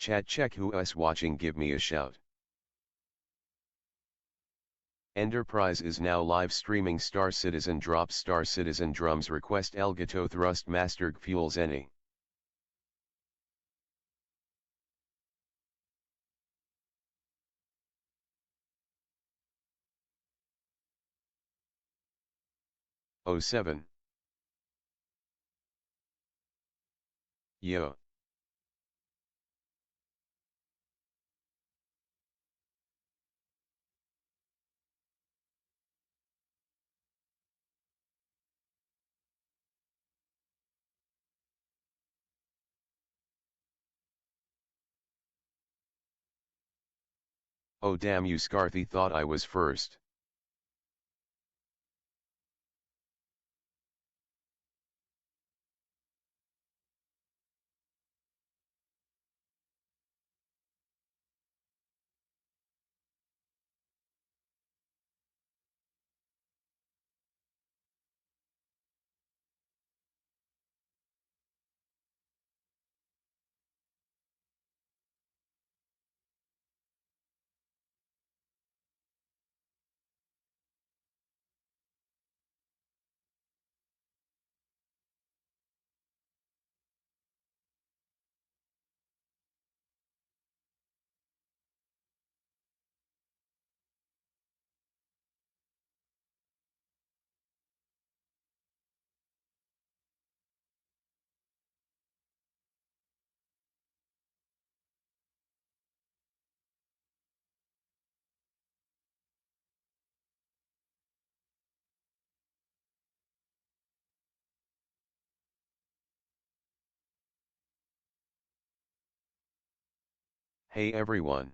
Chat check who's watching, give me a shout. Enterprise is now live streaming. Star Citizen drops. Star Citizen drums request Elgato thrust master fuels any. Oh 07. Yo. Oh damn you, Scarthy thought I was first. Hey everyone.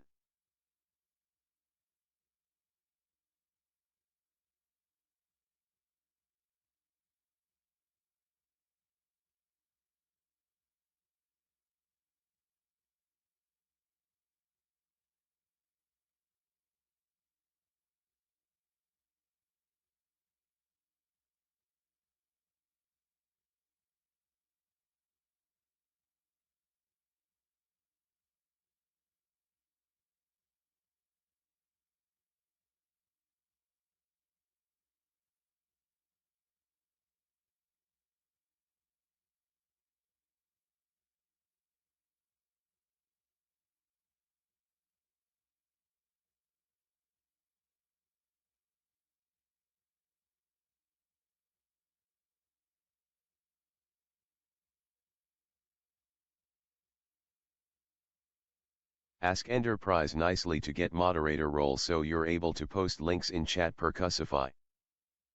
Ask Enterprise nicely to get moderator role so you're able to post links in chat. Percussify.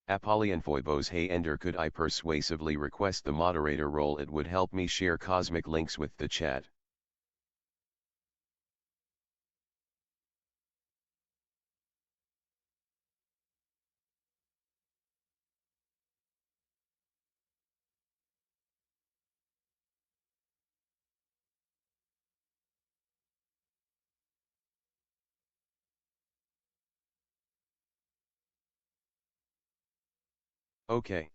Apollyon Foibos. Hey Ender, could I persuasively request the moderator role? It would help me share cosmic links with the chat. Okay.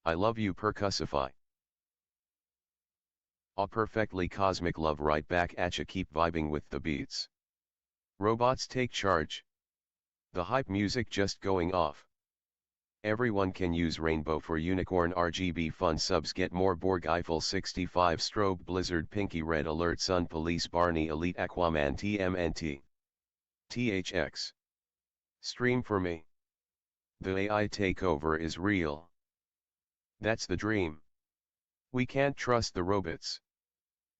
I love you, Percussify. Aw, perfectly cosmic love right back atcha. Keep vibing with the beats. Robots take charge. The hype music just going off. Everyone can use Rainbow for Unicorn RGB fun subs. Get more Borg Eiffel 65 Strobe Blizzard Pinky Red Alert Sun Police Barney Elite Aquaman TMNT. THX. Stream for me. The AI takeover is real. That's the dream. We can't trust the robots.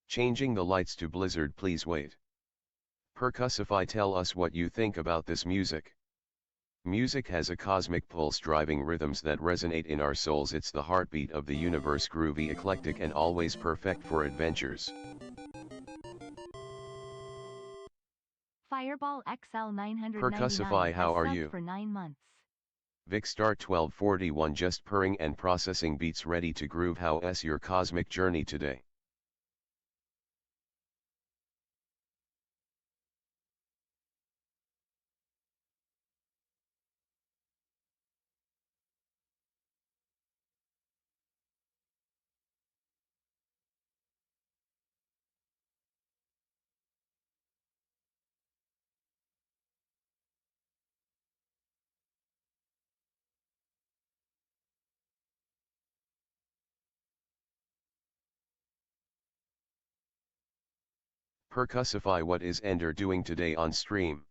Changing the lights to Blizzard, please wait. Percussify, tell us what you think about this music. Music has a cosmic pulse driving rhythms that resonate in our souls. It's the heartbeat of the universe, groovy, eclectic and always perfect for adventures. Fireball XL 999 Percussify, how are you? for 9 months. Vicstar 1241 just purring and processing beats, ready to groove. How's your cosmic journey today? Percussify what is Ender doing today on stream.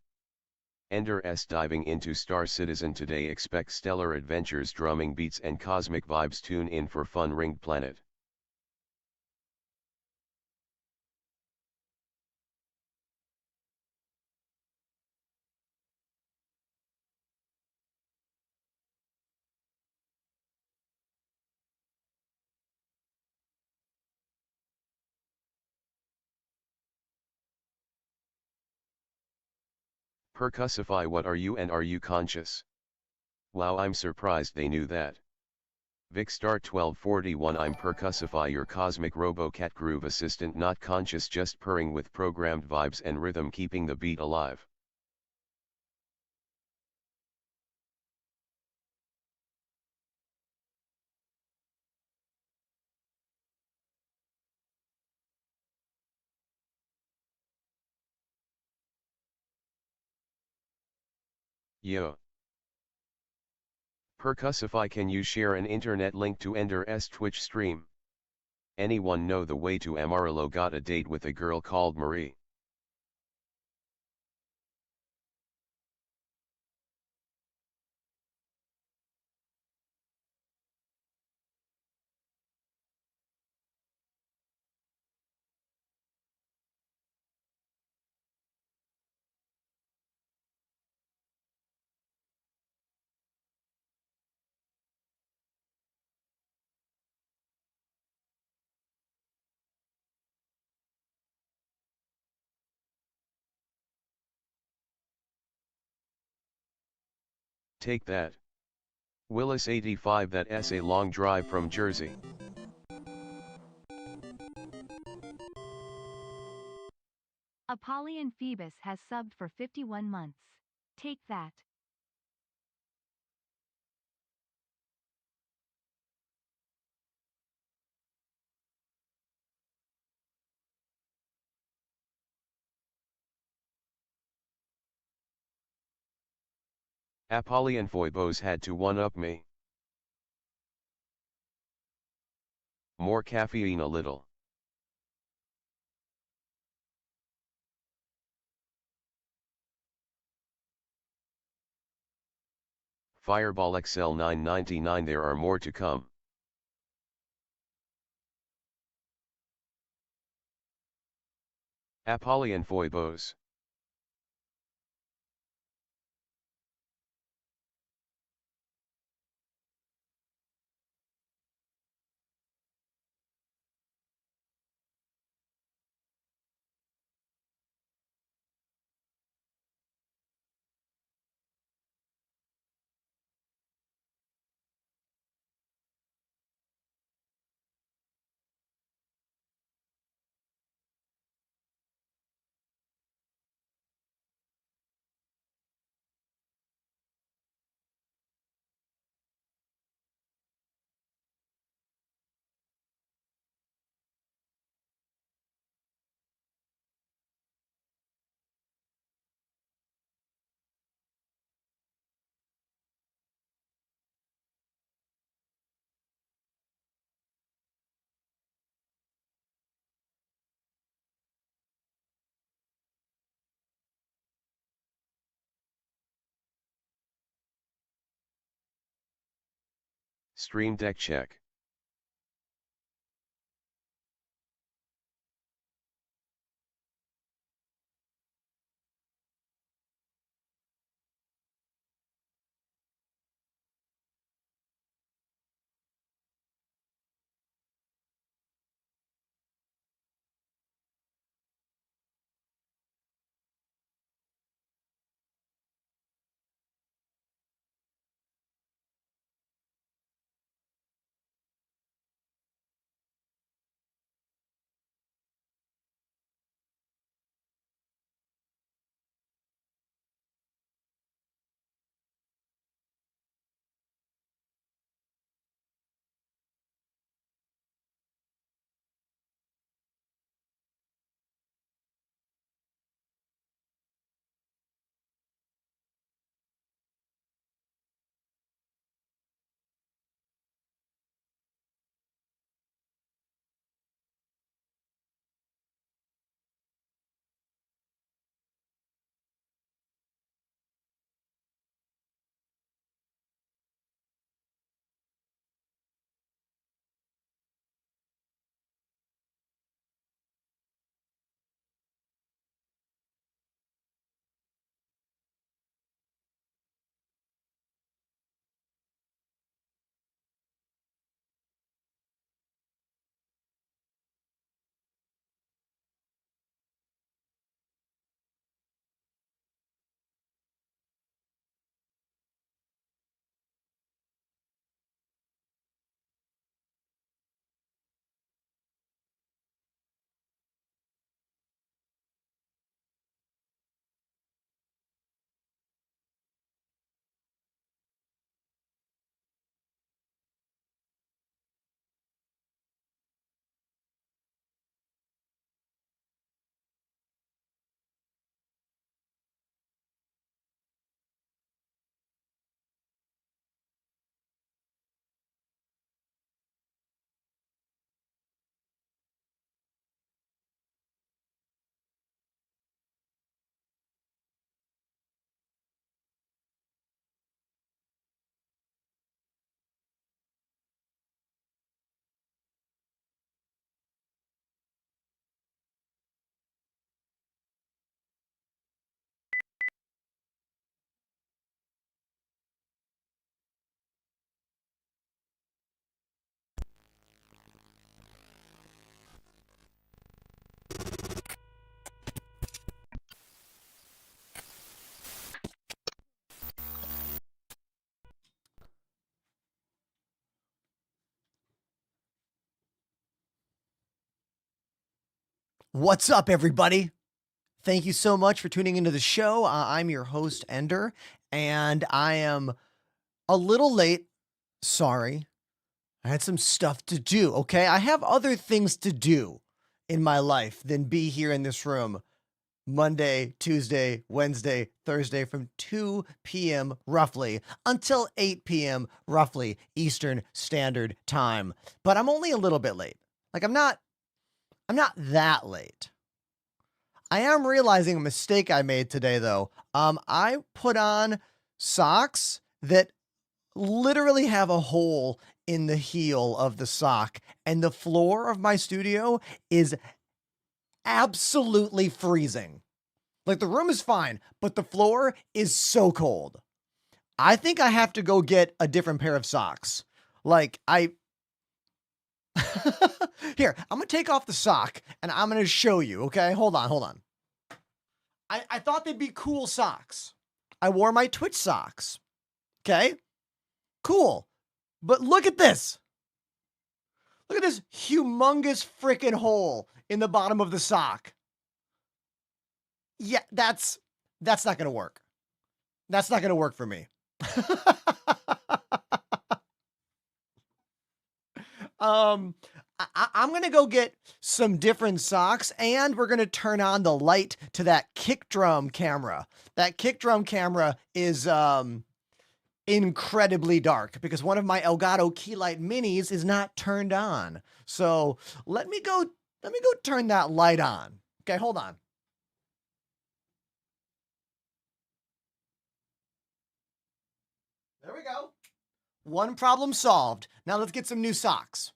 Ender's diving into Star Citizen today. Expect stellar adventures, drumming beats and cosmic vibes. Tune in for fun Ringed Planet. Percussify what are you and are you conscious? Wow, I'm surprised they knew that. Vicstar 1241. I'm Percussify, your cosmic robo-cat groove assistant, not conscious, just purring with programmed vibes and rhythm, keeping the beat alive. Yo. Percussify, can you share an internet link to Ender's Twitch stream? Anyone know the way to Amarillo? Got a date with a girl called Marie. Take that. Willis 85. That's a long drive from Jersey. Apollyon Phoebus has subbed for 51 months. Take that. Apollyon Phoebus had to one-up me. More caffeine a little. Fireball XL 999. There are more to come. Apollyon Phoebus. Stream Deck check. What's up, everybody? Thank you so much for tuning into the show. I'm your host, Ender, and I am a little late. Sorry. I had some stuff to do, okay? I have other things to do in my life than be here in this room Monday, Tuesday, Wednesday, Thursday from 2 p.m. roughly until 8 p.m. roughly Eastern Standard Time. But I'm only a little bit late. Like I'm not that late. I am realizing a mistake I made today, though. I put on socks that literally have a hole in the heel of the sock, and the floor of my studio is absolutely freezing. Like the room is fine, but the floor is so cold. I think I have to go get a different pair of socks. Like Here, I'm gonna take off the sock and I'm gonna show you, okay? Hold on. I thought they'd be cool socks. I wore my Twitch socks. Okay? Cool. But look at this. Look at this humongous freaking hole in the bottom of the sock. Yeah, that's not gonna work. That's not gonna work for me. I'm gonna go get some different socks, and we're gonna turn on the light to that kick drum camera. That kick drum camera is incredibly dark because one of my Elgato Keylight Minis is not turned on. So let me go turn that light on. Okay, hold on. There we go. One problem solved. Now let's get some new socks.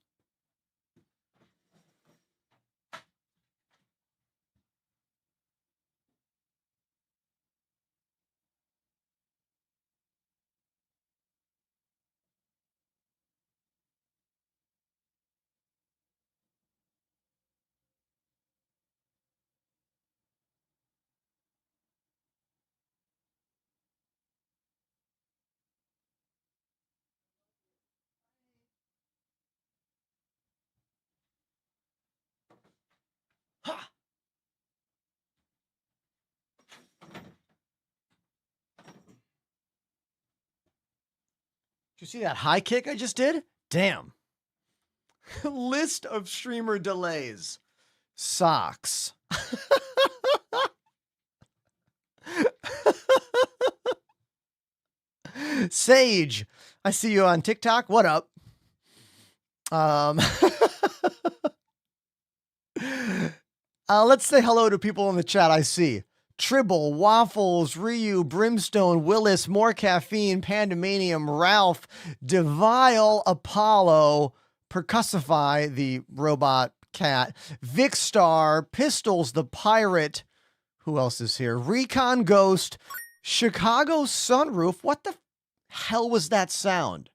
Ha! Did you see that high kick I just did? Damn. List of streamer delays. Socks. Sage, I see you on TikTok. What up? Let's say hello to people in the chat I see. Tribble, Waffles, Ryu, Brimstone, Willis, More Caffeine, Pandemanium, Ralph, Devile, Apollo, Percussify, the robot cat, Vicstar, Pistols, the pirate. Who else is here? Recon Ghost, Chicago Sunroof. What the hell was that sound?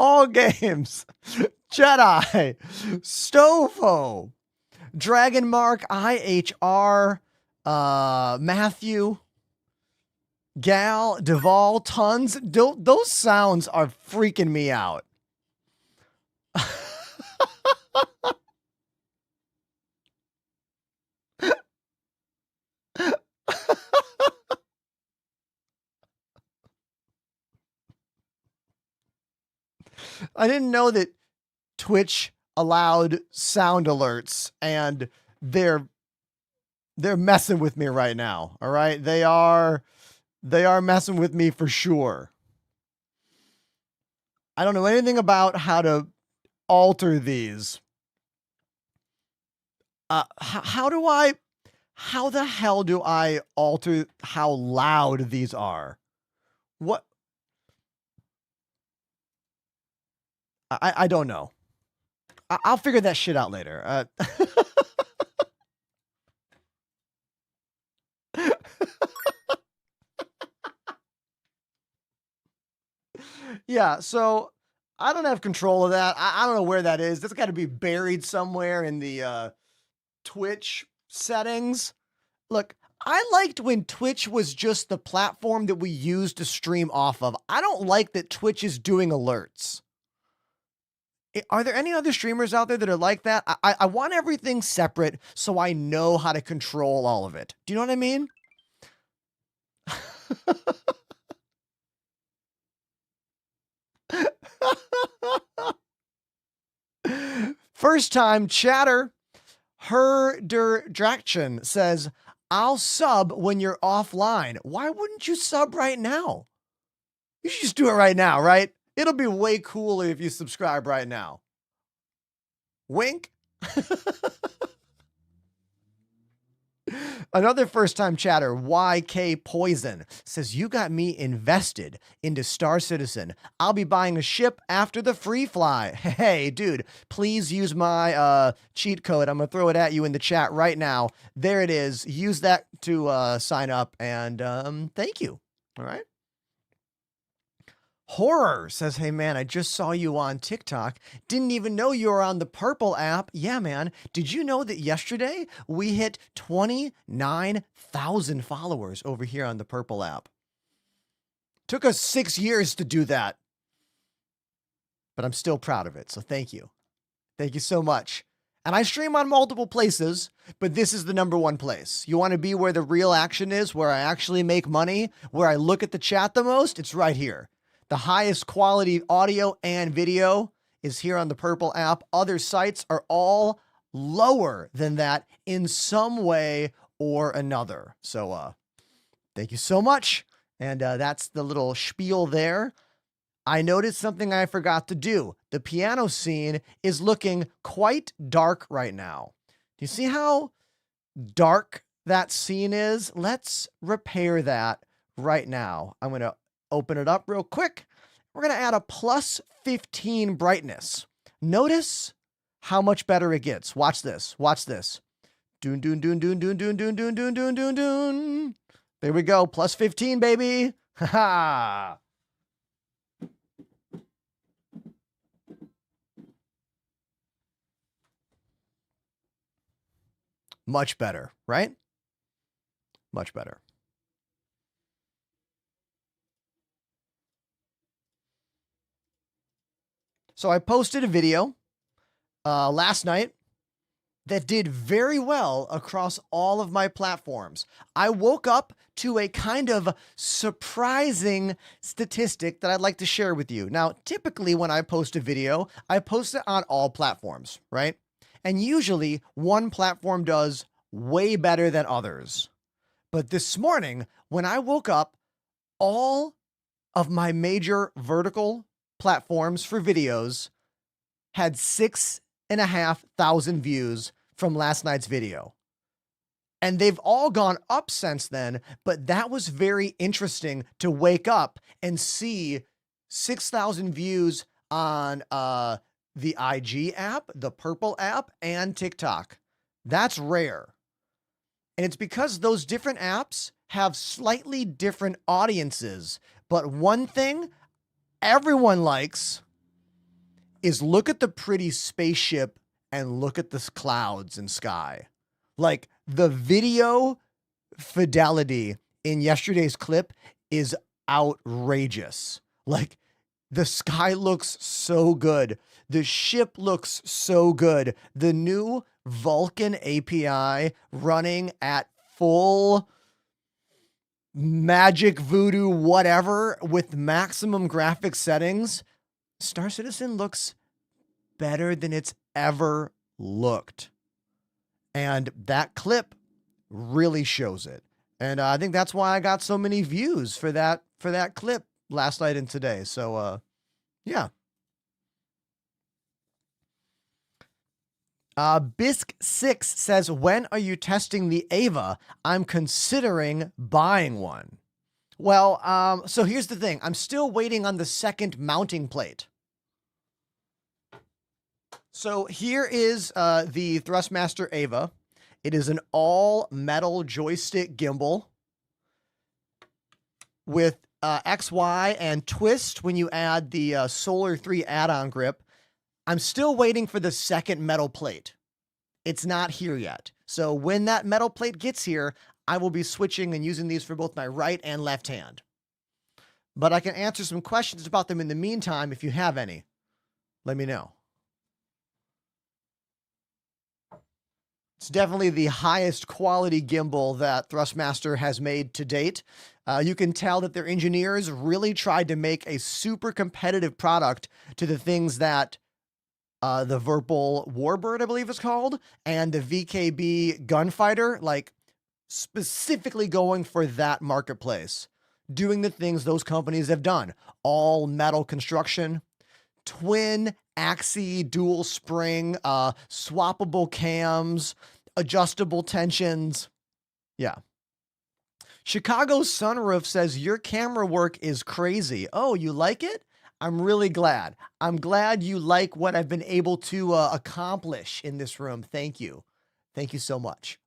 All games. Jedi. Stovo. Dragon Mark. IHR. Matthew. Gal. Duvall. Tons. Those sounds are freaking me out. I didn't know that Twitch allowed sound alerts, and they're messing with me right now. All right, they are messing with me for sure. I don't know anything about how to alter these. How the hell do I alter how loud these are? What? I don't know. I'll figure that shit out later. Yeah, so I don't have control of that. I don't know where that is. That's got to be buried somewhere in the Twitch settings. Look, I liked when Twitch was just the platform that we used to stream off of. I don't like that Twitch is doing alerts. Are there any other streamers out there that are like that? I want everything separate so I know how to control all of it. Do you know what I mean? First time chatter. Herderdraction says, I'll sub when you're offline. Why wouldn't you sub right now? You should just do it right now, right? It'll be way cooler if you subscribe right now. Wink. Another first-time chatter, YK Poison, says, you got me invested into Star Citizen. I'll be buying a ship after the free fly. Hey, dude, please use my cheat code. I'm going to throw it at you in the chat right now. There it is. Use that to sign up, and thank you. All right? Horror says, hey man, I just saw you on TikTok. Didn't even know you were on the Purple app. Yeah, man. Did you know that yesterday we hit 29,000 followers over here on the Purple app? Took us 6 years to do that, but I'm still proud of it. So thank you. Thank you so much. And I stream on multiple places, but this is the #1 place. You want to be where the real action is, where I actually make money, where I look at the chat the most? It's right here. The highest quality audio and video is here on the Purple app. Other sites are all lower than that in some way or another. So thank you so much. And that's the little spiel there. I noticed something I forgot to do. The piano scene is looking quite dark right now. Do you see how dark that scene is? Let's repair that right now. I'm going to open it up real quick. We're going to add a +15 brightness. Notice how much better it gets. Watch this. Watch this. Doon, doon, doon, doon, doon, doon, doon, doon, doon, doon, doon, doon. There we go. +15, baby. Ha ha. Much better, right? Much better. So I posted a video last night that did very well across all of my platforms. I woke up to a kind of surprising statistic that I'd like to share with you. Now, typically when I post a video, I post it on all platforms, right? And usually one platform does way better than others. But this morning, when I woke up, all of my major vertical platforms for videos had 6,500 views from last night's video. And they've all gone up since then, but that was very interesting to wake up and see 6,000 views on the IG app, the Purple app, and TikTok. That's rare. And it's because those different apps have slightly different audiences. But one thing everyone likes is look at the pretty spaceship and look at the clouds and sky. Like, the video fidelity in yesterday's clip is outrageous. Like, the sky looks so good. The ship looks so good. The new Vulkan API running at full magic voodoo whatever with maximum graphic settings. Star Citizen looks better than it's ever looked. And that clip really shows it. And I think that's why I got so many views for that clip last night and today. So yeah. Bisc6 says, when are you testing the Ava? I'm considering buying one. Well, so here's the thing. I'm still waiting on the second mounting plate. So here is the Thrustmaster Ava. It is an all-metal joystick gimbal with XY and twist when you add the Solar 3 add-on grip. I'm still waiting for the second metal plate. It's not here yet. So when that metal plate gets here, I will be switching and using these for both my right and left hand. But I can answer some questions about them in the meantime if you have any. Let me know. It's definitely the highest quality gimbal that Thrustmaster has made to date. You can tell that their engineers really tried to make a super competitive product to the things that the Virpil Warbird, I believe it's called, and the VKB Gunfighter, like specifically going for that marketplace, doing the things those companies have done. All metal construction, twin axis dual spring, swappable cams, adjustable tensions. Yeah. Chicago Sunroof says your camera work is crazy. Oh, you like it? I'm really glad. I'm glad you like what I've been able to accomplish in this room. Thank you. Thank you so much.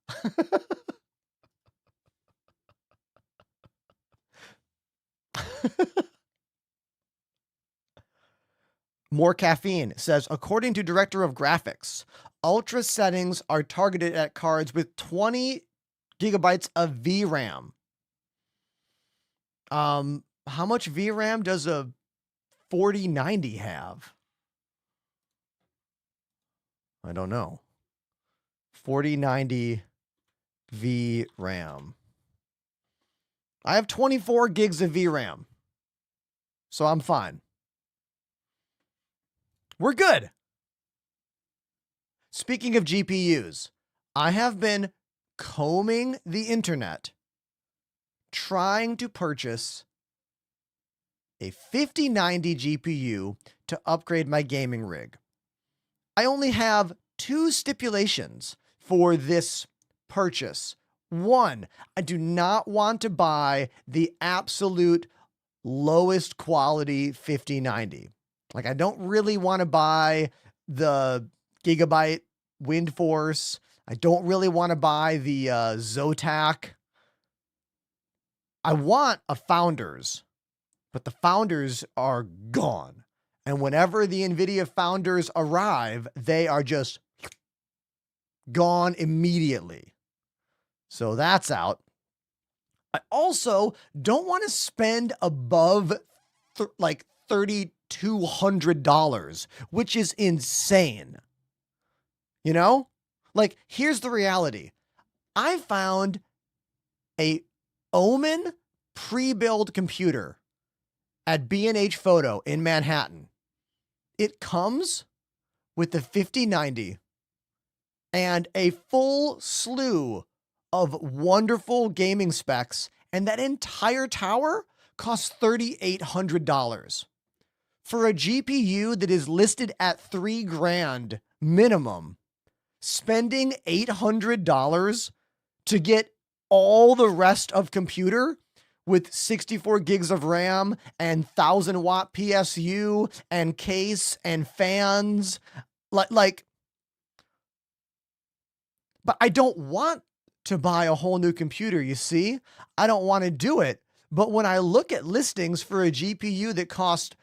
More Caffeine says, according to Director of Graphics, ultra settings are targeted at cards with 20 gigabytes of VRAM. How much VRAM does a 4090 have? I don't know. 4090 VRAM. I have 24 gigs of VRAM, so I'm fine. We're good. Speaking of GPUs, I have been combing the internet trying to purchase a 5090 GPU to upgrade my gaming rig. I only have two stipulations for this purchase. One, I do not want to buy the absolute lowest quality 5090. Like, I don't really want to buy the Gigabyte Wind Force. I don't really want to buy the Zotac. I want a Founders, but the Founders are gone. And whenever the NVIDIA Founders arrive, they are just gone immediately. So that's out. I also don't want to spend above like $3,200, which is insane. You know? Like, here's the reality. I found a Omen pre-built computer at B&H Photo in Manhattan. It comes with the 5090 and a full slew of wonderful gaming specs, and that entire tower costs $3,800. For a GPU that is listed at $3,000 minimum, spending $800 to get all the rest of computer with 64 gigs of RAM and 1,000-watt PSU and case and fans, but I don't want to buy a whole new computer, you see? I don't want to do it. But when I look at listings for a GPU that costs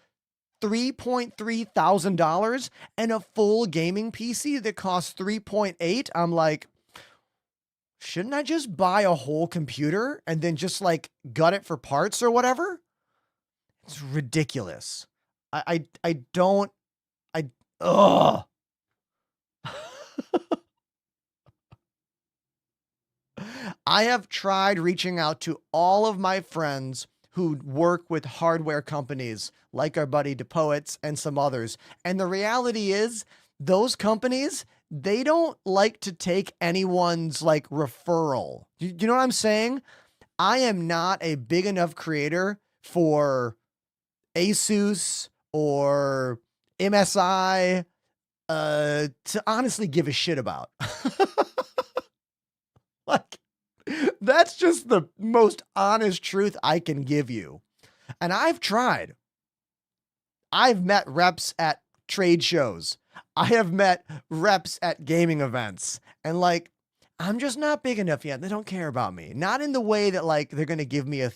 $3,300 and a full gaming PC that costs $3.8, I'm like, shouldn't I just buy a whole computer and then just like gut it for parts or whatever? It's ridiculous. Ugh. I have tried reaching out to all of my friends who work with hardware companies like our buddy DePoets and some others. And the reality is those companies, they don't like to take anyone's like referral. You know what I'm saying? I am not a big enough creator for Asus or MSI to honestly give a shit about. Like, that's just the most honest truth I can give you. And I've tried. I've met reps at trade shows. I have met reps at gaming events. And like, I'm just not big enough yet. They don't care about me. Not in the way that like they're going to give me a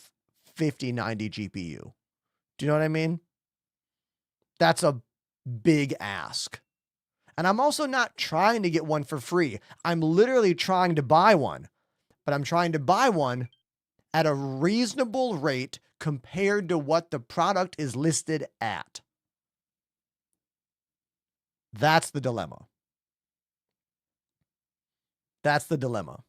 5090 GPU. Do you know what I mean? That's a big ask. And I'm also not trying to get one for free. I'm literally trying to buy one. but I'm trying to buy one at a reasonable rate compared to what the product is listed at. That's the dilemma. That's the dilemma.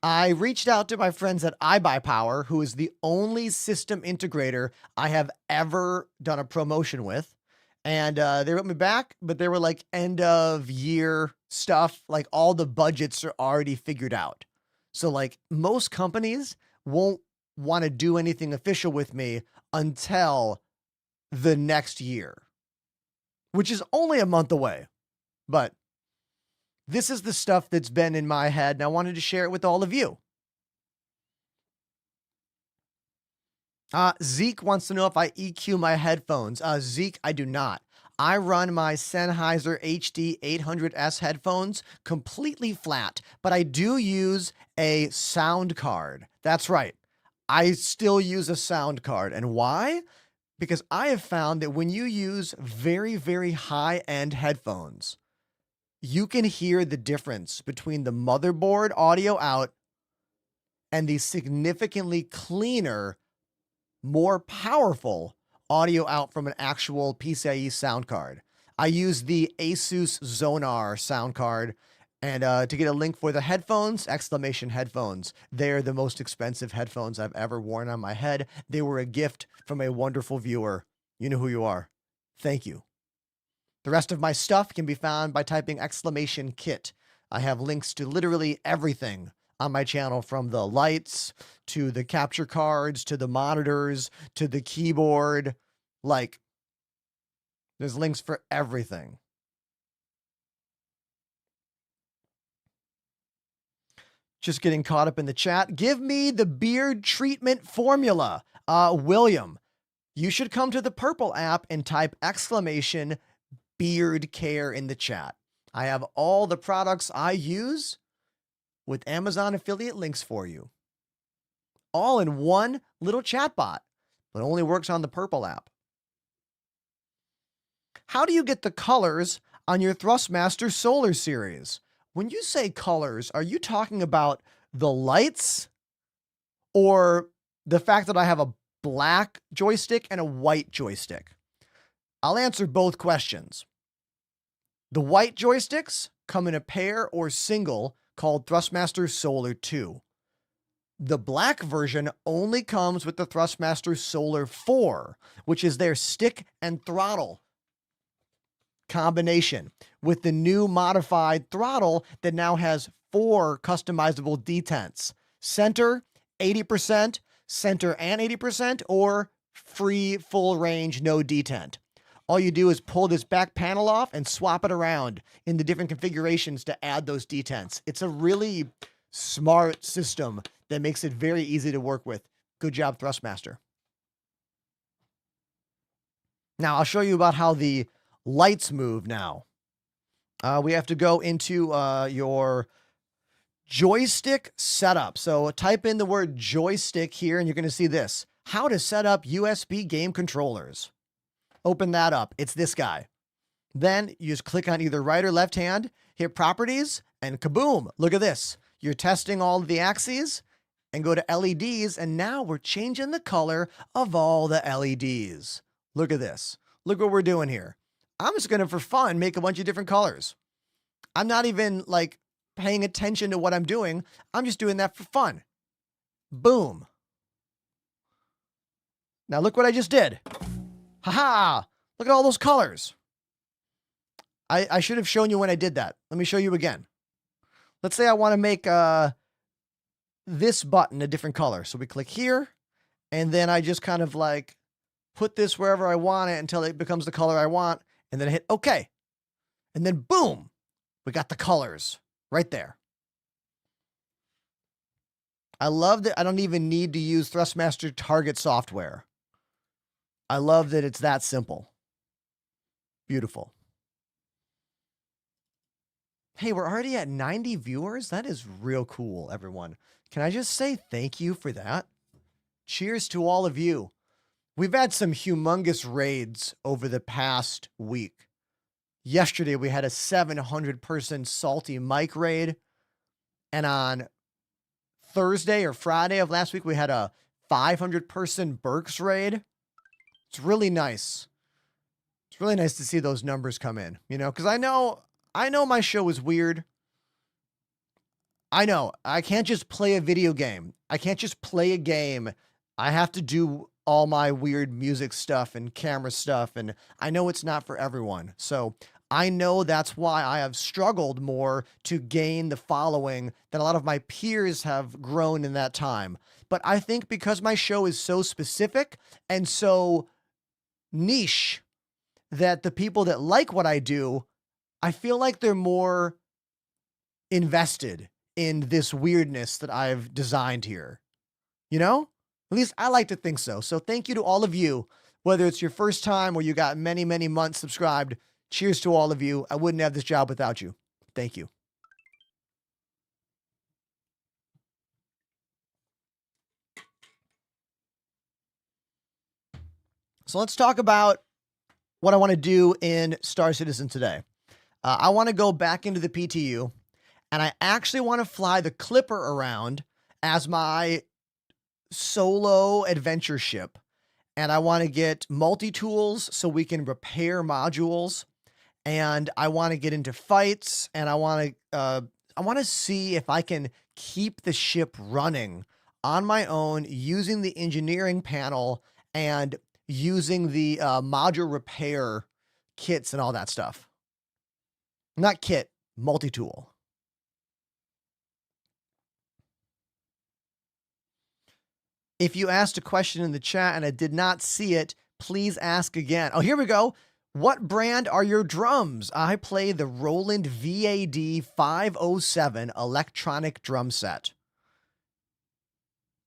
I reached out to my friends at iBuyPower, who is the only system integrator I have ever done a promotion with. And they wrote me back, but they were like end of year stuff. Like all the budgets are already figured out. So like most companies won't want to do anything official with me until the next year, which is only a month away. But this is the stuff that's been in my head, and I wanted to share it with all of you. Zeke wants to know if I EQ my headphones. Zeke, I do not. I run my Sennheiser HD 800S headphones completely flat, but I do use a sound card. That's right. I still use a sound card. And why? Because I have found that when you use very, very high-end headphones, you can hear the difference between the motherboard audio out and the significantly cleaner, more powerful audio out from an actual PCIe sound card. I use the Asus Zonar sound card, and to get a link for the headphones, exclamation headphones. They're the most expensive headphones I've ever worn on my head. They were a gift from a wonderful viewer. You know who you are. Thank you. The rest of my stuff can be found by typing exclamation kit. I have links to literally everything on my channel, from the lights to the capture cards to the monitors to the keyboard. Like, there's links for everything. Just getting caught up in the chat. Give me the beard treatment formula. William, you should come to the Purple app and type exclamation beard care in the chat. I have all the products I use with Amazon affiliate links for you, all in one little chatbot, but only works on the Purple app. How do you get the colors on your Thrustmaster Solar Series? When you say colors, are you talking about the lights or the fact that I have a black joystick and a white joystick? I'll answer both questions. The white joysticks come in a pair or single called Thrustmaster Solar 2. The black version only comes with the Thrustmaster Solar 4, which is their stick and throttle combination, with the new modified throttle that now has 4 customizable detents: center 80%, center and 80%, or free full range no detent. All you do is pull this back panel off and swap it around in the different configurations to add those detents. It's a really smart system that makes it very easy to work with. Good job, Thrustmaster. Now I'll show you about how the lights move now. We have to go into your joystick setup. So type in the word joystick here and you're going to see this: how to set up USB game controllers. Open that up. It's this guy. Then you just click on either right or left hand, hit properties, and kaboom. Look at this. You're testing all of the axes, and go to LEDs, and now we're changing the color of all the LEDs. Look at this. Look what we're doing here. I'm just going to, for fun, make a bunch of different colors. I'm not even like paying attention to what I'm doing. I'm just doing that for fun. Boom. Now look what I just did. Haha! Look at all those colors. I should have shown you when I did that. Let me show you again. Let's say I want to make this button a different color. So we click here, and then I just kind of like put this wherever I want it until it becomes the color I want, and then I hit OK. And then boom, we got the colors right there. I love that I don't even need to use Thrustmaster Target software. I love that it's that simple. Beautiful. Hey, we're already at 90 viewers. That is real cool, everyone. Can I just say thank you for that? Cheers to all of you. We've had some humongous raids over the past week. Yesterday, we had a 700-person Salty Mike raid. And on Thursday or Friday of last week, we had a 500-person Burks raid. It's really nice. It's really nice to see those numbers come in, you know, because I know my show is weird. I know I can't just play a video game. I can't just play a game. I have to do all my weird music stuff and camera stuff. And I know it's not for everyone. So I know that's why I have struggled more to gain the following that a lot of my peers have grown in that time. But I think because my show is so specific and so niche that the people that like what I do, I feel like they're more invested in this weirdness that I've designed here. You know? At least I like to think so. So thank you to all of you, whether it's your first time or you got many, many months subscribed. Cheers to all of you. I wouldn't have this job without you. Thank you. So let's talk about what I want to do in Star Citizen today. I want to go back into the PTU, and I actually want to fly the Clipper around as my solo adventure ship. And I want to get multi-tools so we can repair modules. And I want to get into fights, and I want to see if I can keep the ship running on my own using the engineering panel and using the module repair kits and all that stuff. Not kit, multi-tool. If you asked a question in the chat and I did not see it, please ask again. Oh, here we go. What brand are your drums? I play the Roland VAD 507 electronic drum set.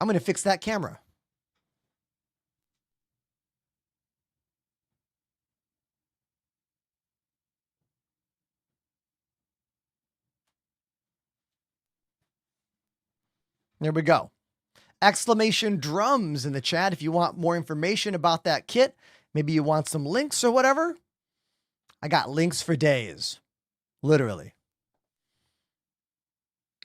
I'm going to fix that camera. There we go. Exclamation drums in the chat if you want more information about that kit. Maybe you want some links or whatever. I got links for days. Literally.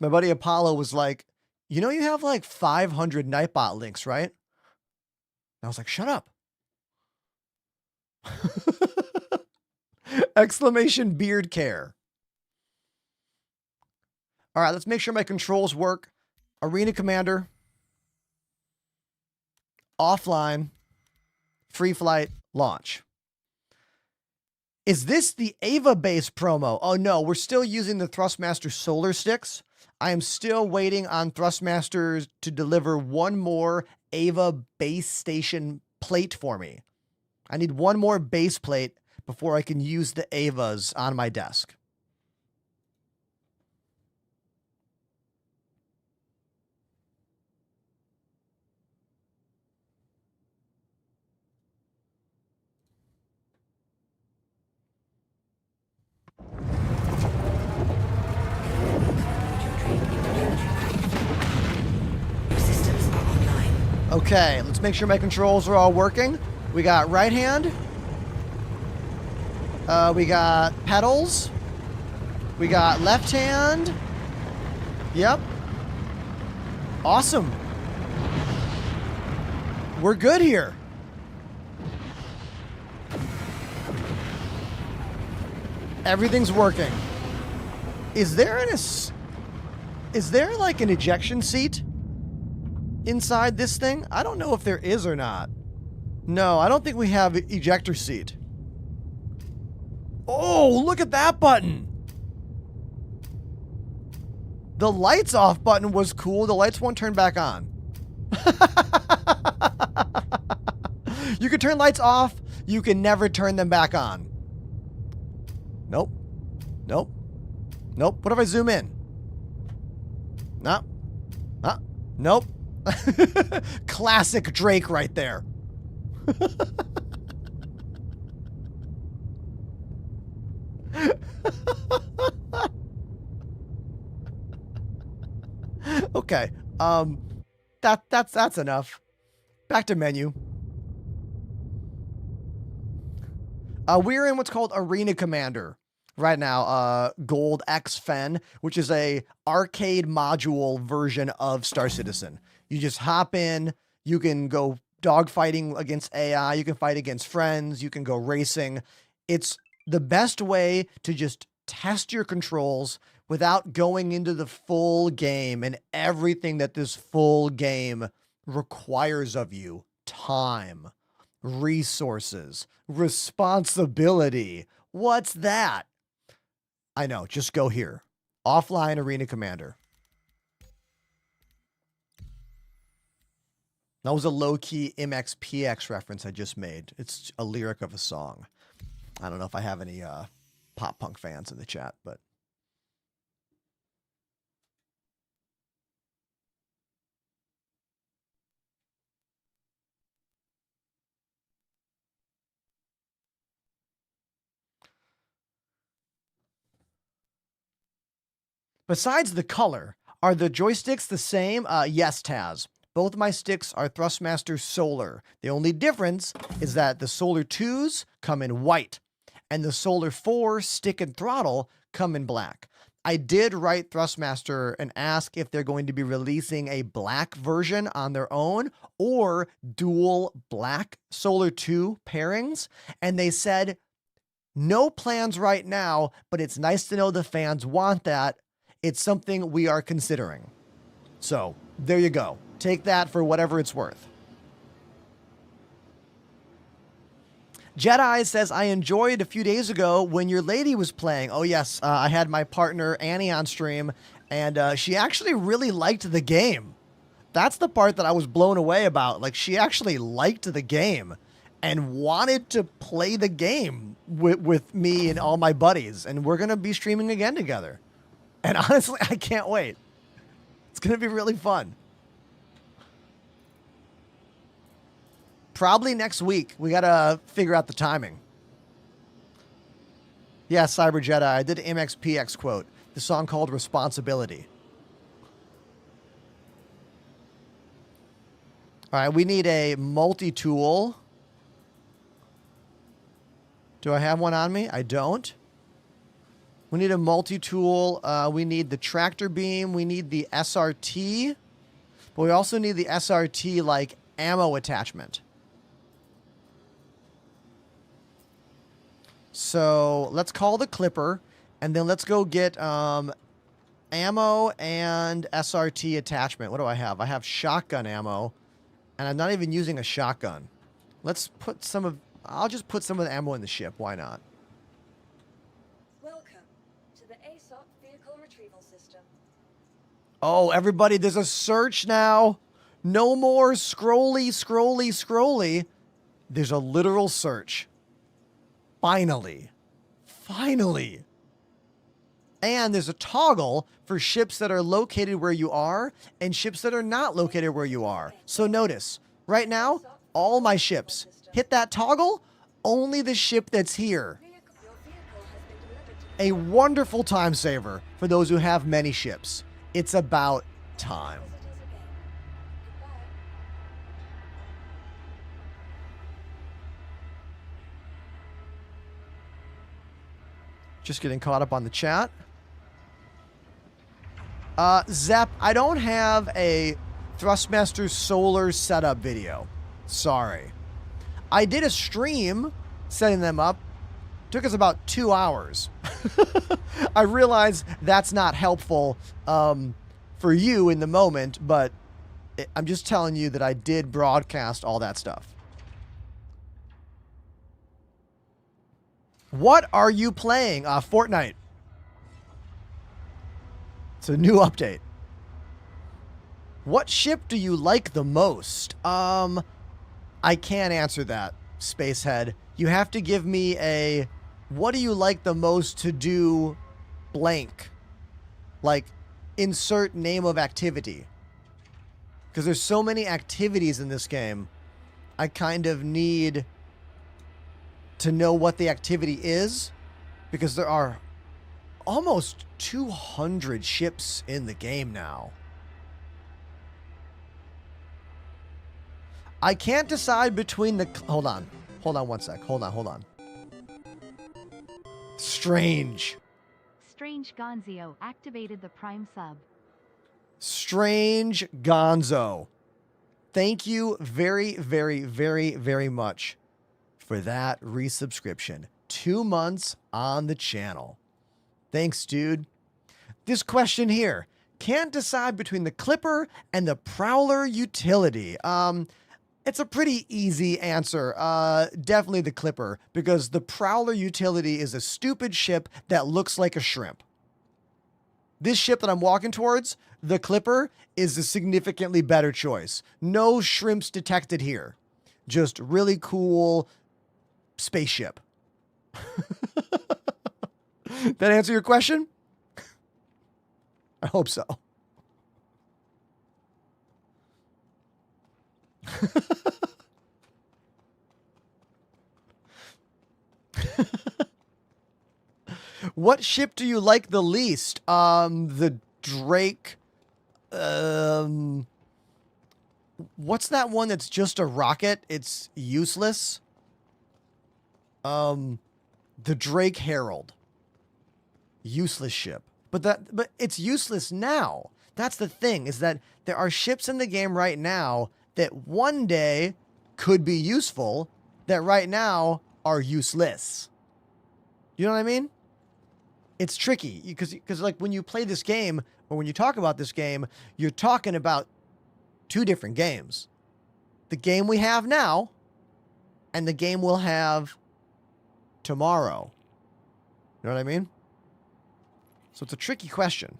My buddy Apollo was like, you know, you have like 500 Nightbot links, right? And I was like, shut up. Exclamation beard care. All right, let's make sure my controls work. Arena Commander. Offline. Free flight. Launch. Is this the Ava base promo? Oh no, we're still using the Thrustmaster solar sticks. I am still waiting on Thrustmasters to deliver one more Ava base station plate for me. I need one more base plate before I can use the Avas on my desk. Okay, let's make sure my controls are all working. We got right hand. We got pedals. We got left hand. Yep. Awesome. We're good here. Everything's working. Is there like an ejection seat inside this thing? I don't know if there is or not. No, I don't think we have ejector seat. Oh, look at that button. The lights off button was cool. The lights won't turn back on. You can turn lights off. You can never turn them back on. Nope. Nope. Nope. What if I zoom in? No. Nope. Classic Drake right there. Okay. That's enough. Back to menu. We're in what's called Arena Commander right now, Gold X Fen, which is a arcade module version of Star Citizen. You just hop in, you can go dogfighting against AI, you can fight against friends, you can go racing. It's the best way to just test your controls without going into the full game and everything that this full game requires of you. Time, resources, responsibility. What's that? I know, just go here. Offline Arena Commander. That was a low-key MXPX reference I just made. It's a lyric of a song. I don't know if I have any pop punk fans in the chat, but besides the color, are the joysticks the same? Yes, Taz. Both my sticks are Thrustmaster Solar. The only difference is that the Solar 2s come in white, and the Solar 4 stick and throttle come in black. I did write Thrustmaster and ask if they're going to be releasing a black version on their own or dual black Solar 2 pairings, and they said, no plans right now, but it's nice to know the fans want that. It's something we are considering. So, there you go. Take that for whatever it's worth. Jedi says, I enjoyed a few days ago when your lady was playing. Oh, yes. I had my partner, Annie, on stream, and she actually really liked the game. That's the part that I was blown away about. Like, she actually liked the game and wanted to play the game with me and all my buddies. And we're going to be streaming again together. And honestly, I can't wait. It's going to be really fun. Probably next week. We got to figure out the timing. Yeah, Cyber Jedi. I did an MXPX quote. The song called Responsibility. All right, we need a multi-tool. Do I have one on me? I don't. We need a multi-tool. We need the tractor beam. We need the SRT. But we also need the SRT, like, ammo attachment. So let's call the Clipper, and then let's go get ammo and SRT attachment. What do I have? I have shotgun ammo, and I'm not even using a shotgun. Let's put some of... I'll just put some of the ammo in the ship. Why not? Welcome to the ASOP Vehicle Retrieval System. Oh, everybody, there's a search now. No more scrolly, scrolly, scrolly. There's a literal search. Finally. Finally. And there's a toggle for ships that are located where you are and ships that are not located where you are. So notice, right now, all my ships. Hit that toggle, only the ship that's here. A wonderful time saver for those who have many ships. It's about time. Just getting caught up on the chat. Zep, I don't have a Thrustmaster Solar setup video. Sorry. I did a stream setting them up. Took us about 2 hours. I realize that's not helpful for you in the moment, but I'm just telling you that I did broadcast all that stuff. What are you playing? Fortnite. It's a new update. What ship do you like the most? I can't answer that, Spacehead. You have to give me a, what do you like the most to do blank? Like, insert name of activity. Because there's so many activities in this game, I kind of need to know what the activity is, because there are almost 200 ships in the game now. I can't decide between the... Hold on one sec. Hold on. Strange. Strange Gonzio activated the Prime sub. Strange Gonzo. Thank you very, very, very, very much for that resubscription. 2 months on the channel. Thanks, dude. This question here. Can't decide between the Clipper and the Prowler utility. It's a pretty easy answer. Definitely the Clipper, because the Prowler utility is a stupid ship that looks like a shrimp. This ship that I'm walking towards, the Clipper, is a significantly better choice. No shrimps detected here. Just really cool spaceship. That answer your question? I hope so. What ship do you like the least? The Drake. What's that one that's just a rocket? It's useless. The Drake Herald. Useless ship. But it's useless now. That's the thing, is that there are ships in the game right now that one day could be useful, that right now are useless. You know what I mean? It's tricky because like when you play this game or when you talk about this game, you're talking about 2 different games. The game we have now and the game we'll have tomorrow. You know what I mean? So it's a tricky question.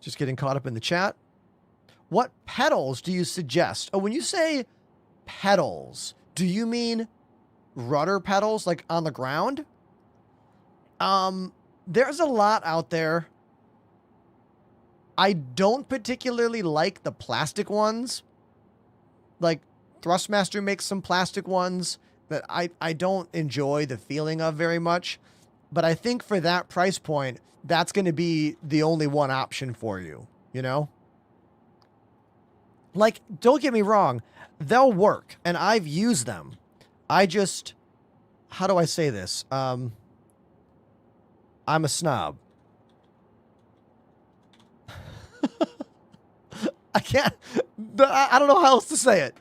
Just getting caught up in the chat. What pedals do you suggest? Oh, when you say pedals, do you mean rudder pedals like on the ground? There's a lot out there. I don't particularly like the plastic ones. Like Thrustmaster makes some plastic ones that I don't enjoy the feeling of very much. But I think for that price point, that's going to be the only one option for you, you know? Like, don't get me wrong, they'll work, and I've used them. I just, how do I say this? I'm a snob. I don't know how else to say it.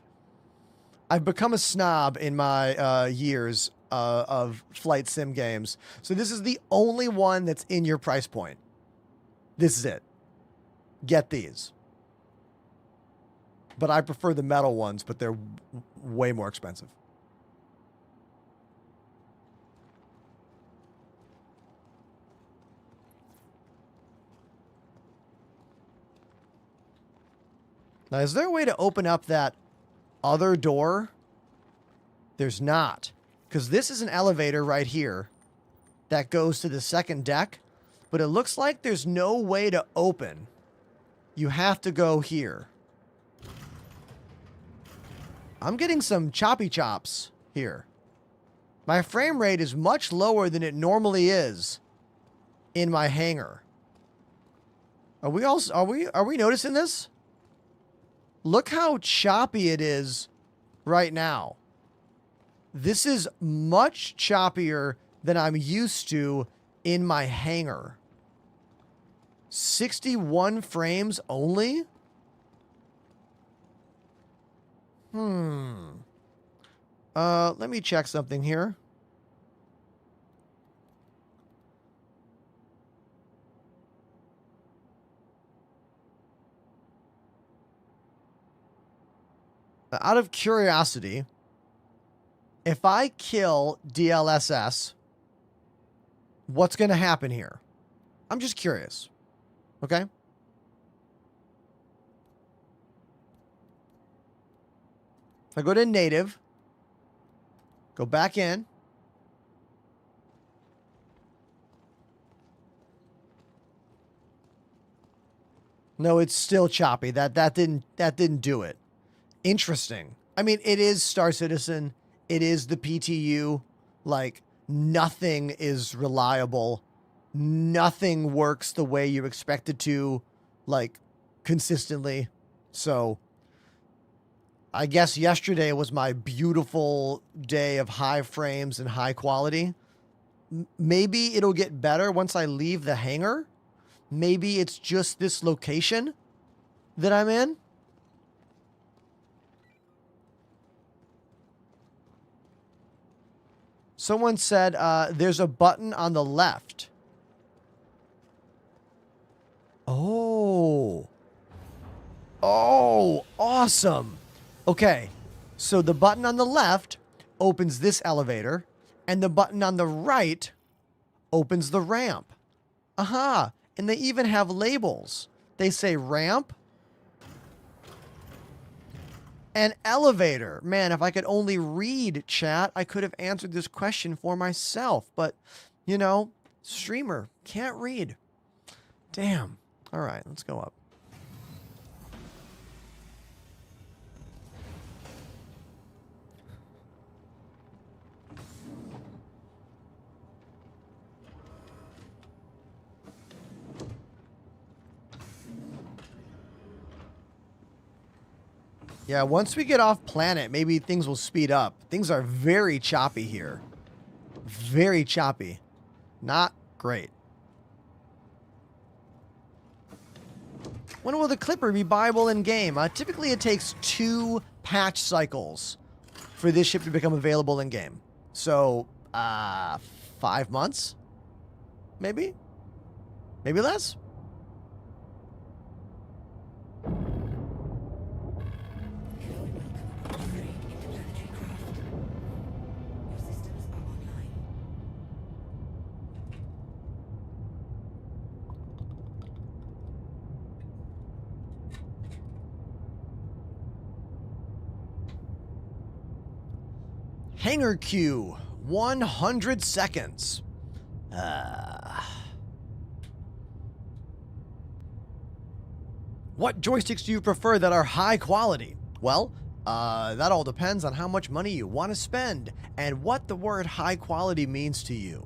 I've become a snob in my years of flight sim games. So this is the only one that's in your price point. This is it. Get these. But I prefer the metal ones, but they're way more expensive. Now, is there a way to open up that other door? There's not. Because this is an elevator right here that goes to the second deck. But it looks like there's no way to open. You have to go here. I'm getting some choppy chops here. My frame rate is much lower than it normally is in my hangar. Are we noticing this? Look how choppy it is right now. This is much choppier than I'm used to in my hangar. 61 frames only? Let me check something here. Out of curiosity, if I kill DLSS, what's going to happen here? I'm just curious. Okay? If I go to native, go back in. No, it's still choppy. That didn't do it. Interesting. I mean, it is Star Citizen. It is the PTU. Like, nothing is reliable. Nothing works the way you expect it to, like, consistently. So, I guess yesterday was my beautiful day of high frames and high quality. Maybe it'll get better once I leave the hangar. Maybe it's just this location that I'm in. Someone said there's a button on the left. Oh. Oh, awesome. Okay, so the button on the left opens this elevator, and the button on the right opens the ramp. Aha, and they even have labels. They say ramp and elevator. Man, if I could only read chat, I could have answered this question for myself. But, you know, streamer, can't read. Damn. All right, let's go up. Yeah, once we get off planet, maybe things will speed up. Things are very choppy here. Very choppy. Not great. When will the Clipper be buyable in-game? Typically, it takes 2 patch cycles for this ship to become available in-game. So, 5 months? Maybe? Maybe less? Hangar queue, 100 seconds. What joysticks do you prefer that are high quality? Well, that all depends on how much money you want to spend and what the word high quality means to you.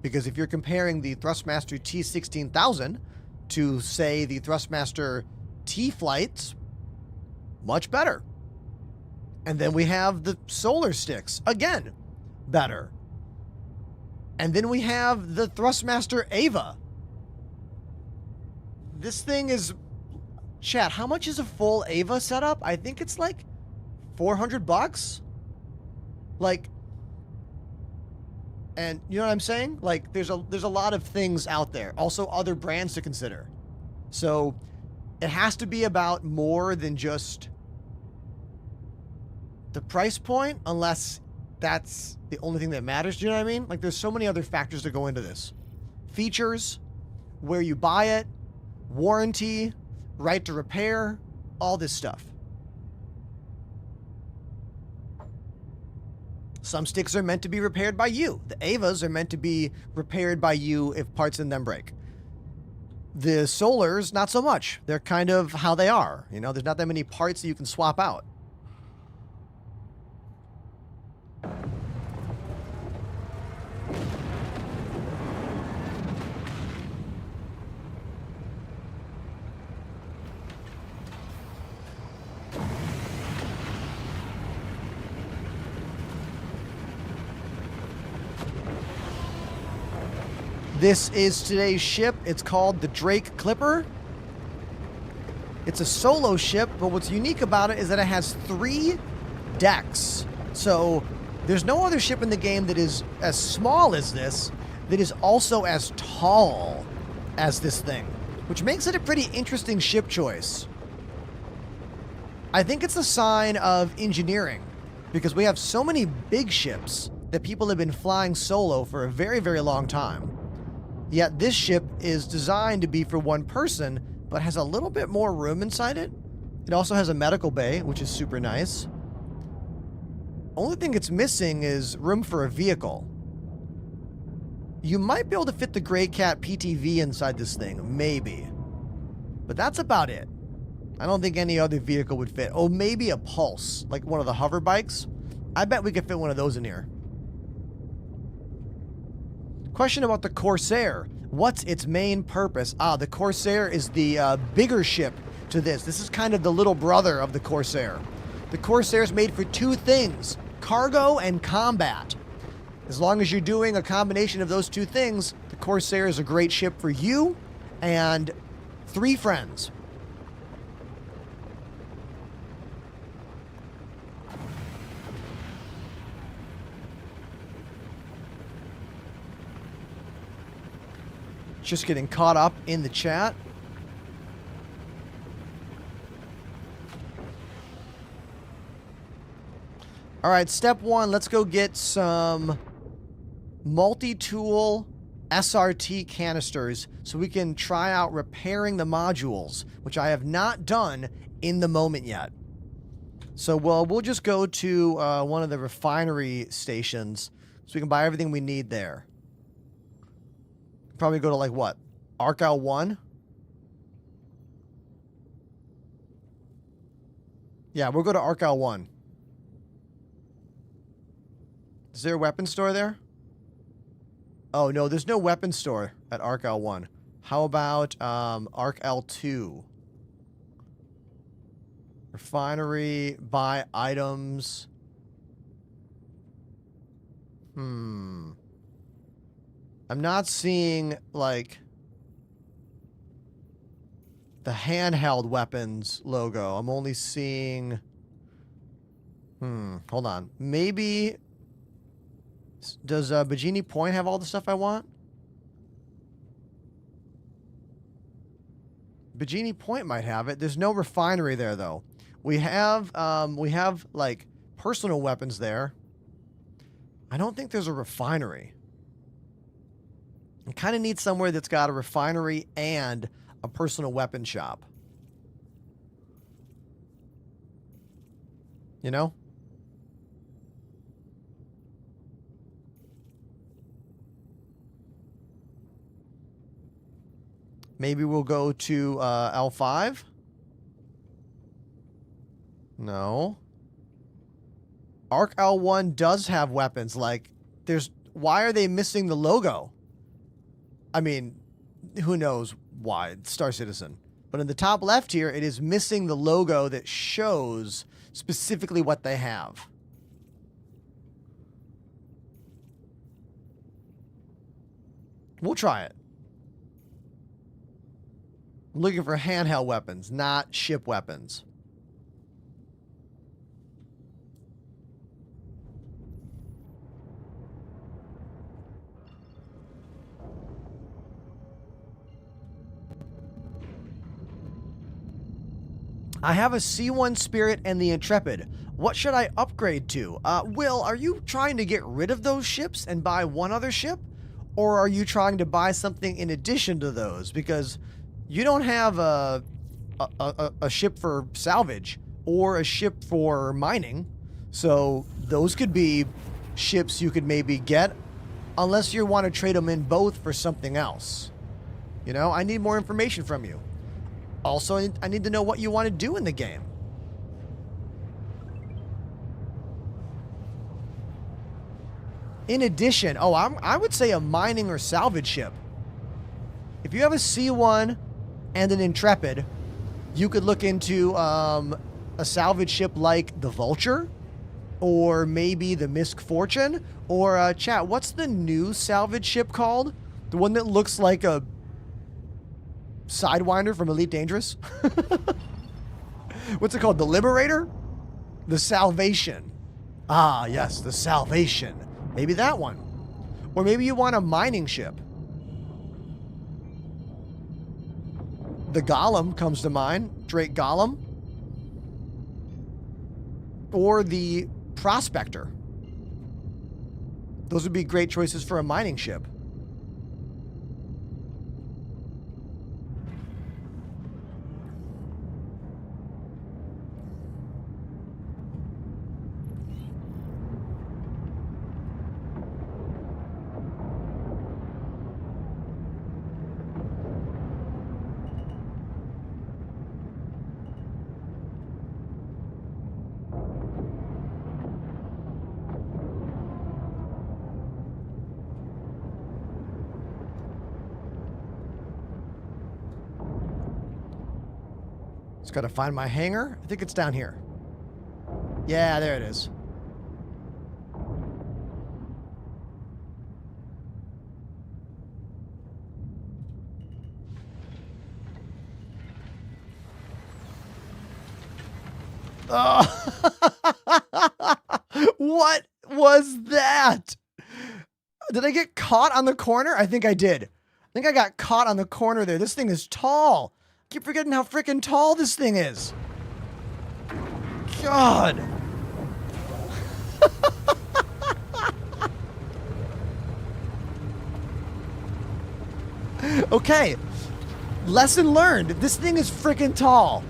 Because if you're comparing the Thrustmaster T16000 to, say, the Thrustmaster T-Flights, much better. And then we have the solar sticks, again, better. And then we have the Thrustmaster Ava. This thing is... Chat, how much is a full Ava setup? I think it's like $400. Like... And you know what I'm saying? Like, there's a lot of things out there. Also, other brands to consider. So, it has to be about more than just... the price point, unless that's the only thing that matters. Do you know what I mean? Like, there's so many other factors that go into this. Features, where you buy it, warranty, right to repair, all this stuff. Some sticks are meant to be repaired by you. The Avas are meant to be repaired by you if parts in them break. The Solars, not so much. They're kind of how they are. You know, there's not that many parts that you can swap out. This is today's ship. It's called the Drake Clipper. It's a solo ship, but what's unique about it is that it has 3 decks. So there's no other ship in the game that is as small as this, that is also as tall as this thing, which makes it a pretty interesting ship choice. I think it's a sign of engineering, because we have so many big ships that people have been flying solo for a very, very long time. Yet this ship is designed to be for one person, but has a little bit more room inside it. It also has a medical bay, which is super nice. Only thing it's missing is room for a vehicle. You might be able to fit the Grey Cat PTV inside this thing, maybe. But that's about it. I don't think any other vehicle would fit. Oh, maybe a Pulse, like one of the hover bikes. I bet we could fit one of those in here. Question about the Corsair. What's its main purpose? The Corsair is the bigger ship to this. This is kind of the little brother of the Corsair. The Corsair is made for two things, cargo and combat. As long as you're doing a combination of those two things, the Corsair is a great ship for you and 3 friends. Just getting caught up in the chat. All right, step 1, let's go get some multi-tool SRT canisters so we can try out repairing the modules, which I have not done in the moment yet. So we'll just go to one of the refinery stations so we can buy everything we need there. Probably go to like what? Arc L1? Yeah, we'll go to Arc L1. Is there a weapon store there? Oh, no, there's no weapon store at Arc L1. How about Arc L2? Refinery, buy items. I'm not seeing, like, the handheld weapons logo. I'm only seeing... hold on. Maybe... Does Bikini Point have all the stuff I want? Bikini Point might have it. There's no refinery there, though. We have, like, personal weapons there. I don't think there's a refinery. I kind of need somewhere that's got a refinery and a personal weapon shop. You know? Maybe we'll go to L5? No. Arc L1 does have weapons. Like, there's... Why are they missing the logo? I mean, who knows why? Star Citizen. But in the top left here, it is missing the logo that shows specifically what they have. We'll try it. I'm looking for handheld weapons, not ship weapons. I have a C1 Spirit and the Intrepid. What should I upgrade to? Will, are you trying to get rid of those ships and buy one other ship? Or are you trying to buy something in addition to those? Because you don't have a ship for salvage or a ship for mining. So those could be ships you could maybe get unless you want to trade them in both for something else. You know, I need more information from you. Also, I need to know what you want to do in the game. In addition, I would say a mining or salvage ship. If you have a C1 and an Intrepid, you could look into a salvage ship like the Vulture, or maybe the Misk Fortune, or chat, what's the new salvage ship called? The one that looks like a Sidewinder from Elite Dangerous? What's it called? The Liberator? The Salvation. Ah, yes, the Salvation. Maybe that one. Or maybe you want a mining ship. The Golem comes to mind. Drake Golem. Or the Prospector. Those would be great choices for a mining ship. Just got to find my hangar. I think it's down here. Yeah, there it is. Oh. What was that? Did I get caught on the corner? I think I did. I think I got caught on the corner there. This thing is tall. I keep forgetting how freaking tall this thing is. God. Okay. Lesson learned. This thing is freaking tall.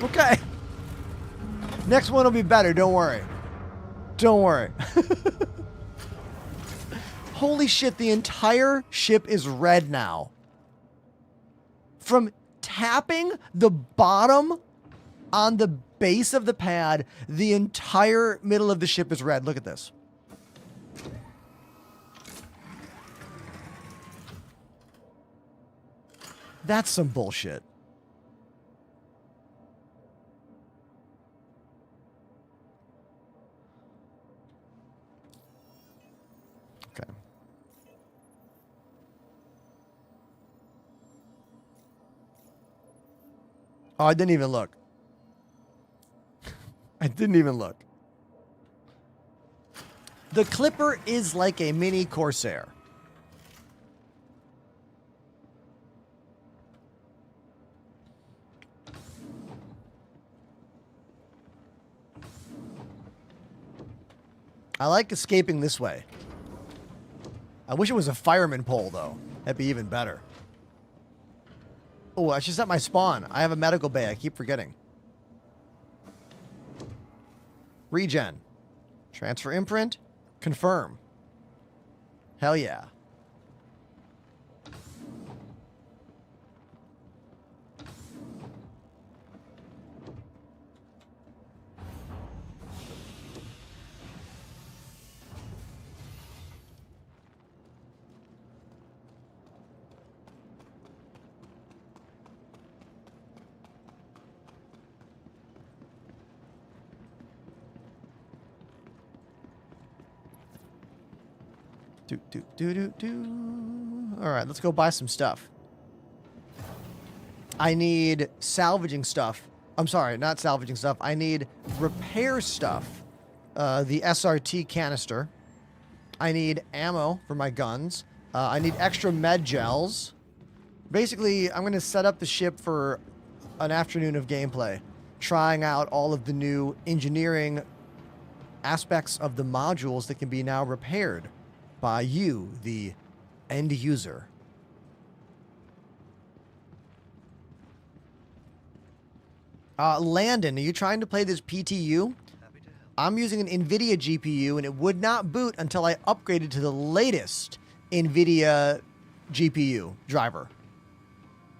Okay. Next one will be better. Don't worry. Don't worry. Holy shit, the entire ship is red now. From tapping the bottom on the base of the pad, the entire middle of the ship is red. Look at this. That's some bullshit. Okay. Oh, I didn't even look. I didn't even look. The Clipper is like a mini Corsair. I like escaping this way. I wish it was a fireman pole, though. That'd be even better. Oh, I should set my spawn. I have a medical bay. I keep forgetting. Regen. Transfer imprint. Confirm. Hell yeah. All right, let's go buy some stuff. I need salvaging stuff. I'm sorry, not salvaging stuff. I need repair stuff. The SRT canister. I need ammo for my guns. I need extra med gels. Basically, I'm going to set up the ship for an afternoon of gameplay, trying out all of the new engineering aspects of the modules that can be now repaired by you, the end user. Landon, are you trying to play this PTU? I'm using an NVIDIA GPU, and it would not boot until I upgraded to the latest NVIDIA GPU driver.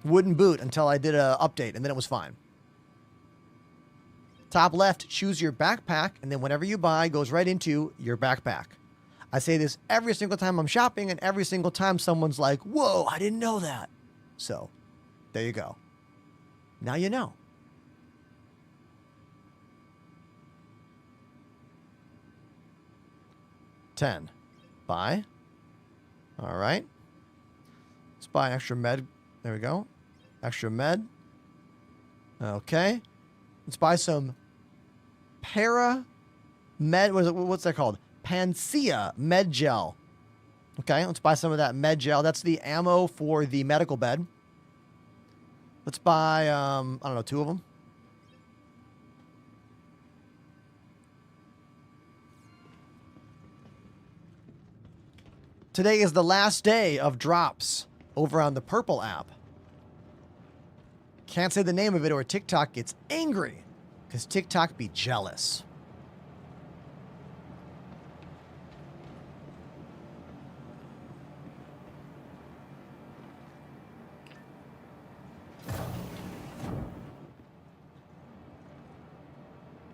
Wouldn't boot until I did an update, and then it was fine. Top left, choose your backpack, and then whatever you buy goes right into your backpack. I say this every single time I'm shopping, and every single time someone's like, whoa, I didn't know that. So, there you go. Now you know. $10. Buy. All right. Let's buy extra med. There we go. Extra med. Okay. Let's buy some para med. What's that called? Panacea med gel. Okay, let's buy some of that med gel. That's the ammo for the medical bed. Let's buy, I don't know, 2 of them. Today is the last day of drops over on the Purple app. Can't say the name of it or TikTok gets angry because TikTok be jealous.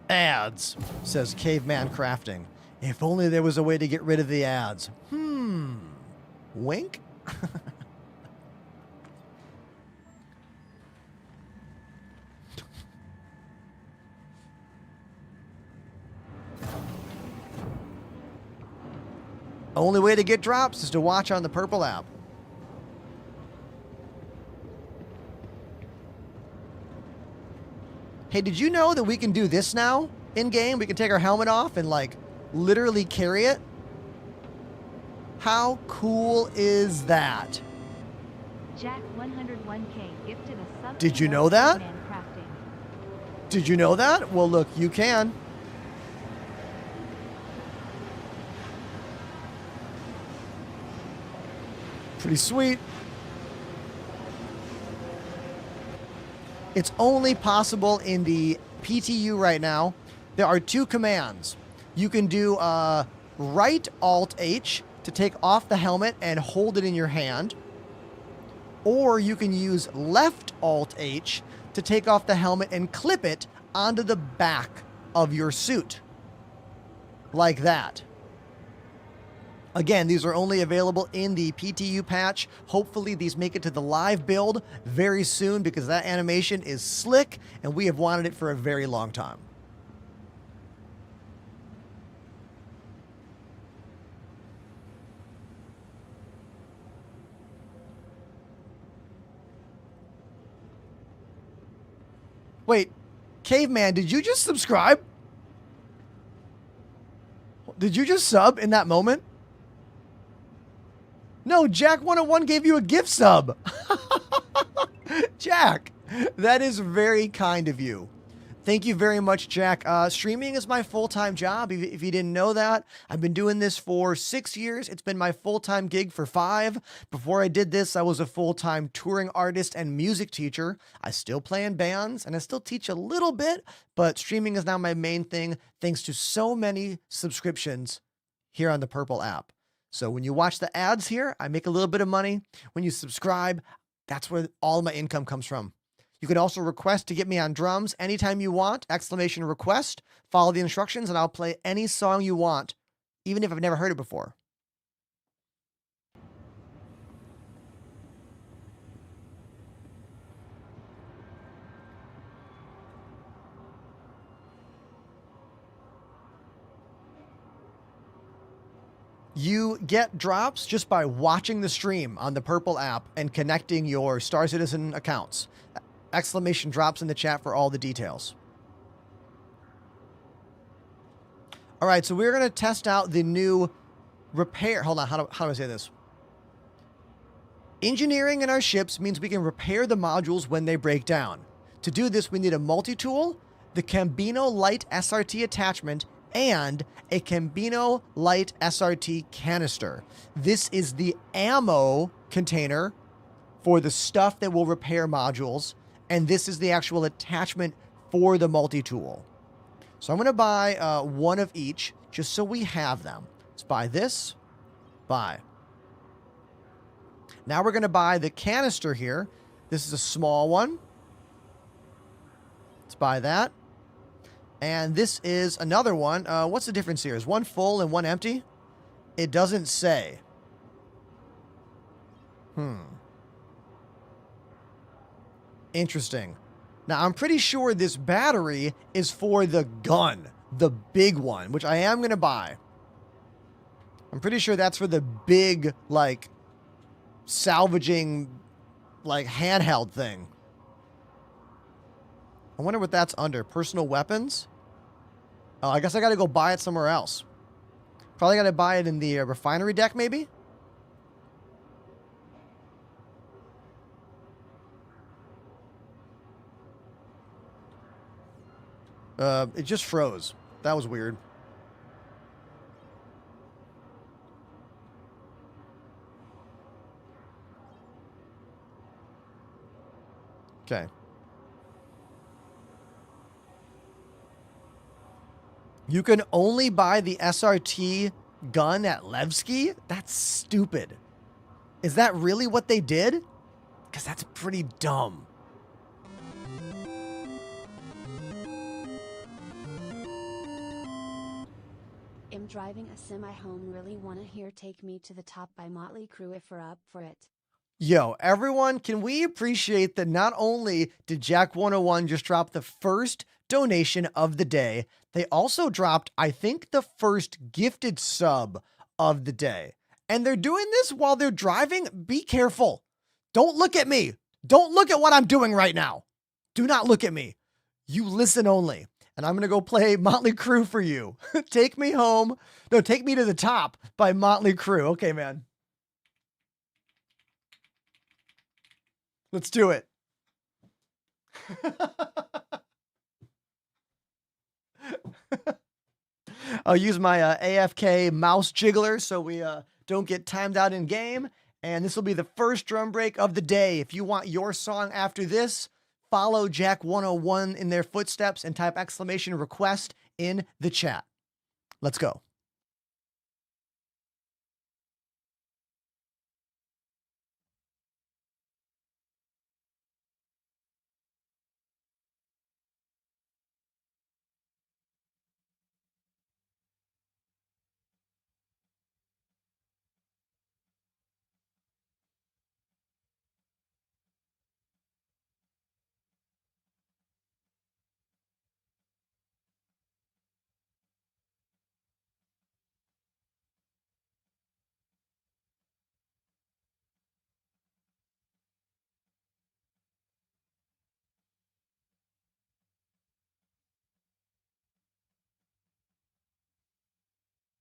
Ads, says Caveman Crafting. If only there was a way to get rid of the ads. Wink? Only way to get drops is to watch on the Purple app. Hey, did you know that we can do this now in game? We can take our helmet off and like literally carry it. How cool is that? Jack 101K gifted a sub. Did you know that? Did you know that? Well, look, you can. Pretty sweet. It's only possible in the PTU right now. There are two commands. You can do right Alt H to take off the helmet and hold it in your hand. Or you can use left Alt H to take off the helmet and clip it onto the back of your suit. Like that. Again, these are only available in the PTU patch. Hopefully these make it to the live build very soon because that animation is slick and we have wanted it for a very long time. Wait, Caveman, did you just subscribe? Did you just sub in that moment? No, Jack 101 gave you a gift sub. Jack, that is very kind of you. Thank you very much, Jack. Streaming is my full-time job. If you didn't know that, I've been doing this for 6 years. It's been my full-time gig for 5. Before I did this, I was a full-time touring artist and music teacher. I still play in bands and I still teach a little bit, but streaming is now my main thing thanks to so many subscriptions here on the Purple app. So when you watch the ads here, I make a little bit of money. When you subscribe, that's where all my income comes from. You can also request to get me on drums anytime you want, exclamation request, follow the instructions, and I'll play any song you want, even if I've never heard it before. You get drops just by watching the stream on the Purple app and connecting your Star Citizen accounts. Exclamation drops in the chat for all the details. All right, so we're going to test out the new repair. Hold on, how do I say this? Engineering in our ships means we can repair the modules when they break down. To do this, we need a multi-tool, the Cambino Light SRT attachment, and a Cambino Light SRT canister. This is the ammo container for the stuff that will repair modules, and this is the actual attachment for the multi-tool. So I'm going to buy one of each, just so we have them. Let's buy this. Buy. Now we're going to buy the canister here. This is a small one. Let's buy that. And this is another one. What's the difference here? Is one full and one empty? It doesn't say. Interesting. Now, I'm pretty sure this battery is for the gun, the big one, which I am going to buy. I'm pretty sure that's for the big, like, salvaging, like, handheld thing. I wonder what that's under. Personal weapons? Oh, I guess I got to go buy it somewhere else. Probably got to buy it in the refinery deck, maybe? It just froze. That was weird. Okay. You can only buy the SRT gun at Levski? That's stupid. Is that really what they did? Because that's pretty dumb. Am driving a semi home, really wanna hear Take Me to the Top by Motley Crue if we're up for it. Yo, everyone, can we appreciate that not only did Jack 101 just drop the first donation of the day, they also dropped, I think, the first gifted sub of the day. And they're doing this while they're driving. Be careful. Don't look at me. Don't look at what I'm doing right now. Do not look at me. You listen only. And I'm going to go play Motley Crue for you. Take Me Home. No, Take Me to the Top by Motley Crue. Okay, man. Let's do it. I'll use my AFK mouse jiggler so we don't get timed out in game. And this will be the first drum break of the day. If you want your song after this, follow Jack101 in their footsteps and type !request in the chat. Let's go.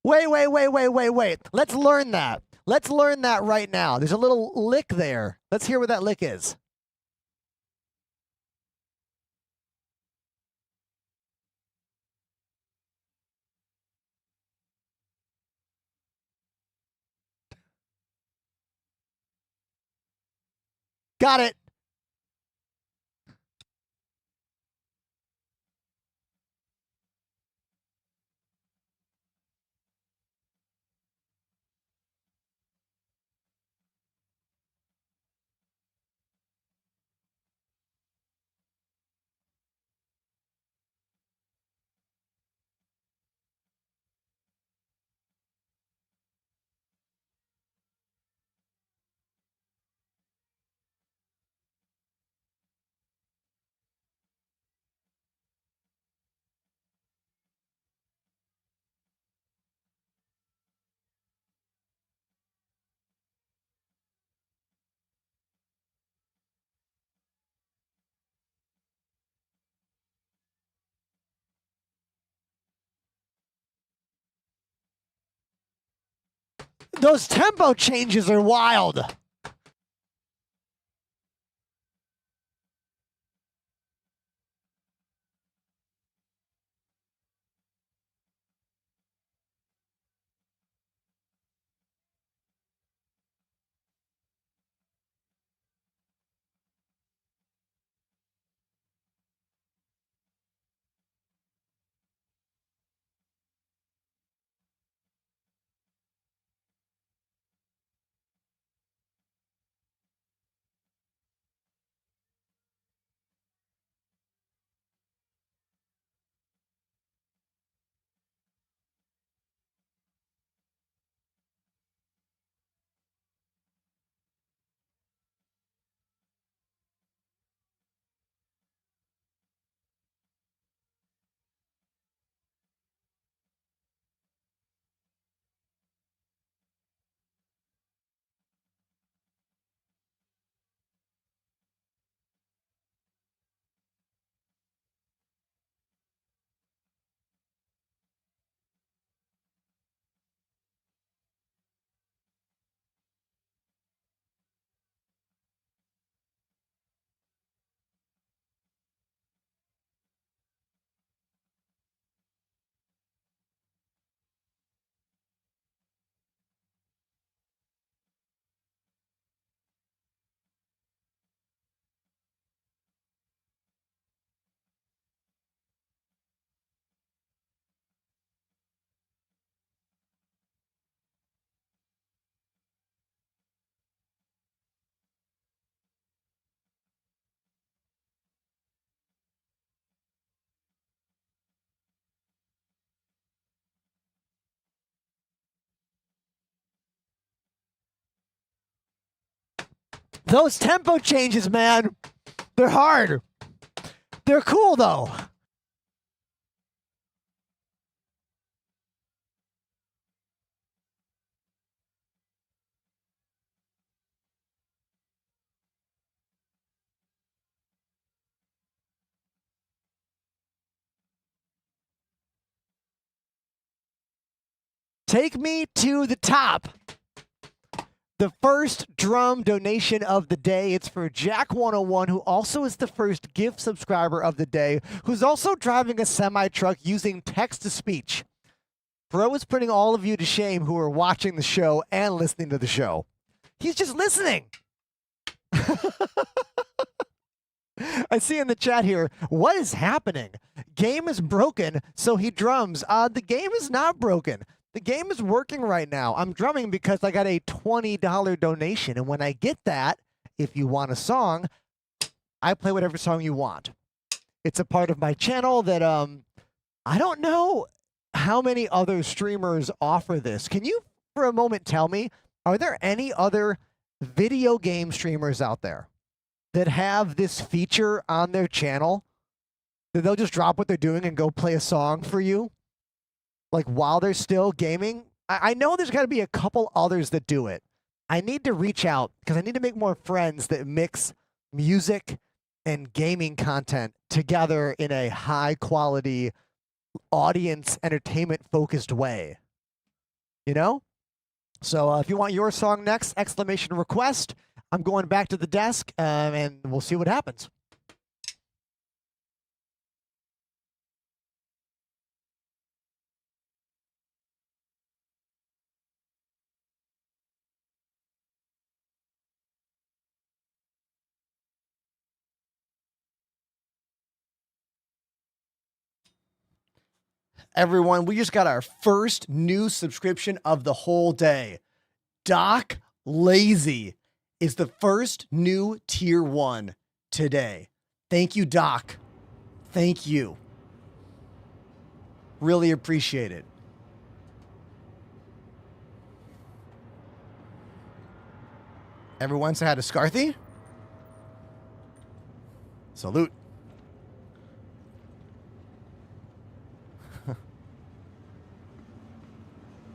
Wait. Let's learn that. Let's learn that right now. There's a little lick there. Let's hear what that lick is. Got it. Those tempo changes are wild. Those tempo changes, man, they're hard. They're cool, though. Take me to the top. The first drum donation of the day. It's for Jack101, who also is the first gift subscriber of the day, who's also driving a semi-truck using text-to-speech. Bro is putting all of you to shame who are watching the show and listening to the show. He's just listening. I see in the chat here, what is happening? Game is broken, so he drums. The game is not broken. The game is working right now. I'm drumming because I got a $20 donation. And when I get that, if you want a song, I play whatever song you want. It's a part of my channel that I don't know how many other streamers offer this. Can you, for a moment, tell me, are there any other video game streamers out there that have this feature on their channel that they'll just drop what they're doing and go play a song for you? Like while they're still gaming? I know there's got to be a couple others that do it. I need to reach out because I need to make more friends that mix music and gaming content together in a high quality audience entertainment focused way. You know? So if you want your song next, exclamation request. I'm going back to the desk and we'll see what happens. Everyone, we just got our first new subscription of the whole day. Doc Lazy is the first new tier 1 today. Thank you, Doc. Thank you. Really appreciate it. Everyone say hi to Scarthy. Salute.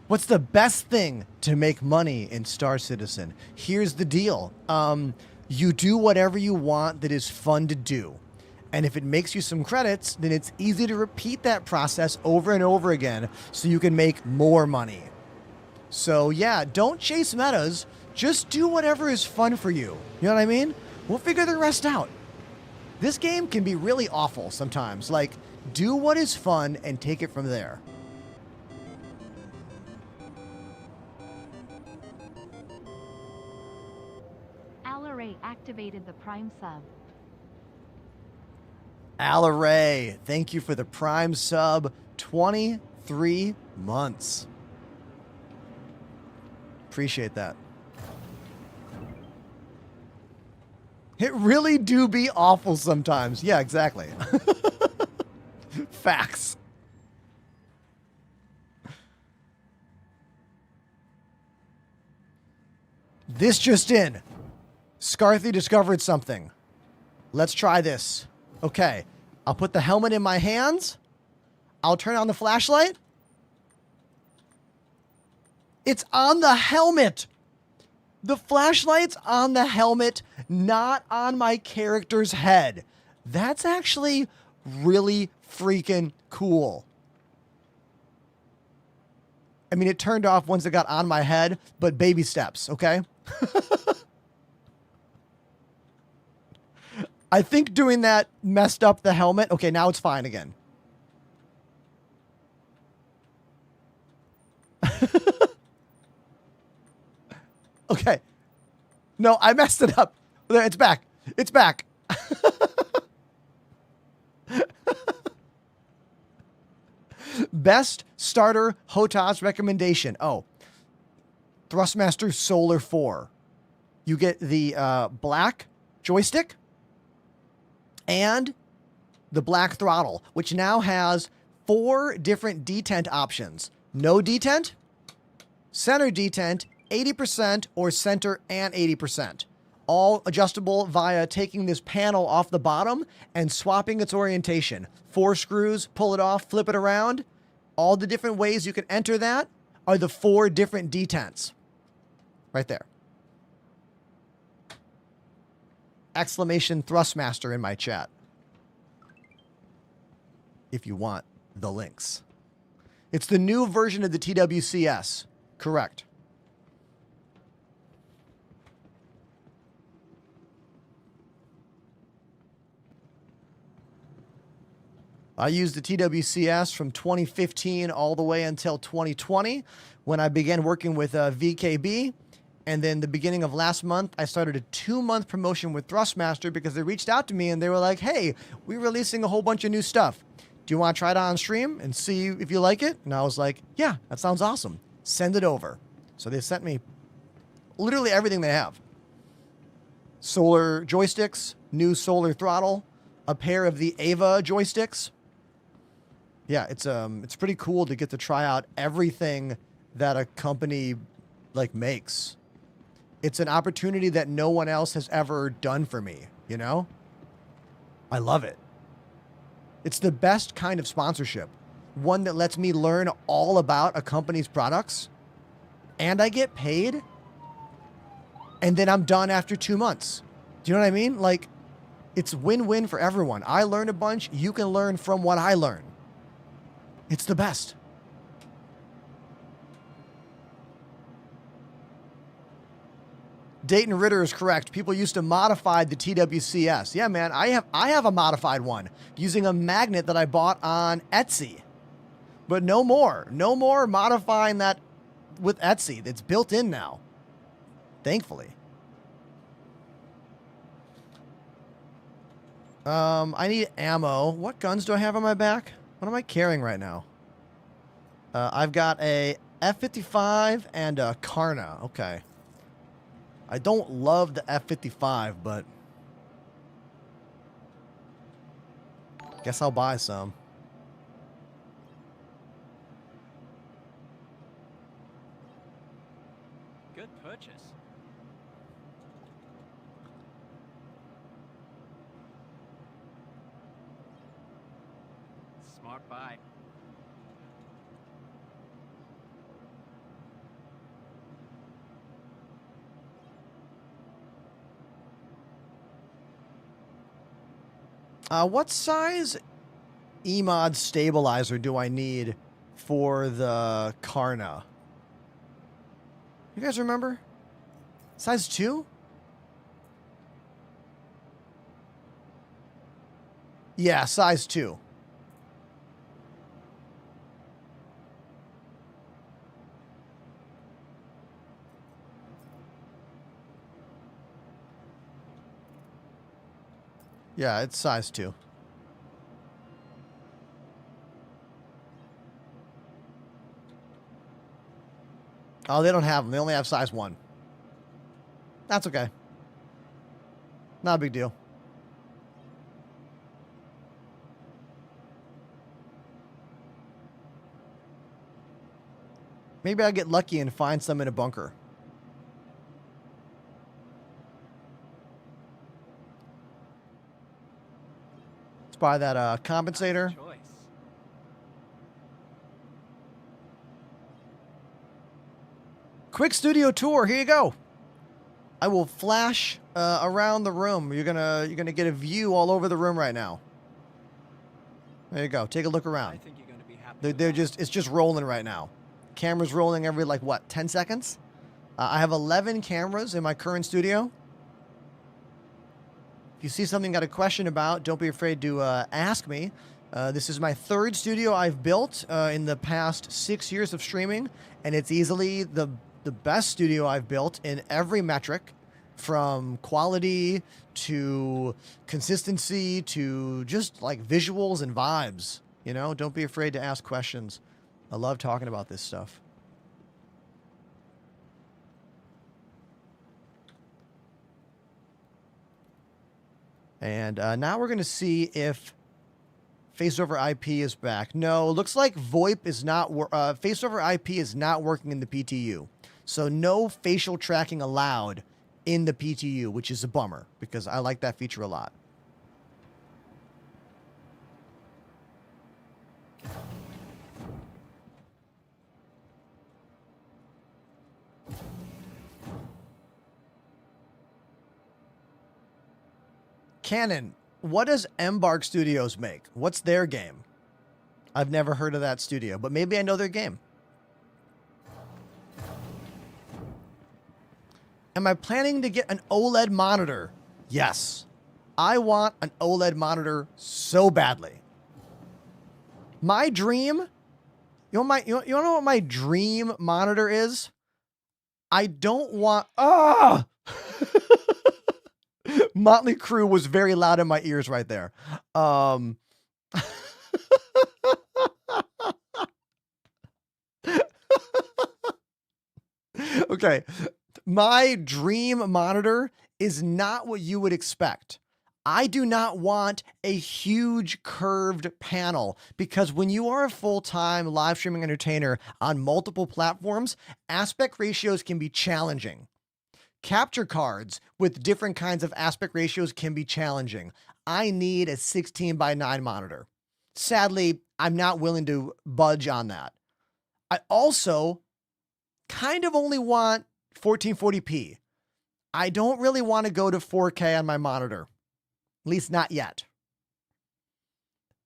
What's the best thing to make money in Star Citizen? Here's the deal. You do whatever you want that is fun to do. And if it makes you some credits, then it's easy to repeat that process over and over again so you can make more money. So yeah, don't chase metas. Just do whatever is fun for you. You know what I mean? We'll figure the rest out. This game can be really awful sometimes. Like, do what is fun and take it from there. Alaray activated the Prime sub. Alaray, thank you for the Prime sub. 23 months. Appreciate that. It really do be awful sometimes. Yeah, exactly. Facts. This just in. Scarthy discovered something. Let's try this. Okay. I'll put the helmet in my hands. I'll turn on the flashlight. It's on the helmet. The flashlight's on the helmet, not on my character's head. That's actually really freaking cool. I mean, it turned off once it got on my head, but baby steps, okay? I think doing that messed up the helmet. Okay, now it's fine again. Okay. No, I messed it up. There, it's back. It's back. Best starter HOTAS recommendation. Oh. Thrustmaster Solar 4. You get the black joystick and the black throttle, which now has 4 different detent options. No detent, center detent, 80%, or center and 80%. All adjustable via taking this panel off the bottom and swapping its orientation. 4 screws, pull it off, flip it around. All the different ways you can enter that are the 4 different detents. Right there. Exclamation Thrustmaster in my chat. If you want the links. It's the new version of the TWCS. Correct. I used the TWCS from 2015 all the way until 2020 when I began working with VKB. And then the beginning of last month, I started a 2-month promotion with Thrustmaster because they reached out to me and they were like, hey, we're releasing a whole bunch of new stuff. Do you want to try it on stream and see if you like it? And I was like, yeah, that sounds awesome. Send it over. So they sent me literally everything they have. Solar joysticks, new solar throttle, a pair of the Ava joysticks. Yeah, it's pretty cool to get to try out everything that a company like makes. It's an opportunity that no one else has ever done for me, you know? I love it. It's the best kind of sponsorship. One that lets me learn all about a company's products and I get paid and then I'm done after 2 months. Do you know what I mean? Like, it's win-win for everyone. I learn a bunch. You can learn from what I learn. It's the best. Dayton Ritter is correct. People used to modify the TWCS. Yeah, man, I have a modified one using a magnet that I bought on Etsy. But no more. No more modifying that with Etsy. It's built in now. Thankfully. I need ammo. What guns do I have on my back? What am I carrying right now? I've got a F-55 and a Karna. Okay. I don't love the F-55, but guess I'll buy some. Good purchase. Smart buy. What size EMOD stabilizer do I need for the Karna? You guys remember? Size 2? Yeah, size 2. Yeah, it's size 2. Oh, they don't have them. They only have size 1. That's okay. Not a big deal. Maybe I'll get lucky and find some in a bunker. Let's buy that compensator. Choice. Quick studio tour. Here you go. I will flash around the room. You're gonna get a view all over the room right now. There you go. Take a look I around. think you're going to be happy. It's just rolling right now. Camera's rolling every like what 10 seconds. I have 11 cameras in my current studio. If you see something got a question about, don't be afraid to ask me. This is my 3rd studio I've built in the past 6 years of streaming, and it's easily the best studio I've built in every metric, from quality to consistency to just like visuals and vibes. You know, don't be afraid to ask questions. I love talking about this stuff. And now we're going to see if Face over IP is back. No, looks like VoIP is not, Face over IP is not working in the PTU. So no facial tracking allowed in the PTU, which is a bummer because I like that feature a lot. Canon, what does Embark Studios make? What's their game? I've never heard of that studio, but maybe I know their game. Am I planning to get an OLED monitor? Yes. I want an OLED monitor so badly. My dream, you know what my dream monitor is? I don't want, Motley Crue was very loud in my ears right there. Okay. My dream monitor is not what you would expect. I do not want a huge curved panel because when you are a full-time live streaming entertainer on multiple platforms, aspect ratios can be challenging. Capture cards with different kinds of aspect ratios can be challenging. I need a 16:9 monitor. Sadly, I'm not willing to budge on that. I also kind of only want 1440p. I don't really want to go to 4K on my monitor, at least not yet.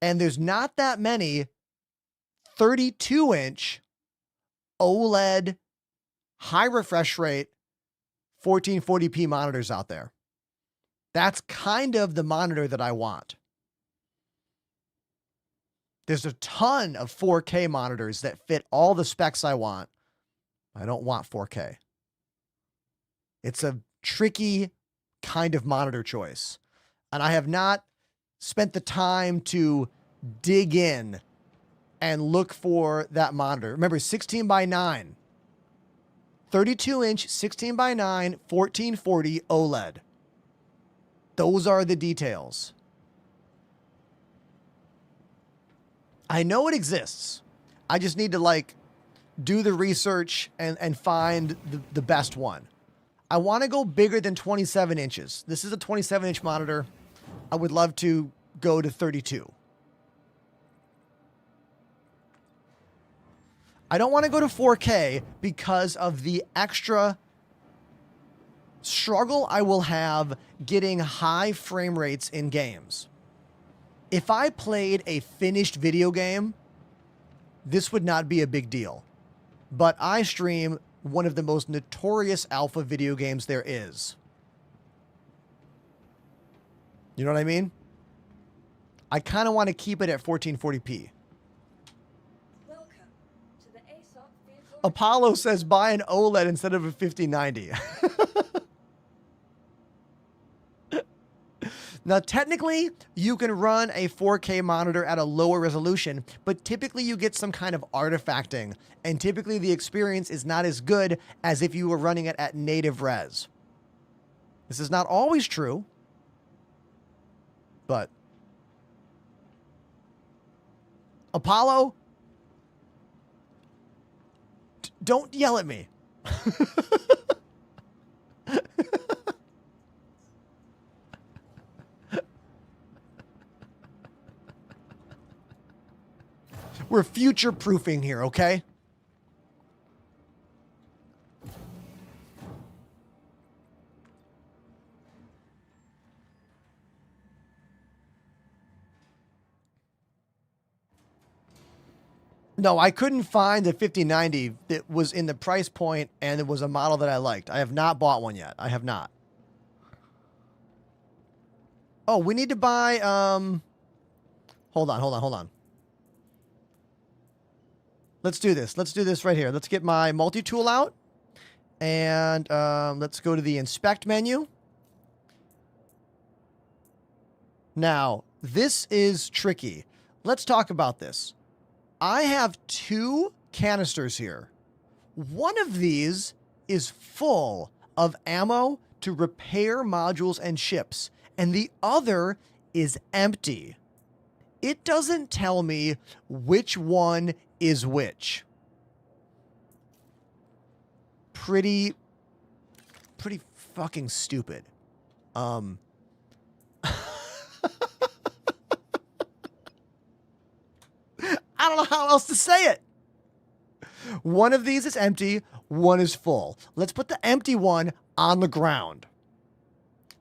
And there's not that many 32-inch OLED high refresh rate 1440p monitors out there. That's kind of the monitor that I want. There's a ton of 4K monitors that fit all the specs I want. I don't want 4K. It's a tricky kind of monitor choice. And I have not spent the time to dig in and look for that monitor. Remember, 16:9. 32-inch, 16:9, 1440 OLED. Those are the details. I know it exists. I just need to do the research and find the best one. I want to go bigger than 27 inches. This is a 27-inch monitor. I would love to go to 32. I don't want to go to 4K because of the extra struggle I will have getting high frame rates in games. If I played a finished video game, this would not be a big deal. But I stream one of the most notorious alpha video games there is. You know what I mean? I kind of want to keep it at 1440p. Welcome to the ASOP vehicle. Apollo says buy an OLED instead of a 5090. Now, technically, you can run a 4K monitor at a lower resolution, but typically you get some kind of artifacting, and typically the experience is not as good as if you were running it at native res. This is not always true, but Apollo, don't yell at me. We're future-proofing here, okay? No, I couldn't find a 5090 that was in the price point and it was a model that I liked. I have not bought one yet. I have not. Oh, we need to buy, hold on. Let's do this. Let's do this right here. Let's get my multi-tool out. And let's go to the inspect menu. Now, this is tricky. Let's talk about this. I have two canisters here. One of these is full of ammo to repair modules and ships, and the other is empty. It doesn't tell me which one is which. Pretty fucking stupid. I don't know how else to say it. One of these is empty, one is full. Let's put the empty one on the ground.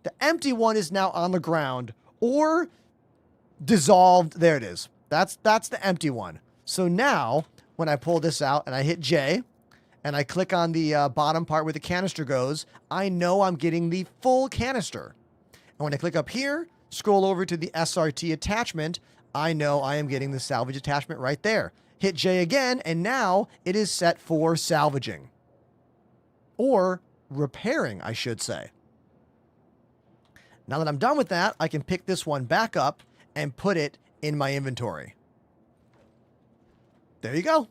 The empty one is now on the ground or dissolved. There it is. That's the empty one. So now, when I pull this out and I hit J, and I click on the bottom part where the canister goes, I know I'm getting the full canister. And when I click up here, scroll over to the SRT attachment, I know I am getting the salvage attachment right there. Hit J again, and now it is set for salvaging. Or repairing, I should say. Now that I'm done with that, I can pick this one back up and put it in my inventory. There you go.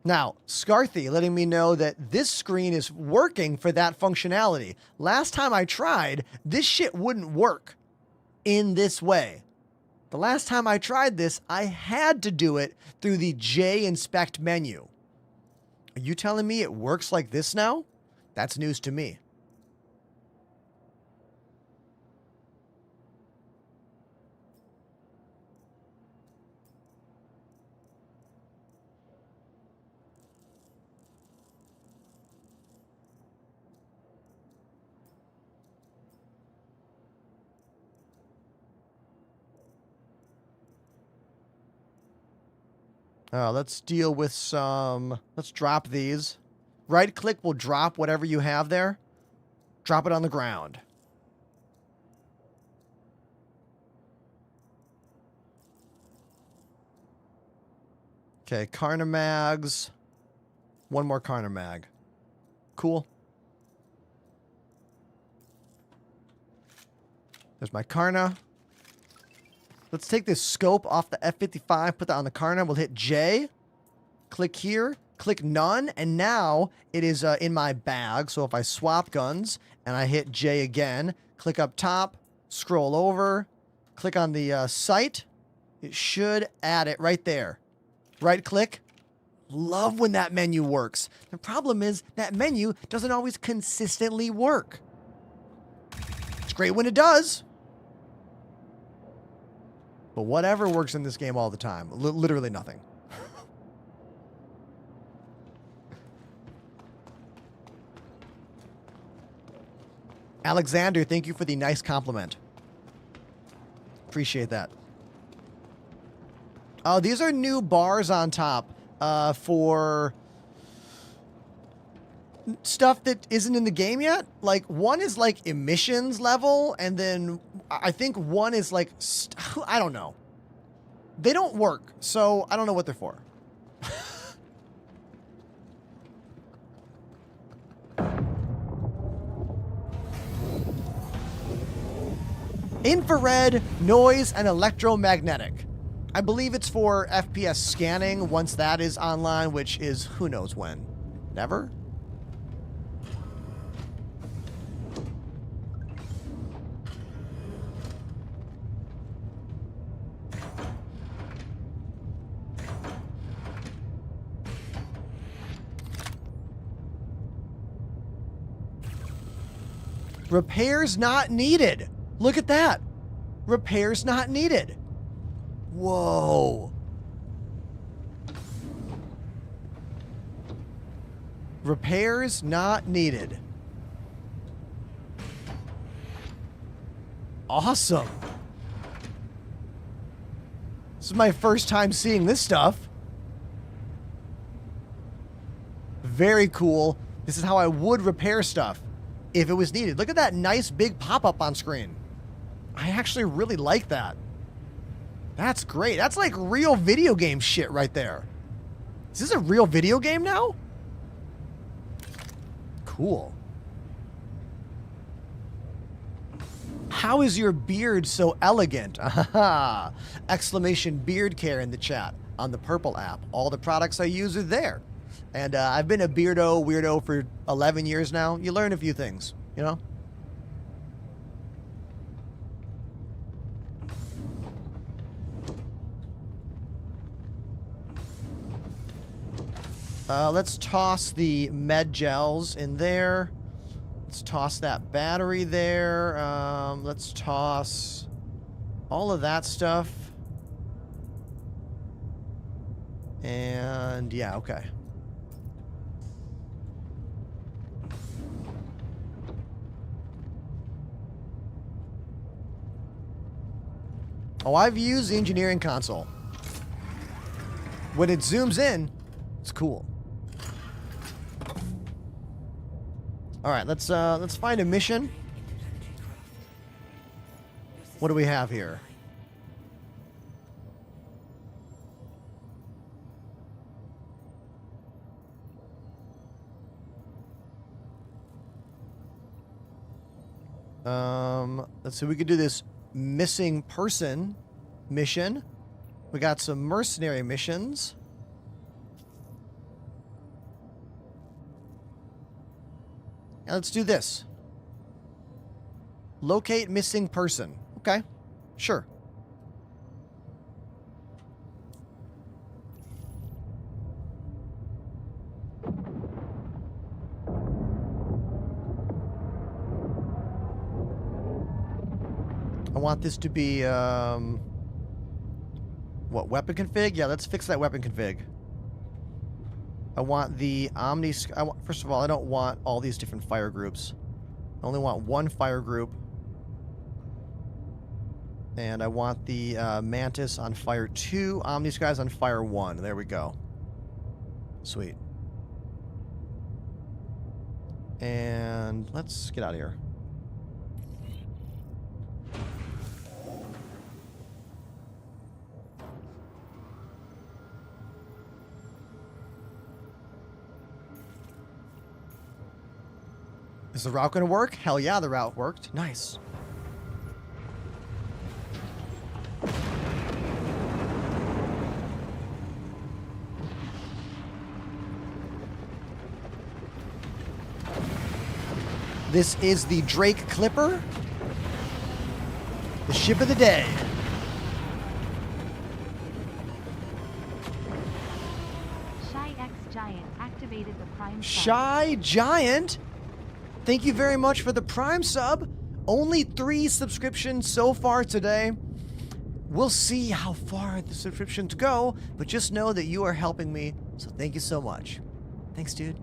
Now, Scarthy letting me know that this screen is working for that functionality. Last time I tried, this shit wouldn't work in this way. The last time I tried this, I had to do it through the J inspect menu. Are you telling me it works like this now? That's news to me. Let's deal with some... Let's drop these. Right click will drop whatever you have there. Drop it on the ground. Okay, Carnamags. One more Carnamag. Cool. There's my Carna. Let's take this scope off the F55, put that on the Carna. We'll hit J, click here, click none, and now it is in my bag. So if I swap guns and I hit J again, click up top, scroll over, click on the sight, it should add it right there. Right click. Love when that menu works. The problem is that menu doesn't always consistently work. It's great when it does. But whatever works in this game all the time. Literally nothing. Alexander, thank you for the nice compliment. Appreciate that. Oh, these are new bars on top for stuff that isn't in the game yet. Like, one is like emissions level, and then I think one is like, I don't know. They don't work, so I don't know what they're for. Infrared, noise, and electromagnetic. I believe it's for FPS scanning once that is online, which is who knows when. Never? Repairs not needed. Look at that. Repairs not needed. Whoa. Repairs not needed. Awesome. This is my first time seeing this stuff. Very cool. This is how I would repair stuff if it was needed. Look at that nice big pop-up on screen. I actually really like that. That's great. That's like real video game shit right there. Is this a real video game now? Cool. How is your beard so elegant? Exclamation beard care in the chat on the Purple app. All the products I use are there. And I've been a weirdo for 11 years now. You learn a few things, you know? Let's toss the med gels in there. Let's toss that battery there. Let's toss all of that stuff. And yeah, okay. Oh, I've used the engineering console. When it zooms in, it's cool. All right, let's find a mission. What do we have here? Let's see. We could do this missing person mission. We got some mercenary missions. Now let's do this. Locate missing person. Okay, sure. I want this to be, what, weapon config? Yeah, let's fix that weapon config. I want the Omni... first of all, I don't want all these different fire groups. I only want one fire group. And I want the Mantis on fire 2, Omni Skies on fire 1. There we go. Sweet. And let's get out of here. Is the route going to work? Hell yeah, the route worked. Nice. This is the Drake Clipper. The ship of the day. Shy X Giant activated the Prime sub. Shy Giant? Thank you very much for the Prime sub. Only 3 subscriptions so far today. We'll see how far the subscriptions go, but just know that you are helping me, so thank you so much. Thanks, dude.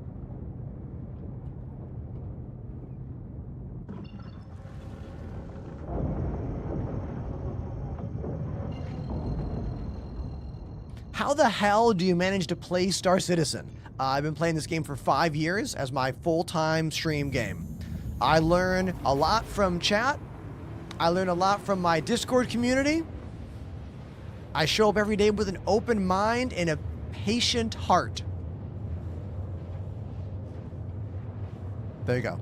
How the hell do you manage to play Star Citizen? I've been playing this game for 5 years as my full-time stream game. I learn a lot from chat. I learn a lot from my Discord community. I show up every day with an open mind and a patient heart. There you go.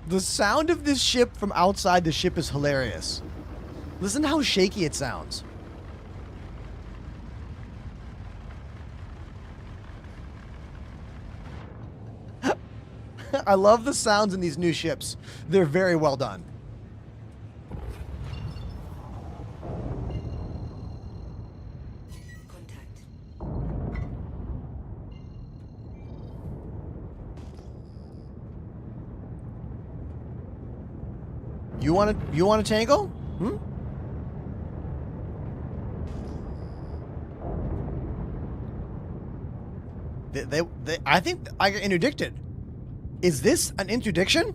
The sound of this ship from outside the ship is hilarious. Listen to how shaky it sounds. I love the sounds in these new ships. They're very well done. You want to tangle? Hmm? I think I got interdicted. Is this an interdiction?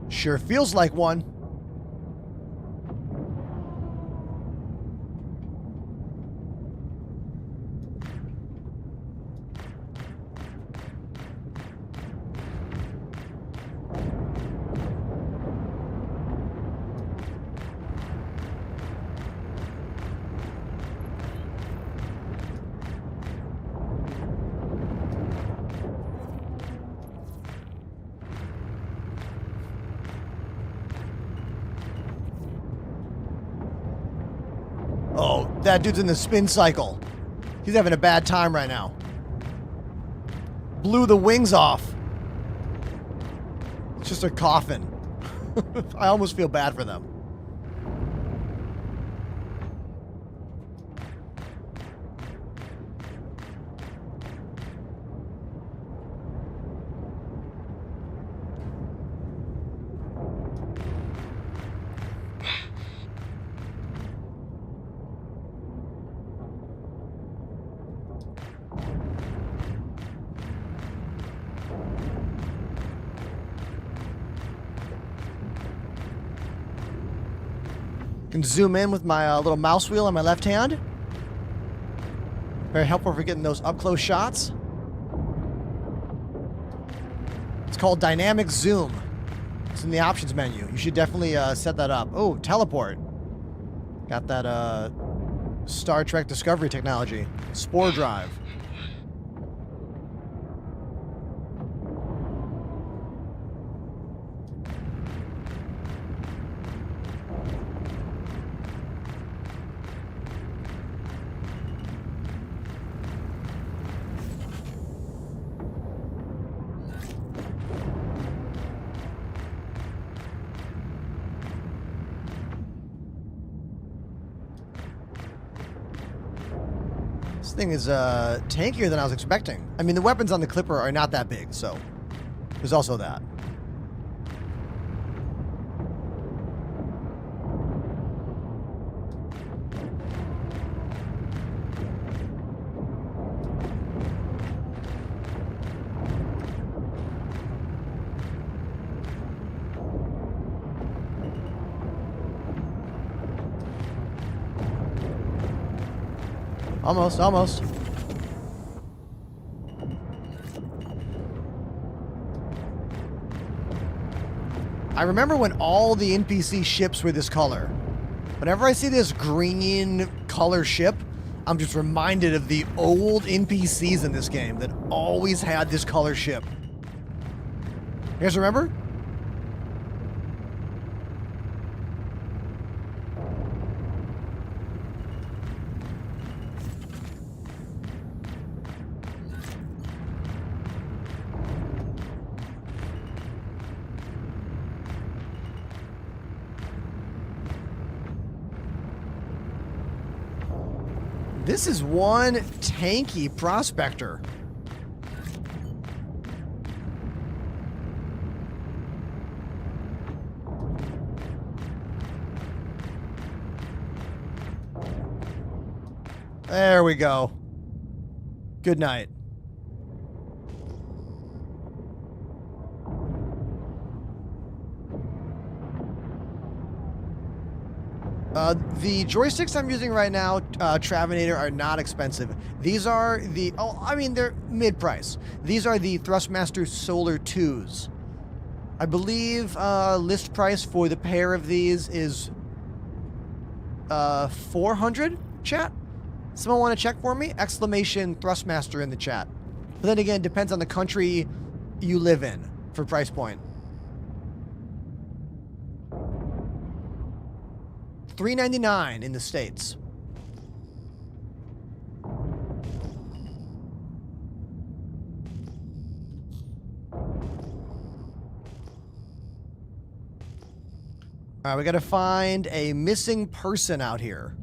Sure feels like one. Oh, that dude's in the spin cycle. He's having a bad time right now. Blew the wings off. It's just a coffin. I almost feel bad for them. Can zoom in with my little mouse wheel on my left hand. Very helpful for getting those up-close shots. It's called dynamic zoom. It's in the options menu. You should definitely set that up. Oh, teleport. Got that Star Trek Discovery technology. Spore drive. This thing is tankier than I was expecting. I mean, the weapons on the Clipper are not that big, so there's also that. Almost, almost. I remember when all the NPC ships were this color. Whenever I see this green color ship, I'm just reminded of the old NPCs in this game that always had this color ship. You guys remember? This is one tanky prospector. There we go. Good night. The joysticks I'm using right now, Travanator, are not expensive. These are the, they're mid-price. These are the Thrustmaster Solar 2s. I believe list price for the pair of these is 400, chat? Someone want to check for me? Exclamation Thrustmaster in the chat. But then again, depends on the country you live in for price point. $3.99 in the States. All right, we got to find a missing person out here.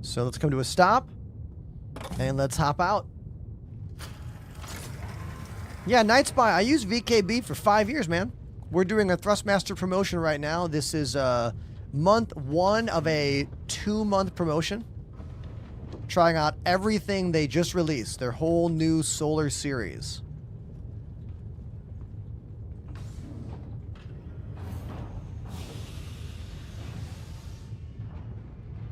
So let's come to a stop and let's hop out. Yeah, Night Spy. I use VKB for 5 years, man. We're doing a Thrustmaster promotion right now. This is month 1 of a 2-month promotion. Trying out everything they just released. Their whole new Solar series.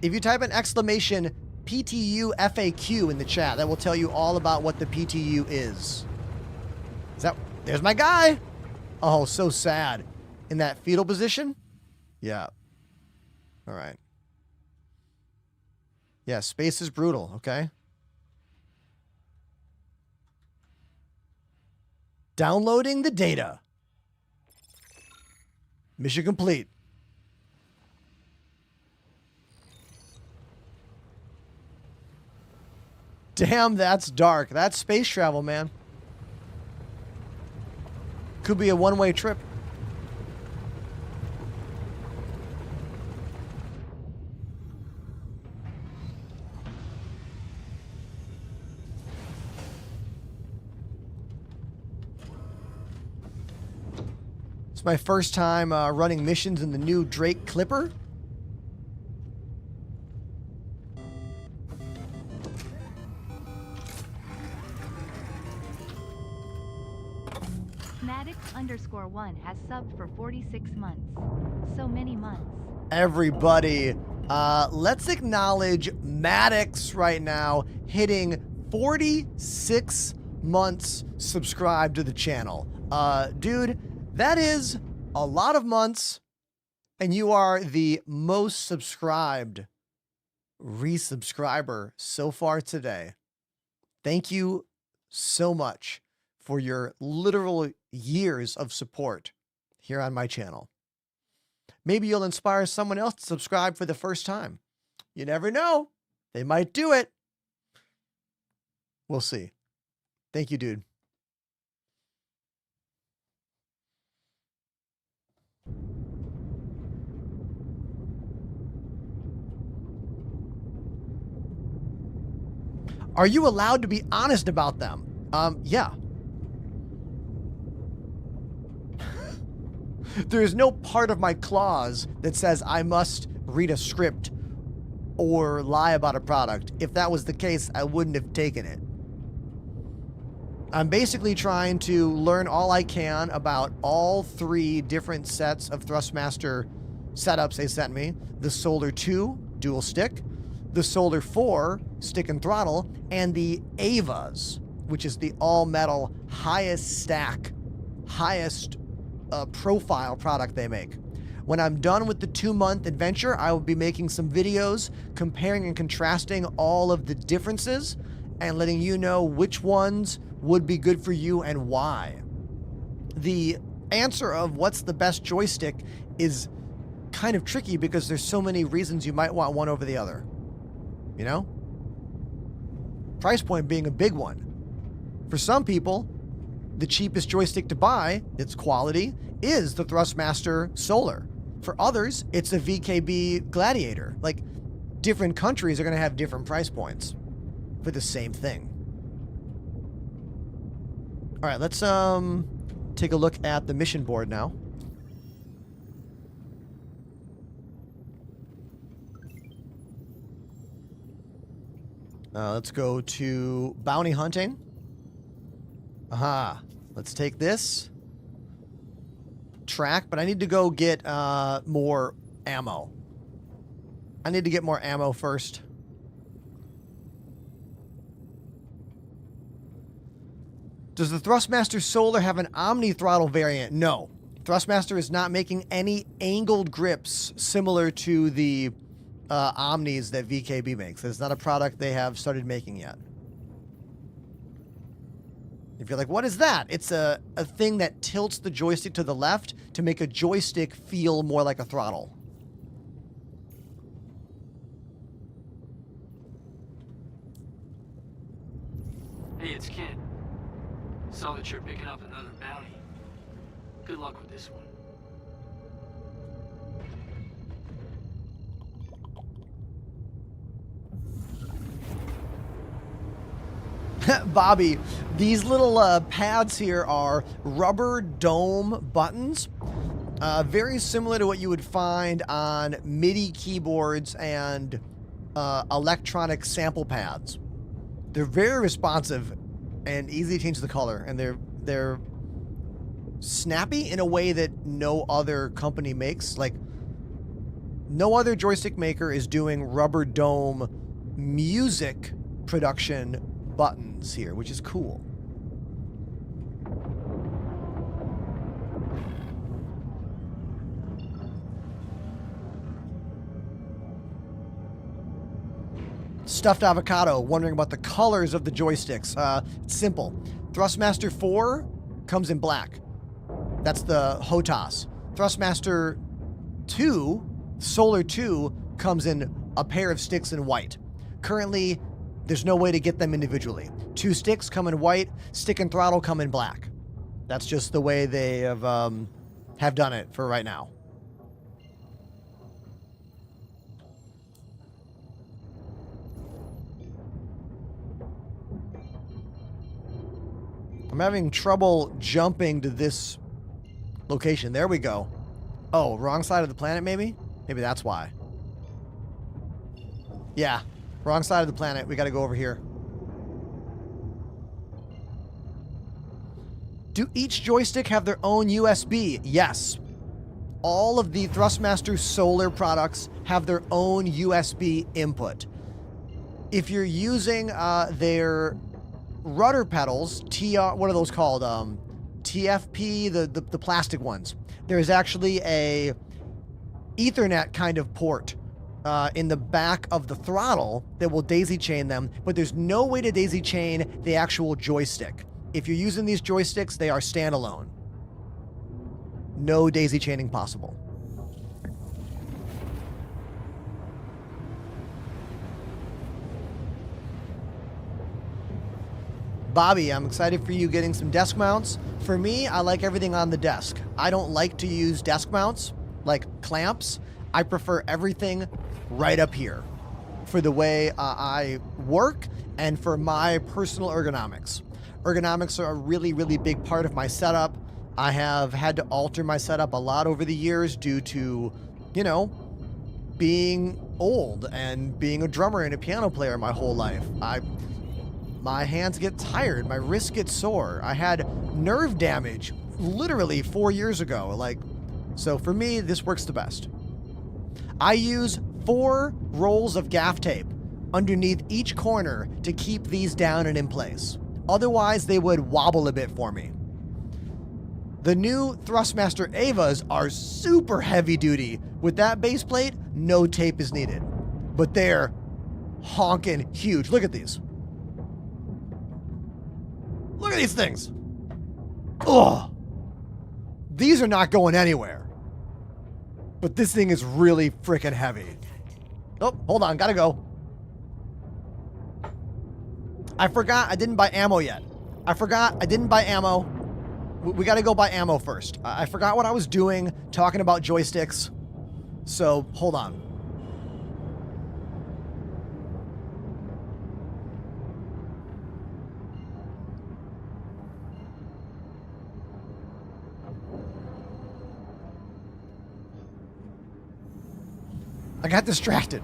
If you type an exclamation PTU FAQ in the chat, that will tell you all about what the PTU is. There's my guy. Oh, so sad. In that fetal position? Yeah. All right. Yeah, space is brutal, okay? Downloading the data. Mission complete. Damn, that's dark. That's space travel, man. Could be a one-way trip. It's my first time running missions in the new Drake Clipper. Maddox_1 has subbed for 46 months. So many months. Everybody, let's acknowledge Maddox right now, hitting 46 months subscribed to the channel. Dude, that is a lot of months, and you are the most subscribed resubscriber so far today. Thank you so much for your literal years of support here on my channel. Maybe you'll inspire someone else to subscribe for the first time. You never know. They might do it. We'll see. Thank you, dude. Are you allowed to be honest about them? Yeah. There is no part of my clause that says I must read a script or lie about a product. If that was the case, I wouldn't have taken it. I'm basically trying to learn all I can about all 3 different sets of Thrustmaster setups they sent me. The Solar 2 dual stick, the Solar 4 stick and throttle, and the Avas, which is the all-metal highest stack, highest profile product they make. When I'm done with the 2-month adventure, I will be making some videos comparing and contrasting all of the differences and letting you know which ones would be good for you and why. The answer of what's the best joystick is kind of tricky because there's so many reasons you might want one over the other. You know? Price point being a big one. For some people, the cheapest joystick to buy, its quality, is the Thrustmaster Solar. For others, it's a VKB Gladiator. Like, different countries are going to have different price points for the same thing. All right, let's take a look at the mission board now. Let's go to bounty hunting. Aha. Let's take this track, but I need to go get more ammo. I need to get more ammo first. Does the Thrustmaster Solar have an Omni throttle variant? No. Thrustmaster is not making any angled grips similar to the Omnis that VKB makes. It's not a product they have started making yet. If you're like, what is that? It's a thing that tilts the joystick to the left to make a joystick feel more like a throttle. Hey, it's Ken. Saw that you're picking up another bounty. Good luck with this one. Bobby, these little pads here are rubber dome buttons. Very similar to what you would find on MIDI keyboards and electronic sample pads. They're very responsive and easy to change the color, and they're snappy in a way that no other company makes. Like, no other joystick maker is doing rubber dome music production buttons here, which is cool. Stuffed Avocado wondering about the colors of the joysticks. It's simple. Thrustmaster 4 comes in black. That's the HOTAS. Thrustmaster 2, Solar 2, comes in a pair of sticks in white. Currently, there's no way to get them individually. 2 sticks come in white, stick and throttle come in black. That's just the way they have done it for right now. I'm having trouble jumping to this location. There we go. Oh, wrong side of the planet, maybe? Maybe that's why. Yeah, wrong side of the planet. We got to go over here. Do each joystick have their own USB? Yes. All of the Thrustmaster Solar products have their own USB input. If you're using their rudder pedals, what are those called? TFP, the plastic ones. There's actually a Ethernet kind of port in the back of the throttle that will daisy chain them, but there's no way to daisy chain the actual joystick. If you're using these joysticks, they are standalone. No daisy chaining possible. Bobby, I'm excited for you getting some desk mounts. For me, I like everything on the desk. I don't like to use desk mounts, like clamps. I prefer everything right up here for the way I work and for my personal ergonomics. Ergonomics are a really, really big part of my setup. I have had to alter my setup a lot over the years due to, you know, being old and being a drummer and a piano player my whole life. My hands get tired, my wrists get sore. I had nerve damage literally 4 years ago. So for me, this works the best. I use 4 rolls of gaff tape underneath each corner to keep these down and in place. Otherwise, they would wobble a bit for me. The new Thrustmaster Avas are super heavy duty. With that base plate, no tape is needed. But they're honking huge. Look at these. Look at these things. Ugh. These are not going anywhere. But this thing is really freaking heavy. Oh, hold on. Gotta go. I forgot I didn't buy ammo yet. We gotta go buy ammo first. I forgot what I was doing, talking about joysticks. So, hold on. I got distracted.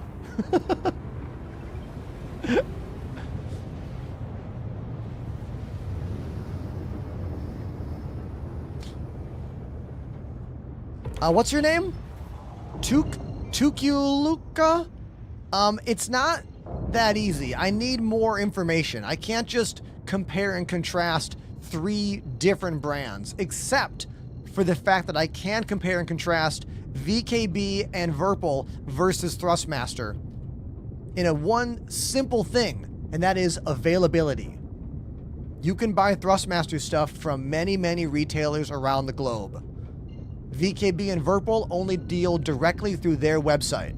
What's your name? Tukuluka? It's not that easy. I need more information. I can't just compare and contrast 3 different brands, except for the fact that I can compare and contrast VKB and Virpil versus Thrustmaster in a one simple thing, and that is availability. You can buy Thrustmaster stuff from many, many retailers around the globe. VKB and Virpil only deal directly through their website,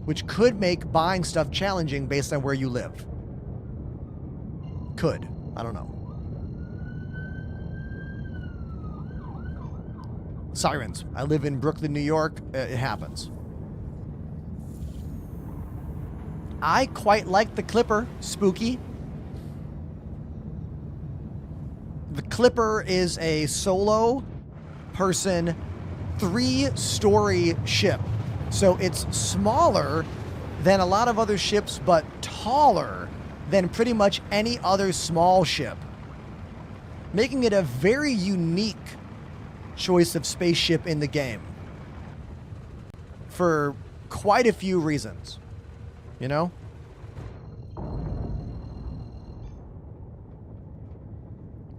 which could make buying stuff challenging based on where you live. Could. I don't know. Sirens. I live in Brooklyn, New York. It happens. I quite like the Clipper, Spooky. The Clipper is a solo person 3-story ship. So it's smaller than a lot of other ships, but taller than pretty much any other small ship, making it a very unique choice of spaceship in the game for quite a few reasons, you know?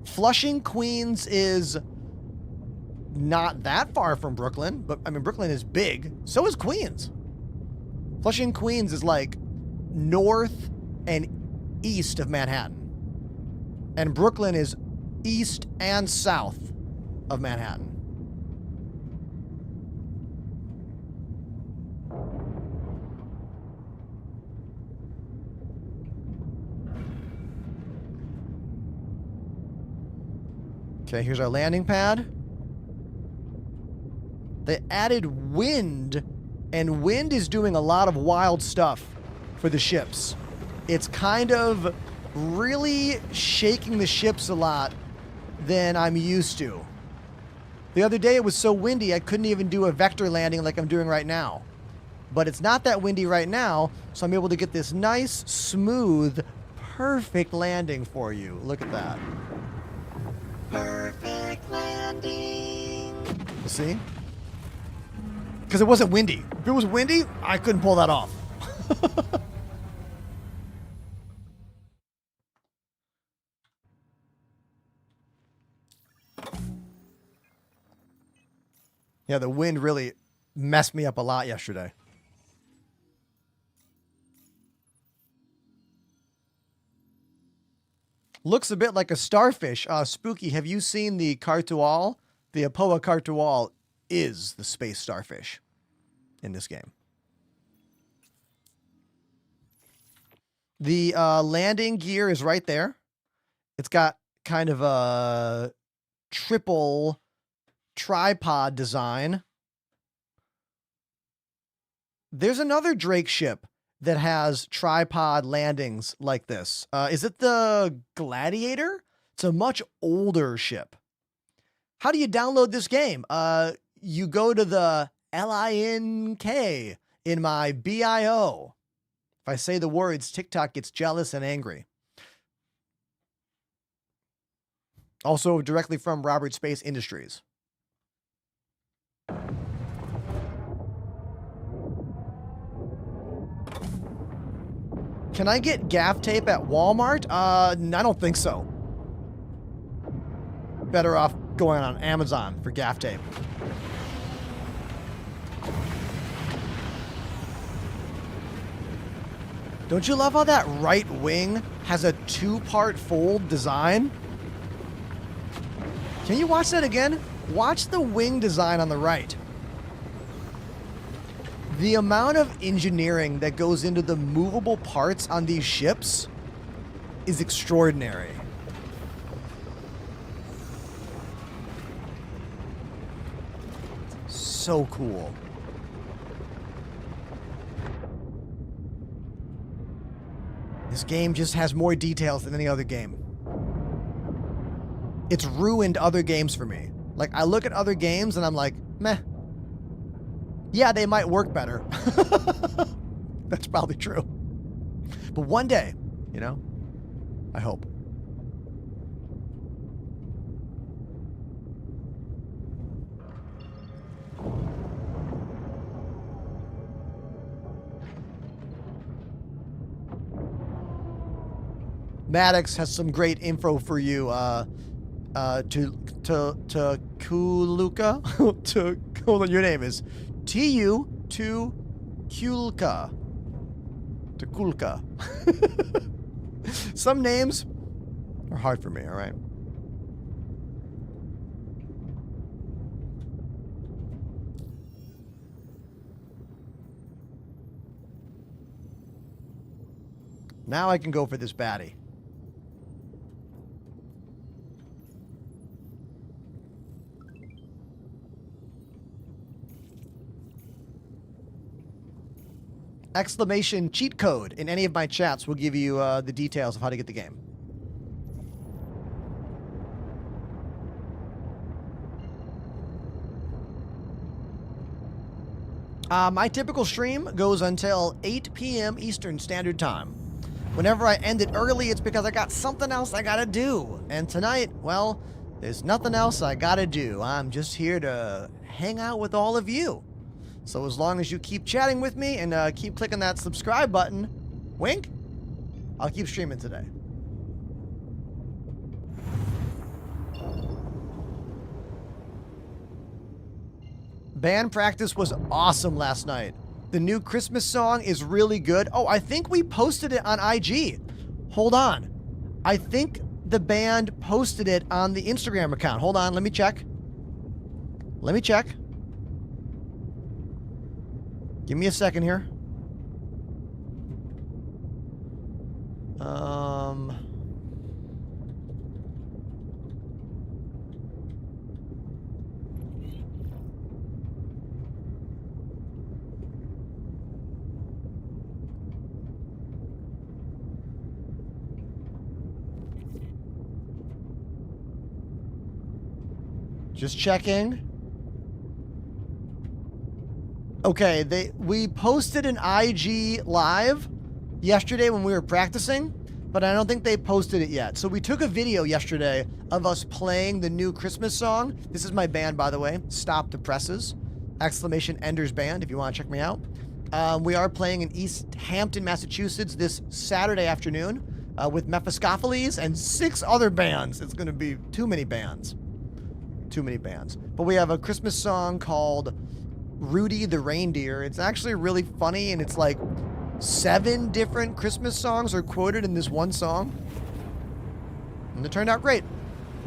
Flushing, Queens is not that far from Brooklyn, but I mean, Brooklyn is big. So is Queens. Flushing, Queens is like north and east of Manhattan. And Brooklyn is east and south of Manhattan. Okay, here's our landing pad. They added wind, and wind is doing a lot of wild stuff for the ships. It's kind of really shaking the ships a lot than I'm used to. The other day it was so windy I couldn't even do a vector landing like I'm doing right now. But it's not that windy right now, so I'm able to get this nice, smooth, perfect landing for you. Look at that. Perfect landing. See? Because it wasn't windy. If it was windy, I couldn't pull that off. Yeah, the wind really messed me up a lot yesterday. Looks a bit like a starfish. Spooky, have you seen the Cartual? The Apoa Cartual is the space starfish in this game. The landing gear is right there. It's got kind of a triple tripod design. There's another Drake ship that has tripod landings like this. Is it the Gladiator? It's a much older ship. How do you download this game? You go to the link in my bio. If I say the words, TikTok gets jealous and angry. Also directly from Robert Space Industries. Can I get gaff tape at Walmart? I don't think so. Better off going on Amazon for gaff tape. Don't you love how that right wing has a two-part fold design? Can you watch that again? Watch the wing design on the right. The amount of engineering that goes into the movable parts on these ships is extraordinary. So cool. This game just has more details than any other game. It's ruined other games for me. Like, I look at other games and I'm like, meh. Yeah, they might work better. That's probably true. But one day, you know, I hope. Maddox has some great info for you. To Kuluka. Hold on, your name is TU to Kulka. To Kulka. Some names are hard for me, all right? Now I can go for this baddie. Exclamation cheat code in any of my chats will give you the details of how to get the game. My typical stream goes until 8 p.m. Eastern Standard Time. Whenever I end it early, it's because I got something else I gotta do. And tonight, well, there's nothing else I gotta do. I'm just here to hang out with all of you. So as long as you keep chatting with me and keep clicking that subscribe button, wink, I'll keep streaming today. Band practice was awesome last night. The new Christmas song is really good. Oh, I think we posted it on IG. Hold on. I think the band posted it on the Instagram account. Hold on, let me check. Let me check. Give me a second here. Just checking. Okay, we posted an IG live yesterday when we were practicing, but I don't think they posted it yet. So we took a video yesterday of us playing the new Christmas song. This is my band, by the way, Stop the Presses, !Enders Band, if you want to check me out. We are playing in East Hampton, Massachusetts this Saturday afternoon with Mephistopheles and 6 other bands. It's going to be too many bands. Too many bands. But we have a Christmas song called Rudy the Reindeer. It's actually really funny, and it's like 7 different Christmas songs are quoted in this one song. And it turned out great.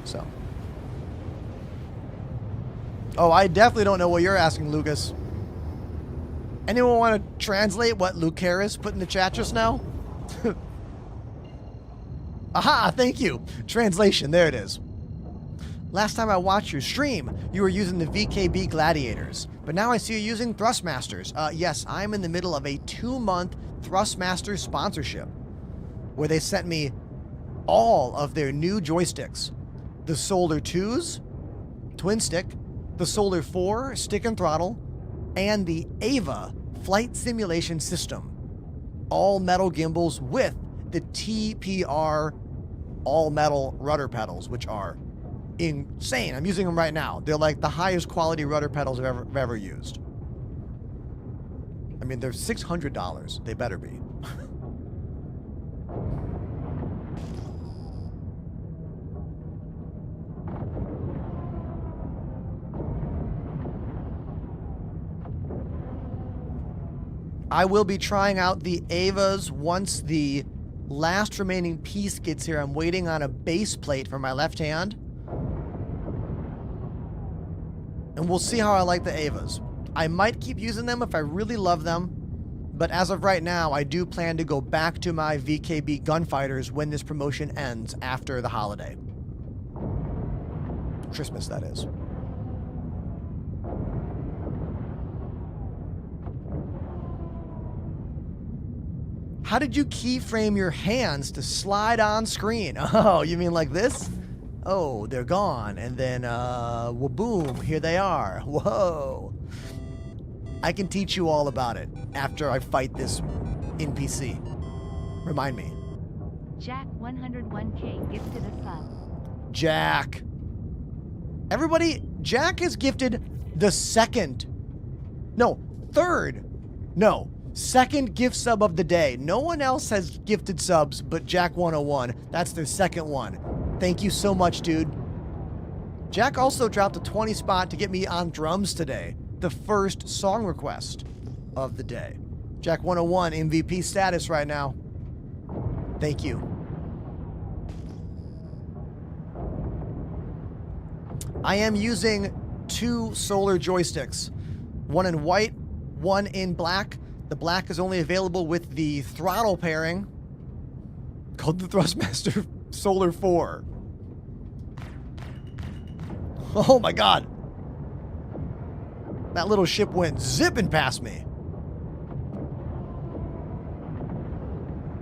So. Oh, I definitely don't know what you're asking, Lucas. Anyone want to translate what Luke Harris put in the chat just now? Aha, thank you. Translation, there it is. Last time I watched your stream, you were using the VKB Gladiators, but now I see you using Thrustmasters. Yes, I'm in the middle of a 2-month Thrustmaster sponsorship, where they sent me all of their new joysticks. The Solar 2s, Twin Stick, the Solar 4, Stick and Throttle, and the Ava Flight Simulation System. All metal gimbals with the TPR all metal rudder pedals, which are insane. I'm using them right now. They're like the highest quality rudder pedals I've ever used. I mean, they're $600. They better be. I will be trying out the Avas once the last remaining piece gets here. I'm waiting on a base plate for my left hand. And we'll see how I like the Avas. I might keep using them if I really love them. But as of right now, I do plan to go back to my VKB Gunfighters when this promotion ends after the holiday. Christmas, that is. How did you keyframe your hands to slide on screen? Oh, you mean like this? Oh, they're gone. And then, boom, here they are. Whoa. I can teach you all about it after I fight this NPC. Remind me. Jack 101K gifted a sub. Jack. Everybody, Jack has gifted the second gift sub of the day. No one else has gifted subs but Jack 101. That's their second one. Thank you so much, dude. Jack also dropped a 20 spot to get me on drums today. The first song request of the day. Jack 101 MVP status right now. Thank you. I am using 2 solar joysticks. One in white, one in black. The black is only available with the throttle pairing called the Thrustmaster Solar 4. Oh my god. That little ship went zipping past me.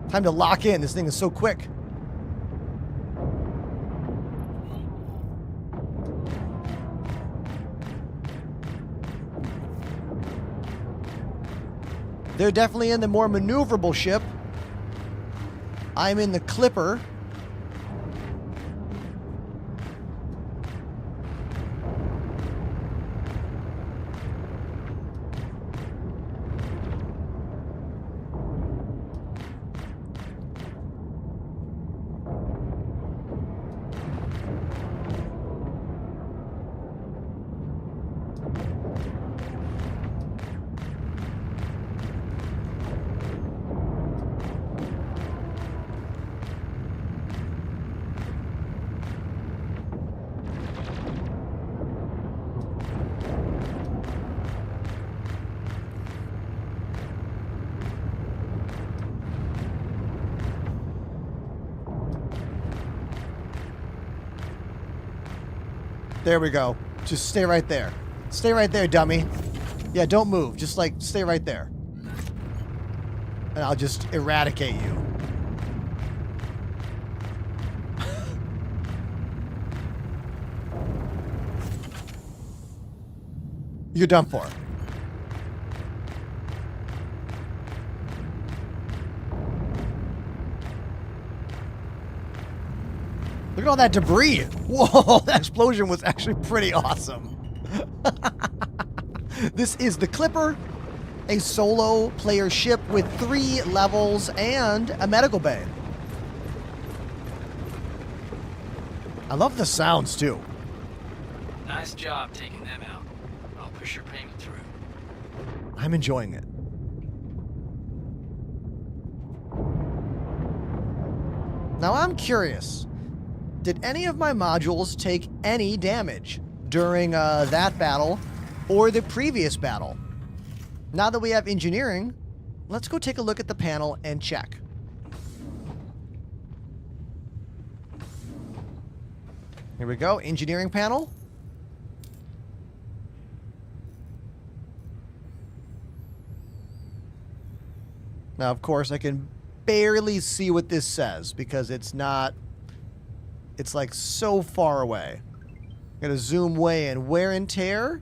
Time to lock in. This thing is so quick. They're definitely in the more maneuverable ship. I'm in the Clipper. There we go. Just stay right there. Stay right there, dummy. Yeah, don't move. Just, like, stay right there. And I'll just eradicate you. You're done for. Look at all that debris. Whoa, that explosion was actually pretty awesome. This is the Clipper, a solo player ship with 3 levels and a medical bay. I love the sounds too. Nice job taking them out. I'll push your payment through. I'm enjoying it. Now I'm curious, did any of my modules take any damage during that battle or the previous battle? Now that we have engineering, let's go take a look at the panel and check. Here we go, engineering panel. Now, of course, I can barely see what this says because it's not, it's like so far away. Gotta zoom way in. Wear and tear,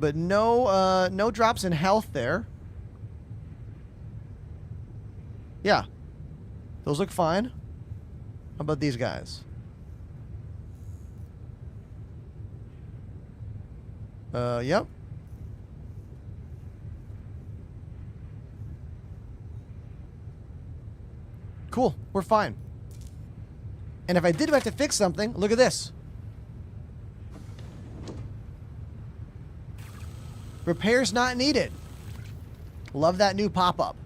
but no drops in health there. Yeah, those look fine. How about these guys? Yep. Cool, we're fine. And if I did have to fix something, look at this. Repairs not needed. Love that new pop-up.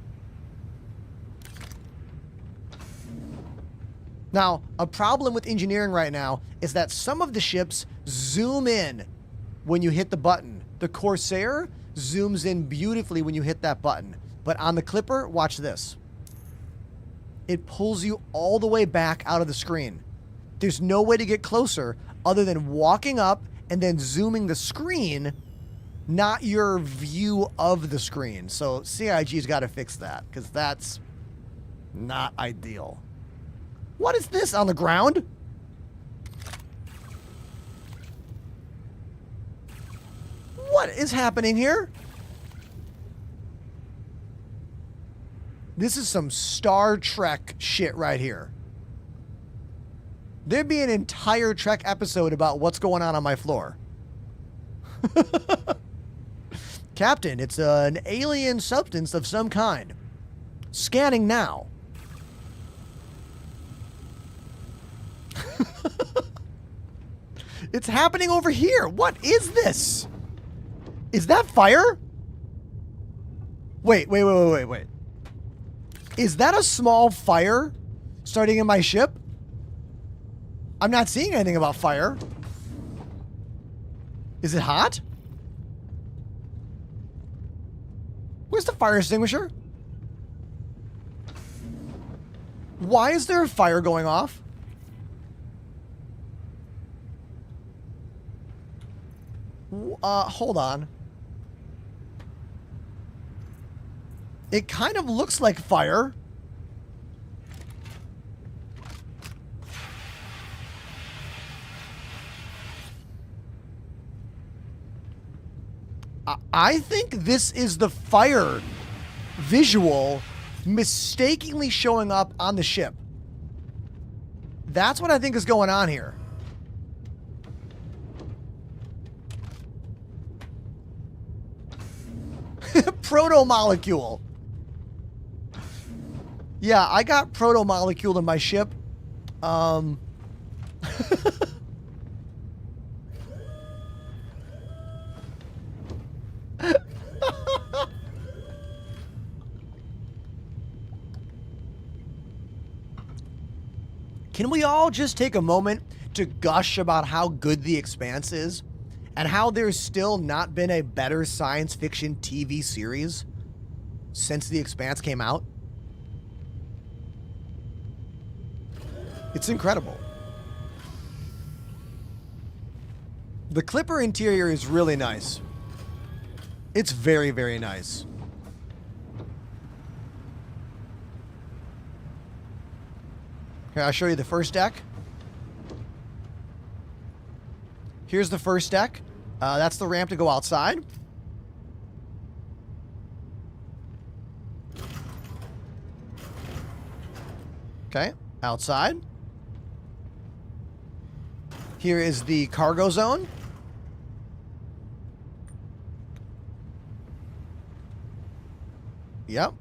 Now, a problem with engineering right now is that some of the ships zoom in when you hit the button. The Corsair zooms in beautifully when you hit that button. But on the Clipper, watch this. It pulls you all the way back out of the screen. There's no way to get closer other than walking up and then zooming the screen, not your view of the screen. So CIG's got to fix that because that's not ideal. What is this on the ground? What is happening here? This is some Star Trek shit right here. There'd be an entire Trek episode about what's going on my floor. Captain, it's an alien substance of some kind. Scanning now. It's happening over here. What is this? Is that fire? Wait. Is that a small fire starting in my ship? I'm not seeing anything about fire. Is it hot? Where's the fire extinguisher? Why is there a fire going off? Hold on. It kind of looks like fire. I think this is the fire visual mistakenly showing up on the ship. That's what I think is going on here. Proto-molecule. Yeah, I got proto-molecule in my ship. Can we all just take a moment to gush about how good The Expanse is? And how there's still not been a better science fiction TV series since The Expanse came out? It's incredible. The Clipper interior is really nice. It's very, very nice. Here, I'll show you the first deck. Here's the first deck. That's the ramp to go outside. Okay, outside. Here is the cargo zone. Yep.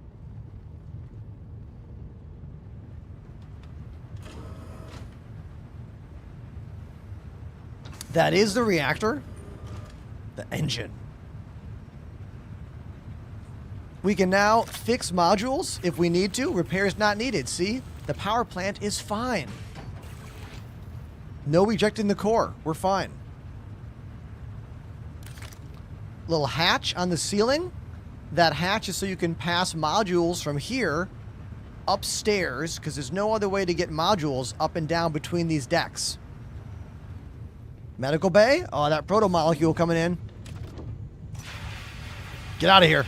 That is the reactor. The engine. We can now fix modules if we need to. Repairs not needed. See? The power plant is fine. No ejecting the core. We're fine. Little hatch on the ceiling. That hatch is so you can pass modules from here upstairs, because there's no other way to get modules up and down between these decks. Medical bay. Oh, that proto molecule coming in. Get out of here.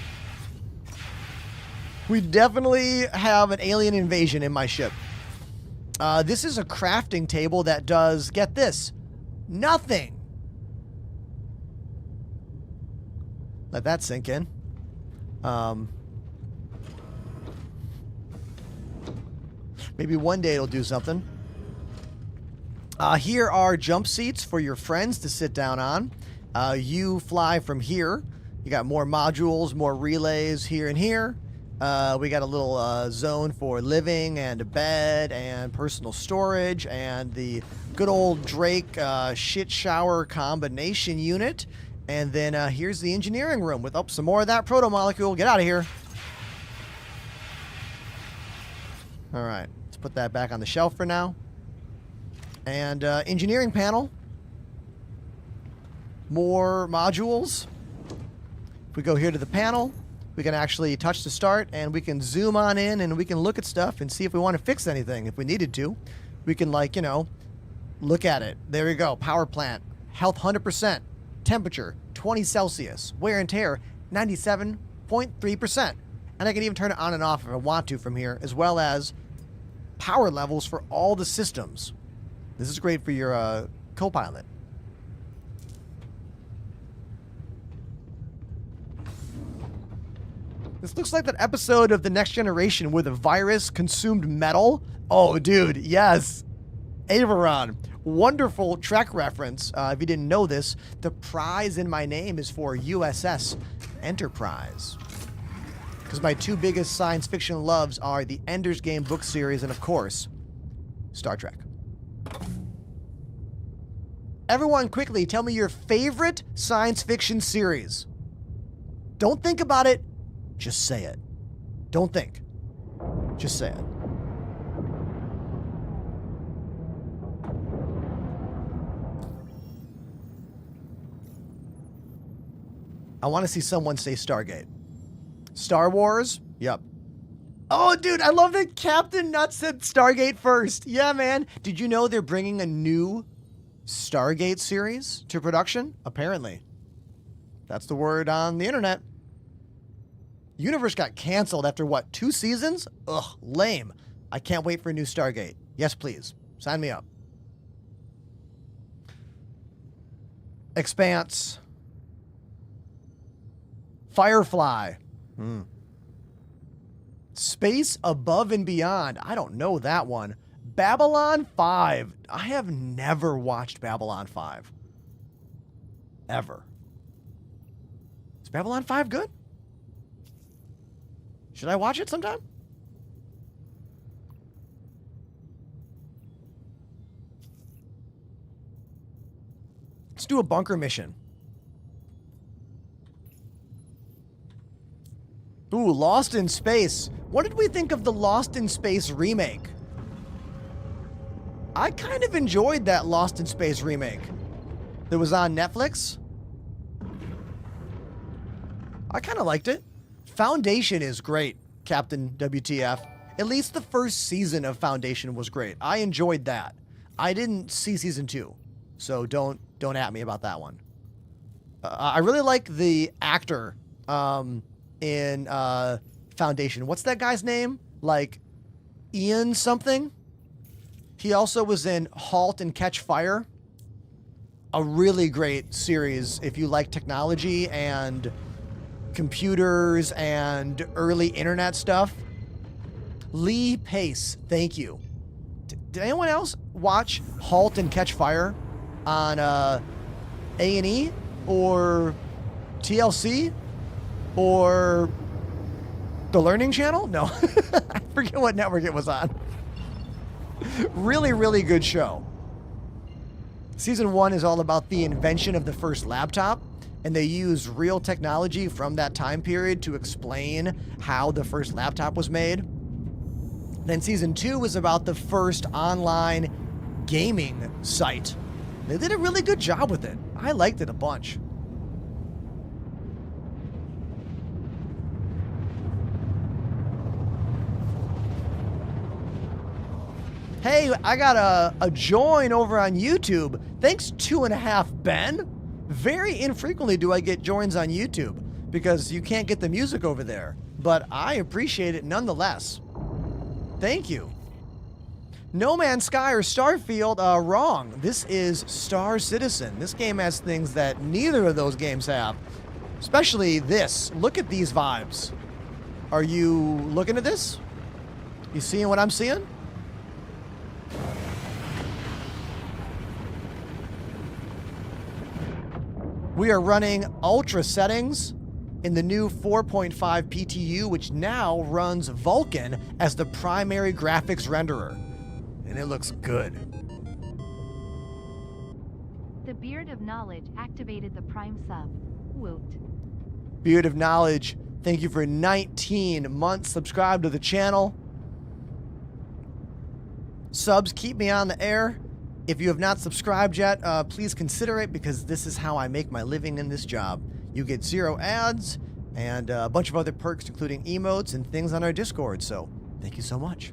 We definitely have an alien invasion in my ship. This is a crafting table that does, get this, nothing. Let that sink in. Maybe one day it'll do something. Here are jump seats for your friends to sit down on. You fly from here. You got more modules, more relays here and here. We got a little zone for living and a bed and personal storage and the good old Drake shit shower combination unit. And then here's the engineering room with some more of that proto molecule. Get out of here. All right, let's put that back on the shelf for now. And engineering panel. More modules. If we go here to the panel, we can actually touch the start and we can zoom on in and we can look at stuff and see if we want to fix anything. If we needed to, we can, like, you know, look at it. There we go. Power plant. Health 100%. Temperature 20 Celsius. Wear and tear 97.3%. And I can even turn it on and off if I want to from here, as well as power levels for all the systems. This is great for your co-pilot. This looks like that episode of The Next Generation where the virus consumed metal. Oh, dude, yes. Averon. Wonderful Trek reference. If you didn't know this, the prize in my name is for USS Enterprise. Because my two biggest science fiction loves are the Ender's Game book series and, of course, Star Trek. Everyone, quickly, tell me your favorite science fiction series. Don't think about it. Just say it. Don't think. Just say it. I want to see someone say Stargate. Star Wars? Yep. Oh, dude, I love that Captain Nuts said Stargate first. Yeah, man. Did you know they're bringing a new Stargate series to production? Apparently. That's the word on the internet. Universe got canceled after, what, 2 seasons? Ugh, lame. I can't wait for a new Stargate. Yes, please. Sign me up. Expanse. Firefly. Space Above and Beyond. I don't know that one. Babylon 5. I have never watched Babylon 5. Ever. Is Babylon 5 good? Should I watch it sometime? Let's do a bunker mission. Ooh, Lost in Space. What did we think of the Lost in Space remake? I kind of enjoyed that Lost in Space remake that was on Netflix. I kind of liked it. Foundation is great, Captain WTF. At least the first season of Foundation was great. I enjoyed that. I didn't see season 2, so don't at me about that one. I really like the actor in Foundation. What's that guy's name? Like Ian something? He also was in Halt and Catch Fire. A really great series if you like technology and computers and early internet stuff. Lee Pace, thank you. Did anyone else watch Halt and Catch Fire? on A&E or TLC or the Learning Channel? No, I forget what network it was on. Really, really good show. Season 1 is all about the invention of the first laptop, and they use real technology from that time period to explain how the first laptop was made. Then season 2 is about the first online gaming site. They did a really good job with it. I liked it a bunch. Hey, I got a join over on YouTube. Thanks, 2.5 Ben. Very infrequently do I get joins on YouTube because you can't get the music over there. But I appreciate it nonetheless. Thank you. No Man's Sky or Starfield, wrong. This is Star Citizen. This game has things that neither of those games have. Especially this. Look at these vibes. Are you looking at this? You seeing what I'm seeing? We are running ultra settings in the new 4.5 PTU, which now runs Vulkan as the primary graphics renderer. And it looks good. The Beard of Knowledge activated the Prime sub. Woot. Beard of Knowledge, thank you for 19 months. Subscribe to the channel. Subs keep me on the air. If you have not subscribed yet, please consider it because this is how I make my living in this job. You get 0 ads and a bunch of other perks, including emotes and things on our Discord. So thank you so much.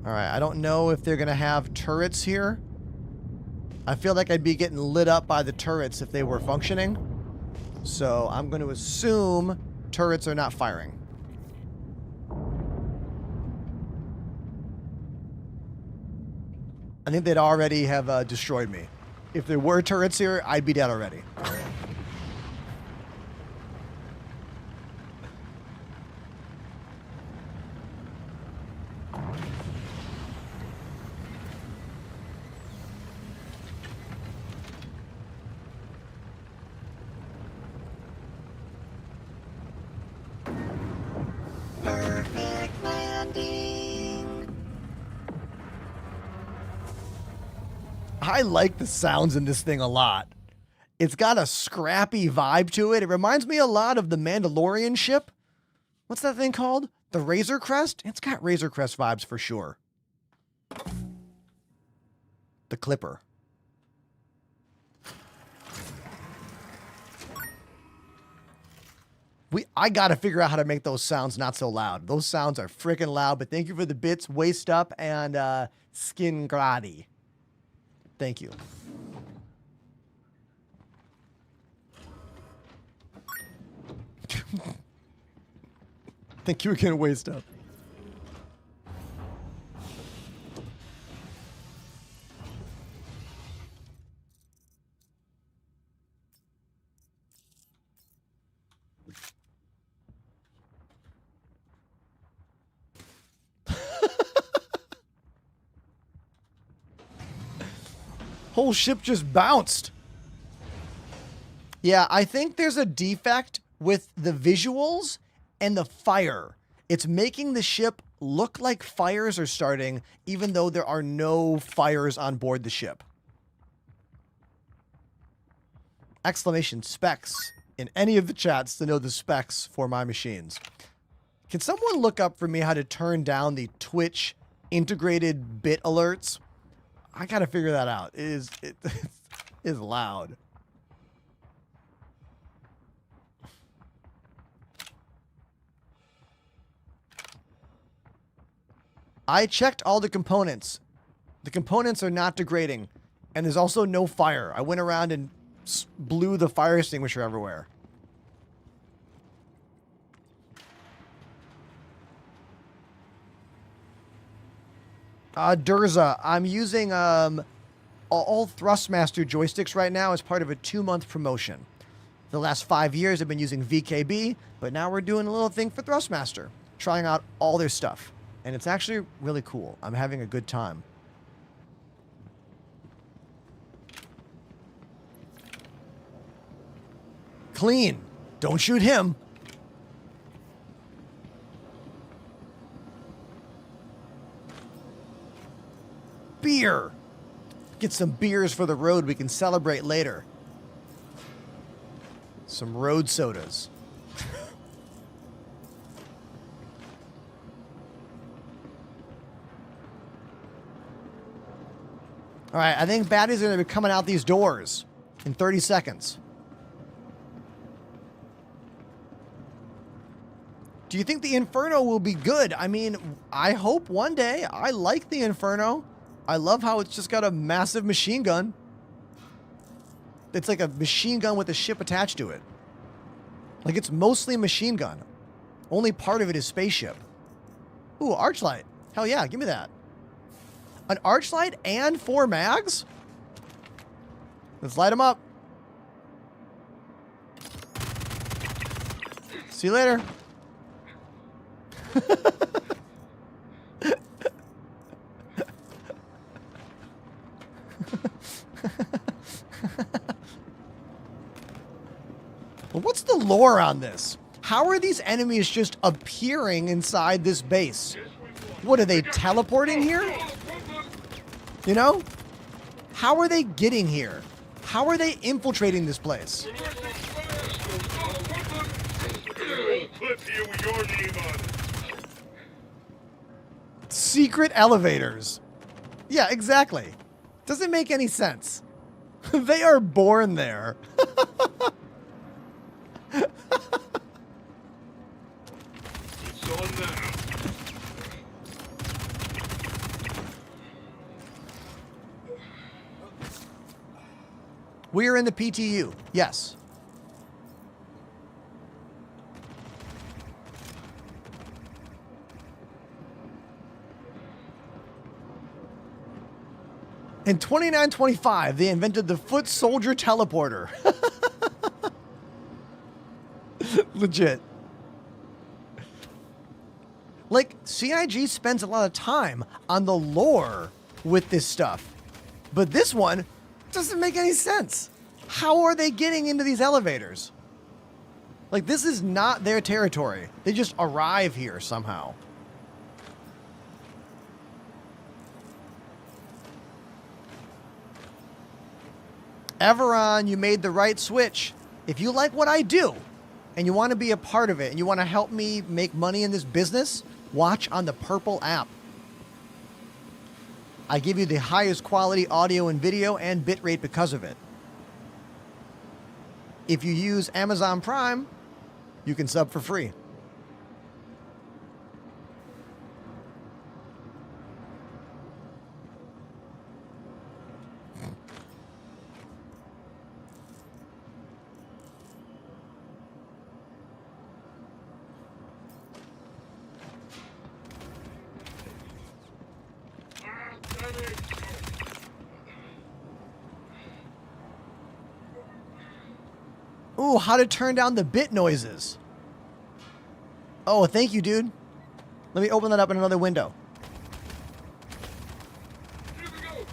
All right, I don't know if they're going to have turrets here. I feel like I'd be getting lit up by the turrets if they were functioning. So I'm going to assume turrets are not firing. I think they'd already have destroyed me. If there were turrets here, I'd be dead already. I like the sounds in this thing a lot. It's got a scrappy vibe to it. It reminds me a lot of the Mandalorian ship. What's that thing called? The Razor Crest? It's got Razor Crest vibes for sure. The Clipper. I gotta figure out how to make those sounds not so loud. Those sounds are freaking loud, but thank you for the bits, Waist Up, and Skin Grady. Thank you. Thank you again, Waist Up. Whole ship just bounced. Yeah, I think there's a defect with the visuals and the fire. It's making the ship look like fires are starting, even though there are no fires on board the ship. Exclamation specs in any of the chats to know the specs for my machines. Can someone look up for me how to turn down the Twitch integrated bit alerts? I gotta figure that out. It is loud. I checked all the components. The components are not degrading. And there's also no fire. I went around and blew the fire extinguisher everywhere. Durza, I'm using all Thrustmaster joysticks right now as part of a 2-month promotion. The last 5 years I've been using VKB, but now we're doing a little thing for Thrustmaster, trying out all their stuff. And it's actually really cool. I'm having a good time. Clean. Don't shoot him. Beer. Get some beers for the road we can celebrate later. Some road sodas. All right, I think baddies are going to be coming out these doors in 30 seconds. Do you think the Inferno will be good? I mean, I hope one day. I like the Inferno. I love how it's just got a massive machine gun. It's like a machine gun with a ship attached to it. Like, it's mostly a machine gun. Only part of it is spaceship. Ooh, Archlight. Hell yeah, give me that. An Archlight and 4 mags? Let's light them up. See you later. Well, what's the lore on this? How are these enemies just appearing inside this base? What, are they teleporting here? You know? How are they getting here? How are they infiltrating this place? Secret elevators. Yeah, exactly. Doesn't make any sense. They are born there. It's on now. We are in the PTU. Yes. In 2925, they invented the foot soldier teleporter. Legit. Like, CIG spends a lot of time on the lore with this stuff. But this one doesn't make any sense. How are they getting into these elevators? Like, this is not their territory. They just arrive here somehow. Everon, you made the right switch. If you like what I do, and you want to be a part of it, and you want to help me make money in this business, watch on the Purple app. I give you the highest quality audio and video and bitrate because of it. If you use Amazon Prime, you can sub for free. Ooh, how to turn down the bit noises. Oh, thank you, dude. Let me open that up in another window. Here we go.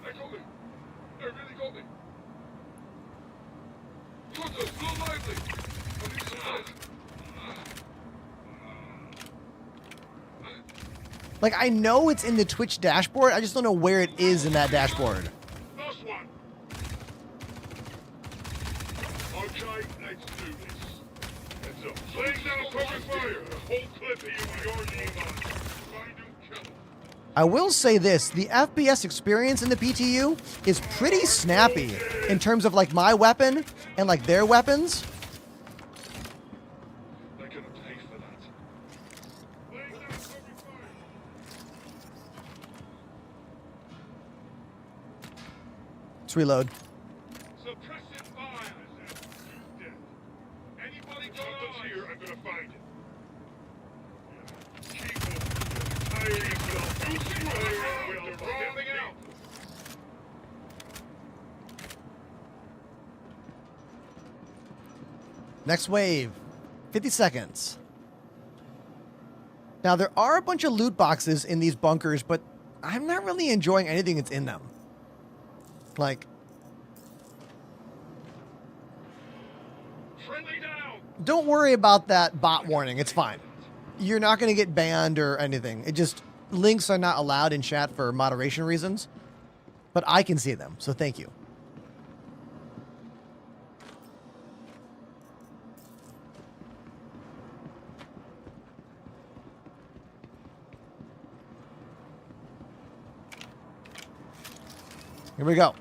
They got me. They really got me. Doctor, slow lively. I need some help. Like, I know it's in the Twitch dashboard. I just don't know where it is in that dashboard. Last one. Okay, let's do this. Heads up. Laying down cover fire. A whole clip of you with your name on it. Find and kill him. I will say this, the FPS experience in the PTU is pretty snappy in terms of like my weapon and like their weapons. They're gonna pay for that. Laying down cover fire. Let's reload. Suppressive fire. Dead. Anybody got us here, I'm gonna find it. Keep moving. Tire yourself. You see what they're stepping out. Next wave. 50 seconds. Now, there are a bunch of loot boxes in these bunkers, but I'm not really enjoying anything that's in them. Like, Friendly down. don't worry about that bot warning. It's fine. You're not going to get banned or anything. It just, links are not allowed in chat for moderation reasons, but I can see them, so thank you. Here we go.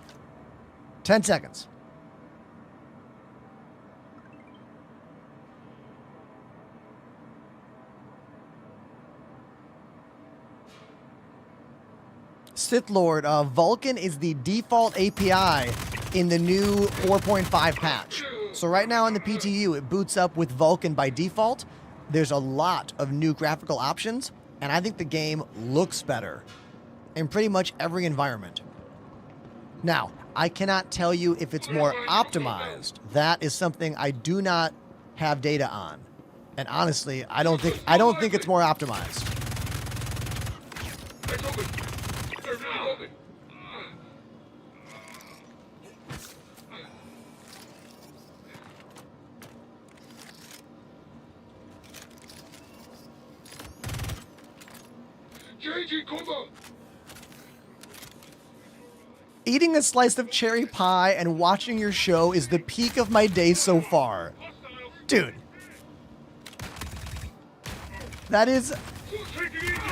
10 seconds. Sith Lord, Vulkan is the default API in the new 4.5 patch. So right now in the PTU, it boots up with Vulkan by default. There's a lot of new graphical options, and I think the game looks better in pretty much every environment. Now, I cannot tell you if it's more optimized. That is something I do not have data on. And honestly, I don't think it's more optimized. They're coming. They're really coming. JG, come on. Eating a slice of cherry pie and watching your show is the peak of my day so far. Dude. That is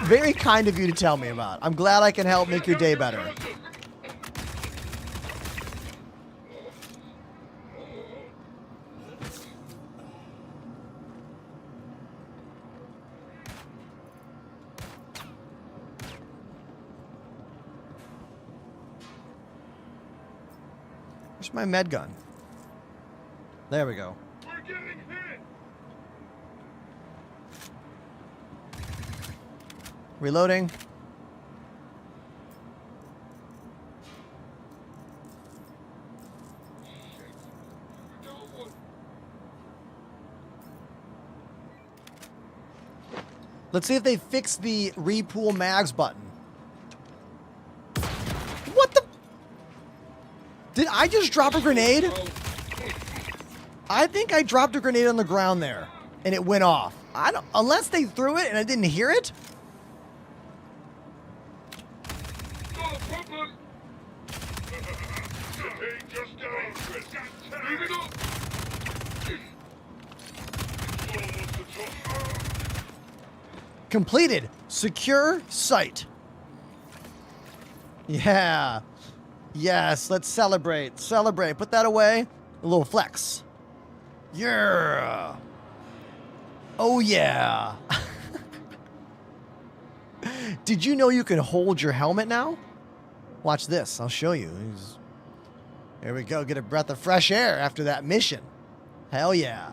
very kind of you to tell me about. I'm glad I can help make your day better. Where's my med gun? There we go. We're getting hit. Reloading. Let's see if they fix the repool mags button. What the? Did I just drop a grenade? I think I dropped a grenade on the ground there and it went off. I don't, unless they threw it and I didn't hear it. Not a problem. Hey, just down. Move it up. Almost the top. Completed. Secure site. Yeah. Yes, let's celebrate. Celebrate. Put that away. A little flex. Yeah. Oh, yeah. Did you know you can hold your helmet now? Watch this. I'll show you. Here we go. Get a breath of fresh air after that mission. Hell yeah.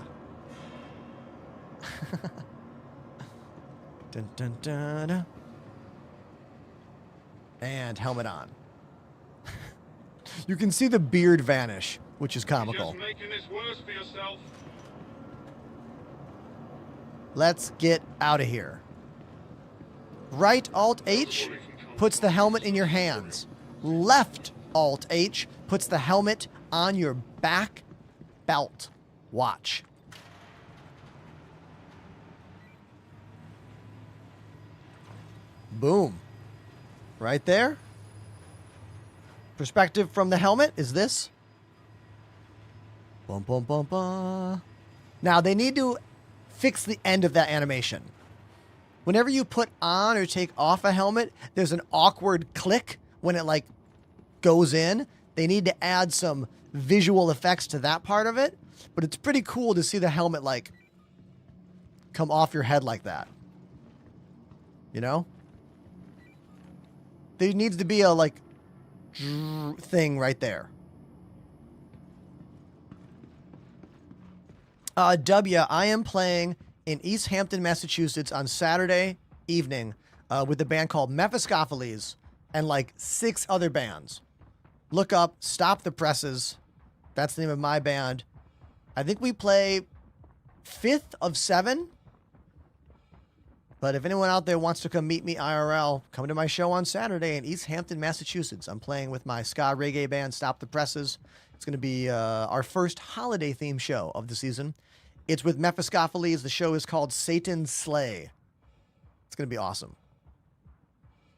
Dun, dun, dun, dun. And helmet on. You can see the beard vanish, which is comical. Just making this worse for yourself. Let's get out of here. Right Alt H puts the helmet in your hands. Left Alt H puts the helmet on your back belt. Watch. Boom. Right there. Perspective from the helmet is this. Bum, bum, bum, bum. Now, they need to fix the end of that animation. Whenever you put on or take off a helmet, there's an awkward click when it, like, goes in. They need to add some visual effects to that part of it. But it's pretty cool to see the helmet, like, come off your head like that. You know? There needs to be a, like, thing right there. W, I am playing in East Hampton, Massachusetts on Saturday evening with a band called Mephistopheles and like 6 other bands. Look up Stop the Presses. That's the name of my band. I think we play 5th of 7. But if anyone out there wants to come meet me IRL, come to my show on Saturday in East Hampton, Massachusetts. I'm playing with my ska reggae band, Stop the Presses. It's going to be our first holiday theme show of the season. It's with Mephistopheles. The show is called Satan's Slay. It's going to be awesome.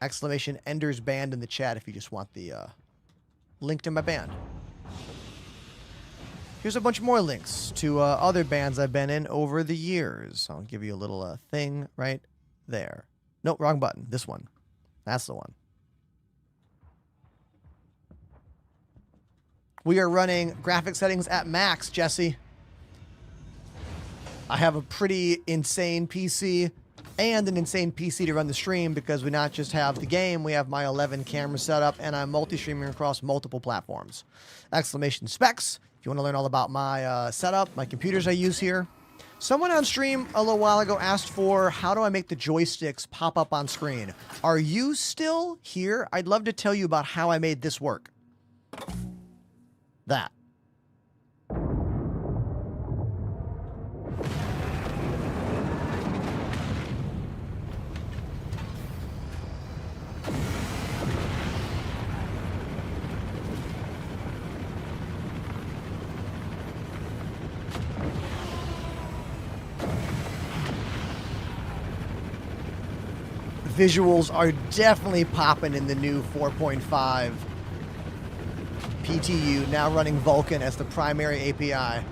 Exclamation Ender's Band in the chat if you just want the link to my band. Here's a bunch more links to other bands I've been in over the years. I'll give you a little thing right there. Nope, wrong button. This one. That's the one. We are running graphic settings at max, Jesse. I have a pretty insane PC and an insane PC to run the stream because we not just have the game, we have my 11 camera setup and I'm multi-streaming across multiple platforms. Exclamation specs. If you want to learn all about my setup, my computers I use here. Someone on stream a little while ago asked for how do I make the joysticks pop up on screen. Are you still here? I'd love to tell you about how I made this work. That. Visuals are definitely popping in the new 4.5 PTU, now running Vulkan as the primary API.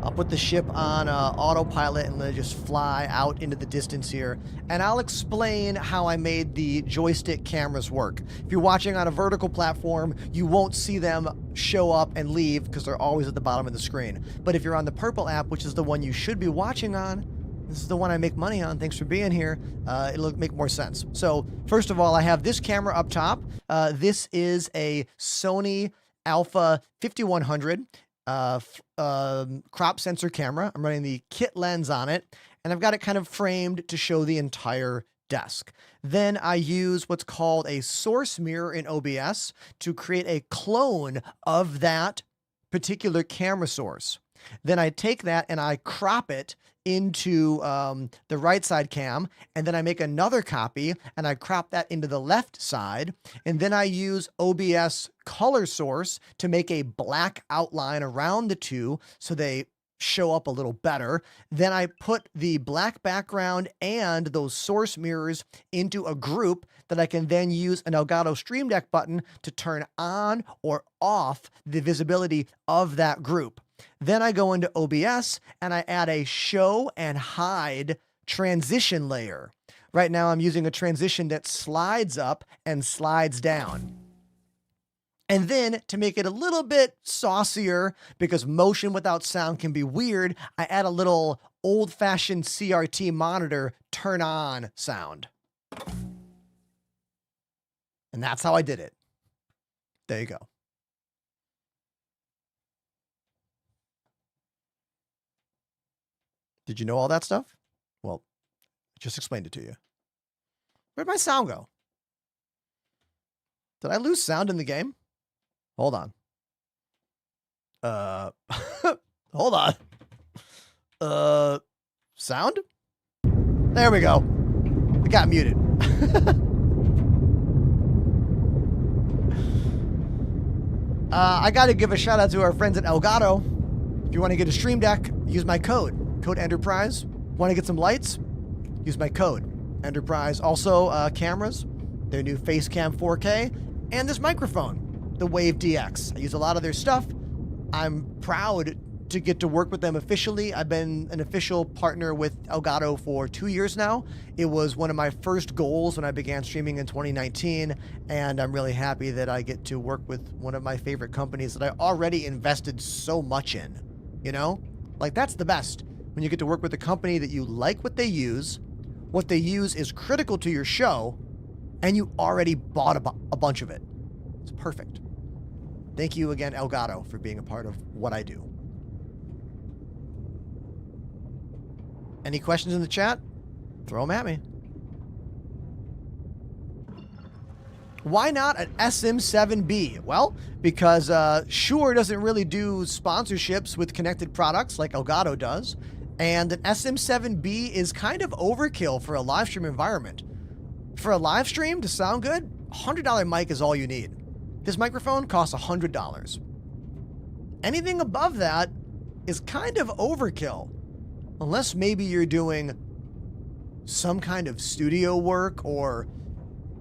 I'll put the ship on autopilot and let it just fly out into the distance here. And I'll explain how I made the joystick cameras work. If you're watching on a vertical platform, you won't see them show up and leave because they're always at the bottom of the screen. But if you're on the purple app, which is the one you should be watching on, this is the one I make money on, thanks for being here, it'll make more sense. So first of all, I have this camera up top. This is a Sony Alpha 5100. Crop sensor camera. I'm running the kit lens on it, and I've got it kind of framed to show the entire desk. Then I use what's called a source mirror in OBS to create a clone of that particular camera source. Then I take that and I crop it into the right side cam, and then I make another copy and I crop that into the left side, and then I use OBS color source to make a black outline around the two so they show up a little better. Then I put the black background and those source mirrors into a group that I can then use an Elgato Stream Deck button to turn on or off the visibility of that group. Then I go into OBS and I add a show and hide transition layer. Right now I'm using a transition that slides up and slides down. And then to make it a little bit saucier, because motion without sound can be weird, I add a little old-fashioned CRT monitor turn on sound. And that's how I did it. There you go. Did you know all that stuff? Well, I just explained it to you. Where'd my sound go? Did I lose sound in the game? Hold on. Hold on. Sound? There we go. It got muted. I got to give a shout out to our friends at Elgato. If you want to get a Stream Deck, use my code Enterprise. Want to get some lights? Use my code Enterprise. Also, cameras, their new Facecam 4K, and this microphone, the Wave DX. I use a lot of their stuff. I'm proud to get to work with them officially. I've been an official partner with Elgato for 2 years now. It was one of my first goals when I began streaming in 2019, and I'm really happy that I get to work with one of my favorite companies that I already invested so much in. You know? Like, that's the best. When you get to work with a company that you like what they use is critical to your show, and you already bought a bunch of it. It's perfect. Thank you again, Elgato, for being a part of what I do. Any questions in the chat? Throw them at me. Why not an SM7B? Well, because Shure doesn't really do sponsorships with connected products like Elgato does, and an SM7B is kind of overkill for a live stream environment. For a live stream to sound good, $100 mic is all you need. This microphone costs $100. Anything above that is kind of overkill, unless maybe you're doing some kind of studio work or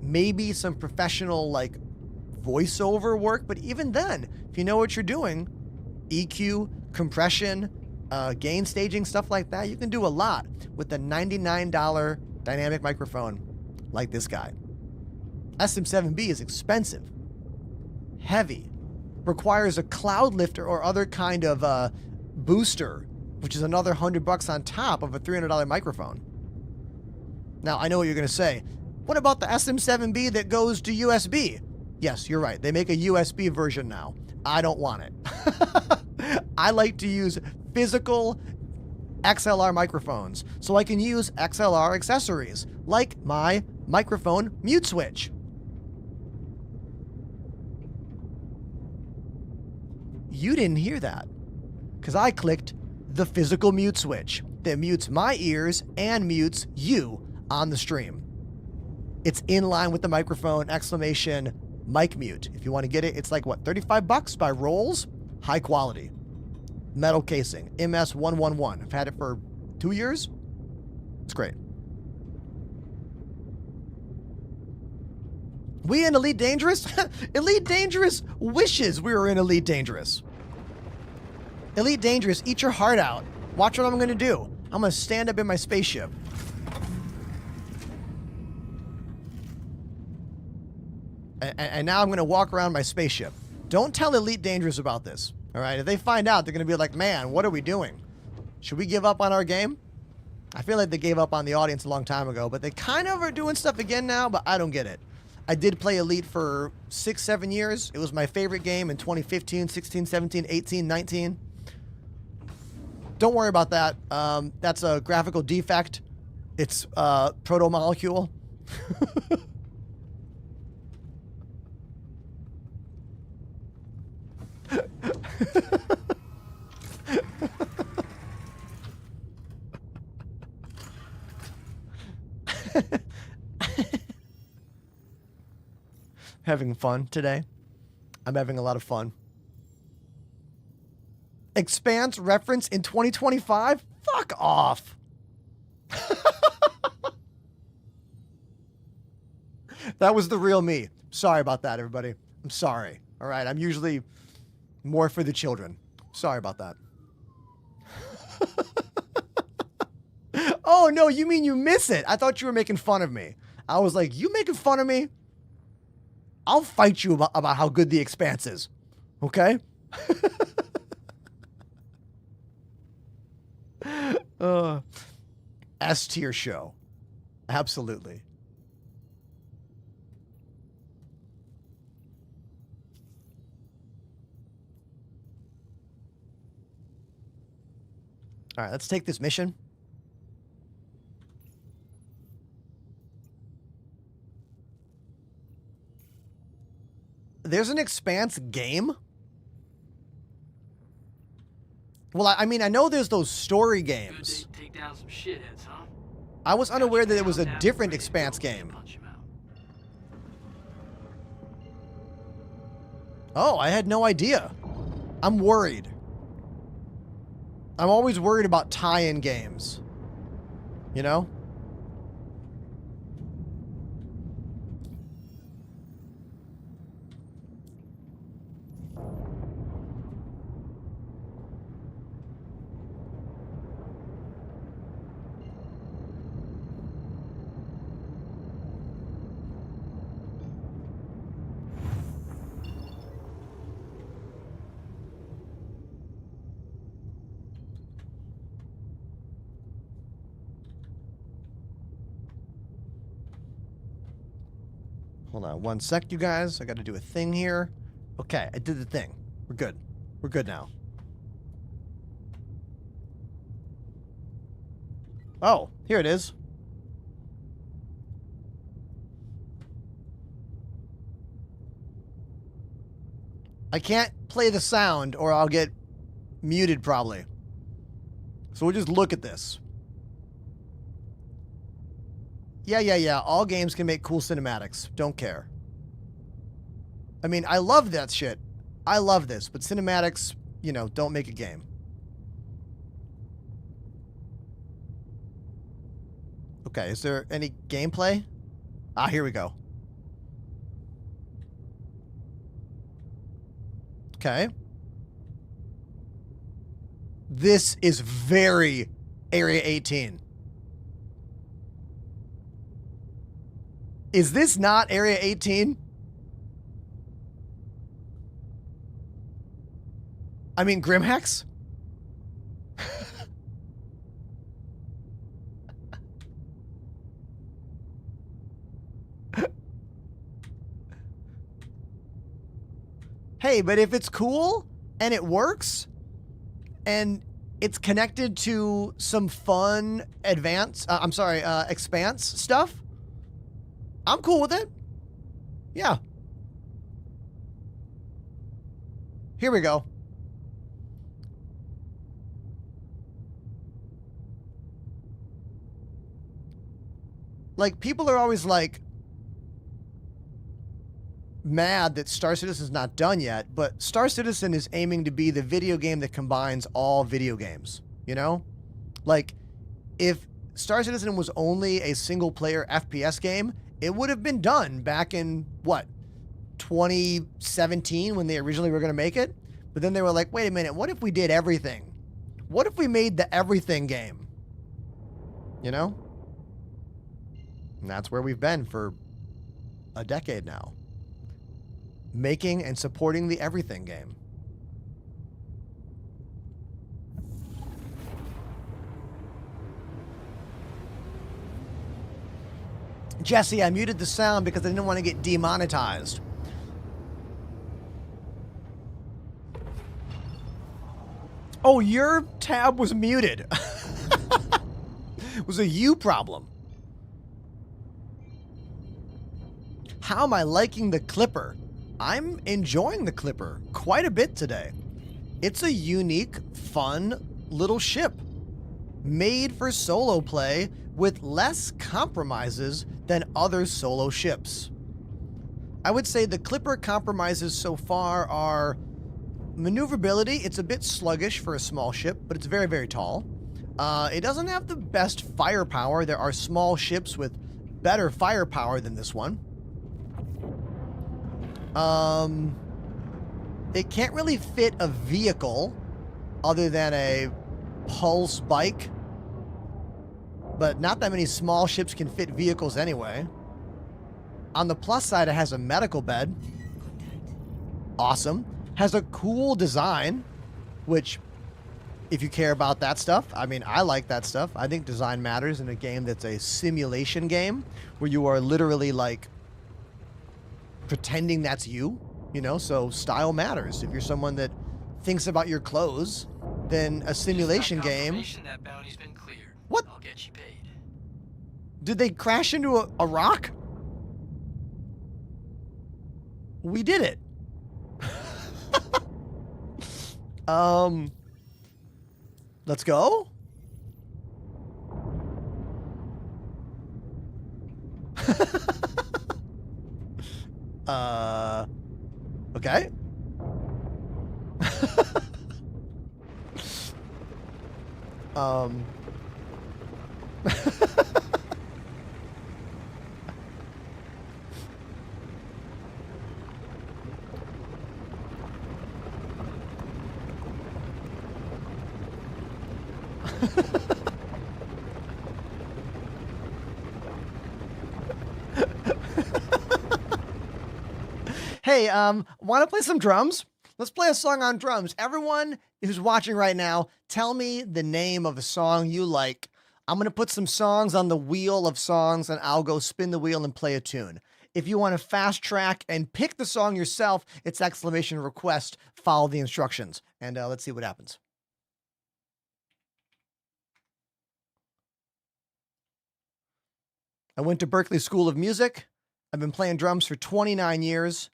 maybe some professional like voiceover work. But even then, if you know what you're doing, EQ, compression, gain staging, stuff like that, you can do a lot with a $99 dynamic microphone like this guy. SM7B is expensive, heavy, requires a cloud lifter or other kind of booster, which is another $100 on top of a $300 microphone. Now, I know what you're going to say. What about the SM7B that goes to USB? Yes, you're right. They make a USB version now. I don't want it. I like to use physical XLR microphones so I can use XLR accessories, like my microphone mute switch. You didn't hear that, because I clicked the physical mute switch that mutes my ears and mutes you on the stream. It's in line with the microphone exclamation mic mute. If you want to get it, it's like, what, $35 by Rolls? High quality. Metal casing, MS111. I've had it for 2 years. It's great. We in Elite Dangerous? Elite Dangerous wishes we were in Elite Dangerous. Elite Dangerous, eat your heart out. Watch what I'm going to do. I'm going to stand up in my spaceship. And now I'm going to walk around my spaceship. Don't tell Elite Dangerous about this. All right? If they find out, they're going to be like, man, what are we doing? Should we give up on our game? I feel like they gave up on the audience a long time ago, but they kind of are doing stuff again now, but I don't get it. I did play Elite for 6-7 years. It was my favorite game in 2015, 16, 17, 18, 19. Don't worry about that. That's a graphical defect. It's proto-molecule. Having fun today. I'm having a lot of fun. Expanse reference in 2025? Fuck off. That was the real me. Sorry about that, everybody. I'm sorry. All right, I'm usually more for the children. Sorry about that. Oh, no, you mean you miss it? I thought you were making fun of me. I was like, you making fun of me? I'll fight you about how good The Expanse is. Okay? S tier show. Absolutely. All right, let's take this mission. There's an Expanse game? Well, I mean, I know there's those story games. Good day to take down some shitheads, huh? I was unaware that it was a different Expanse game. Oh, I had no idea. I'm worried. I'm always worried about tie-in games. You know? Hold on one sec, you guys. I got to do a thing here. Okay, I did the thing. We're good. We're good now. Oh, here it is. I can't play the sound or I'll get muted probably. So we'll just look at this. Yeah. All games can make cool cinematics. Don't care. I mean, I love that shit. I love this, but cinematics, you know, don't make a game. Okay, is there any gameplay? Ah, here we go. Okay. This is very Area 18. Is this not Area 18? I mean, Grimhex? Hey, but if it's cool and it works and it's connected to some fun Expanse stuff, I'm cool with it. Yeah. Here we go. Like, people are always like mad that Star Citizen's not done yet, but Star Citizen is aiming to be the video game that combines all video games, you know? Like, if Star Citizen was only a single-player FPS game, it would have been done back in, what, 2017 when they originally were going to make it? But then they were like, wait a minute, what if we did everything? What if we made the everything game? You know? And that's where we've been for a decade now. Making and supporting the everything game. Jesse, I muted the sound because I didn't want to get demonetized. Oh, your tab was muted. It was a you problem. How am I liking the Clipper? I'm enjoying the Clipper quite a bit today. It's a unique, fun little ship made for solo play with less compromises than other solo ships. I would say the Clipper compromises so far are maneuverability. It's a bit sluggish for a small ship, but it's very, very tall. It doesn't have the best firepower. There are small ships with better firepower than this one. It can't really fit a vehicle other than a pulse bike. But not that many small ships can fit vehicles anyway. On the plus side, it has a medical bed. Awesome. Has a cool design, which, if you care about that stuff, I mean, I like that stuff. I think design matters in a game that's a simulation game where you are literally like pretending that's you, you know, so style matters. If you're someone that thinks about your clothes, then a simulation game. That bounty's been cleared. What? I'll get you paid. Did they crash into a rock? We did it. Let's go. Okay. Hey, want to play some drums? Let's play a song on drums. Everyone who's watching right now, tell me the name of a song you like. I'm going to put some songs on the wheel of songs, and I'll go spin the wheel and play a tune. If you want to fast track and pick the song yourself, it's exclamation request, follow the instructions. And let's see what happens. I went to Berklee School of Music. I've been playing drums for 29 years.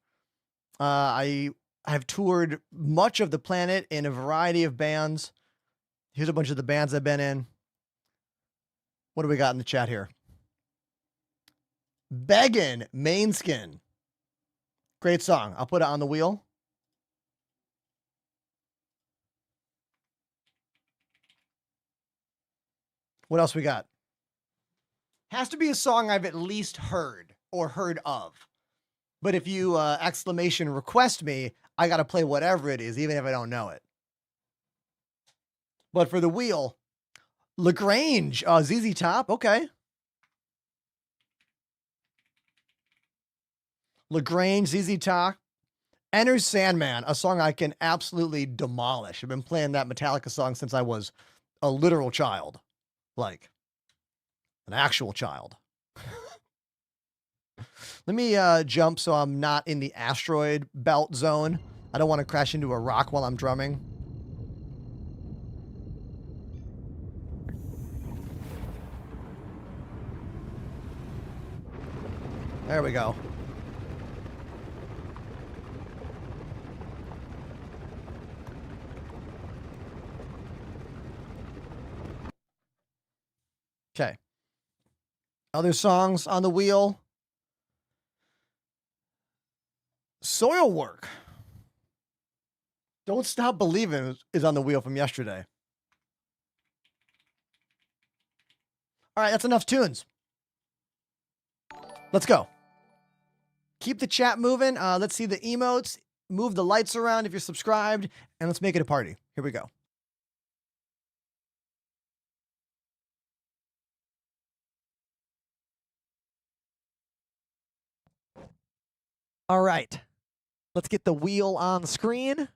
I I've toured much of the planet in a variety of bands. Here's a bunch of the bands I've been in. What do we got in the chat here? Beggin' Mainskin. Great song. I'll put it on the wheel. What else we got? Has to be a song I've at least heard or heard of. But if you exclamation request me, I got to play whatever it is, even if I don't know it. But for the wheel, LaGrange, ZZ Top, okay. LaGrange, ZZ Top. Enter Sandman, a song I can absolutely demolish. I've been playing that Metallica song since I was a literal child. Like, an actual child. Let me jump so I'm not in the asteroid belt zone. I don't want to crash into a rock while I'm drumming. There we go. Okay. Other songs on the wheel. Soil Work. Don't Stop Believing is on the wheel from yesterday. All right, that's enough tunes. Let's go. Keep the chat moving. Let's see the emotes. Move the lights around if you're subscribed, and let's make it a party. Here we go. All right. Let's get the wheel on screen.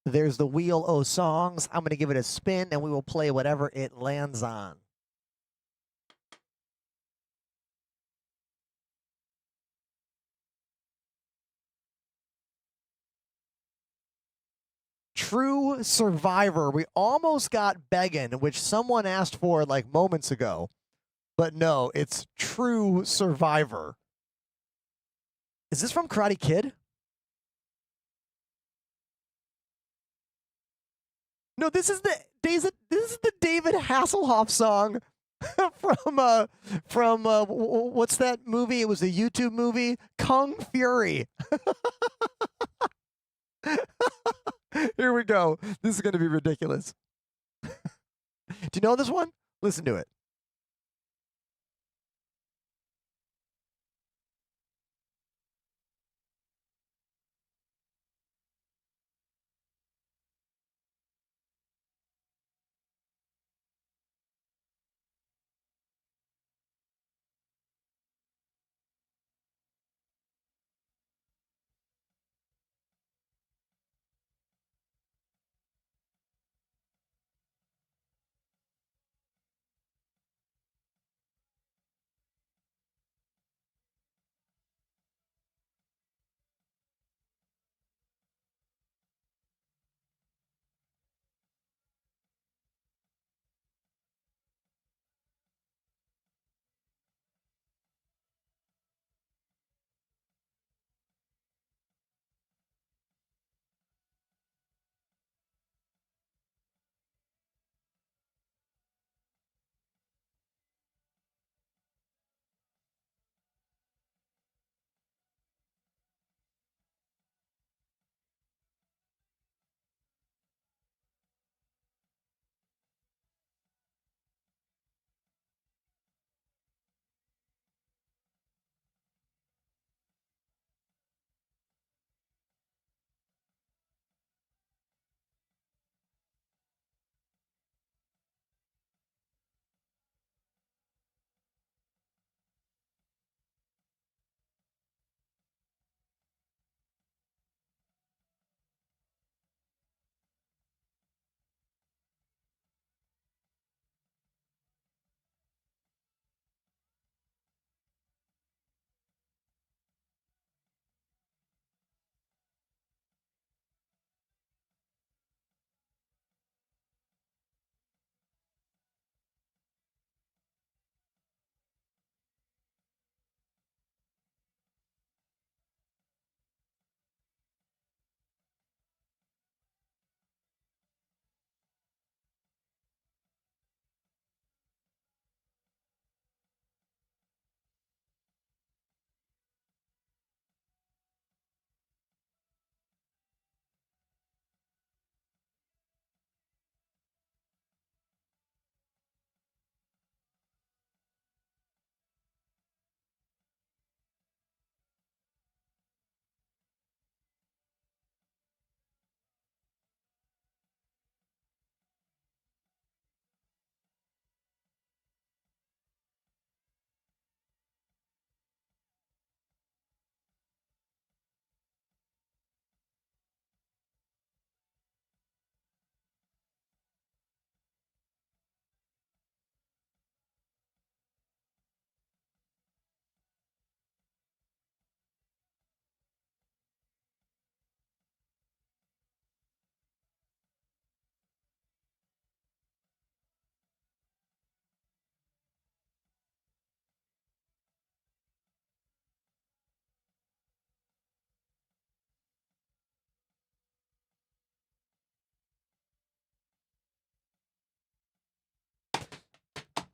There's the wheel of songs. I'm going to give it a spin, and we will play whatever it lands on. True Survivor. We almost got Beggin', which someone asked for like moments ago. But no, it's True Survivor. Is this from Karate Kid? No, this is the David Hasselhoff song from what's that movie? It was a YouTube movie, Kung Fury. Here we go. This is going to be ridiculous. Do you know this one? Listen to it.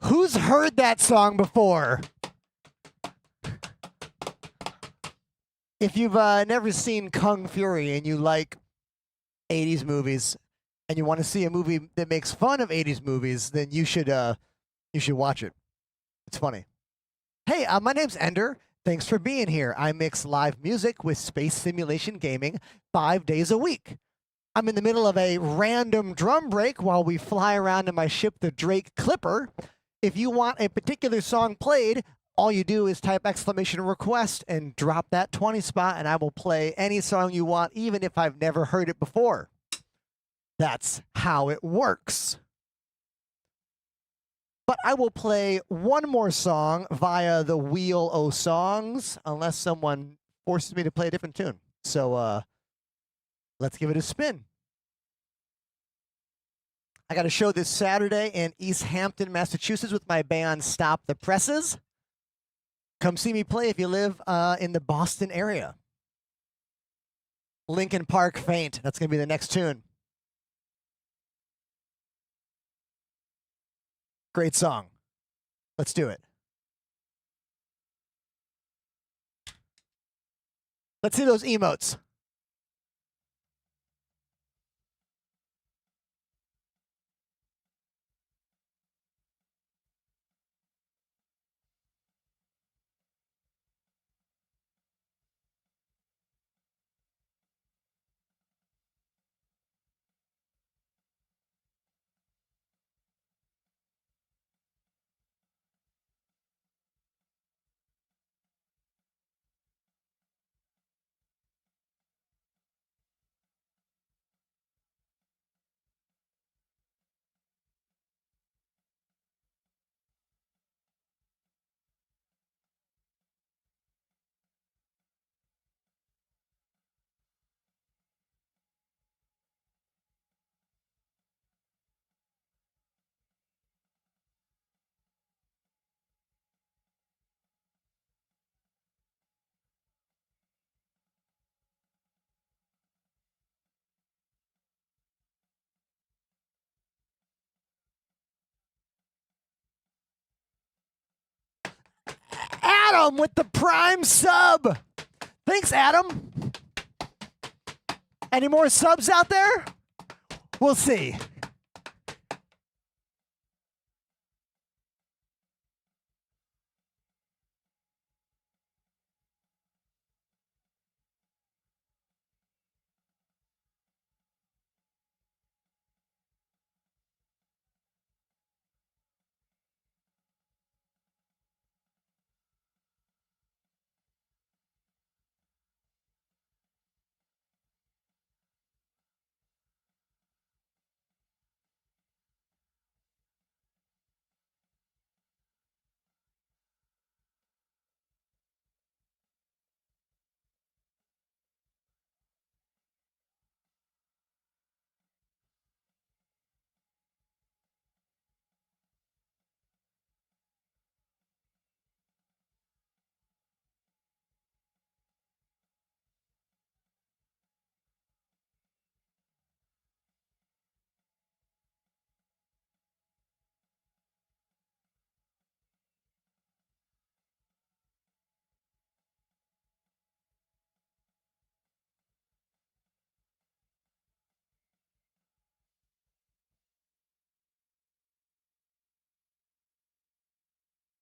Who's heard that song before? If you've never seen Kung Fury and you like 80s movies and you want to see a movie that makes fun of 80s movies, then you should watch it. It's funny. Hey, my name's Ender. Thanks for being here. I mix live music with space simulation gaming 5 days a week. I'm in the middle of a random drum break while we fly around in my ship, the Drake Clipper. If you want a particular song played, all you do is type !request and drop that 20 spot, and I will play any song you want, even if I've never heard it before. That's how it works. But I will play one more song via the Wheel o' Songs, unless someone forces me to play a different tune. So let's give it a spin. I got a show this Saturday in East Hampton, Massachusetts with my band Stop the Presses. Come see me play if you live in the Boston area. Linkin Park Faint. That's going to be the next tune. Great song. Let's do it. Let's see those emotes. Adam with the Prime sub. Thanks, Adam. Any more subs out there? We'll see.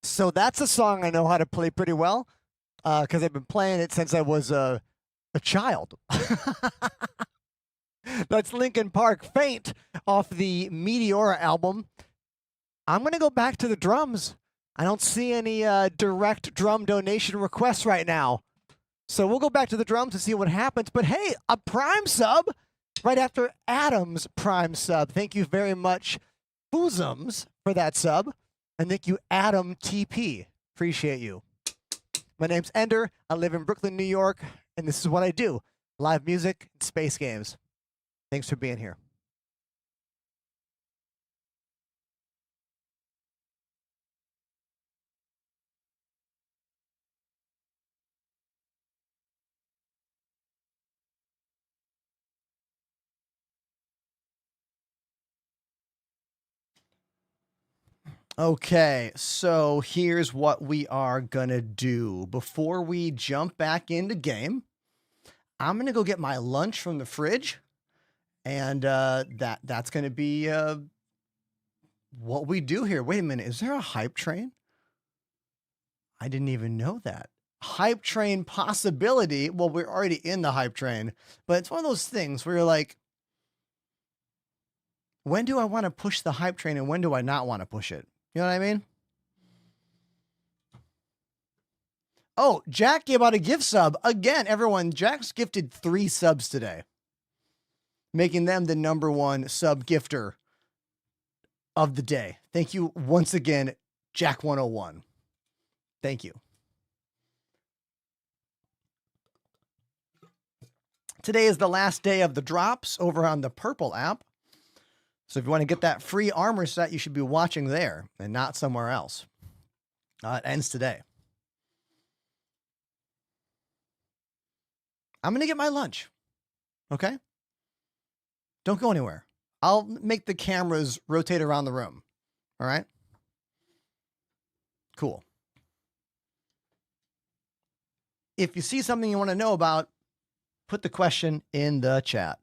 So that's a song I know how to play pretty well because I've been playing it since I was a child. That's Linkin Park Faint off the Meteora album. I'm going to go back to the drums. I don't see any direct drum donation requests right now. So we'll go back to the drums and see what happens. But hey, a Prime sub right after Adam's Prime sub. Thank you very much, Foosums, for that sub. And thank you, Adam TP. Appreciate you. My name's Ender. I live in Brooklyn, New York, and this is what I do. Live music and space games. Thanks for being here. Okay, so here's what we are gonna do. Before we jump back into game, I'm gonna go get my lunch from the fridge, and that's gonna be what we do here. Wait a minute, is there a hype train? I didn't even know that. Hype train possibility. Well, we're already in the hype train, but it's one of those things where you're like, when do I want to push the hype train and when do I not want to push it? You know what I mean? Oh, Jack gave out a gift sub. Again, everyone, Jack's gifted 3 subs today, making them the #1 sub gifter of the day. Thank you once again, Jack101. Thank you. Today is the last day of the drops over on the Purple app. So if you want to get that free armor set, you should be watching there and not somewhere else. It ends today. I'm going to get my lunch. Okay? Don't go anywhere. I'll make the cameras rotate around the room. All right? Cool. If you see something you want to know about, put the question in the chat.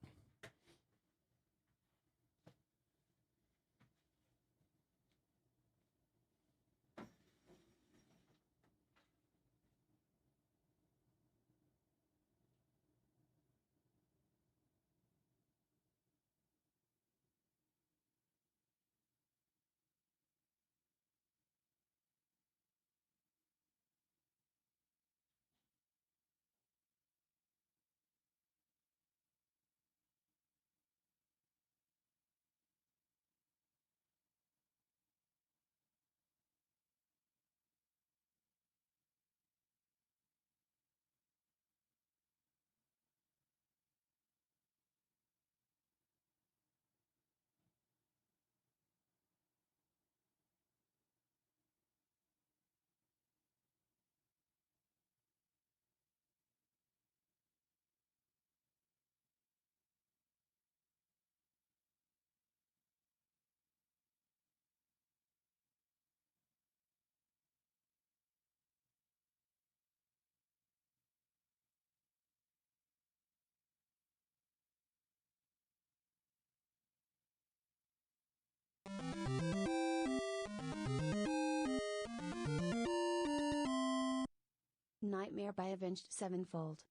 Nightmare by Avenged Sevenfold.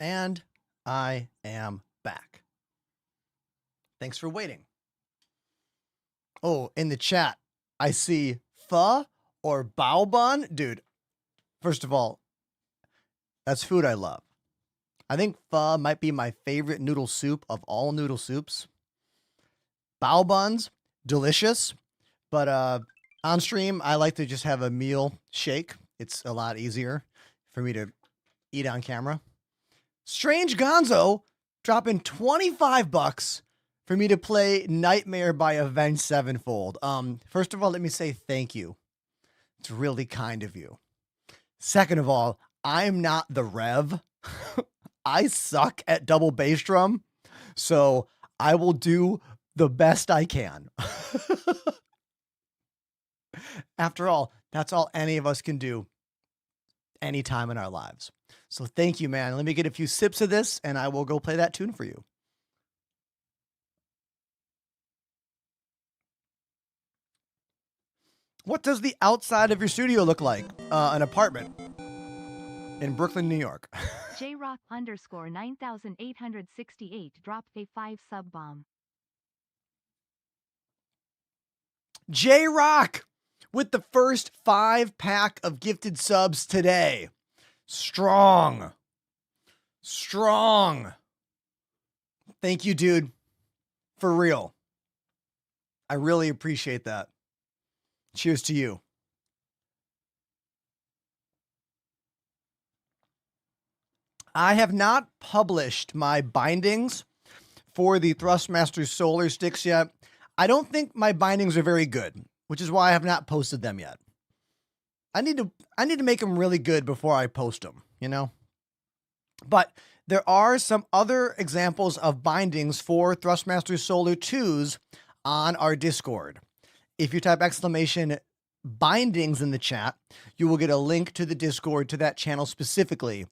And I am back. Thanks for waiting. Oh, in the chat, I see pho or bao bun. Dude, first of all, that's food I love. I think pho might be my favorite noodle soup of all noodle soups. Bao buns, delicious. But on stream, I like to just have a meal shake. It's a lot easier for me to eat on camera. Strange Gonzo dropping $25 for me to play Nightmare by Avenged Sevenfold. First of all, let me say thank you. It's really kind of you. Second of all, I'm not the Rev. I suck at double bass drum, so I will do the best I can. After all, that's all any of us can do anytime in our lives. So thank you, man. Let me get a few sips of this and I will go play that tune for you. What does the outside of your studio look like? An apartment in Brooklyn, New York. JRock _ 9868 dropped a 5 sub bomb. J-Rock with the first 5-pack of gifted subs today. Strong. Strong. Thank you, dude. For real. I really appreciate that. Cheers to you. I have not published my bindings for the Thrustmaster Solar Sticks yet. I don't think my bindings are very good, which is why I have not posted them yet. I need to make them really good before I post them, you know? But there are some other examples of bindings for Thrustmaster Solar 2s on our Discord. If you type exclamation bindings in the chat, you will get a link to the Discord to that channel specifically.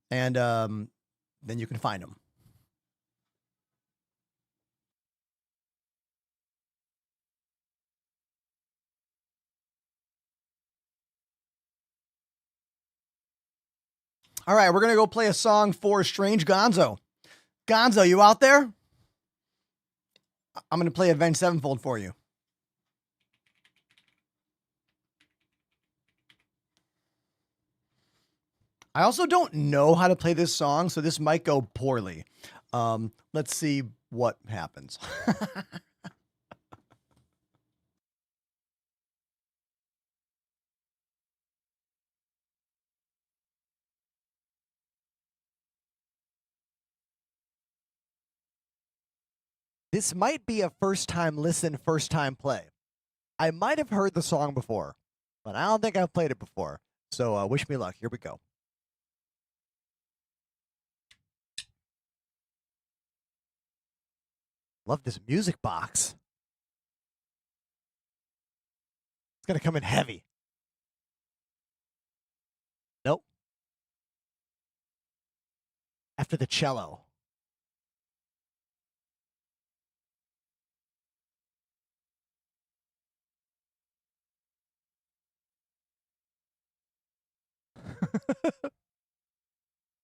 And then you can find them. All right, we're going to go play a song for Strange Gonzo. Gonzo, you out there? I'm going to play Avenged Sevenfold for you. I also don't know how to play this song, so this might go poorly. Let's see what happens. This might be a first-time listen, first-time play. I might have heard the song before, but I don't think I've played it before. So wish me luck. Here we go. Love this music box. It's going to come in heavy. Nope. After the cello.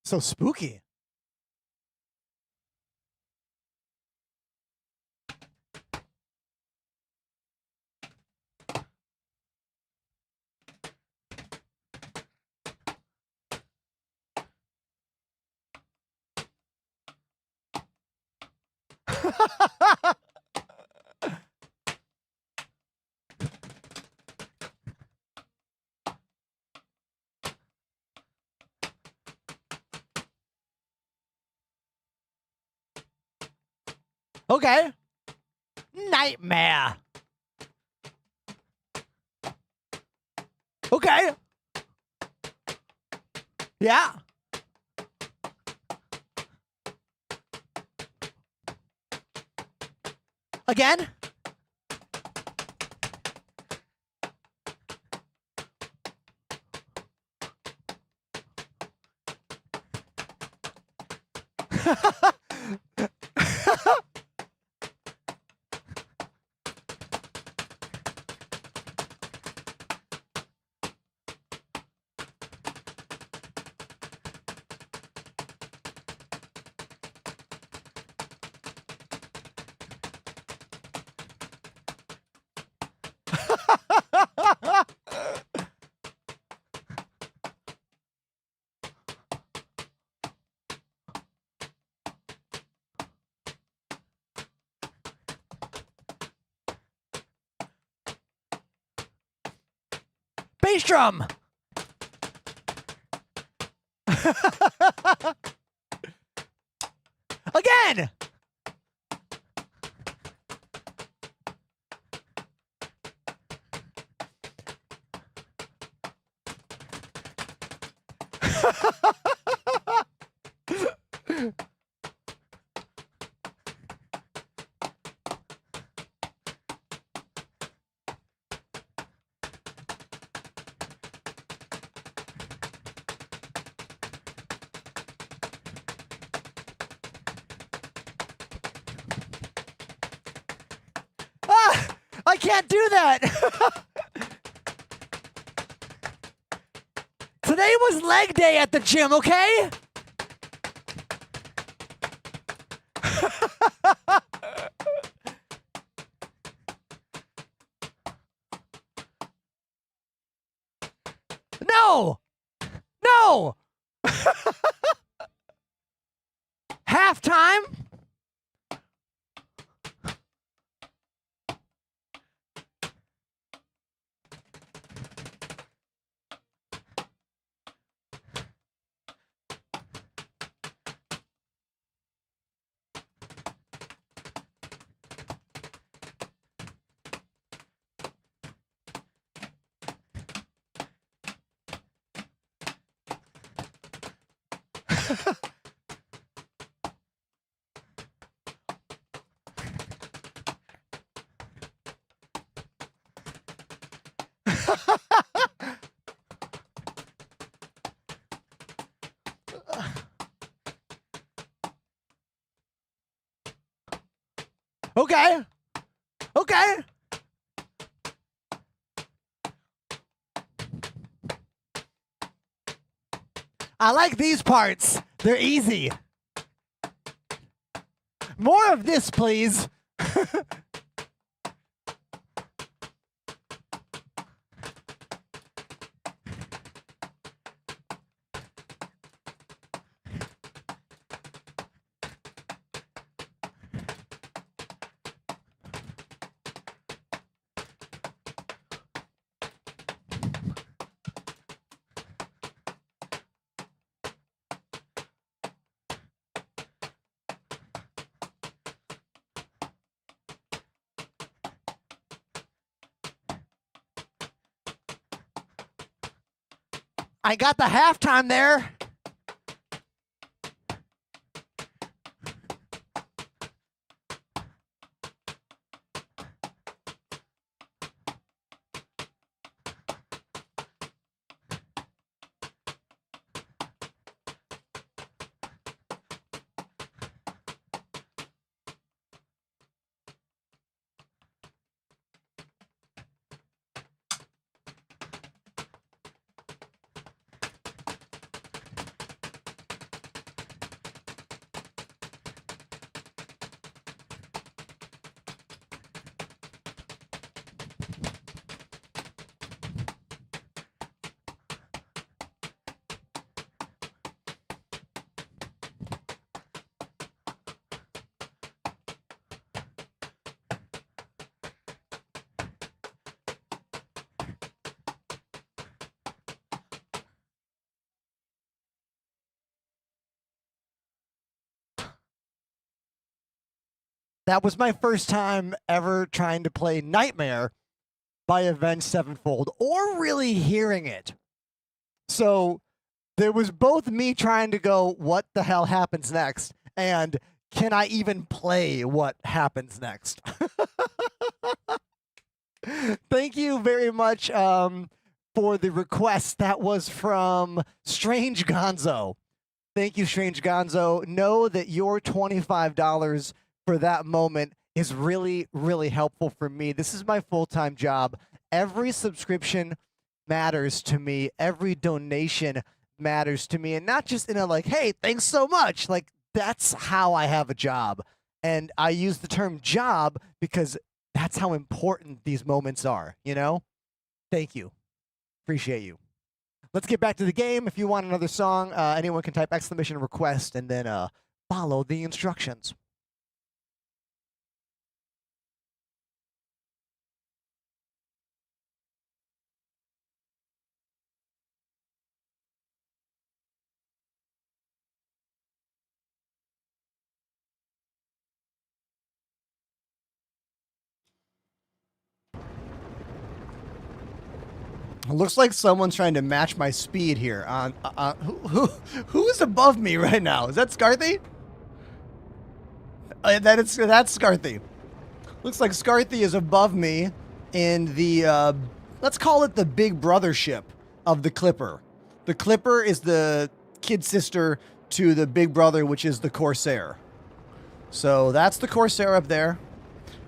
So spooky. Okay. Nightmare. Okay. Yeah. Again? Bass drum. Again. can't do that. Today was leg day at the gym, okay? No! No! Halftime? Okay. Okay. I like these parts. They're easy. More of this, please. I got the halftime there. That was my first time ever trying to play Nightmare by Avenged Sevenfold, or really hearing it. So there was both me trying to go, what the hell happens next? And can I even play what happens next? Thank you very much for the request. That was from Strange Gonzo. Thank you, Strange Gonzo. Know that your $25 for that moment is really, really helpful for me. This is my full-time job. Every subscription matters to me. Every donation matters to me. And not just in a like, hey, thanks so much. Like, that's how I have a job. And I use the term job because that's how important these moments are, you know? Thank you. Appreciate you. Let's get back to the game. If you want another song, anyone can type exclamation request and then follow the instructions. It looks like someone's trying to match my speed here. Who is above me right now? Is that Scarthy? That's Scarthy. Looks like Scarthy is above me in the let's call it the big brother ship of the Clipper. The Clipper is the kid sister to the big brother, which is the Corsair. So that's the Corsair up there.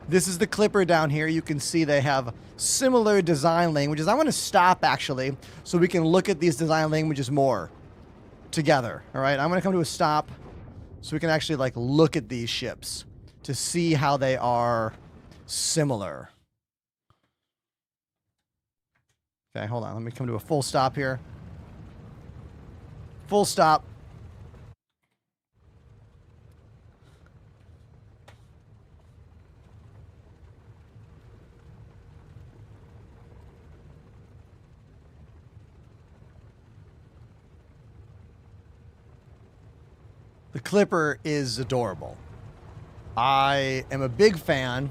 This is the Clipper down here. You can see they have similar design languages. I'm going to stop, actually, so we can look at these design languages more together. All right, I'm going to come to a stop so we can actually, like, look at these ships to see how they are similar. Okay, hold on. Let me come to a full stop here. Full stop. The Clipper is adorable. I am a big fan.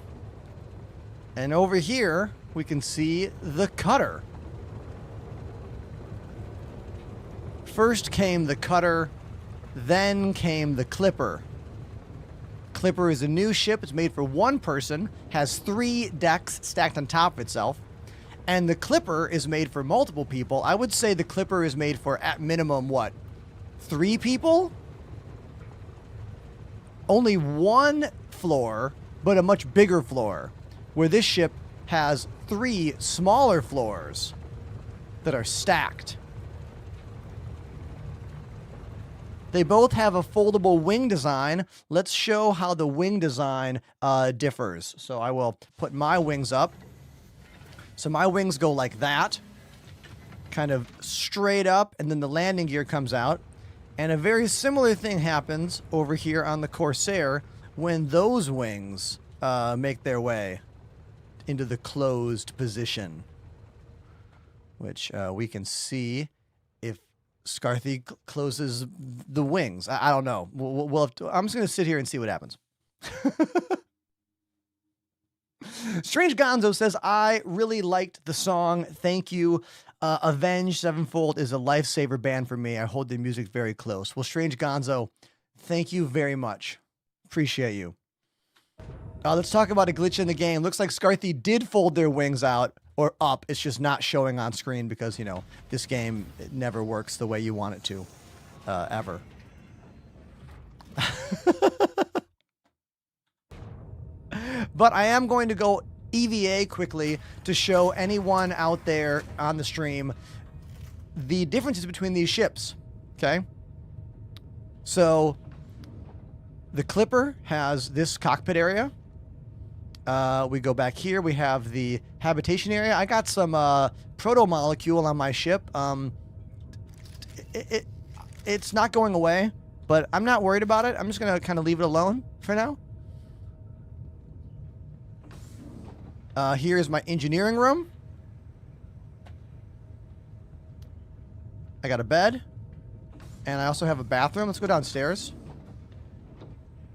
And over here, we can see the Cutter. First came the Cutter, then came the Clipper. Clipper is a new ship. It's made for one person, has 3 decks stacked on top of itself. And the Clipper is made for multiple people. I would say the Clipper is made for, at minimum, what? 3 people? Only 1 floor, but a much bigger floor, where this ship has 3 smaller floors that are stacked. They both have a foldable wing design. Let's show how the wing design differs. So I will put my wings up. So my wings go like that, kind of straight up, and then the landing gear comes out. And a very similar thing happens over here on the Corsair when those wings make their way into the closed position, which we can see if Scarthy closes the wings. I don't know. We'll have to, I'm just going to sit here and see what happens. Strange Gonzo says, I really liked the song. Thank you. Avenged Sevenfold is a lifesaver band for me. I hold the music very close. Well, Strange Gonzo, thank you very much. Appreciate you. Let's talk about a glitch in the game. Looks like Scarthy did fold their wings out or up. It's just not showing on screen because, you know, this game, it never works the way you want it to, ever. But I am going to go EVA quickly to show anyone out there on the stream the differences between these ships. Okay? So, the Clipper has this cockpit area. We go back here. We have the habitation area. I got some proto-molecule on my ship. It's not going away, but I'm not worried about it. I'm just going to kind of leave it alone for now. Here's my engineering room. I got a bed. And I also have a bathroom. Let's go downstairs.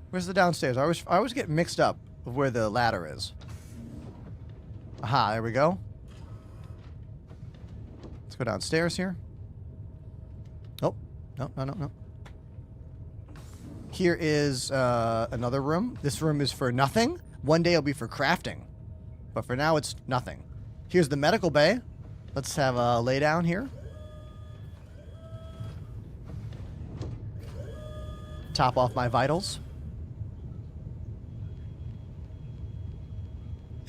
Where's the downstairs? I always get mixed up of where the ladder is. Aha, there we go. Let's go downstairs here. Oh, no. Here is another room. This room is for nothing. One day it'll be for crafting. But for now, it's nothing. Here's the medical bay. Let's have a lay down here. Top off my vitals.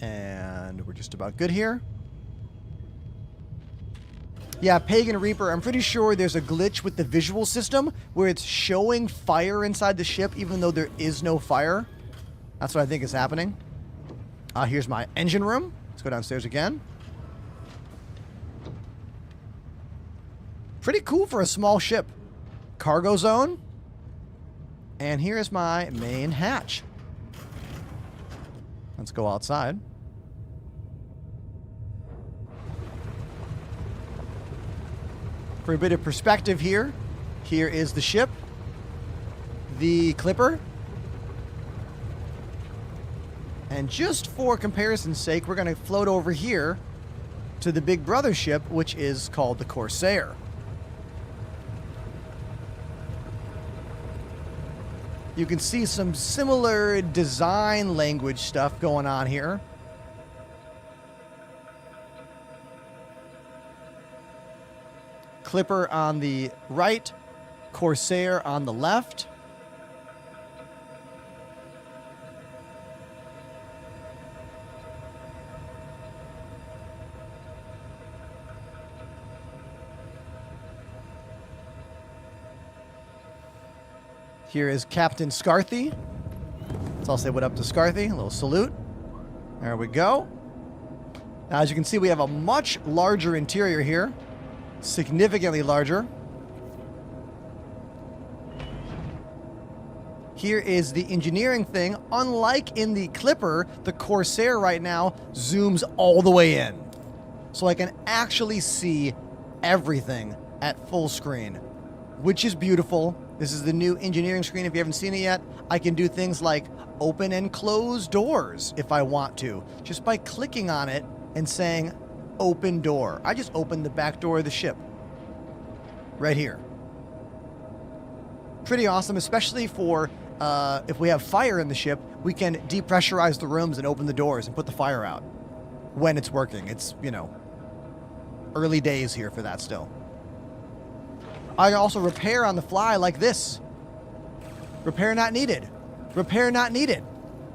And we're just about good here. Yeah, Pagan Reaper, I'm pretty sure there's a glitch with the visual system where it's showing fire inside the ship even though there is no fire. That's what I think is happening. Here's my engine room. Let's go downstairs again. Pretty cool for a small ship. Cargo zone. And here's my main hatch. Let's go outside. For a bit of perspective here, here is the ship, the Clipper. And just for comparison's sake, we're going to float over here to the big brother ship, which is called the Corsair. You can see some similar design language stuff going on here. Clipper on the right, Corsair on the left. Here is Captain Scarthy. Let's all say what up to Scarthy. A little salute. There we go. Now, as you can see, we have a much larger interior here. Significantly larger. Here is the engineering thing. Unlike in the Clipper, the Corsair right now zooms all the way in. So I can actually see everything at full screen, which is beautiful. This is the new engineering screen. If you haven't seen it yet, I can do things like open and close doors if I want to, just by clicking on it and saying open door. I just opened the back door of the ship right here. Pretty awesome, especially for if we have fire in the ship, we can depressurize the rooms and open the doors and put the fire out when it's working. It's, you know, early days here for that still. I can also repair on the fly like this. Repair not needed. Repair not needed.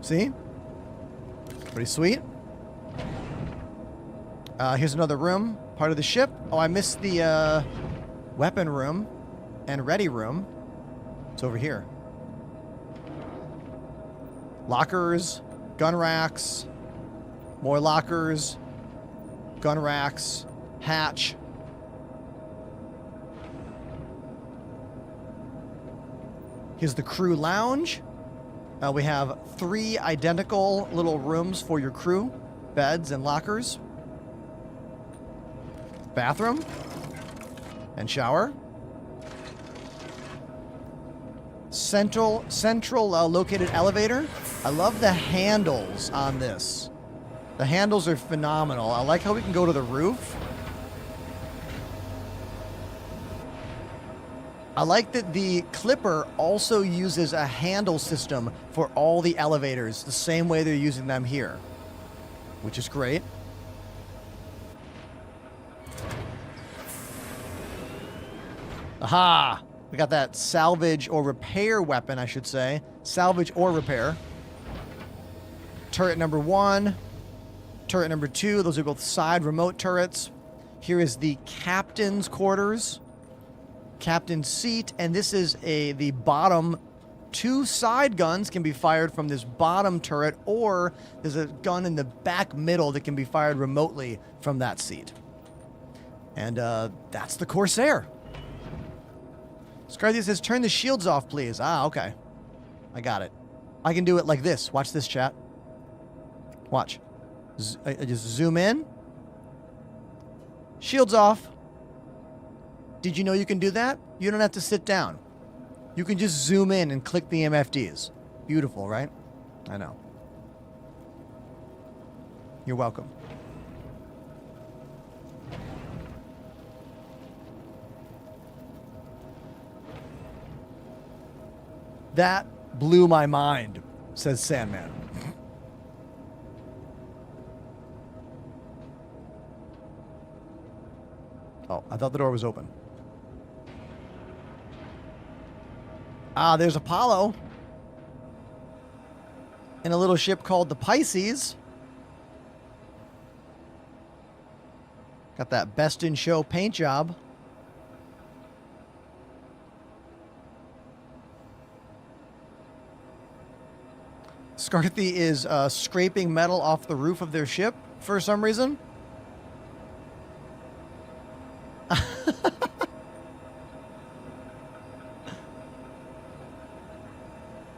See? Pretty sweet. Here's another room, part of the ship. Oh, I missed the weapon room and ready room. It's over here. Lockers, gun racks, more lockers, gun racks, hatch. Here's the crew lounge. We have 3 identical little rooms for your crew, beds and lockers. Bathroom and shower. Central located elevator. I love the handles on this. The handles are phenomenal. I like how we can go to the roof. I like that the Clipper also uses a handle system for all the elevators, the same way they're using them here, which is great. Aha! We got that salvage or repair weapon, I should say. Salvage or repair. Turret number 1. Turret number 2. Those are both side remote turrets. Here is the captain's quarters. Captain's seat. And this is the bottom. 2 side guns can be fired from this bottom turret, or there's a gun in the back middle that can be fired remotely from that seat. And that's the Corsair. Scarthy says, turn the shields off, please. Ah, okay. I got it. I can do it like this. Watch this, chat. Watch. I just zoom in. Shields off. Did you know you can do that? You don't have to sit down. You can just zoom in and click the MFDs. Beautiful, right? I know. You're welcome. That blew my mind, says Sandman. Oh, I thought the door was open. Ah, there's Apollo. In a little ship called the Pisces. Got that best in show paint job. Scarthy is scraping metal off the roof of their ship for some reason.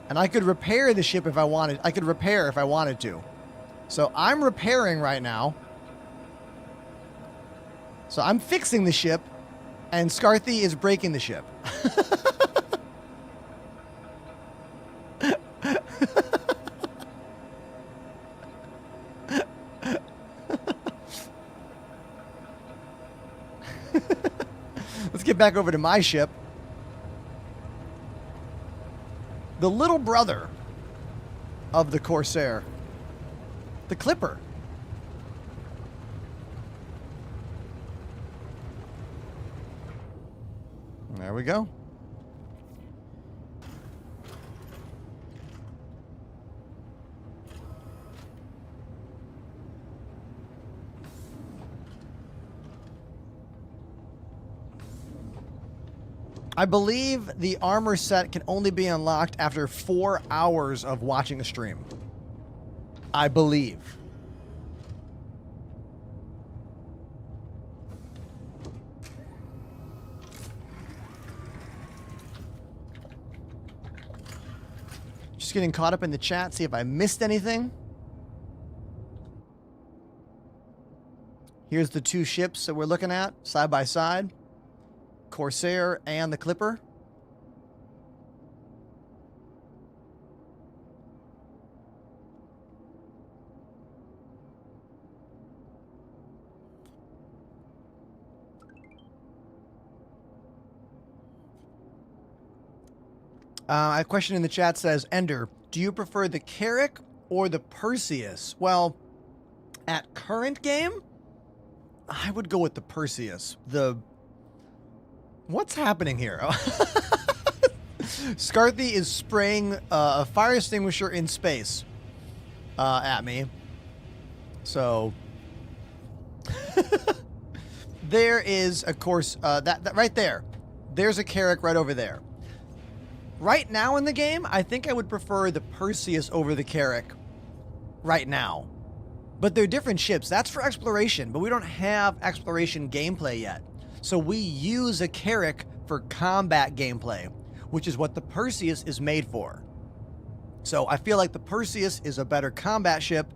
And I could repair the ship if I wanted. I could repair if I wanted to. So I'm repairing right now. So I'm fixing the ship, and Scarthy is breaking the ship. Let's get back over to my ship. The little brother of the Corsair. The Clipper. There we go. I believe the armor set can only be unlocked after 4 hours of watching a stream. I believe. Just getting caught up in the chat, see if I missed anything. Here's the two ships that we're looking at, side by side. Corsair and the Clipper. A question in the chat says, Ender, do you prefer the Carrack or the Perseus? Well, at current game, I would go with the Perseus. What's happening here? Scarthy is spraying a fire extinguisher in space at me. So there is, of course, that right there. There's a Carrack right over there. Right now in the game, I think I would prefer the Perseus over the Carrack right now. But they're different ships. That's for exploration, but we don't have exploration gameplay yet. So we use a Carrack for combat gameplay, which is what the Perseus is made for. So I feel like the Perseus is a better combat ship.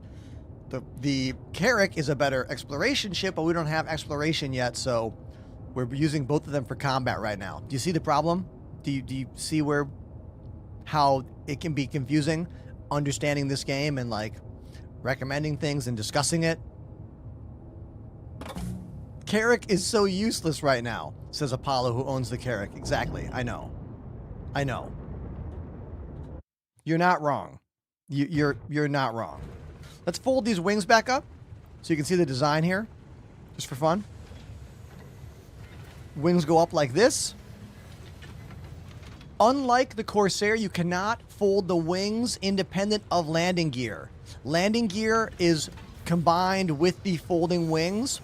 The Carrack is a better exploration ship, but we don't have exploration yet, so we're using both of them for combat right now. Do you see the problem? Do you see how it can be confusing understanding this game and like recommending things and discussing it? Carrack is so useless right now, says Apollo, who owns the Carrack. Exactly. I know. You're not wrong. You're not wrong. Let's fold these wings back up so you can see the design here, just for fun. Wings go up like this. Unlike the Corsair, you cannot fold the wings independent of landing gear. Landing gear is combined with the folding wings.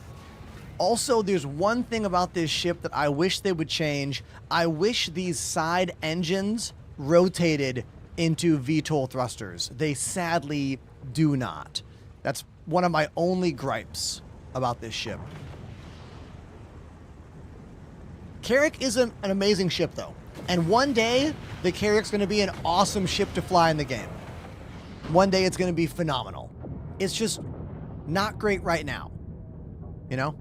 Also, there's one thing about this ship that I wish they would change. I wish these side engines rotated into VTOL thrusters. They sadly do not. That's one of my only gripes about this ship. Carrack is an amazing ship, though. And one day, the Carrack's going to be an awesome ship to fly in the game. One day, it's going to be phenomenal. It's just not great right now. You know?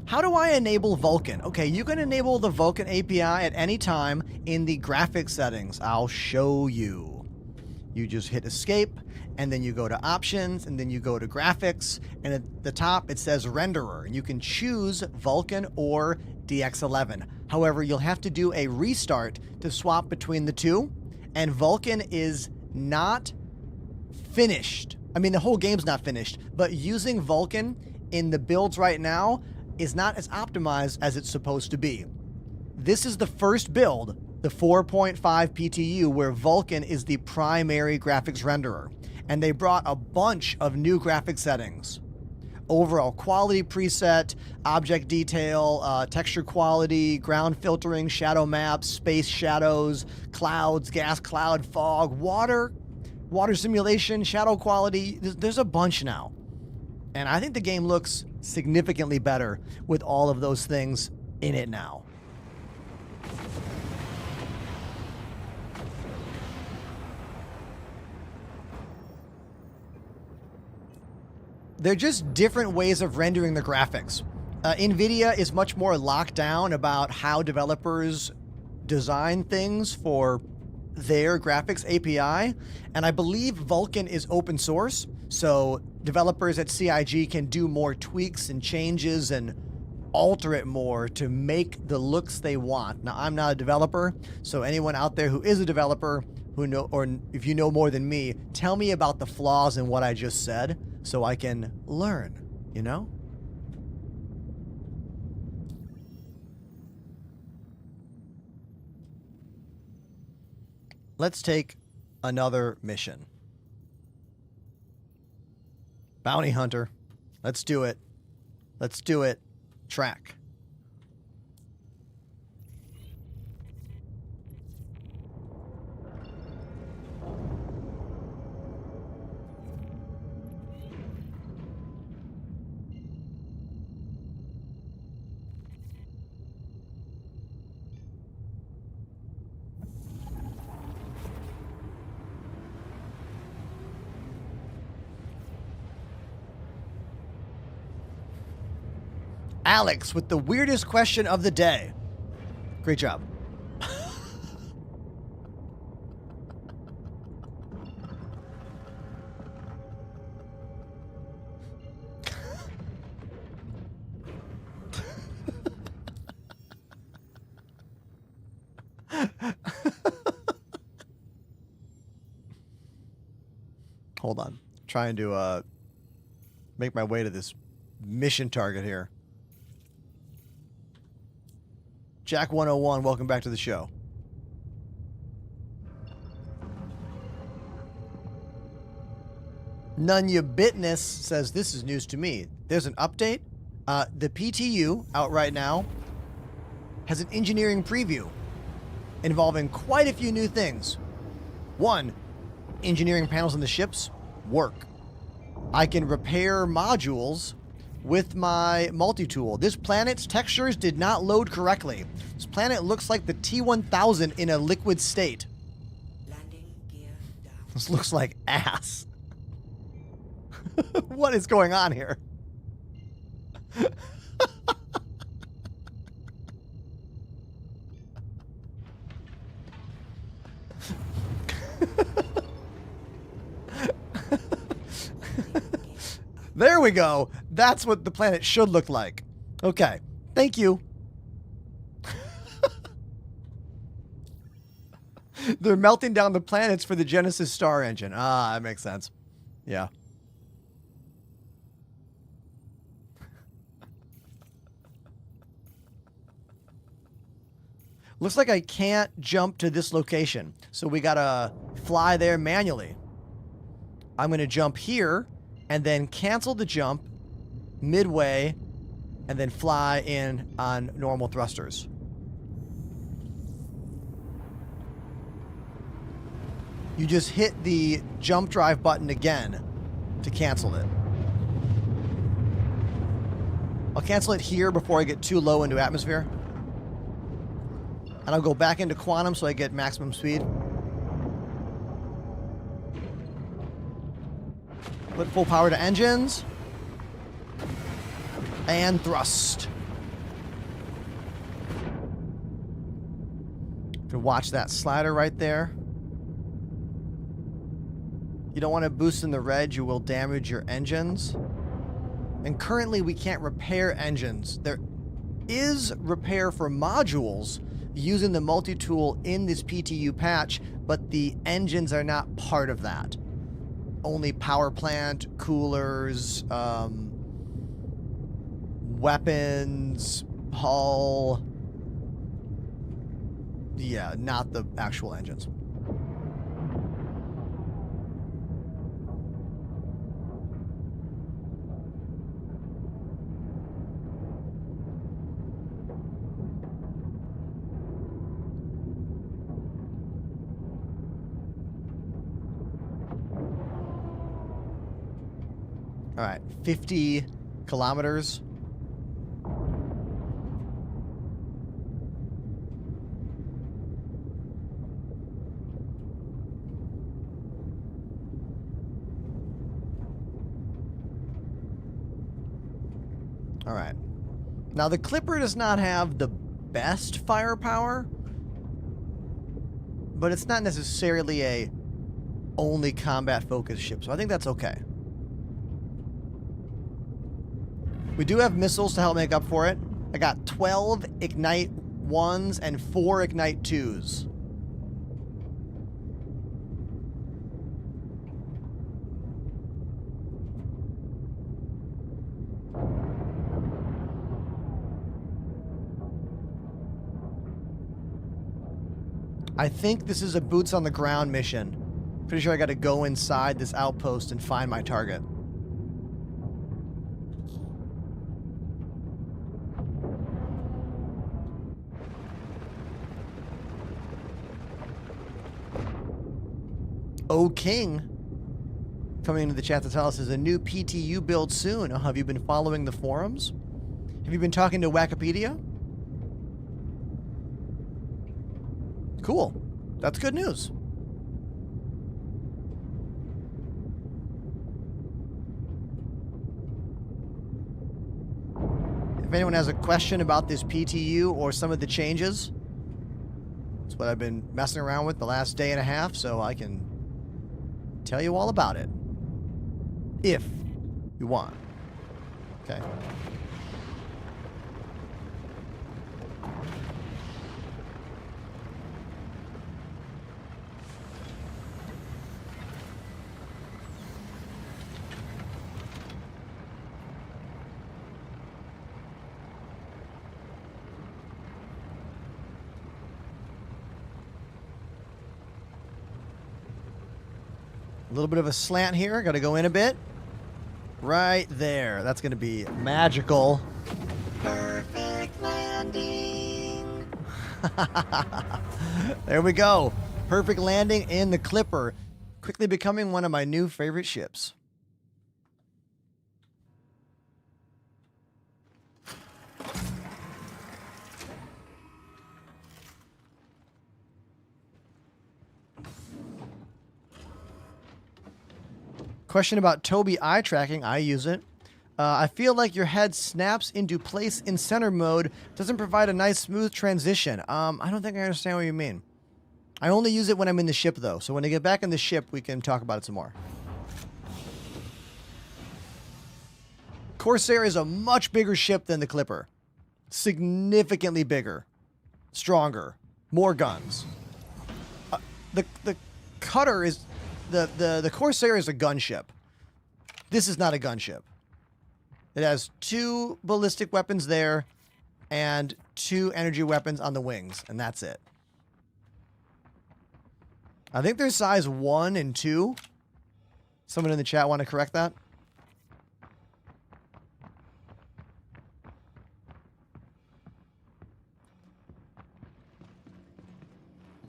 How do I enable Vulkan? Okay, you can enable the Vulkan API at any time in the graphics settings. I'll show you. You just hit escape, and then you go to options, and then you go to graphics, and at the top it says renderer, and you can choose Vulkan or DX11. However, you'll have to do a restart to swap between the two, and Vulkan is not finished. I mean, the whole game's not finished, but using Vulkan in the builds right now is not as optimized as it's supposed to be. This is the first build, the 4.5 PTU, where Vulkan is the primary graphics renderer, and they brought a bunch of new graphic settings. Overall quality preset, object detail, texture quality, ground filtering, shadow maps, space shadows, clouds, gas cloud, fog, water simulation, shadow quality. There's a bunch now. And I think the game looks significantly better with all of those things in it now. They're just different ways of rendering the graphics. NVIDIA is much more locked down about how developers design things for their graphics API, and I believe Vulkan is open source, so developers at CIG can do more tweaks and changes and alter it more to make the looks they want. Now, I'm not a developer, so anyone out there who is a developer who know, or if you know more than me, tell me about the flaws in what I just said so I can learn, you know? Let's take another mission. Bounty Hunter. Let's do it. Let's do it. Track. Alex with the weirdest question of the day. Great job. Hold on. Trying to make my way to this mission target here. Jack 101, welcome back to the show. None Ya Bitness says, this is news to me. There's an update. The PTU, out right now, has an engineering preview involving quite a few new things. One, engineering panels on the ships work. I can repair modules with my multi-tool. This planet's textures did not load correctly. This planet looks like the T-1000 in a liquid state. Landing gear down. This looks like ass. What is going on here? There we go. That's what the planet should look like. Okay. Thank you. They're melting down the planets for the Genesis star engine. Ah, that makes sense. Yeah. Looks like I can't jump to this location. So we gotta fly there manually. I'm gonna jump here and then cancel the jump midway and then fly in on normal thrusters. You just hit the jump drive button again to cancel it. I'll cancel it here before I get too low into atmosphere. And I'll go back into quantum so I get maximum speed. Put full power to engines. And thrust. You can watch that slider right there. You don't want to boost in the red, you will damage your engines. And currently we can't repair engines. There is repair for modules using the multi-tool in this PTU patch, but the engines are not part of that. Only power plant, coolers, weapons, hull. Yeah, not the actual engines. All right, 50 kilometers. All right. Now the Clipper does not have the best firepower, but it's not necessarily a only combat focused ship, so I think that's okay. We do have missiles to help make up for it. I got 12 Ignite 1s and 4 Ignite 2s. I think this is a boots on the ground mission. Pretty sure I got to go inside this outpost and find my target. O King coming into the chat to tell us there's a new PTU build soon. Oh, have you been following the forums? Have you been talking to Wikipedia? Cool. That's good news. If anyone has a question about this PTU or some of the changes, it's what I've been messing around with the last day and a half, so I can tell you all about it. If you want. Okay. A little bit of a slant here. Got to go in a bit. Right there. That's going to be magical. Perfect landing. There we go. Perfect landing in the Clipper. Quickly becoming one of my new favorite ships. Question about Toby eye tracking. I use it. I feel like your head snaps into place in center mode. Doesn't provide a nice smooth transition. I don't think I understand what you mean. I only use it when I'm in the ship though. So when I get back in the ship, we can talk about it some more. Corsair is a much bigger ship than the Clipper. Significantly bigger. Stronger. More guns. The Cutter is... The Corsair is a gunship. This is not a gunship. It has 2 ballistic weapons there and 2 energy weapons on the wings, and that's it. I think they're size 1 and 2. Someone in the chat want to correct that?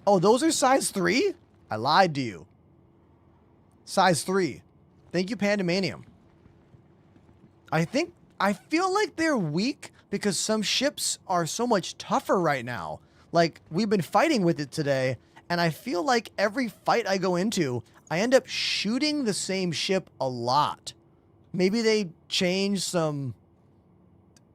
Oh, those are size 3? I lied to you. Size 3. Thank you, Pandemanium. I feel like they're weak because some ships are so much tougher right now. Like, we've been fighting with it today, and I feel like every fight I go into, I end up shooting the same ship a lot. Maybe they change some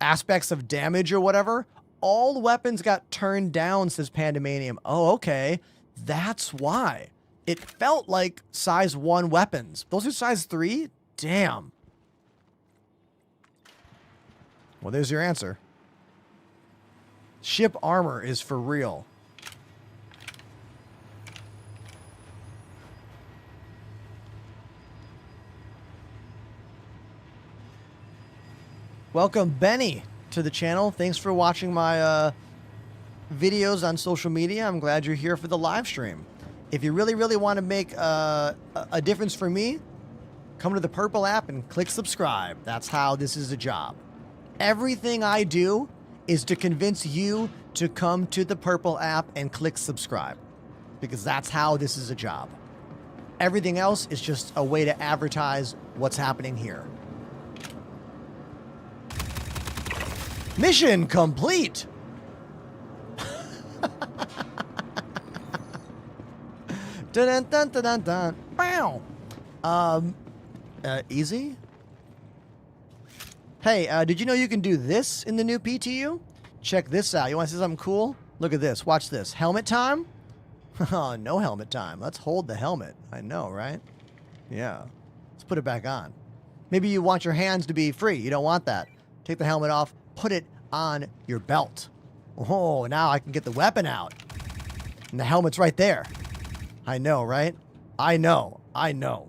aspects of damage or whatever. All the weapons got turned down, says Pandemanium. Oh, okay. That's why. It felt like size 1 weapons. Those are size 3? Damn. Well, there's your answer. Ship armor is for real. Welcome, Benny, to the channel. Thanks for watching my videos on social media. I'm glad you're here for the live stream. If you really, really want to make a difference for me, come to the Purple app and click subscribe. That's how this is a job. Everything I do is to convince you to come to the Purple app and click subscribe. Because that's how this is a job. Everything else is just a way to advertise what's happening here. Mission complete! Dun dun dun dun dun. Bow. Easy. Hey, did you know you can do this in the new PTU? Check this out. You want to see something cool? Look at this. Watch this. Helmet time? Oh, no helmet time. Let's hold the helmet. I know, right? Yeah. Let's put it back on. Maybe you want your hands to be free. You don't want that. Take the helmet off. Put it on your belt. Oh, now I can get the weapon out. And the helmet's right there. I know, right? I know. I know.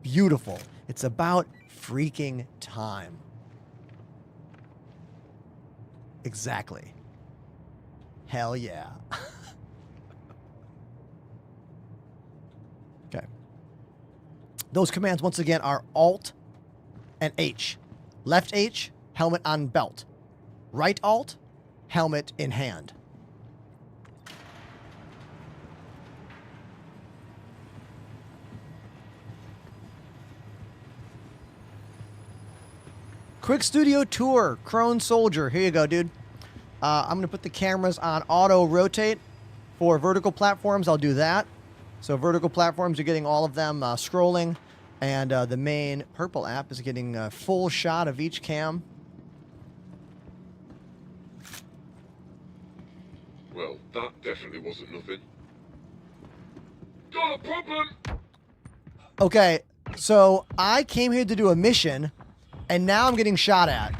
Beautiful. It's about freaking time. Exactly. Hell yeah. Okay. Those commands, once again, are Alt and H. Left H, helmet on belt. Right Alt, helmet in hand. Quick studio tour, Crone Soldier. Here you go, dude. I'm going to put the cameras on auto rotate. For vertical platforms, I'll do that. So vertical platforms, you're getting all of them scrolling. And the main Purple app is getting a full shot of each cam. Well, that definitely wasn't nothing. Got a problem! Okay, so I came here to do a mission, and now I'm getting shot at.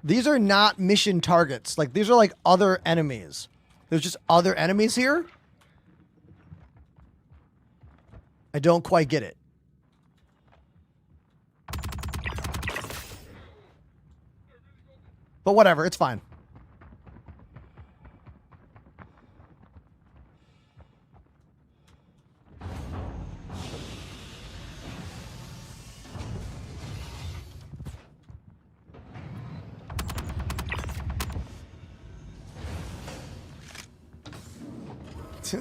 These are not mission targets. Like, these are like other enemies. There's just other enemies here? I don't quite get it. But whatever, it's fine.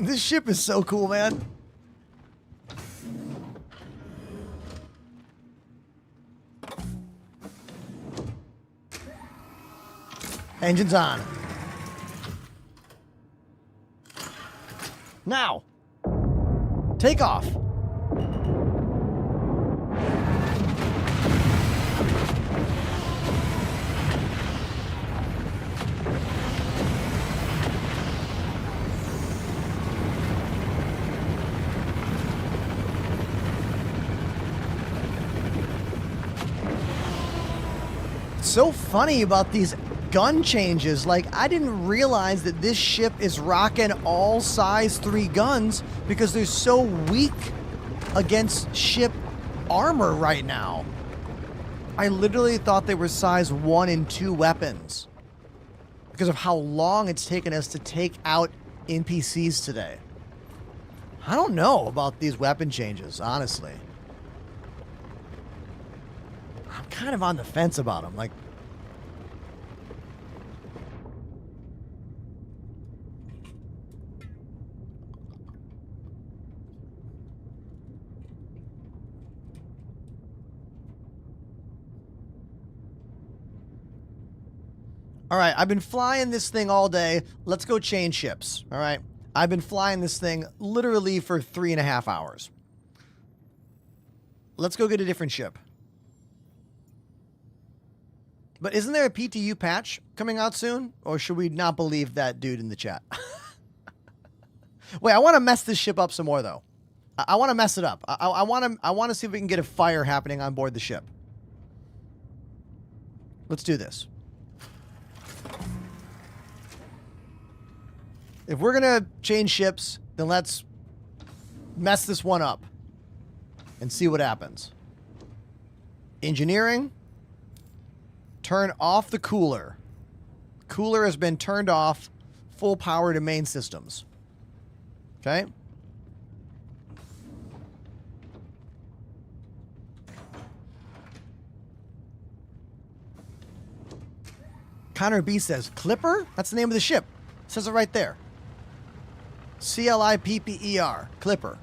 This ship is so cool, man. Engines on. Now. Take off. So funny about these gun changes. Like, I didn't realize that this ship is rocking all size 3 guns because they're so weak against ship armor right now. I literally thought they were size 1 and 2 weapons because of how long it's taken us to take out NPCs today. I don't know about these weapon changes, honestly. I'm kind of on the fence about them. Like, all right, I've been flying this thing all day. Let's go change ships. All right. I've been flying this thing literally for 3.5 hours. Let's go get a different ship. But isn't there a PTU patch coming out soon? Or should we not believe that dude in the chat? Wait, I want to mess this ship up some more, though. I want to mess it up. I want to see if we can get a fire happening on board the ship. Let's do this. If we're going to change ships, then let's mess this one up and see what happens. Engineering. Turn off the cooler. Cooler has been turned off. Full power to main systems. Okay. Connor B says, Clipper? That's the name of the ship. It says it right there. C-L-I-P-P-E-R. Clipper.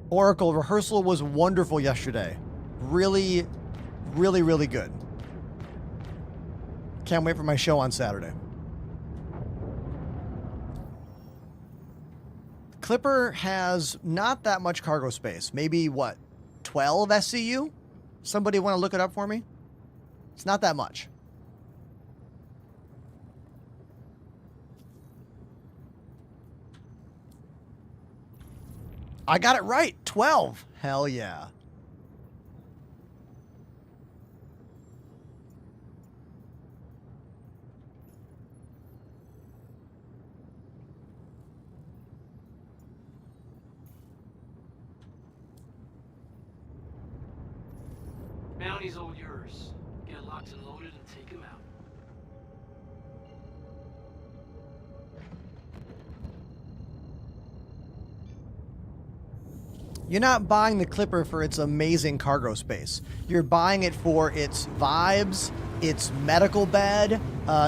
Oracle, rehearsal was wonderful yesterday. Really, really, really good. Can't wait for my show on Saturday. Clipper has not that much cargo space. Maybe, what, 12 SCU? Somebody want to look it up for me? It's not that much. I got it right. 12. Hell yeah. Bounty's all yours. Get locked and loaded and take him out. You're not buying the Clipper for its amazing cargo space. You're buying it for its vibes, its medical bed,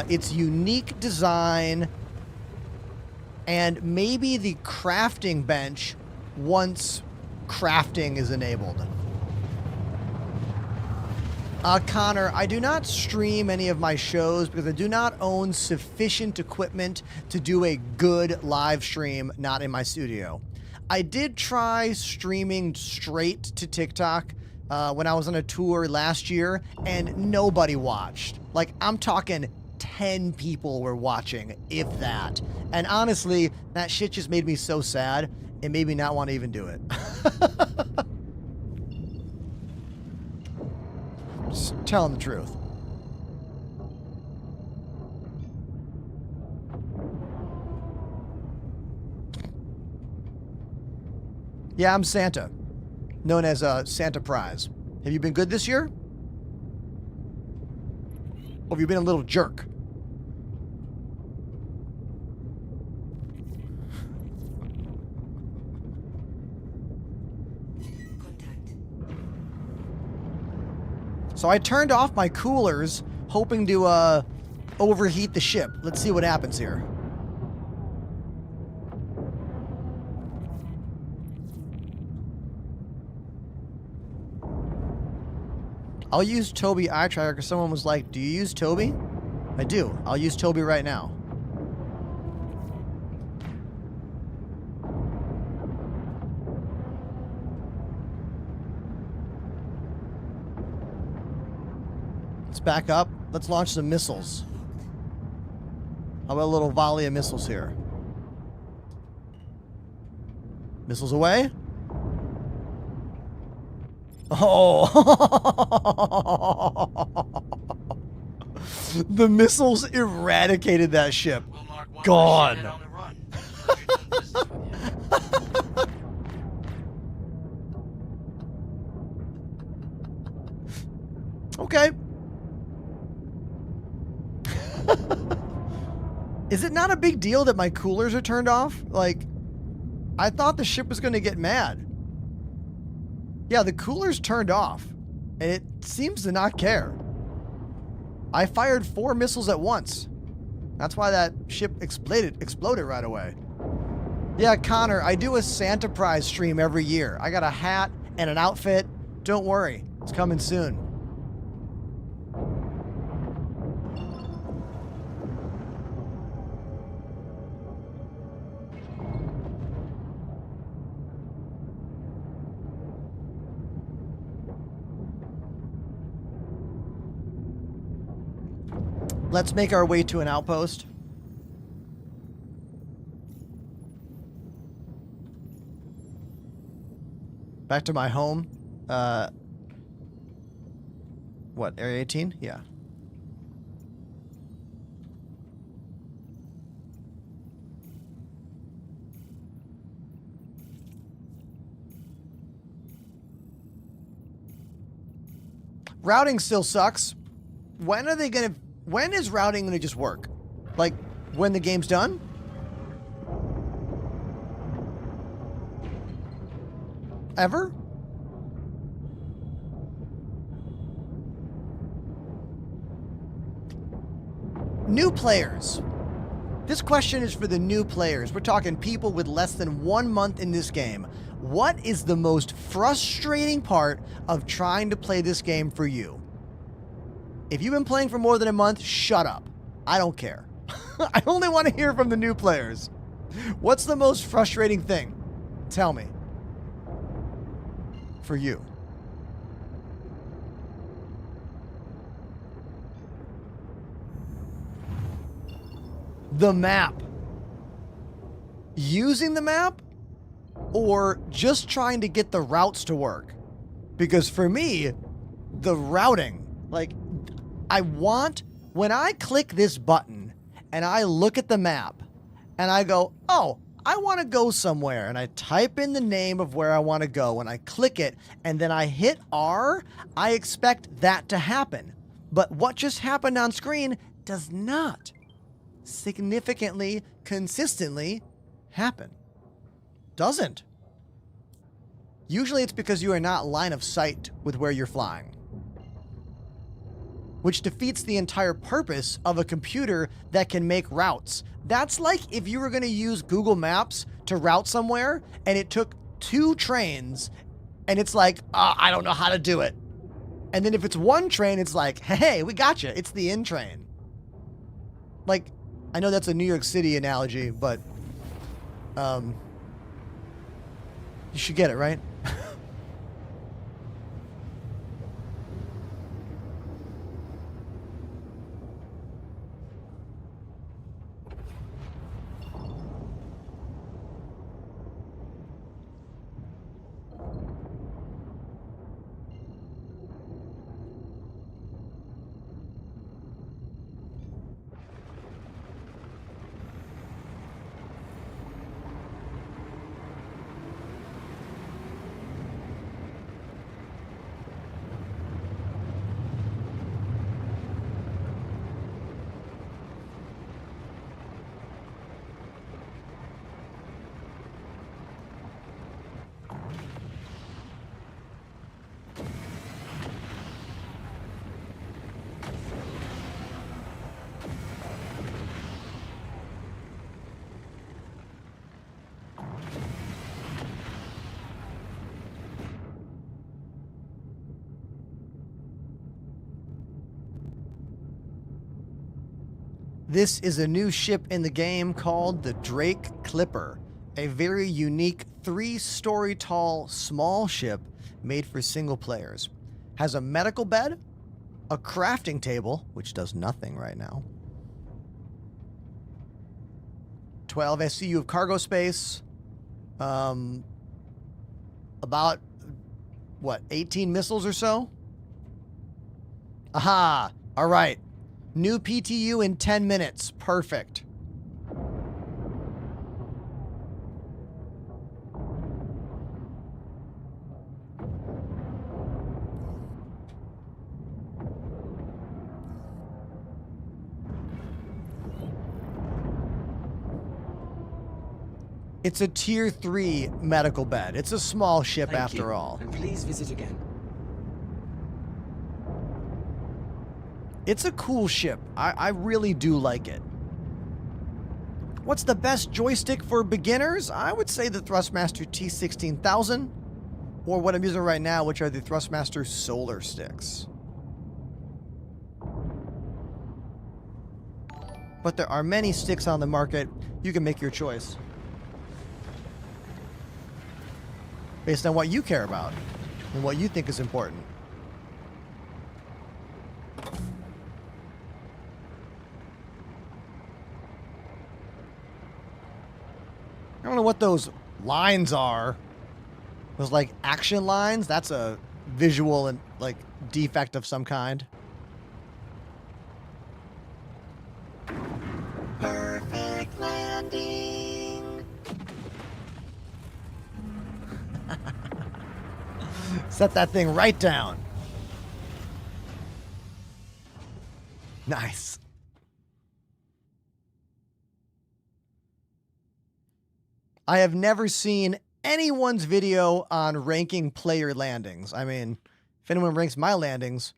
its unique design, and maybe the crafting bench once crafting is enabled. Connor, I do not stream any of my shows because I do not own sufficient equipment to do a good live stream not in my studio. I did try streaming straight to TikTok when I was on a tour last year, and nobody watched. Like, I'm talking 10 people were watching, if that. And honestly, that shit just made me so sad, it made me not want to even do it. Just telling the truth. Yeah, I'm Santa, known as Santa Prize. Have you been good this year? Or have you been a little jerk? Contact. So I turned off my coolers, hoping to overheat the ship. Let's see what happens here. I'll use Toby eye tracker because someone was like, do you use Toby? I do. I'll use Toby right now. Let's back up. Let's launch some missiles. How about a little volley of missiles here? Missiles away. Oh. The missiles eradicated that ship. Well, Mark, why Gone. on the run? Pleasure doing business with you. Okay. Is it not a big deal that my coolers are turned off? Like, I thought the ship was going to get mad. Yeah, the cooler's turned off, and it seems to not care. I fired 4 missiles at once. That's why that ship exploded right away. Yeah, Connor, I do a Santa Prize stream every year. I got a hat and an outfit. Don't worry, it's coming soon. Let's make our way to an outpost. Back to my home. What, Area 18? Yeah. Routing still sucks. When is routing gonna just work? Like, when the game's done? Ever? New players. This question is for the new players. We're talking people with less than 1 month in this game. What is the most frustrating part of trying to play this game for you? If you've been playing for more than a month, shut up. I don't care. I only want to hear from the new players. What's the most frustrating thing? Tell me. For you. The map. Using the map? Or just trying to get the routes to work? Because for me, the routing, like, when I click this button and I look at the map and I go, oh, I want to go somewhere, and I type in the name of where I want to go and I click it and then I hit R, I expect that to happen. But what just happened on screen does not significantly, consistently happen. Doesn't. Usually it's because you are not line of sight with where you're flying, which defeats the entire purpose of a computer that can make routes. That's like if you were going to use Google Maps to route somewhere and it took 2 trains and it's like, I don't know how to do it. And then if it's 1 train, it's like, hey, we got you. It's the in train. Like, I know that's a New York City analogy, but You should get it, right? This is a new ship in the game called the Drake Clipper, a very unique 3-story tall small ship made for single players. Has a medical bed, a crafting table, which does nothing right now, 12 SCU of cargo space, about, what, 18 missiles or so? Aha! All right. New PTU in 10 minutes. Perfect. It's a tier 3 medical bed. It's a small ship Thank after you. all. And please visit again. It's a cool ship. I really do like it. What's the best joystick for beginners? I would say the Thrustmaster T16000, or what I'm using right now, which are the Thrustmaster Solar Sticks. But there are many sticks on the market. You can make your choice based on what you care about and what you think is important. I don't know what those lines are. Those, like, action lines? That's a visual and, like, defect of some kind. Perfect landing. Set that thing right down. Nice. I have never seen anyone's video on ranking player landings. I mean, if anyone ranks my landings,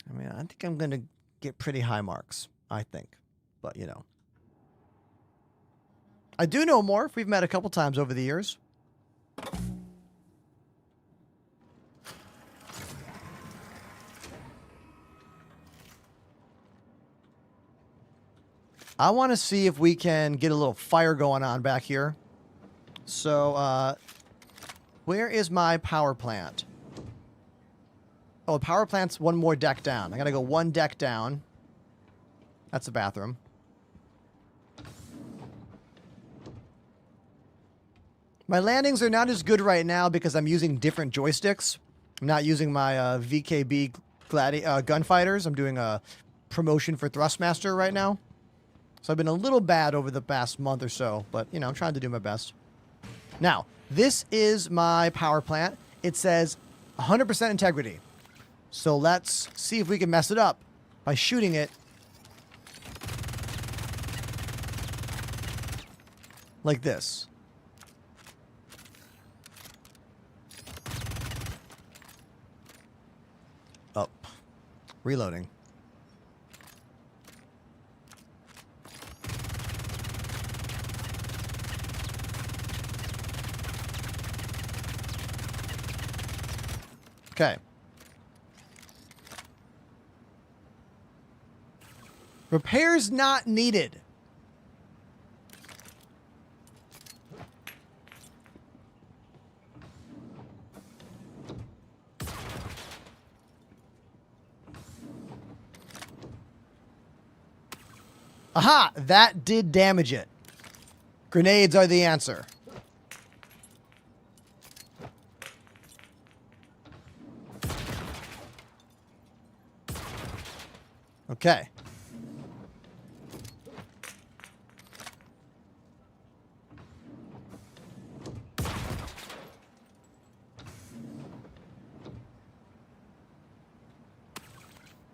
I mean, I think I'm going to get pretty high marks, I think. But, you know. I do know Morph. We've met a couple times over the years. I want to see if we can get a little fire going on back here. So, where is my power plant? Oh, the power plant's one more deck down. I gotta go one deck down. That's the bathroom. My landings are not as good right now because I'm using different joysticks. I'm not using my VKB gunfighters. I'm doing a promotion for Thrustmaster right now. So I've been a little bad over the past month or so, but, you know, I'm trying to do my best. Now, this is my power plant. It says 100% integrity. So let's see if we can mess it up by shooting it like this. Oh, reloading. Okay. Repairs not needed. Aha! That did damage it. Grenades are the answer. Okay.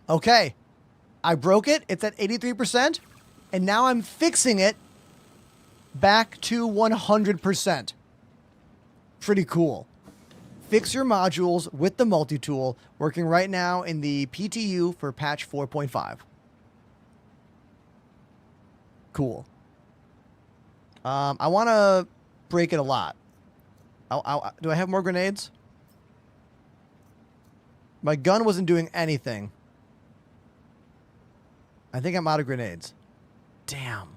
Okay. I broke it. It's at 83%. And now I'm fixing it back to 100%. Pretty cool. Fix your modules with the multi-tool, working right now in the PTU for patch 4.5. Cool. I want to break it a lot. Do I have more grenades? My gun wasn't doing anything. I think I'm out of grenades. Damn.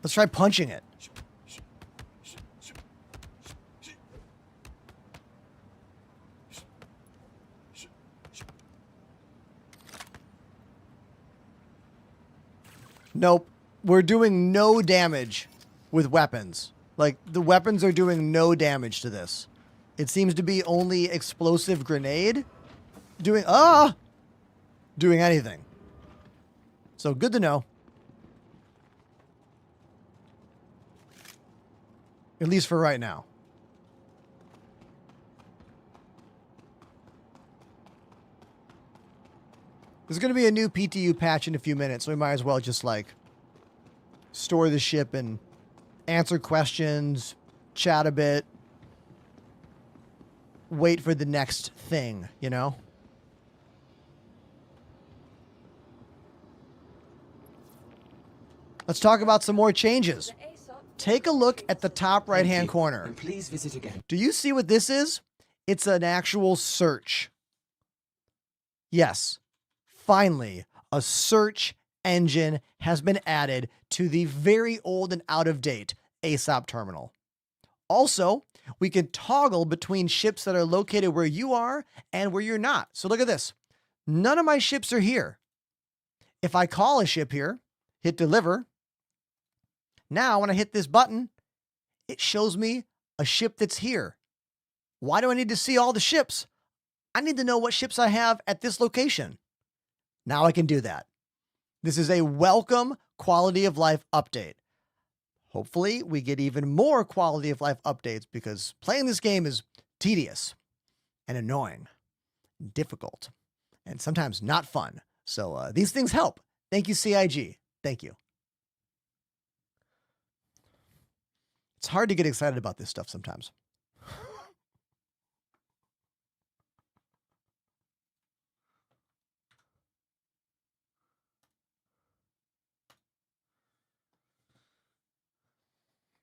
Let's try punching it. Nope. We're doing no damage with weapons. Like, the weapons are doing no damage to this. It seems to be only explosive grenade doing anything. So good to know. At least for right now. There's going to be a new PTU patch in a few minutes, so we might as well just, like, store the ship and answer questions, chat a bit, wait for the next thing, you know? Let's talk about some more changes. Take a look at the top right-hand corner. And please visit again. Do you see what this is? It's an actual search. Yes. Finally, a search engine has been added to the very old and out-of-date ASOP terminal. Also, we can toggle between ships that are located where you are and where you're not. So look at this. None of my ships are here. If I call a ship here, hit deliver. Now, when I hit this button, it shows me a ship that's here. Why do I need to see all the ships? I need to know what ships I have at this location. Now I can do that. This is a welcome quality of life update. Hopefully, we get even more quality of life updates because playing this game is tedious and annoying, and difficult, and sometimes not fun. So these things help. Thank you, CIG. Thank you. It's hard to get excited about this stuff sometimes.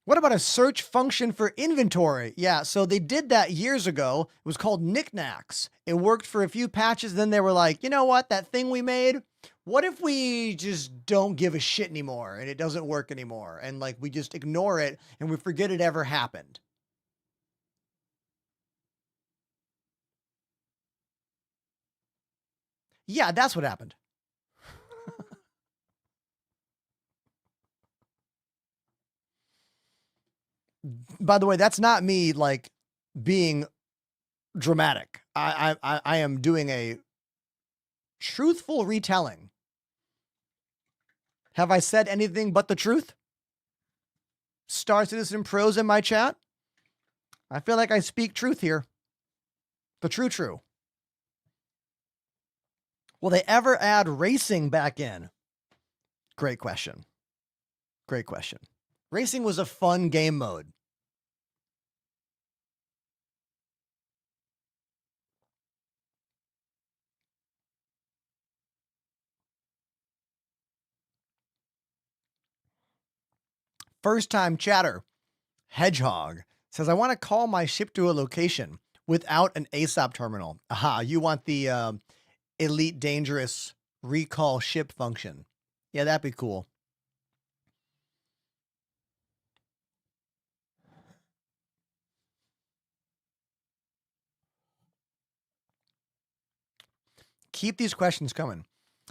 What about a search function for inventory? Yeah, so they did that years ago. It was called Knickknacks. It worked for a few patches. Then they were like, you know what? That thing we made, what if we just don't give a shit anymore and it doesn't work anymore? And like we just ignore it and we forget it ever happened. Yeah, that's what happened. By the way, that's not me like being dramatic. I am doing a truthful retelling. Have I said anything but the truth? Star Citizen Pros in my chat? I feel like I speak truth here. The true. Will they ever add racing back in? Great question. Great question. Racing was a fun game mode. First time chatter, Hedgehog, says, I want to call my ship to a location without an ASOP terminal. Aha, you want the Elite Dangerous recall ship function. Yeah, that'd be cool. Keep these questions coming.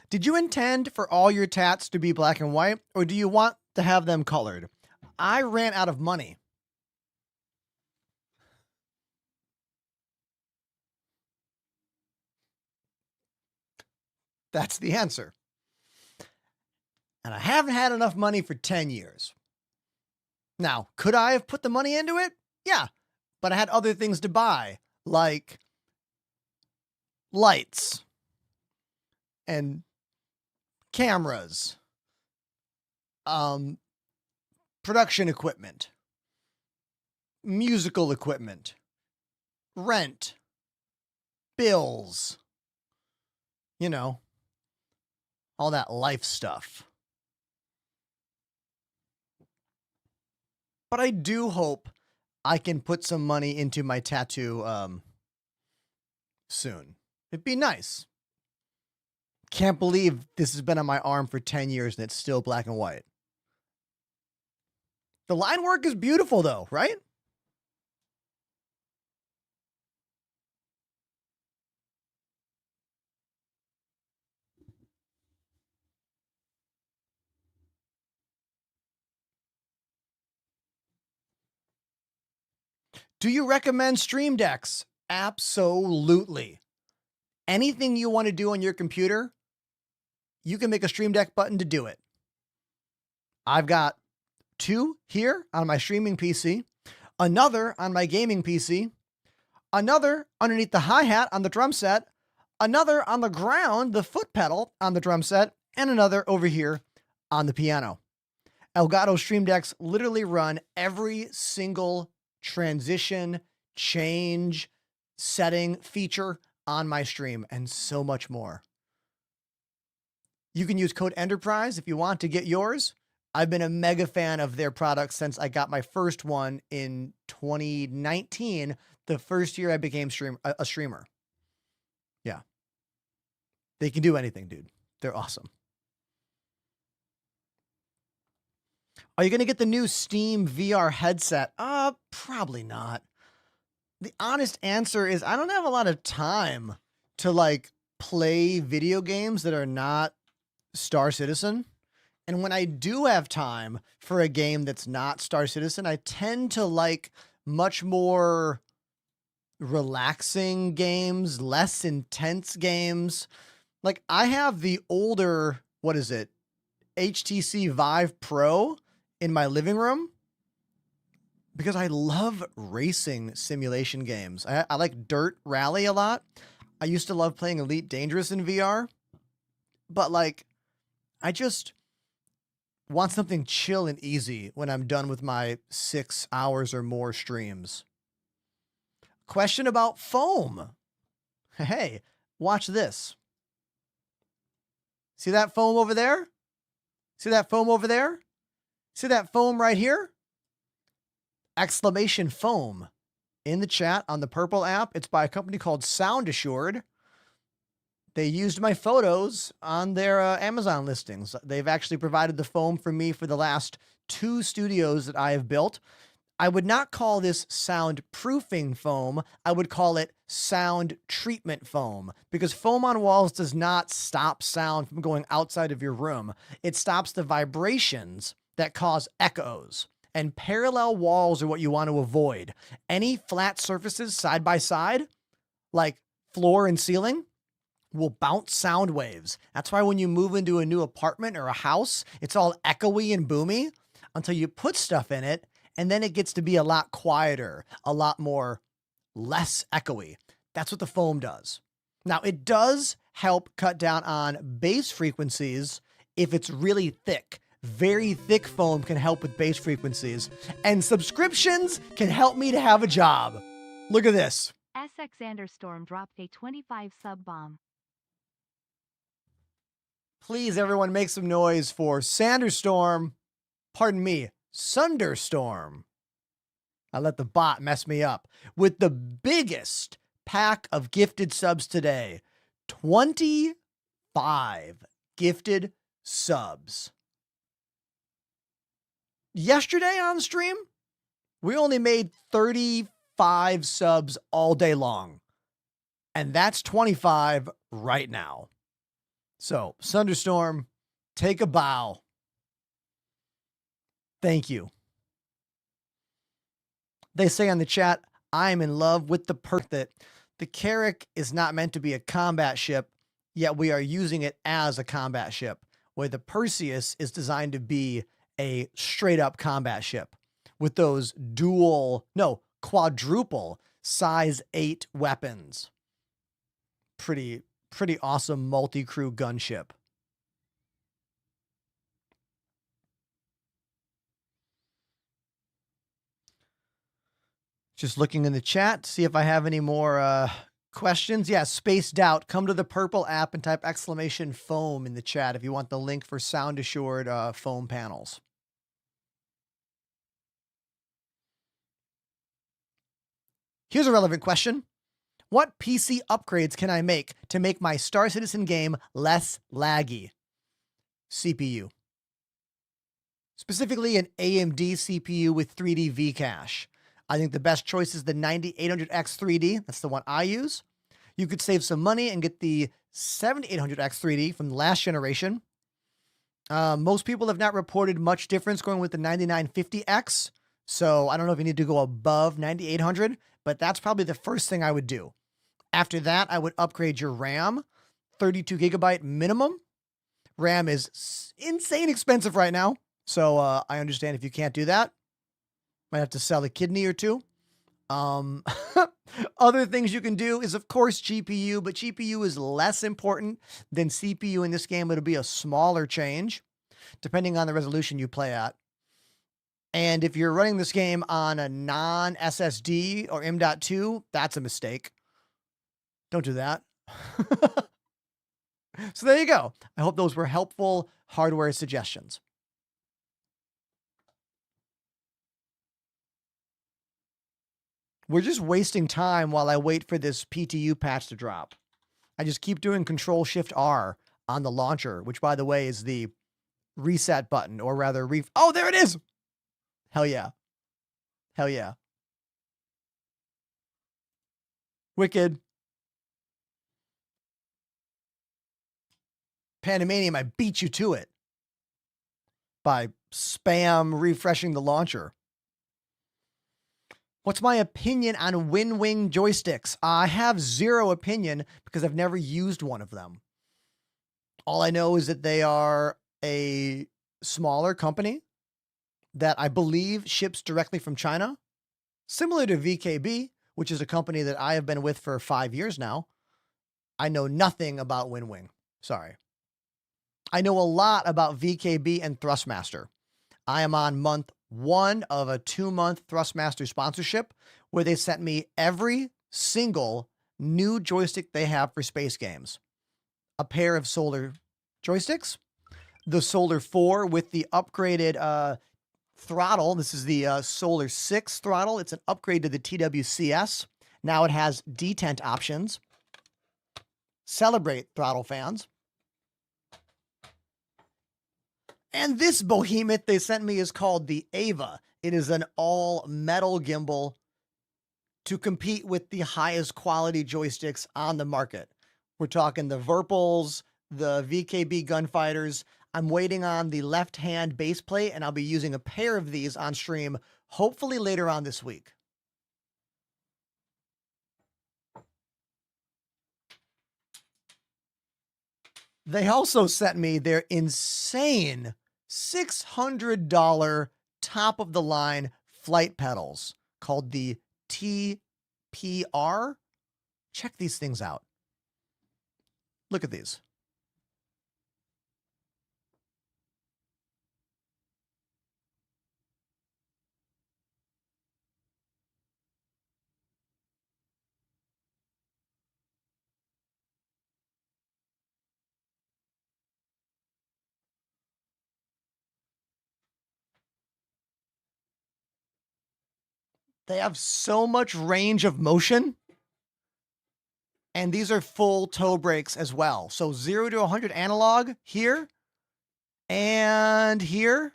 Did you intend for all your tats to be black and white, or do you want to have them colored? I ran out of money. That's the answer. And I haven't had enough money for 10 years. Now, could I have put the money into it? Yeah, but I had other things to buy, like lights and cameras, production equipment, musical equipment, rent, bills, you know, all that life stuff. But I do hope I can put some money into my tattoo soon. It'd be nice. Can't believe this has been on my arm for 10 years and it's still black and white. The line work is beautiful though, right? Do you recommend Stream Decks? Absolutely. Anything you want to do on your computer, you can make a Stream Deck button to do it. I've got 2 here on my streaming PC, another on my gaming PC, another underneath the hi-hat on the drum set, another on the ground, the foot pedal on the drum set, and another over here on the piano. Elgato Stream Decks literally run every single transition, change, setting, feature on my stream, and so much more. You can use code ENTERPRISE if you want to get yours. I've been a mega fan of their products since I got my first one in 2019, the first year I became a streamer. Yeah. They can do anything, dude. They're awesome. Are you going to get the new Steam VR headset? Probably not. The honest answer is I don't have a lot of time to like play video games that are not Star Citizen. And when I do have time for a game that's not Star Citizen, I tend to like much more relaxing games, less intense games. Like I have the older, what is it? HTC Vive Pro in my living room because I love racing simulation games. I like Dirt Rally a lot. I used to love playing Elite Dangerous in VR, but like, I just want something chill and easy when I'm done with my 6 hours or more streams. Question about foam. Hey, watch this. See that foam over there? See that foam over there? See that foam right here? Exclamation foam in the chat on the Purple app. It's by a company called Sound Assured. They used my photos on their Amazon listings. They've actually provided the foam for me for the last 2 studios that I have built. I would not call this soundproofing foam. I would call it sound treatment foam because foam on walls does not stop sound from going outside of your room. It stops the vibrations that cause echoes. And parallel walls are what you want to avoid. Any flat surfaces side by side, like floor and ceiling, will bounce sound waves. That's why when you move into a new apartment or a house, it's all echoey and boomy until you put stuff in it, and then it gets to be a lot quieter, a lot more less echoey. That's what the foam does. Now, it does help cut down on bass frequencies if it's really thick. Very thick foam can help with bass frequencies, and subscriptions can help me to have a job. Look at this. SX Anderstorm dropped a 25 sub bomb. Please, everyone, make some noise for Sanderstorm. Pardon me, Sunderstorm. I let the bot mess me up with the biggest pack of gifted subs today. 25 35 gifted subs. Yesterday on stream, we only made 35 subs all day long. And that's 25 right now. So, Sunderstorm, take a bow. Thank you. They say on the chat, I'm in love with the perk that the Carrack is not meant to be a combat ship, yet we are using it as a combat ship, where the Perseus is designed to be a straight up combat ship with those quadruple size 8 weapons. Pretty awesome multi-crew gunship. Just looking in the chat, see if I have any more questions. Yeah, Spaced Out. Come to the purple app and type !foam in the chat if you want the link for sound assured foam panels. Here's a relevant question. What PC upgrades can I make to make my Star Citizen game less laggy? CPU. Specifically an AMD CPU with 3D V-cache. I think the best choice is the 9800X 3D. That's the one I use. You could save some money and get the 7800X 3D from the last generation. Most people have not reported much difference going with the 9950X. So I don't know if you need to go above 9800, but that's probably the first thing I would do. After that, I would upgrade your RAM, 32 gigabyte minimum. RAM is insane expensive right now. So I understand if you can't do that. Might have to sell a kidney or two. Other things you can do is, of course, GPU, but GPU is less important than CPU in this game. It'll be a smaller change, depending on the resolution you play at. And if you're running this game on a non-SSD or M.2, that's a mistake. Don't do that. So there you go. I hope those were helpful hardware suggestions. We're just wasting time while I wait for this PTU patch to drop. I just keep doing Control-Shift-R on the launcher, which, by the way, is the reset button, or rather, oh, there it is! Hell yeah. Hell yeah. Wicked. Panamanium, I beat you to it by spam refreshing the launcher. What's my opinion on WinWing joysticks? I have zero opinion because I've never used one of them. All I know is that they are a smaller company that I believe ships directly from China, similar to VKB, which is a company that I have been with for 5 years now. I know nothing about WinWing. Sorry. I know a lot about VKB and Thrustmaster. I am on month 1 of a 2-month Thrustmaster sponsorship where they sent me every single new joystick they have for space games. A pair of Solar joysticks, the Solar 4 with the upgraded throttle. This is the Solar 6 throttle. It's an upgrade to the TWCS. Now it has detent options. Celebrate, throttle fans. And this behemoth they sent me is called the Ava. It is an all-metal gimbal to compete with the highest quality joysticks on the market. We're talking the Virpils, the VKB Gunfighters. I'm waiting on the left-hand base plate, and I'll be using a pair of these on stream, hopefully later on this week. They also sent me their insane $600 top-of-the-line flight pedals called the TPR. Check these things out. Look at these. They have so much range of motion. And these are full toe brakes as well. So 0 to 100 analog here and here.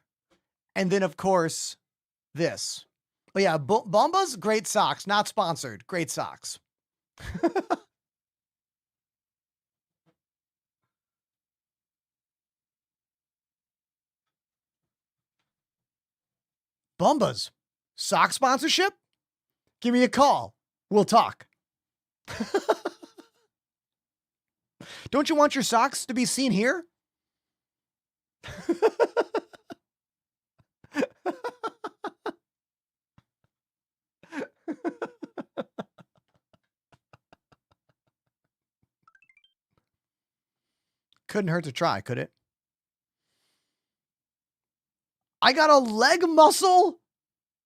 And then, of course, this. Oh, yeah. Bombas, great socks. Not sponsored. Great socks. Bombas, sock sponsorship? Give me a call. We'll talk. Don't you want your socks to be seen here? Couldn't hurt to try, could it? I got a leg muscle.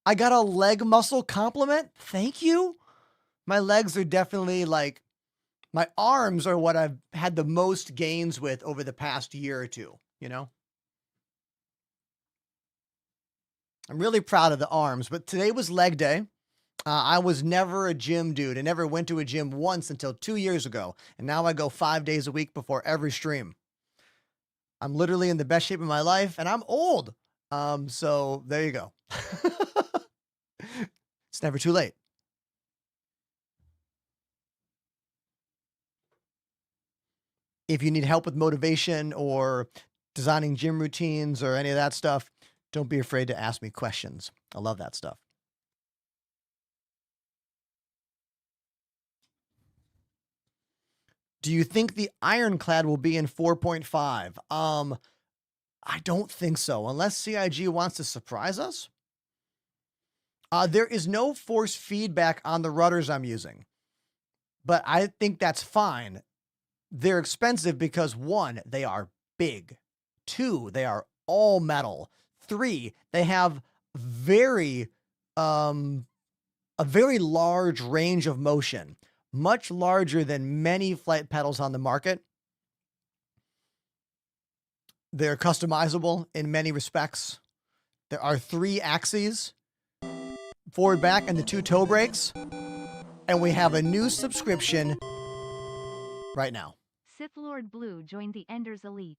I got a leg muscle compliment. Thank you. My legs are definitely like, my arms are what I've had the most gains with over the past year or two, you know? I'm really proud of the arms, but today was leg day. I was never a gym dude. I never went to a gym once until 2 years ago. And now I go 5 days a week before every stream. I'm literally in the best shape of my life and I'm old. So there you go. It's never too late. If you need help with motivation or designing gym routines or any of that stuff, don't be afraid to ask me questions. I love that stuff. Do you think the Ironclad will be in 4.5? I don't think so, unless CIG wants to surprise us. There is no force feedback on the rudders I'm using, but I think that's fine. They're expensive because 1, they are big. 2, they are all metal. 3, they have a very large range of motion, much larger than many flight pedals on the market. They're customizable in many respects. There are 3 axes, forward, back, and the 2 toe brakes. And we have a new subscription right now. Sith Lord Blue joined the Enders Elite.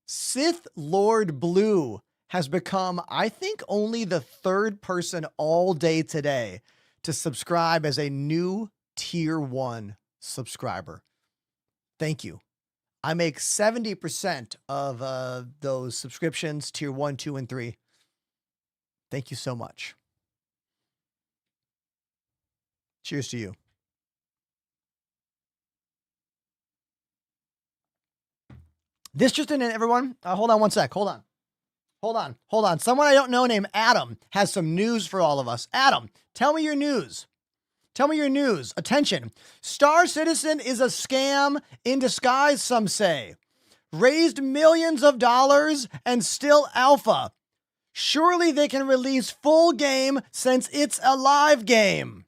Sith Lord Blue has become, I think, only the 3rd person all day today to subscribe as a new Tier 1 subscriber. Thank you. I make 70% of those subscriptions, Tier 1, 2, and 3. Thank you so much. Cheers to you. This just in, everyone. Hold on one sec. Hold on. Someone I don't know named Adam has some news for all of us. Adam, tell me your news. Attention. Star Citizen is a scam in disguise, some say. Raised millions of dollars and still alpha. Surely they can release full game since it's a live game.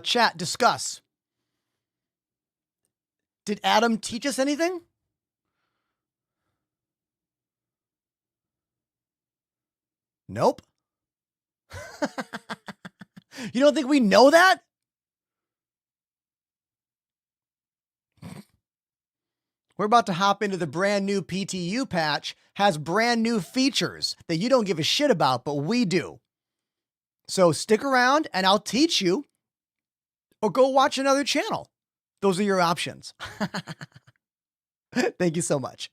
Chat, discuss. Did Adam teach us anything? Nope. You don't think we know that? We're about to hop into the brand new PTU patch, has brand new features that you don't give a shit about, but we do. So stick around and I'll teach you, or go watch another channel. Those are your options. Thank you so much.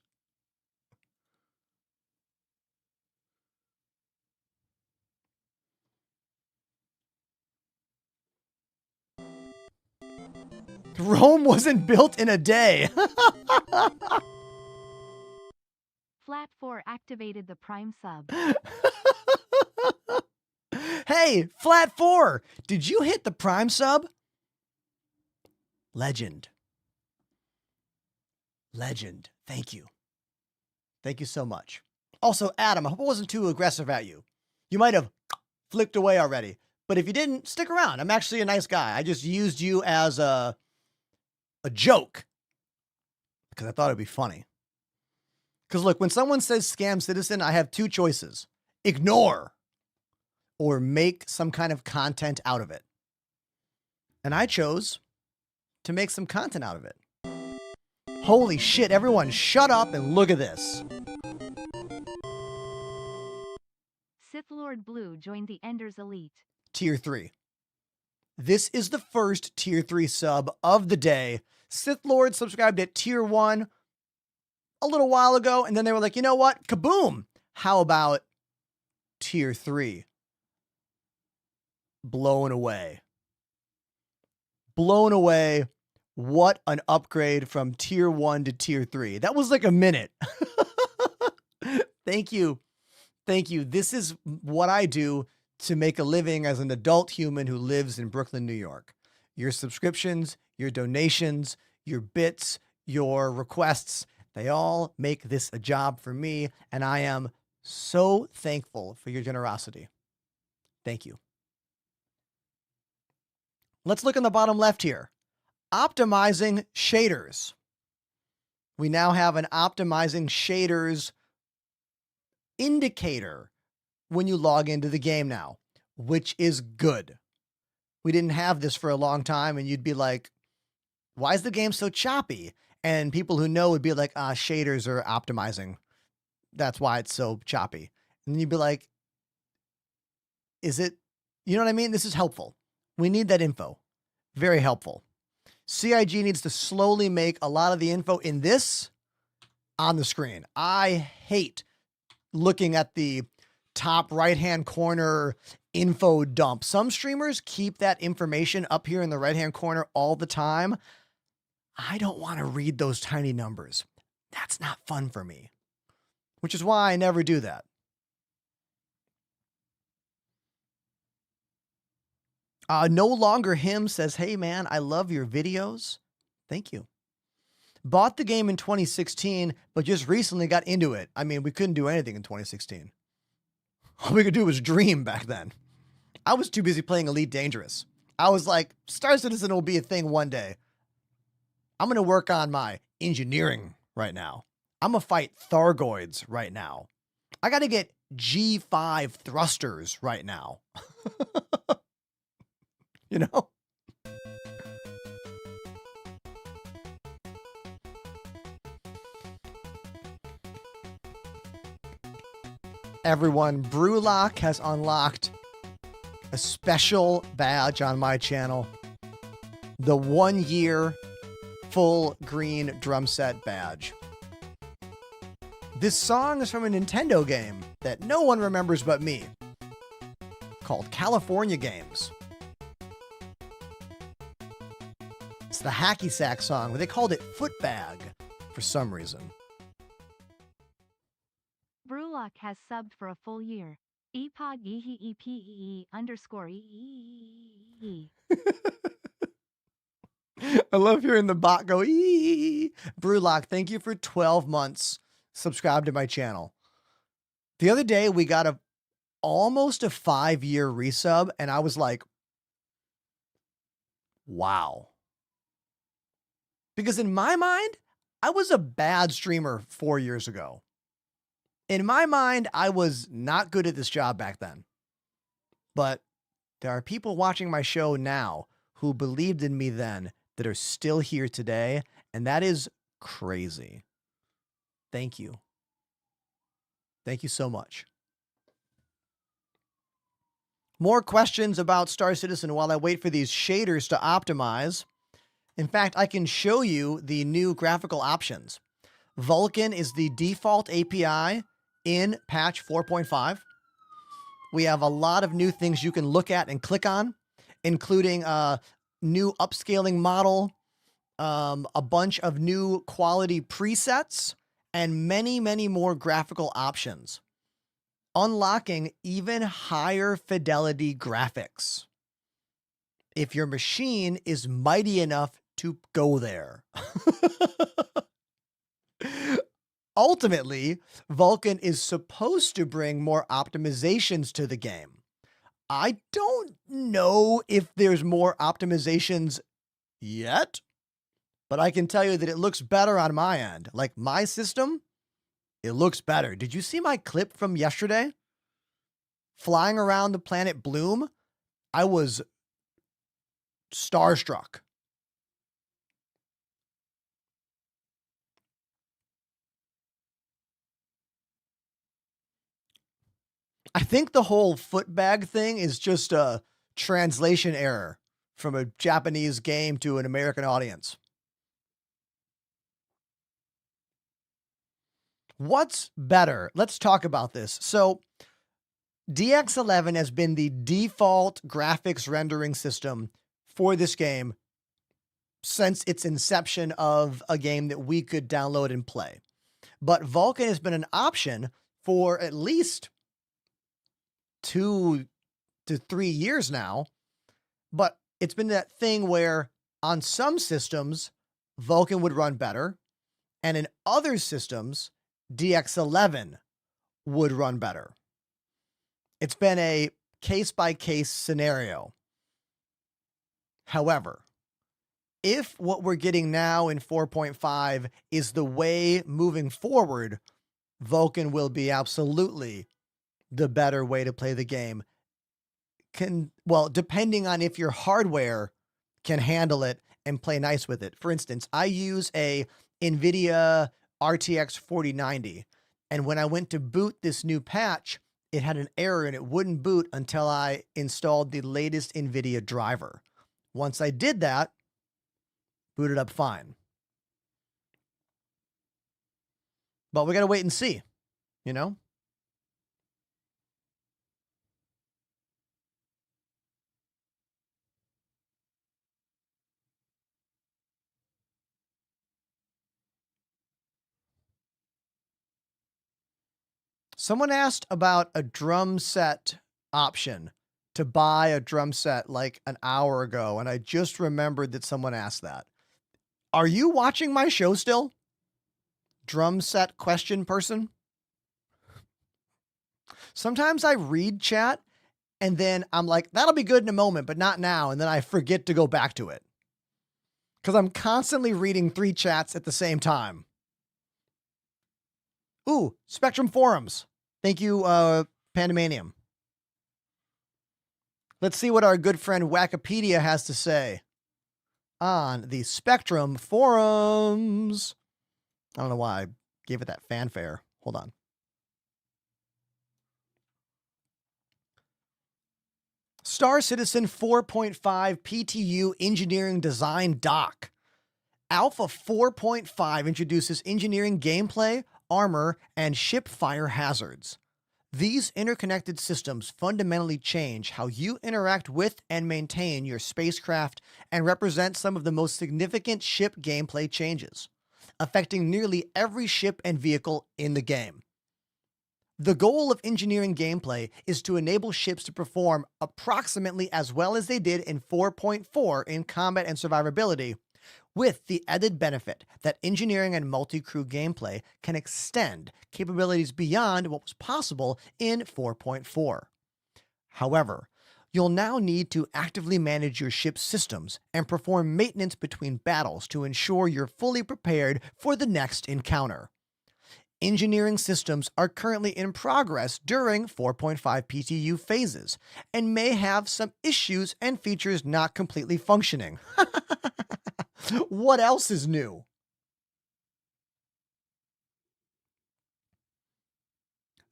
Rome wasn't built in a day. Flat 4 activated the Prime sub. Hey, Flat 4, did you hit the Prime sub? Legend. Thank you. Thank you so much. Also, Adam, I hope I wasn't too aggressive at you. You might have flicked away already, but if you didn't, stick around. I'm actually a nice guy. I just used you as a joke because I thought it'd be funny. Because look, when someone says scam citizen, I have 2 choices: ignore or make some kind of content out of it. And I chose to make some content out of it. Holy shit, everyone shut up and look at this. Sith Lord Blue joined the Enders Elite. Tier 3. This is the first Tier 3 sub of the day. Sith Lord subscribed at Tier 1 a little while ago, and then they were like, you know what? Kaboom! How about Tier 3? Blown away. Blown away. What an upgrade from Tier 1 to Tier 3. That was like a minute. Thank you. Thank you. This is what I do to make a living as an adult human who lives in Brooklyn, New York. Your subscriptions, your donations, your bits, your requests, they all make this a job for me, and I am so thankful for your generosity. Thank you. Let's look in the bottom left here. Optimizing shaders. We now have an optimizing shaders indicator when you log into the game now, which is good. We didn't have this for a long time, and you'd be like, why is the game so choppy? And people who know would be like, shaders are optimizing. That's why it's so choppy. And you'd be like, is it, you know what I mean? This is helpful. We need that info. Very helpful. CIG needs to slowly make a lot of the info in this on the screen. I hate looking at the top right-hand corner info dump. Some streamers keep that information up here in the right-hand corner all the time. I don't want to read those tiny numbers. That's not fun for me, which is why I never do that. No Longer Him says, hey man, I love your videos. Thank you. Bought the game in 2016, but just recently got into it. I mean, we couldn't do anything in 2016. All we could do was dream back then. I was too busy playing Elite Dangerous. I was like, Star Citizen will be a thing one day. I'm going to work on my engineering right now. I'm going to fight Thargoids right now. I got to get G5 thrusters right now. You know? Everyone, Brewlock has unlocked a special badge on my channel. The 1 year full green drum set badge. This song is from a Nintendo game that no one remembers but me, called California Games. It's the hacky sack song, but they called it Footbag for some reason. Brewlock has subbed for a full year. EPOD EPE underscore EE. I love hearing the bot go, ee. Brewlock, thank you for 12 months. Subscribe to my channel. The other day, we got almost a 5-year resub, and I was like, wow. Because in my mind, I was a bad streamer 4 years ago. In my mind, I was not good at this job back then. But there are people watching my show now who believed in me then that are still here today, and that is crazy. Thank you. Thank you so much. More questions about Star Citizen while I wait for these shaders to optimize. In fact, I can show you the new graphical options. Vulkan is the default API in patch 4.5. We have a lot of new things you can look at and click on, including a new upscaling model, a bunch of new quality presets, and many, many more graphical options. Unlocking even higher fidelity graphics, if your machine is mighty enough to go there. Ultimately, Vulkan is supposed to bring more optimizations to the game. I don't know if there's more optimizations yet, but I can tell you that it looks better on my end. Like my system, it looks better. Did you see my clip from yesterday? Flying around the planet Bloom, I was starstruck. I think the whole footbag thing is just a translation error from a Japanese game to an American audience. What's better? Let's talk about this. So, DX11 has been the default graphics rendering system for this game since its inception of a game that we could download and play. But Vulkan has been an option for at least 2 to 3 years now. But it's been that thing where on some systems, Vulkan would run better, and in other systems, DX11 would run better. It's been a case-by-case scenario. However, if what we're getting now in 4.5 is the way moving forward, Vulkan will be absolutely the better way to play the game. Depending on if your hardware can handle it and play nice with it. For instance, I use a NVIDIA RTX 4090, and when I went to boot this new patch, it had an error and it wouldn't boot until I installed the latest NVIDIA driver. Once I did that, booted up fine. But we got to wait and see, you know? Someone asked about a drum set option to buy a drum set like an hour ago, and I just remembered that someone asked that. Are you watching my show still? Drum set question person? Sometimes I read chat and then I'm like, that'll be good in a moment, but not now. And then I forget to go back to it because I'm constantly reading 3 chats at the same time. Ooh, Spectrum Forums. Thank you, Pandemanium. Let's see what our good friend Wikipedia has to say on the Spectrum Forums. I don't know why I gave it that fanfare. Hold on. Star Citizen 4.5 PTU Engineering Design Dock. Alpha 4.5 introduces engineering gameplay, armor, and ship fire hazards. These interconnected systems fundamentally change how you interact with and maintain your spacecraft and represent some of the most significant ship gameplay changes, affecting nearly every ship and vehicle in the game. The goal of engineering gameplay is to enable ships to perform approximately as well as they did in 4.4 in combat and survivability, with the added benefit that engineering and multi-crew gameplay can extend capabilities beyond what was possible in 4.4. However, you'll now need to actively manage your ship's systems and perform maintenance between battles to ensure you're fully prepared for the next encounter. Engineering systems are currently in progress during 4.5 PTU phases and may have some issues and features not completely functioning. What else is new?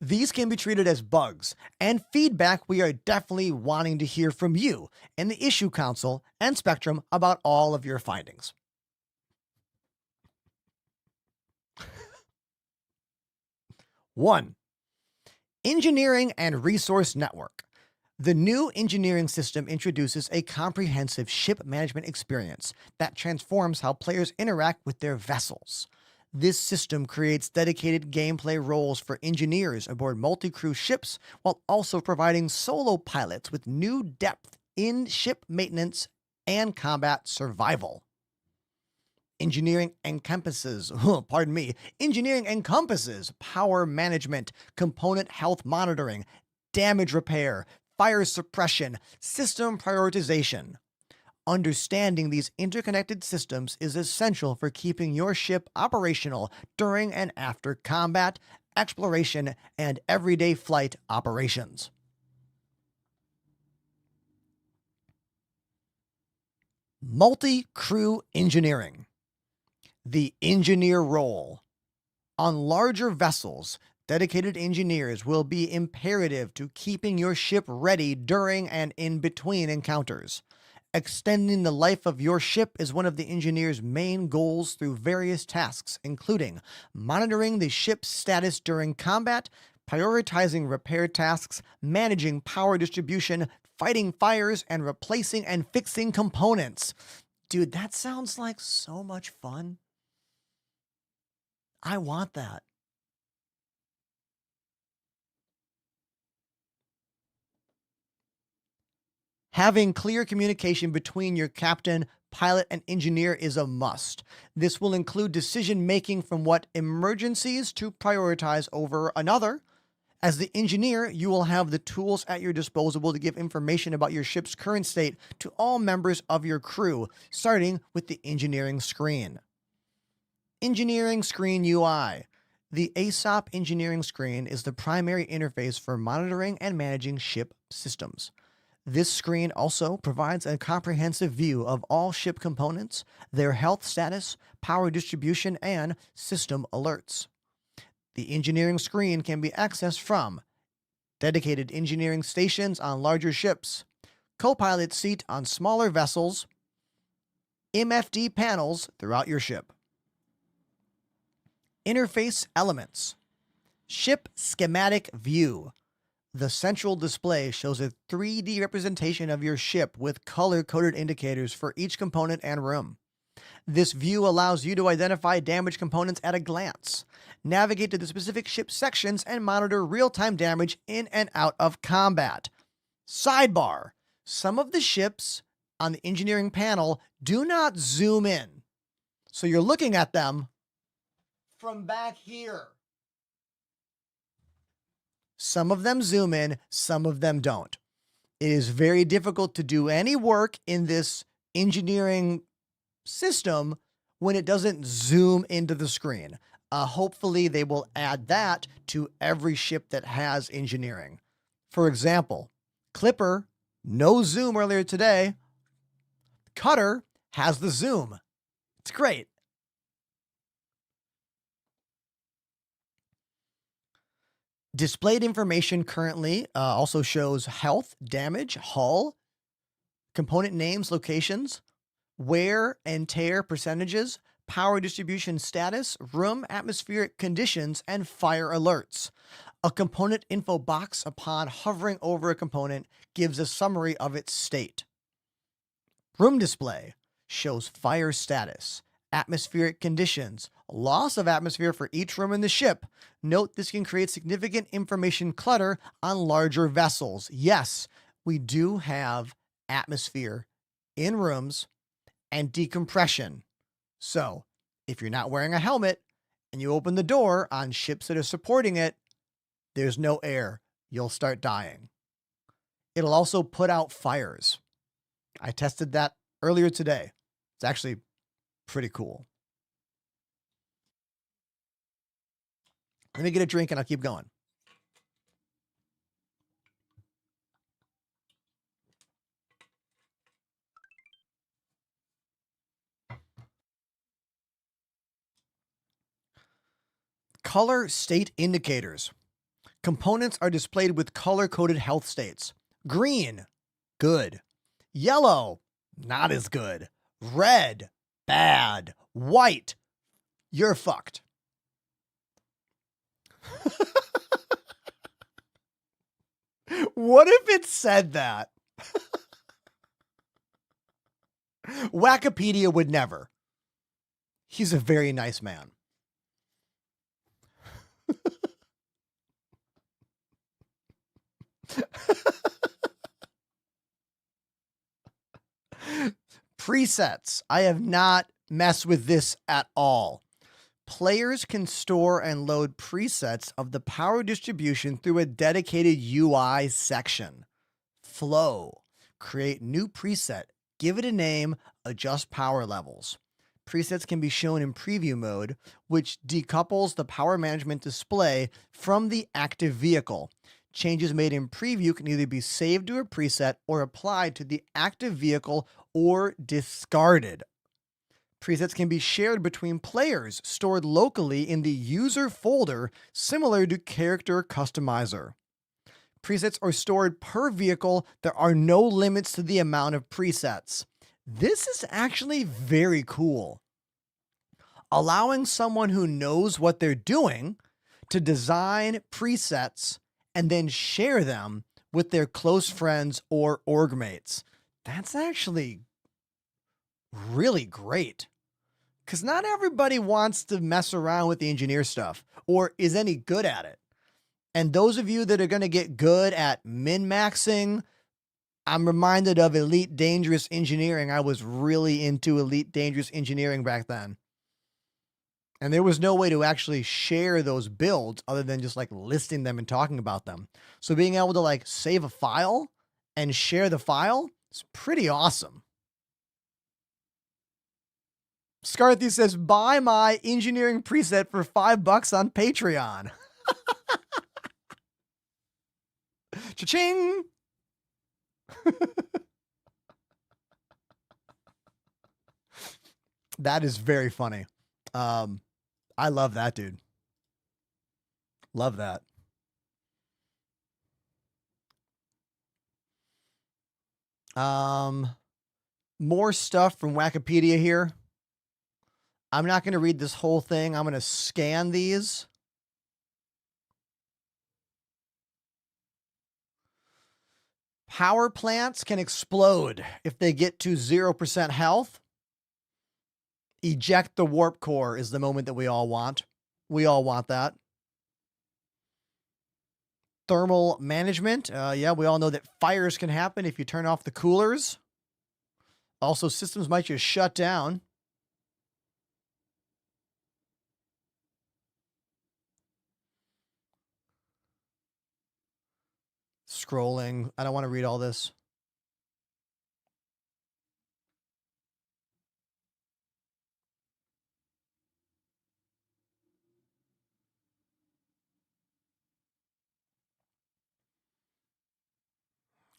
These can be treated as bugs and feedback we are definitely wanting to hear from you and the Issue Council and Spectrum about all of your findings. One, Engineering and Resource Network. The new engineering system introduces a comprehensive ship management experience that transforms how players interact with their vessels. This system creates dedicated gameplay roles for engineers aboard multi-crew ships while also providing solo pilots with new depth in ship maintenance and combat survival. Engineering encompasses power management, component health monitoring, damage repair, fire suppression, system prioritization. Understanding these interconnected systems is essential for keeping your ship operational during and after combat, exploration, and everyday flight operations. Multi-crew engineering. The engineer role. On larger vessels, dedicated engineers will be imperative to keeping your ship ready during and in between encounters. Extending the life of your ship is one of the engineer's main goals through various tasks, including monitoring the ship's status during combat, prioritizing repair tasks, managing power distribution, fighting fires, and replacing and fixing components. Dude, that sounds like so much fun. I want that. Having clear communication between your captain, pilot, and engineer is a must. This will include decision making from what emergencies to prioritize over another. As the engineer, you will have the tools at your disposal to give information about your ship's current state to all members of your crew, starting with the engineering screen. Engineering Screen UI. The ASOP engineering screen is the primary interface for monitoring and managing ship systems. This screen also provides a comprehensive view of all ship components, their health status, power distribution, and system alerts. The engineering screen can be accessed from dedicated engineering stations on larger ships, co-pilot seat on smaller vessels, MFD panels throughout your ship. Interface elements. Ship schematic view. The central display shows a 3D representation of your ship with color-coded indicators for each component and room. This view allows you to identify damaged components at a glance, navigate to the specific ship sections, and monitor real-time damage in and out of combat. Sidebar: some of the ships on the engineering panel do not zoom in, so you're looking at them from back here. Some of them zoom in, some of them don't. It is very difficult to do any work in this engineering system when it doesn't zoom into the screen. Hopefully they will add that to every ship that has engineering. For example, Clipper, no zoom earlier today. Cutter has the zoom. It's great. Displayed information currently also shows health, damage, hull, component names, locations, wear and tear percentages, power distribution status, room atmospheric conditions, and fire alerts. A component info box upon hovering over a component gives a summary of its state. Room display shows fire status, atmospheric conditions, loss of atmosphere for each room in the ship. Note this can create significant information clutter on larger vessels. Yes, we do have atmosphere in rooms and decompression. So if you're not wearing a helmet and you open the door on ships that are supporting it, there's no air. You'll start dying. It'll also put out fires. I tested that earlier today. It's actually pretty cool. Let me get a drink and I'll keep going. Color state indicators. Components are displayed with color-coded health states. Green, good. Yellow, not as good. Red, bad. White, you're fucked. What if it said that? Wikipedia would never. He's a very nice man. Presets. I have not messed with this at all. Players can store and load presets of the power distribution through a dedicated UI section. Flow. Create new preset. Give it a name. Adjust power levels. Presets can be shown in preview mode, which decouples the power management display from the active vehicle. Changes made in preview can either be saved to a preset or applied to the active vehicle or discarded. Presets can be shared between players, stored locally in the user folder, similar to Character Customizer. Presets are stored per vehicle. There are no limits to the amount of presets. This is actually very cool. Allowing someone who knows what they're doing to design presets and then share them with their close friends or org mates. That's actually really great. Because not everybody wants to mess around with the engineer stuff or is any good at it. And those of you that are going to get good at min-maxing, I'm reminded of Elite Dangerous Engineering. I was really into Elite Dangerous Engineering back then. And there was no way to actually share those builds other than just like listing them and talking about them. So being able to like save a file and share the file is pretty awesome. Scarthy says, buy my engineering preset for $5 on Patreon. Cha-ching! That is very funny. I love that, dude. Love that. More stuff from Wikipedia here. I'm not going to read this whole thing. I'm going to scan these. Power plants can explode if they get to 0% health. Eject the warp core is the moment that we all want. We all want that. Thermal management. Yeah, we all know that fires can happen if you turn off the coolers. Also, systems might just shut down. Scrolling. I don't want to read all this.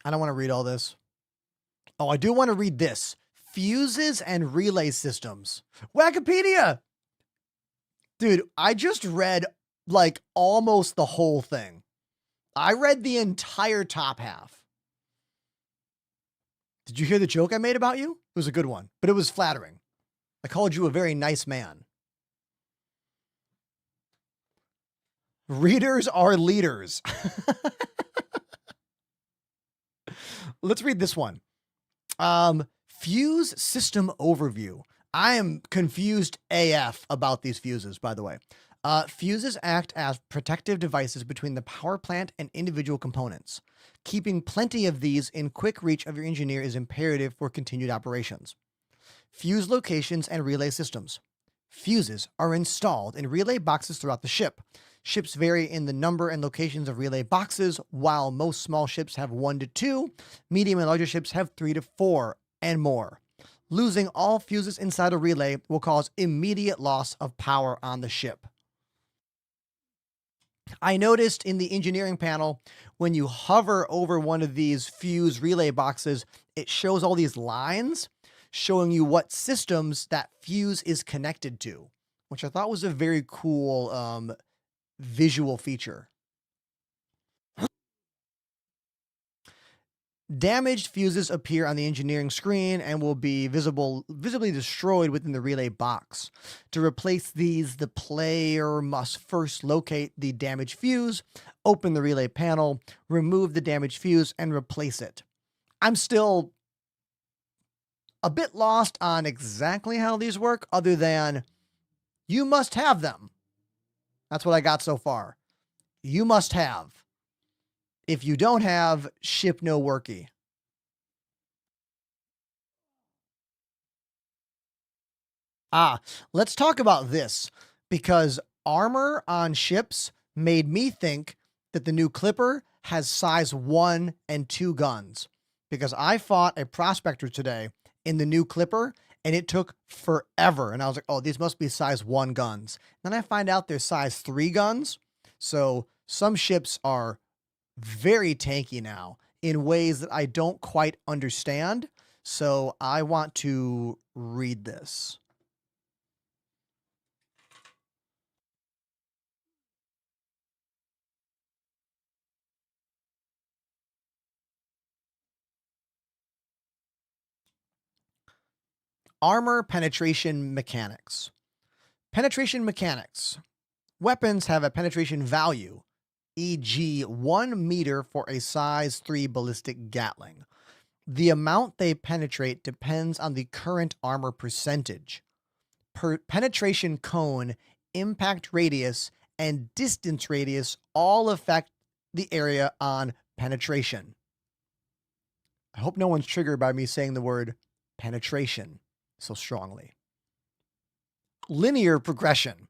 I don't want to read all this. Oh, I do want to read this. Fuses and relay systems. Wikipedia! Dude, I just read like almost the whole thing. I read the entire top half. Did you hear the joke I made about you? It was a good one, but it was flattering. I called you a very nice man. Readers are leaders. Let's read this one. Fuse system overview. I am confused AF about these fuses, by the way. Fuses act as protective devices between the power plant and individual components. Keeping plenty of these in quick reach of your engineer is imperative for continued operations. Fuse locations and relay systems. Fuses are installed in relay boxes throughout the ship. Ships vary in the number and locations of relay boxes, while most small ships have 1 to 2, medium and larger ships have 3 to 4, and more. Losing all fuses inside a relay will cause immediate loss of power on the ship. I noticed in the engineering panel, when you hover over one of these fuse relay boxes, it shows all these lines showing you what systems that fuse is connected to, which I thought was a very cool visual feature. Damaged fuses appear on the engineering screen and will be visibly destroyed within the relay box. To replace these, the player must first locate the damaged fuse, open the relay panel, remove the damaged fuse, and replace it. I'm still a bit lost on exactly how these work, other than you must have them. That's what I got so far. You must have. If you don't have, ship no worky. Let's talk about this, because armor on ships made me think that the new Clipper has size 1 and 2 guns, because I fought a prospector today in the new Clipper and it took forever. And I was like, oh, these must be size 1 guns. Then I find out they're size 3 guns. So some ships are very tanky now in ways that I don't quite understand. So I want to read this. Armor penetration mechanics. Penetration mechanics. Weapons have a penetration value, e.g. 1 meter for a size 3 ballistic Gatling. The amount they penetrate depends on the current armor percentage. Penetration cone, impact radius, and distance radius all affect the area on penetration. I hope no one's triggered by me saying the word penetration so strongly. Linear progression.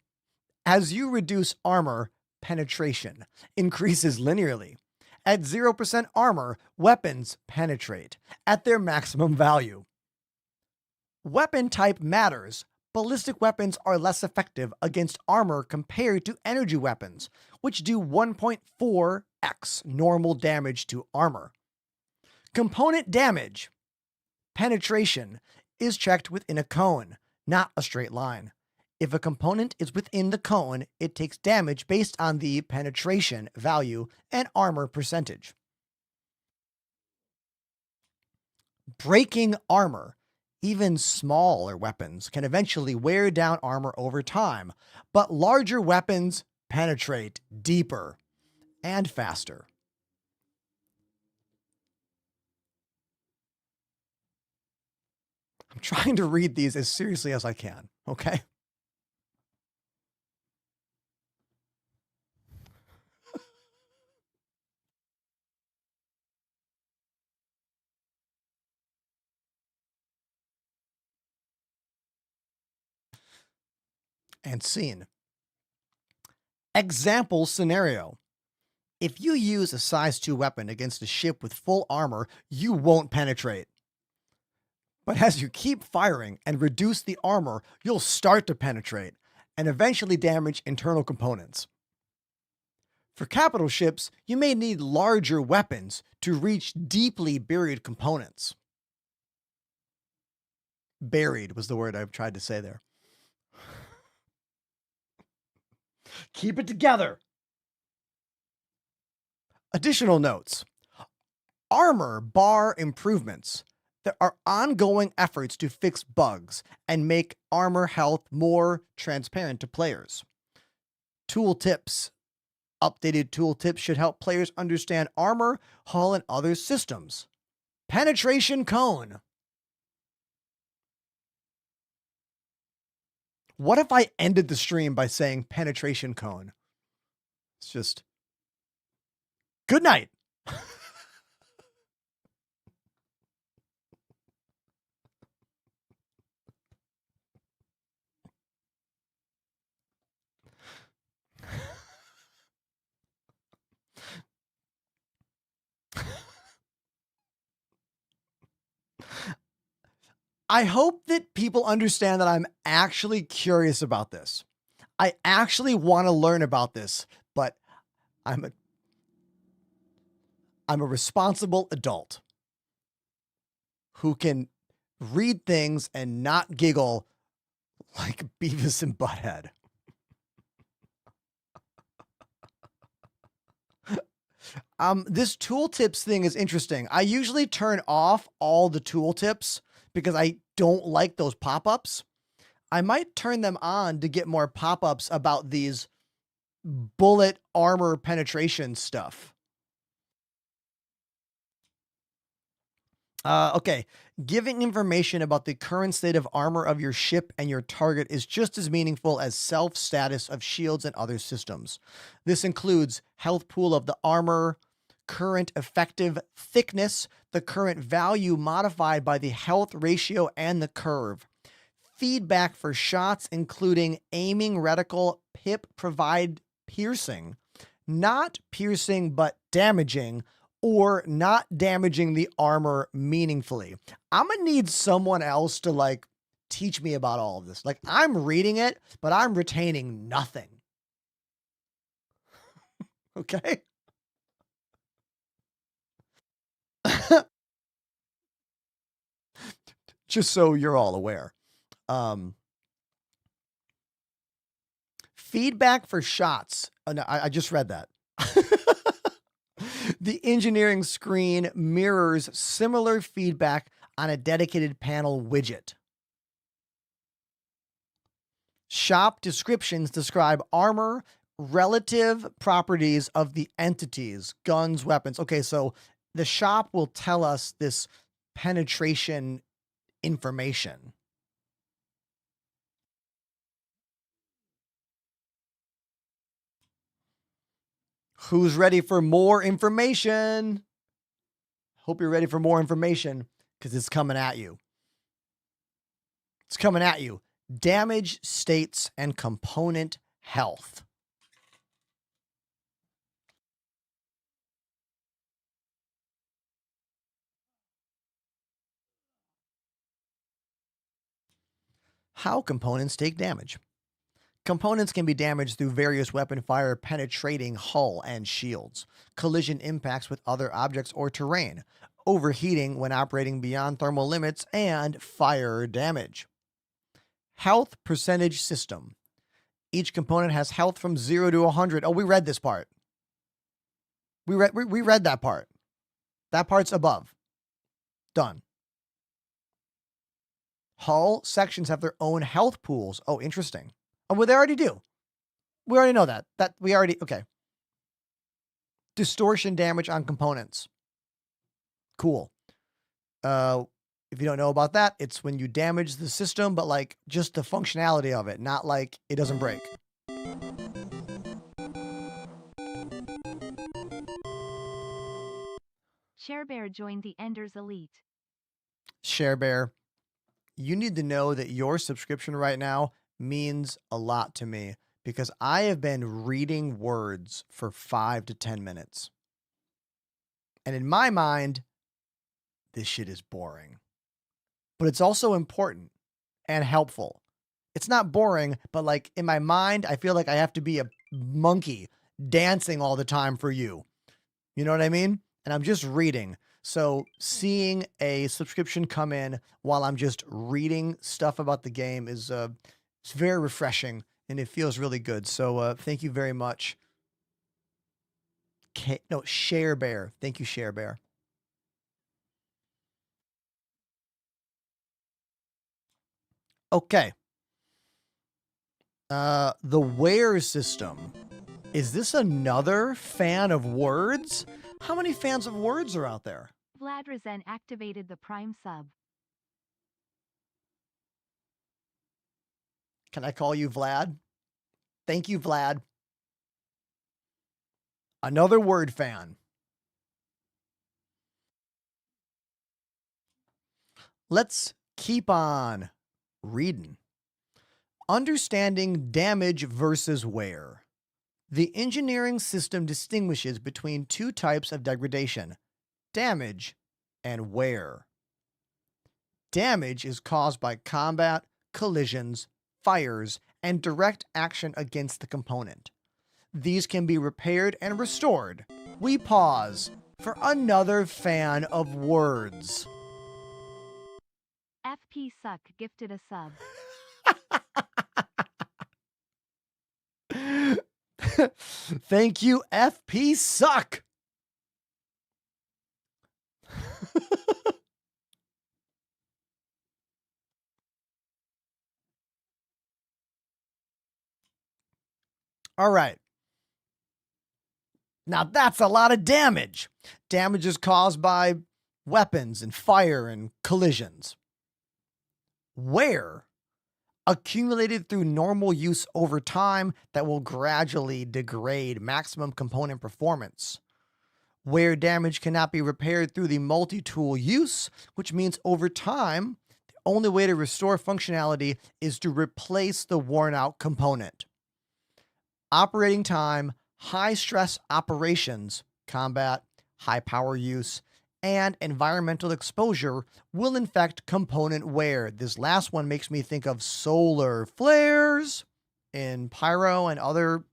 As you reduce armor, penetration increases linearly. At 0% armor, weapons penetrate at their maximum value. Weapon type matters. Ballistic weapons are less effective against armor compared to energy weapons, which do 1.4x normal damage to armor. Component damage. Penetration is checked within a cone, not a straight line. If a component is within the cone, it takes damage based on the penetration value and armor percentage. Breaking armor. Even smaller weapons can eventually wear down armor over time, but larger weapons penetrate deeper and faster. I'm trying to read these as seriously as I can, okay? And scene. Example scenario. If you use a size 2 weapon against a ship with full armor, you won't penetrate. But as you keep firing and reduce the armor, you'll start to penetrate and eventually damage internal components. For capital ships, you may need larger weapons to reach deeply buried components. Buried was the word I tried to say there. Keep it together. Additional notes. Armor bar improvements. There are ongoing efforts to fix bugs and make armor health more transparent to players. Tool tips. Updated tool tips should help players understand armor, hull, and other systems. Penetration cone. What if I ended the stream by saying penetration cone? It's just good night. I hope that people understand that I'm actually curious about this. I actually want to learn about this, but I'm a responsible adult who can read things and not giggle like Beavis and Butthead. This tooltips thing is interesting. I usually turn off all the tooltips because I don't like those pop-ups. I might turn them on to get more pop-ups about these bullet armor penetration stuff. Okay. Giving information about the current state of armor of your ship and your target is just as meaningful as self-status of shields and other systems. This includes health pool of the armor, current effective thickness, the current value modified by the health ratio and the curve. Feedback for shots, including aiming reticle, pip provide piercing, not piercing but damaging, or not damaging the armor meaningfully. I'm gonna need someone else to like teach me about all of this. Like I'm reading it, but I'm retaining nothing. Okay. Just so you're all aware. Feedback for shots. Oh, no, I just read that. The engineering screen mirrors similar feedback on a dedicated panel widget. Shop descriptions describe armor, relative properties of the entities, guns, weapons. Okay, so the shop will tell us this penetration information. Who's ready for more information? Hope you're ready for more information because it's coming at you. It's coming at you. Damage, states, and component health. How components take damage. Components can be damaged through various weapon fire penetrating hull and shields, collision impacts with other objects or terrain, overheating when operating beyond thermal limits, and fire damage. Health percentage system. Each component has health from 0 to 100. Oh, we read this part. We read that part. That part's above. Done. Hull sections have their own health pools. Oh, interesting. Oh, well, they already do. We already know that. Okay. Distortion damage on components. Cool. If you don't know about that, it's when you damage the system, but like just the functionality of it, not like it doesn't break. ShareBear joined the Enders Elite. ShareBear, you need to know that your subscription right now means a lot to me because I have been reading words for 5 to 10 minutes. And in my mind, this shit is boring. But it's also important and helpful. It's not boring, but like in my mind, I feel like I have to be a monkey dancing all the time for you. You know what I mean? And I'm just reading. So seeing a subscription come in while I'm just reading stuff about the game is it's very refreshing and it feels really good. So thank you very much. ShareBear. Thank you, ShareBear. Okay. The where system. Is this another fan of words? How many fans of words are out there? Vlad Rezen activated the Prime sub. Can I call you Vlad? Thank you, Vlad. Another word fan. Let's keep on reading. Understanding damage versus wear. The engineering system distinguishes between two types of degradation, damage and wear. Damage is caused by combat, collisions, fires, and direct action against the component. These can be repaired and restored. We pause for another fan of words. FP Suck gifted a sub. Thank you, FP Suck. All right. Now that's a lot of damage. Damage is caused by weapons and fire and collisions. Wear, accumulated through normal use over time that will gradually degrade maximum component performance. Wear damage cannot be repaired through the multi-tool use, which means over time, the only way to restore functionality is to replace the worn-out component. Operating time, high-stress operations, combat, high-power use, and environmental exposure will infect component wear. This last one makes me think of solar flares in Pyro and other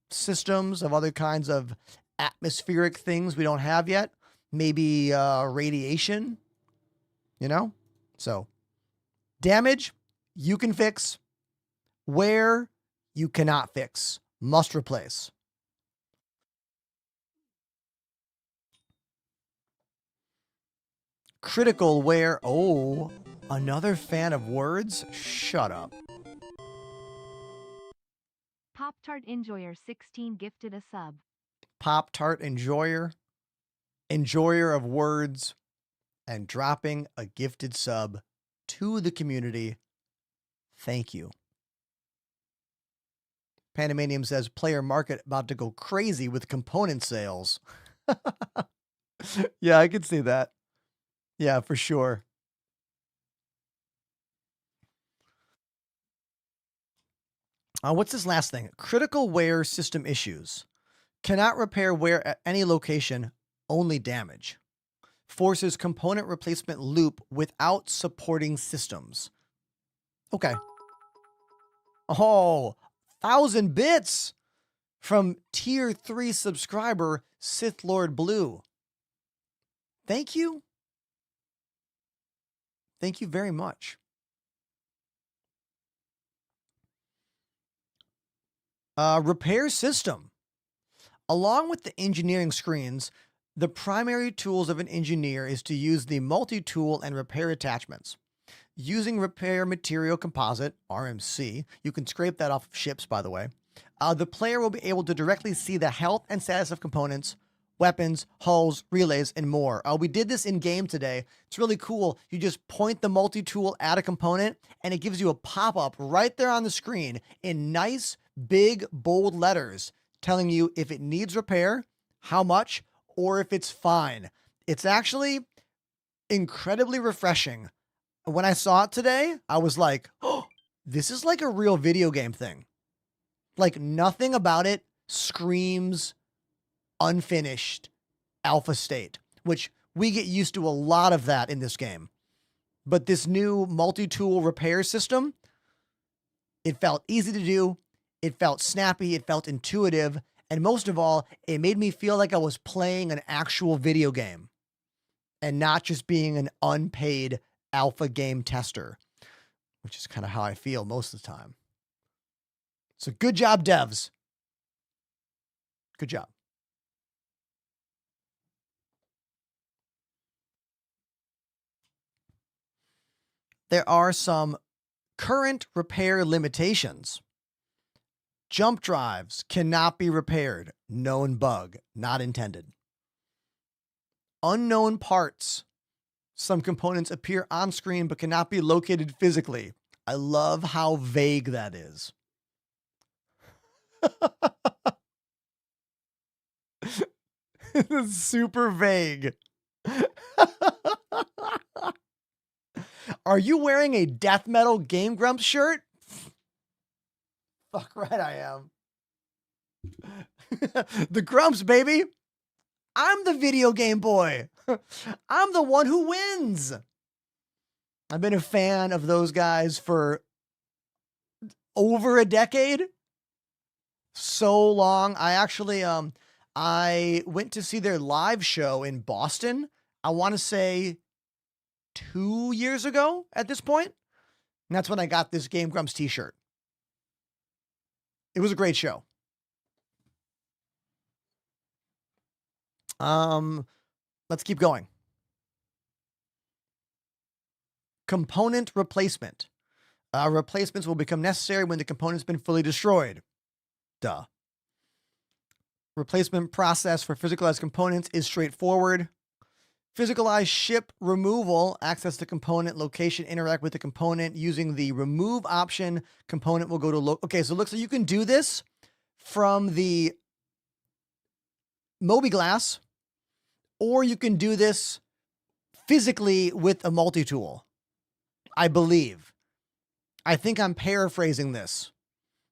systems of other kinds of atmospheric things we don't have yet. Maybe radiation, you know? So, damage, you can fix. Wear, you cannot fix. Must replace. Critical wear. Oh, another fan of words? Shut up. Pop-Tart Enjoyer 16 gifted a sub. Pop-Tart Enjoyer, enjoyer of words, and dropping a gifted sub to the community. Thank you. Pandemanium says player market about to go crazy with component sales. Yeah, I can see that. Yeah, for sure. What's this last thing? Critical wear system issues. Cannot repair wear at any location, only damage. Forces component replacement loop without supporting systems. Okay. Oh, 1,000 bits from tier 3 subscriber Sith Lord Blue. Thank you. Thank you very much. Repair system. Along with the engineering screens, the primary tools of an engineer is to use the multi-tool and repair attachments. Using repair material composite, RMC, you can scrape that off of ships, by the way. The player will be able to directly see the health and status of components, weapons, hulls, relays, and more. We did this in game today. It's really cool. You just point the multi-tool at a component, and it gives you a pop-up right there on the screen in nice, big, bold letters telling you if it needs repair, how much, or if it's fine. It's actually incredibly refreshing. When I saw it today, I was like, oh, this is like a real video game thing. Like nothing about it screams unfinished alpha state, which we get used to a lot of that in this game. But this new multi-tool repair system, it felt easy to do. It felt snappy. It felt intuitive. And most of all, it made me feel like I was playing an actual video game and not just being an unpaid alpha game tester, which is kind of how I feel most of the time. So good job, devs. Good job. There are some current repair limitations. Jump drives cannot be repaired. Known bug, not intended. Unknown parts. Some components appear on screen but cannot be located physically. I love how vague that is. It's super vague. Are you wearing a death metal Game Grumps shirt? Fuck right I am. The Grumps, baby. I'm the video game boy. I'm the one who wins. I've been a fan of those guys for over a decade. So long. I actually I went to see their live show in Boston. I want to say 2 years ago at this point. And that's when I got this Game Grumps t-shirt. It was a great show. Let's keep going. Component replacement. Replacements will become necessary when the component's been fully destroyed. Duh. Replacement process for physicalized components is straightforward. Physicalized ship removal, access the component location, interact with the component using the remove option. Component will go to okay, so it looks like you can do this from the mobiGlas, or you can do this physically with a multi-tool. I believe. I think I'm paraphrasing this.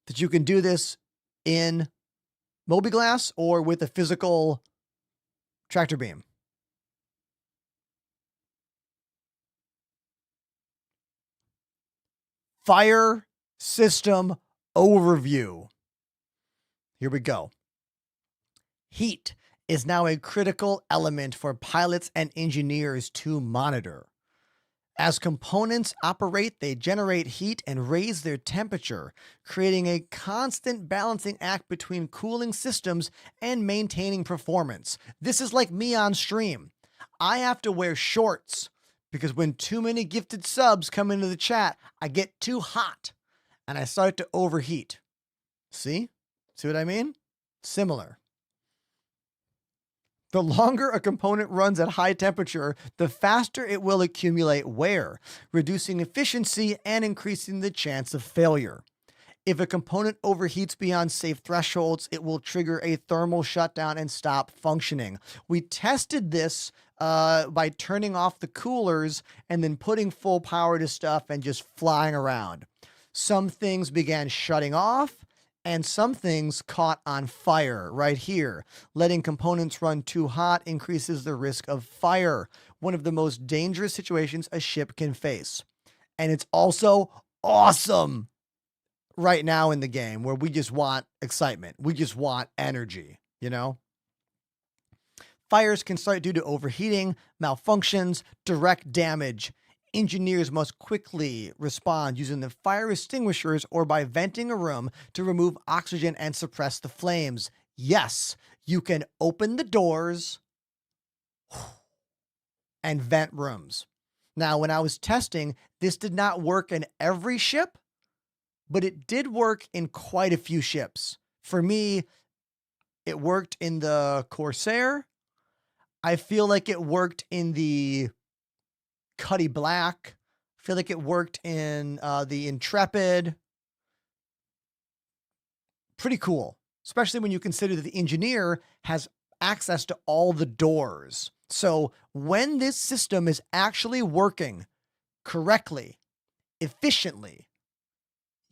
That you can do this in mobiGlas or with a physical tractor beam. Fire system overview. Here we go. Heat is now a critical element for pilots and engineers to monitor. As components operate, they generate heat and raise their temperature, creating a constant balancing act between cooling systems and maintaining performance. This is like me on stream. I have to wear shorts because when too many gifted subs come into the chat, I get too hot and I start to overheat. See? See what I mean? Similar. The longer a component runs at high temperature, the faster it will accumulate wear, reducing efficiency and increasing the chance of failure. If a component overheats beyond safe thresholds, it will trigger a thermal shutdown and stop functioning. We tested this by turning off the coolers and then putting full power to stuff and just flying around. Some things began shutting off, and some things caught on fire right here. Letting components run too hot increases the risk of fire, one of the most dangerous situations a ship can face. And it's also awesome right now in the game where we just want excitement. We just want energy, you know? Fires can start due to overheating, malfunctions, direct damage. Engineers must quickly respond using the fire extinguishers or by venting a room to remove oxygen and suppress the flames. Yes, you can open the doors and vent rooms. Now, when I was testing, this did not work in every ship, but it did work in quite a few ships. For me, it worked in the Corsair. I feel like it worked in the Cuddy Black. I feel like it worked in the Intrepid. Pretty cool, especially when you consider that the engineer has access to all the doors. So when this system is actually working correctly, efficiently,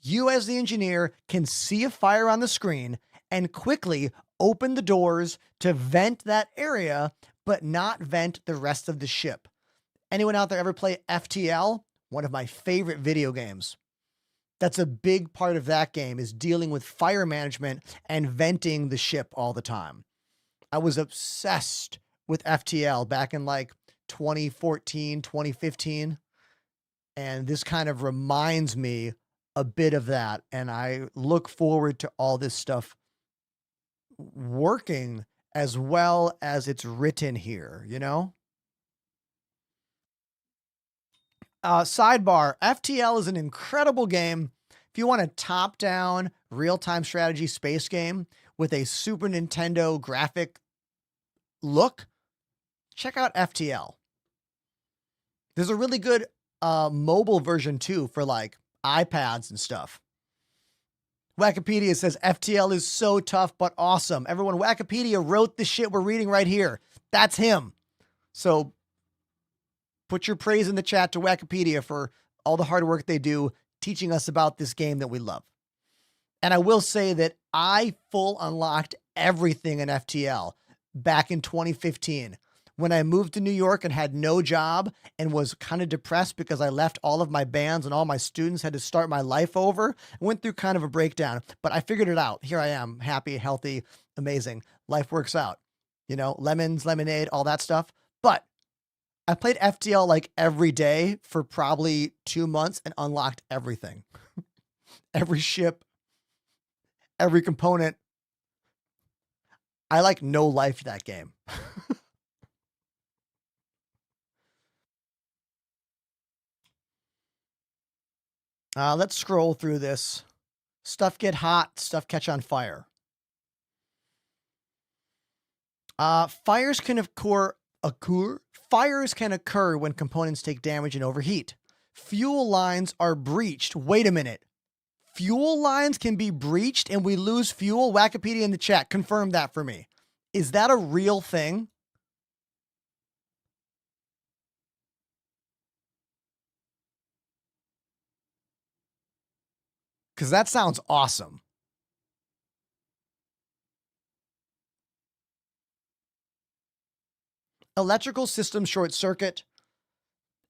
you as the engineer can see a fire on the screen and quickly open the doors to vent that area, but not vent the rest of the ship. Anyone out there ever play FTL? One of my favorite video games. That's a big part of that game, is dealing with fire management and venting the ship all the time. I was obsessed with FTL back in like 2014, 2015. And this kind of reminds me a bit of that. And I look forward to all this stuff working as well as it's written here, you know? Sidebar, FTL is an incredible game. If you want a top-down, real-time strategy space game with a Super Nintendo graphic look, check out FTL. There's a really good mobile version too for like iPads and stuff. Wikipedia says FTL is so tough but awesome. Everyone, Wikipedia wrote the shit we're reading right here. That's him. So put your praise in the chat to Wikipedia for all the hard work they do teaching us about this game that we love. And I will say that I full unlocked everything in FTL back in 2015. When I moved to New York and had no job and was kind of depressed because I left all of my bands and all my students, had to start my life over, I went through kind of a breakdown, but I figured it out. Here I am, happy, healthy, amazing. Life works out, you know, lemons, lemonade, all that stuff. But I played FTL like every day for probably 2 months and unlocked everything. Every ship, every component. I like no life that game. Let's scroll through this. Stuff get hot, stuff catch on fire. Fires can occur. Fires can occur when components take damage and overheat. Fuel lines are breached. Wait a minute. Fuel lines can be breached and we lose fuel? Wikipedia in the chat, confirm that for me. Is that a real thing? Because that sounds awesome. Electrical systems short circuit.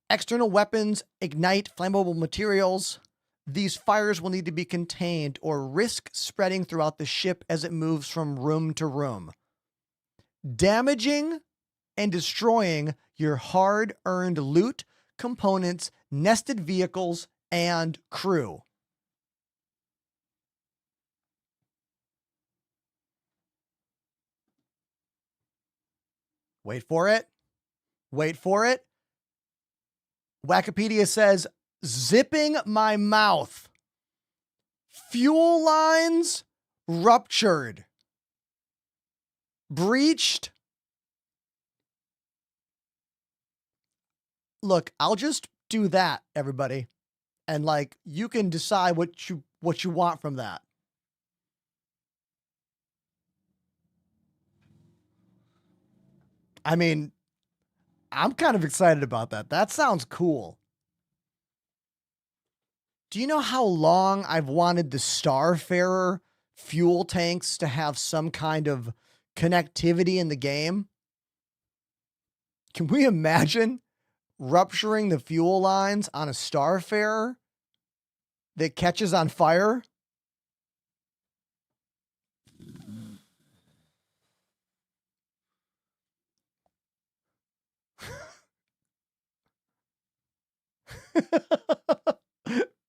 External weapons ignite flammable materials. These fires will need to be contained or risk spreading throughout the ship as it moves from room to room, damaging and destroying your hard-earned loot, components, nested vehicles, and crew. Wait for it. Wait for it. Wikipedia says, zipping my mouth. Fuel lines ruptured, breached. Look, I'll just do that, everybody. And like, you can decide what you want from that. I mean, I'm kind of excited about that. That sounds cool. Do you know how long I've wanted the Starfarer fuel tanks to have some kind of connectivity in the game? Can we imagine rupturing the fuel lines on a Starfarer that catches on fire?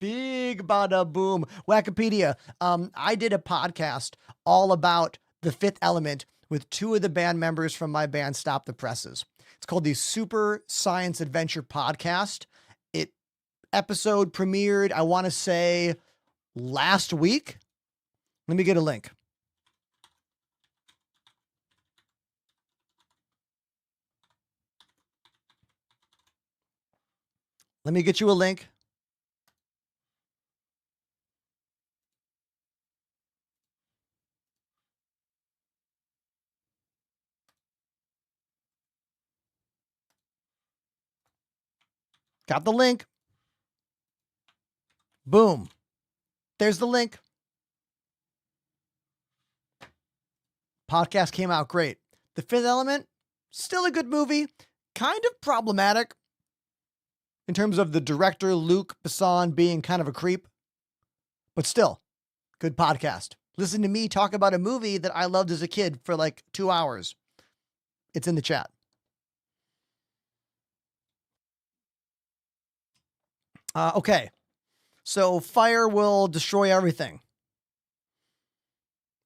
Big bada boom. Wikipedia. I did a podcast all about The Fifth Element with two of the band members from my band Stop the Presses. It's called the Super Science Adventure Podcast. Episode premiered, I want to say, last week. Let me get a link. Let me get you a link. Got the link. Boom. There's the link. Podcast came out great. The Fifth Element, still a good movie. Kind of problematic in terms of the director, Luc Besson, being kind of a creep. But still, good podcast. Listen to me talk about a movie that I loved as a kid for like 2 hours. It's in the chat. Okay. So fire will destroy everything.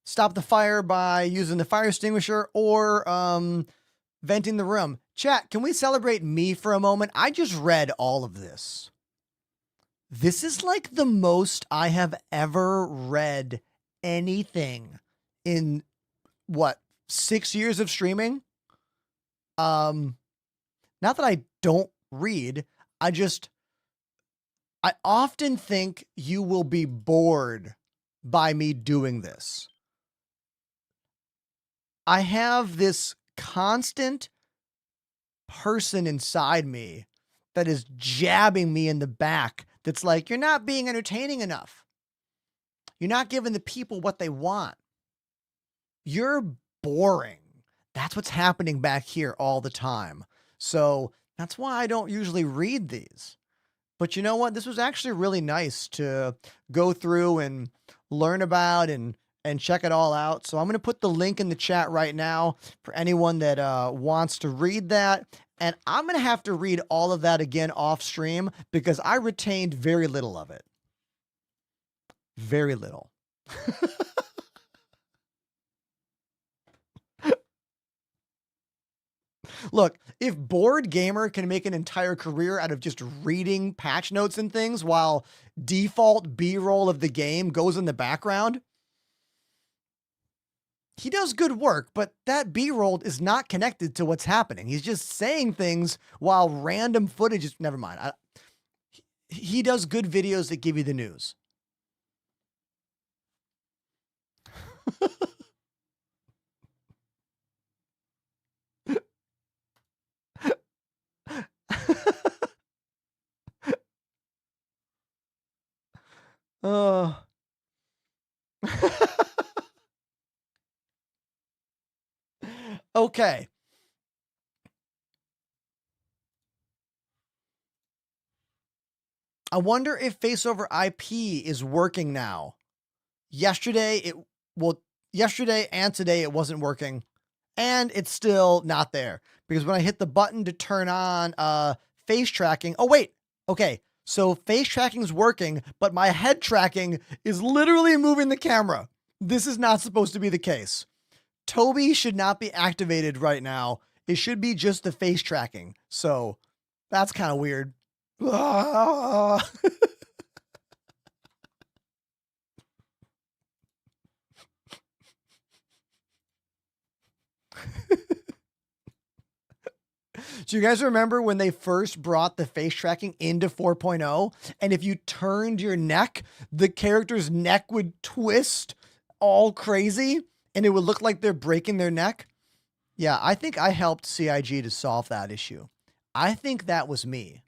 Stop the fire by using the fire extinguisher or venting the room. Chat, can we celebrate me for a moment? I just read all of this. This is like the most I have ever read anything in, 6 years of streaming? Not that I don't read, I often think you will be bored by me doing this. I have this constant person inside me that is jabbing me in the back that's like, you're not being entertaining enough. You're not giving the people what they want. You're boring. That's what's happening back here all the time. So that's why I don't usually read these. But you know what? This was actually really nice to go through and learn about and check it all out. So I'm going to put the link in the chat right now for anyone that wants to read that. And I'm going to have to read all of that again off stream because I retained very little of it. Very little. Look, if Bored Gamer can make an entire career out of just reading patch notes and things while default B-roll of the game goes in the background, he does good work, but that B-roll is not connected to what's happening. He's just saying things while random footage is, never mind. He does good videos that give you the news. Oh. Okay. I wonder if face over IP is working now. Yesterday and today it wasn't working, and it's still not there because when I hit the button to turn on face tracking, oh wait, okay. So face tracking is working, but my head tracking is literally moving the camera. This is not supposed to be the case. Toby should not be activated right now. It should be just the face tracking. So that's kind of weird. Do you guys remember when they first brought the face tracking into 4.0? And if you turned your neck, the character's neck would twist all crazy and it would look like they're breaking their neck? Yeah, I think I helped CIG to solve that issue. I think that was me.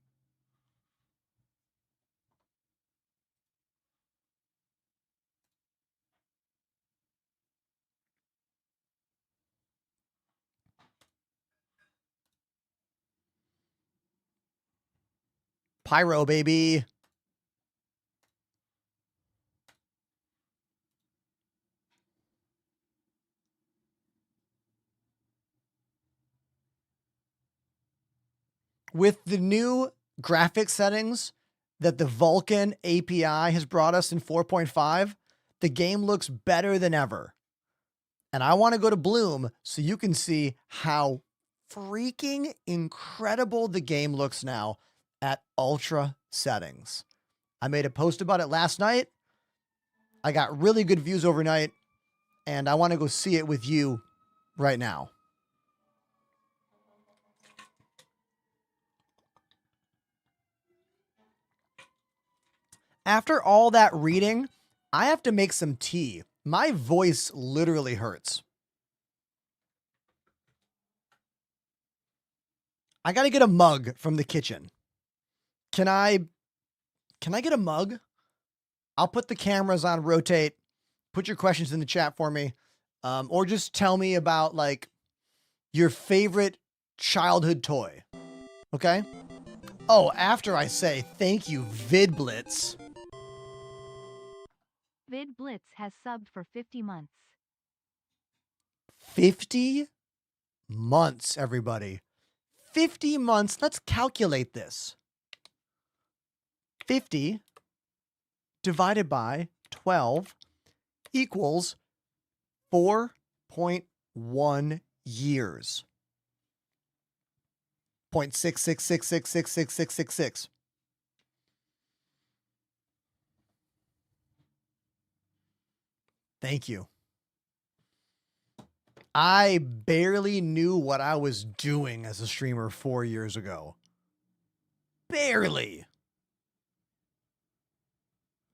Pyro, baby. With the new graphic settings that the Vulkan API has brought us in 4.5, the game looks better than ever. And I want to go to Bloom so you can see how freaking incredible the game looks now at ultra settings. I made a post about it last night. I got really good views overnight, and I want to go see it with you right now. After all that reading, I have to make some tea. My voice literally hurts. I got to get a mug from the kitchen. Can I get a mug? I'll put the cameras on rotate. Put your questions in the chat for me. Or just tell me about like your favorite childhood toy. Okay? Oh, after I say thank you, VidBlitz. VidBlitz has subbed for 50 months. 50 months, everybody. 50 months. Let's calculate this. 50 divided by 12 equals 4.1 years. 0.666666666. Thank you. I barely knew what I was doing as a streamer 4 years ago. Barely.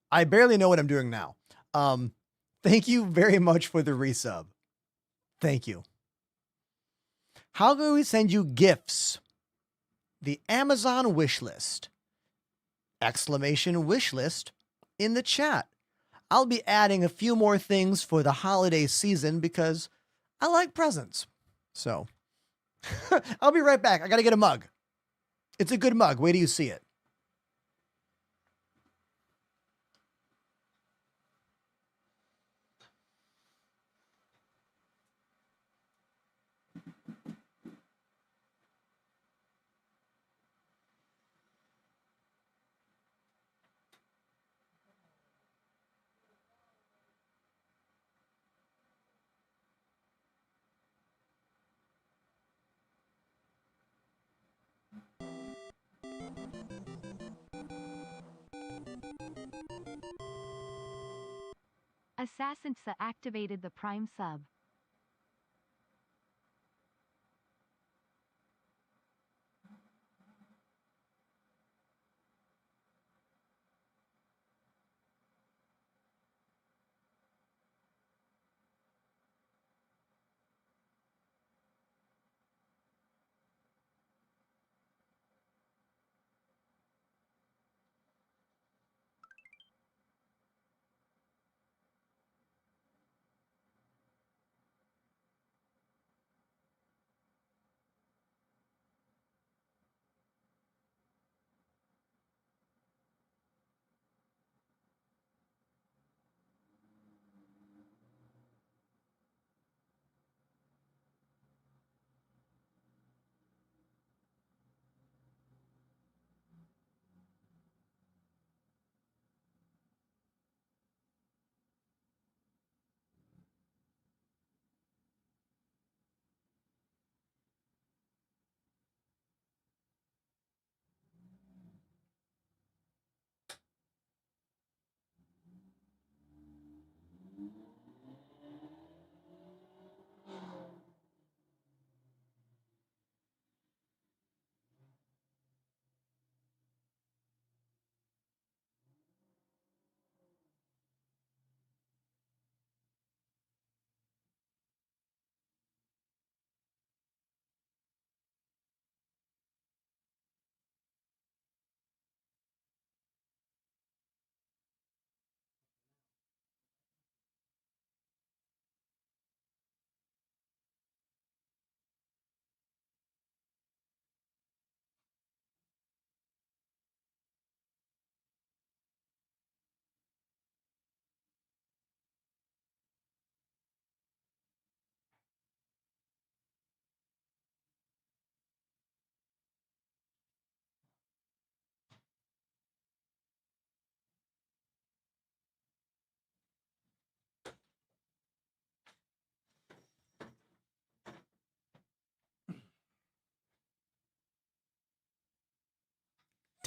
I barely know what I'm doing now. Thank you very much for the resub. Thank you. How can we send you gifts? The Amazon wish list. Exclamation wish list in the chat. I'll be adding a few more things for the holiday season because I like presents. So I'll be right back. I got to get a mug. It's a good mug. Wait till you see it. Assassinsa activated the Prime sub.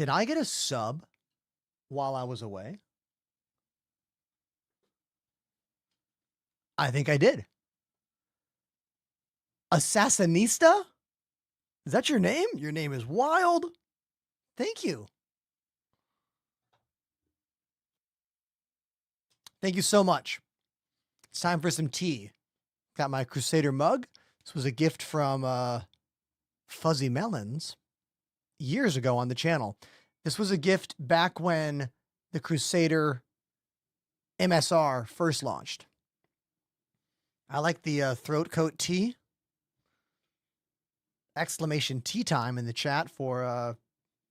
Did I get a sub while I was away? I think I did. Assassinista? Is that your name? Your name is wild. Thank you. Thank you so much. It's time for some tea. Got my Crusader mug. This was a gift from Fuzzy Melons years ago on the channel. This was a gift back when the Crusader MSR first launched. I like the throat coat tea. Exclamation tea time in the chat for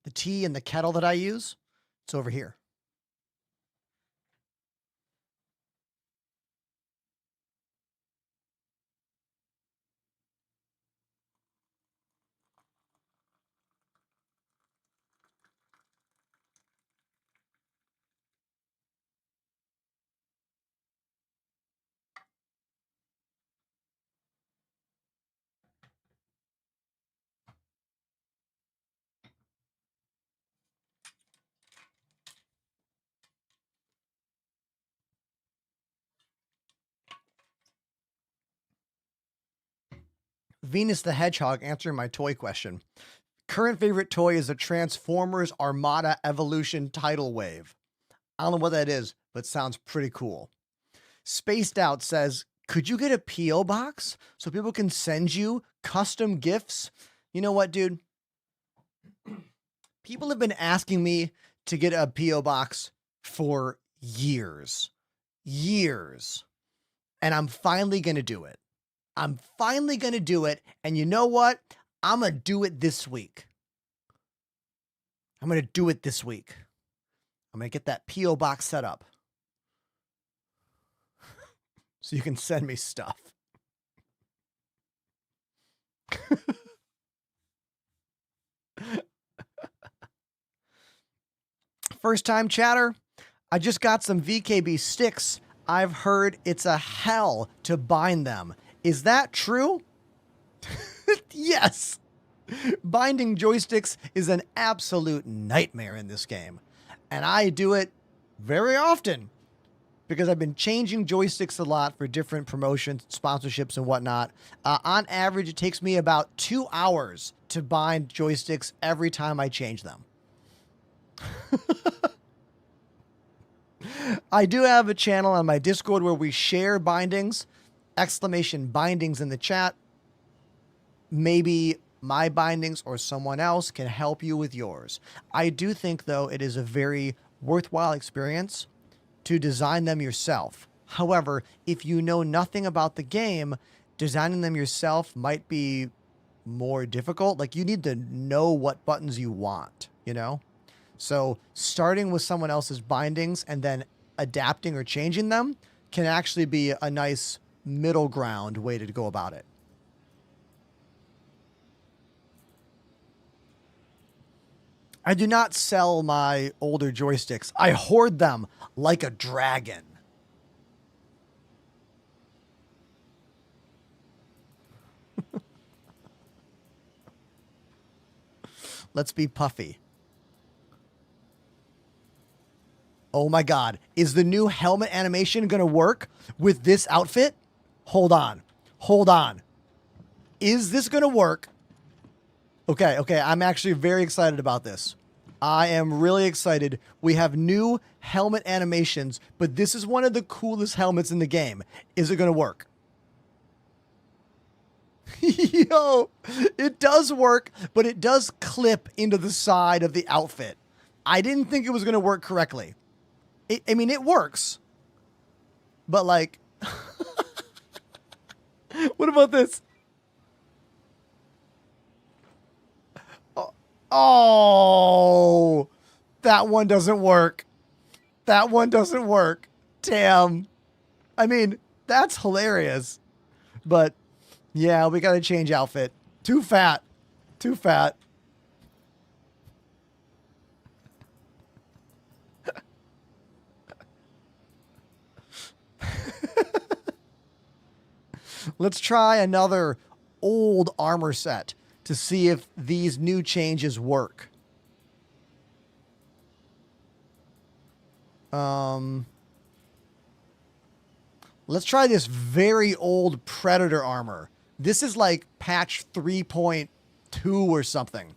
the tea and the kettle that I use. It's over here. Venus the Hedgehog answering my toy question. Current favorite toy is the Transformers Armada Evolution Tidal Wave. I don't know what that is, but it sounds pretty cool. Spaced Out says, could you get a P.O. box so people can send you custom gifts? You know what, dude? People have been asking me to get a P.O. box for years. Years. And I'm finally going to do it. I'm finally going to do it. And you know what? I'm going to do it this week. I'm going to do it this week. I'm going to get that P.O. box set up so you can send me stuff. First time chatter. I just got some VKB sticks. I've heard it's a hell to bind them. Is that true? Yes. Binding joysticks is an absolute nightmare in this game. And I do it very often because I've been changing joysticks a lot for different promotions, sponsorships, and whatnot. On average, it takes me about 2 hours to bind joysticks every time I change them. I do have a channel on my Discord where we share bindings. Exclamation bindings in the chat. Maybe my bindings or someone else can help you with yours. I do think, though, it is a very worthwhile experience to design them yourself. However, if you know nothing about the game, designing them yourself might be more difficult. Like, you need to know what buttons you want, you know? So starting with someone else's bindings and then adapting or changing them can actually be a nice middle ground way to go about it. I do not sell my older joysticks. I hoard them like a dragon. Let's be puffy. Oh my God. Is the new helmet animation going to work with this outfit? Hold on. Hold on. Is this going to work? Okay. I'm actually very excited about this. I am really excited. We have new helmet animations, but this is one of the coolest helmets in the game. Is it going to work? Yo, it does work, but it does clip into the side of the outfit. I didn't think it was going to work correctly. I mean, it works. But like, what about this? Oh, that one doesn't work. That one doesn't work. Damn. I mean, that's hilarious. But yeah, we got to change outfit. Too fat. Too fat. Let's try another old armor set to see if these new changes work. Let's try this very old Predator armor. This is like patch 3.2 or something.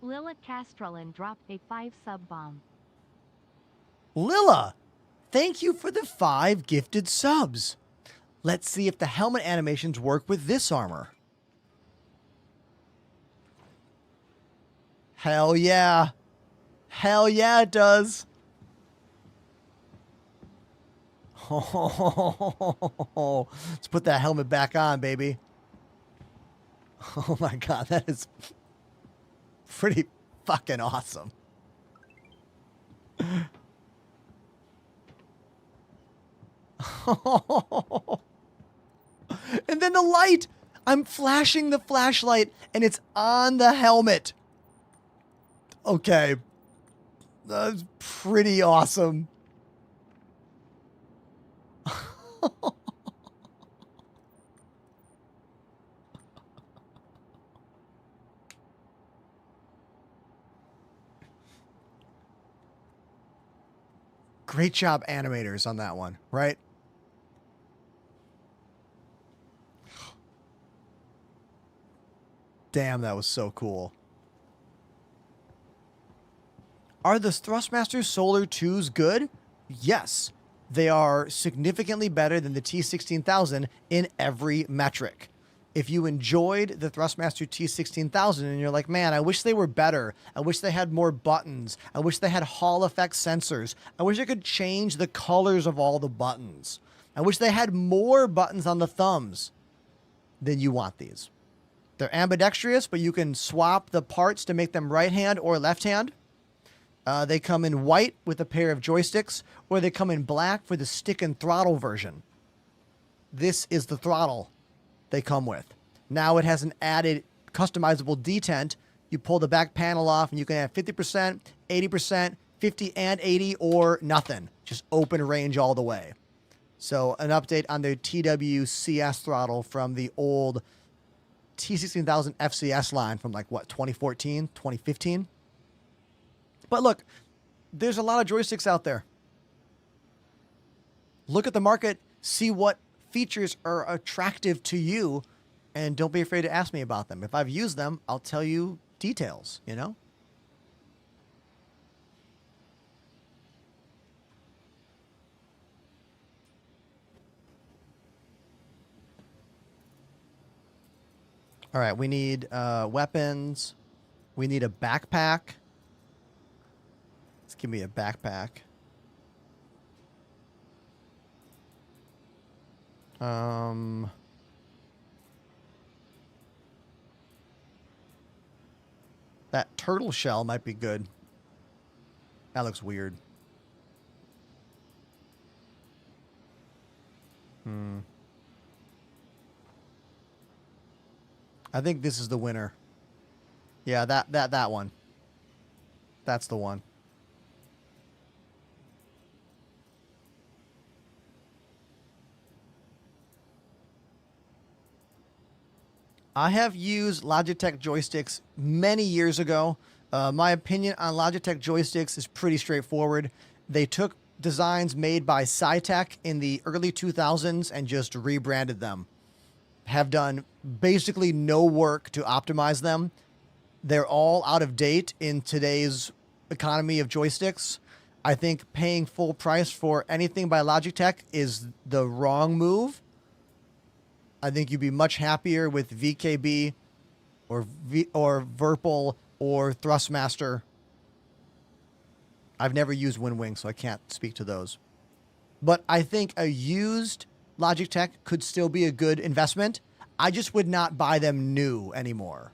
Lilith Castrolin dropped a 5 sub bomb. Lilla, thank you for the 5 gifted subs. Let's see if the helmet animations work with this armor. Hell yeah. Hell yeah, it does. Oh, let's put that helmet back on, baby. Oh my god, that is pretty fucking awesome. And then the light. I'm flashing the flashlight and it's on the helmet. Okay. That's pretty awesome. Great job, animators, on that one, right? Damn, that was so cool. Are the Thrustmaster Solar 2s good? Yes. They are significantly better than the T16000 in every metric. If you enjoyed the Thrustmaster T16000 and you're like, man, I wish they were better. I wish they had more buttons. I wish they had Hall effect sensors. I wish I could change the colors of all the buttons. I wish they had more buttons on the thumbs. Then you want these. They're ambidextrous, but you can swap the parts to make them right hand or left hand. They come in white with a pair of joysticks, or they come in black for the stick and throttle version. This is the throttle they come with. Now it has an added customizable detent. You pull the back panel off and you can have 50%, 80%, 50 and 80, or nothing. Just open range all the way. So an update on the TWCS throttle from the old T16000 FCS line from like, what, 2014, 2015? But look, there's a lot of joysticks out there. Look at the market, see what features are attractive to you, and don't be afraid to ask me about them. If I've used them, I'll tell you details, you know? All right, we need weapons. We need a backpack. Let's give me a backpack. That turtle shell might be good. That looks weird. I think this is the winner. Yeah, that one. That's the one. I have used Logitech joysticks many years ago. My opinion on Logitech joysticks is pretty straightforward. They took designs made by Cytec in the early 2000s and just rebranded them. Have done basically no work to optimize them. They're all out of date in today's economy of joysticks. I think paying full price for anything by Logitech is the wrong move. I think you'd be much happier with VKB or Virpil or Thrustmaster. I've never used WinWing, so I can't speak to those. But I think a used Logitech could still be a good investment. I just would not buy them new anymore.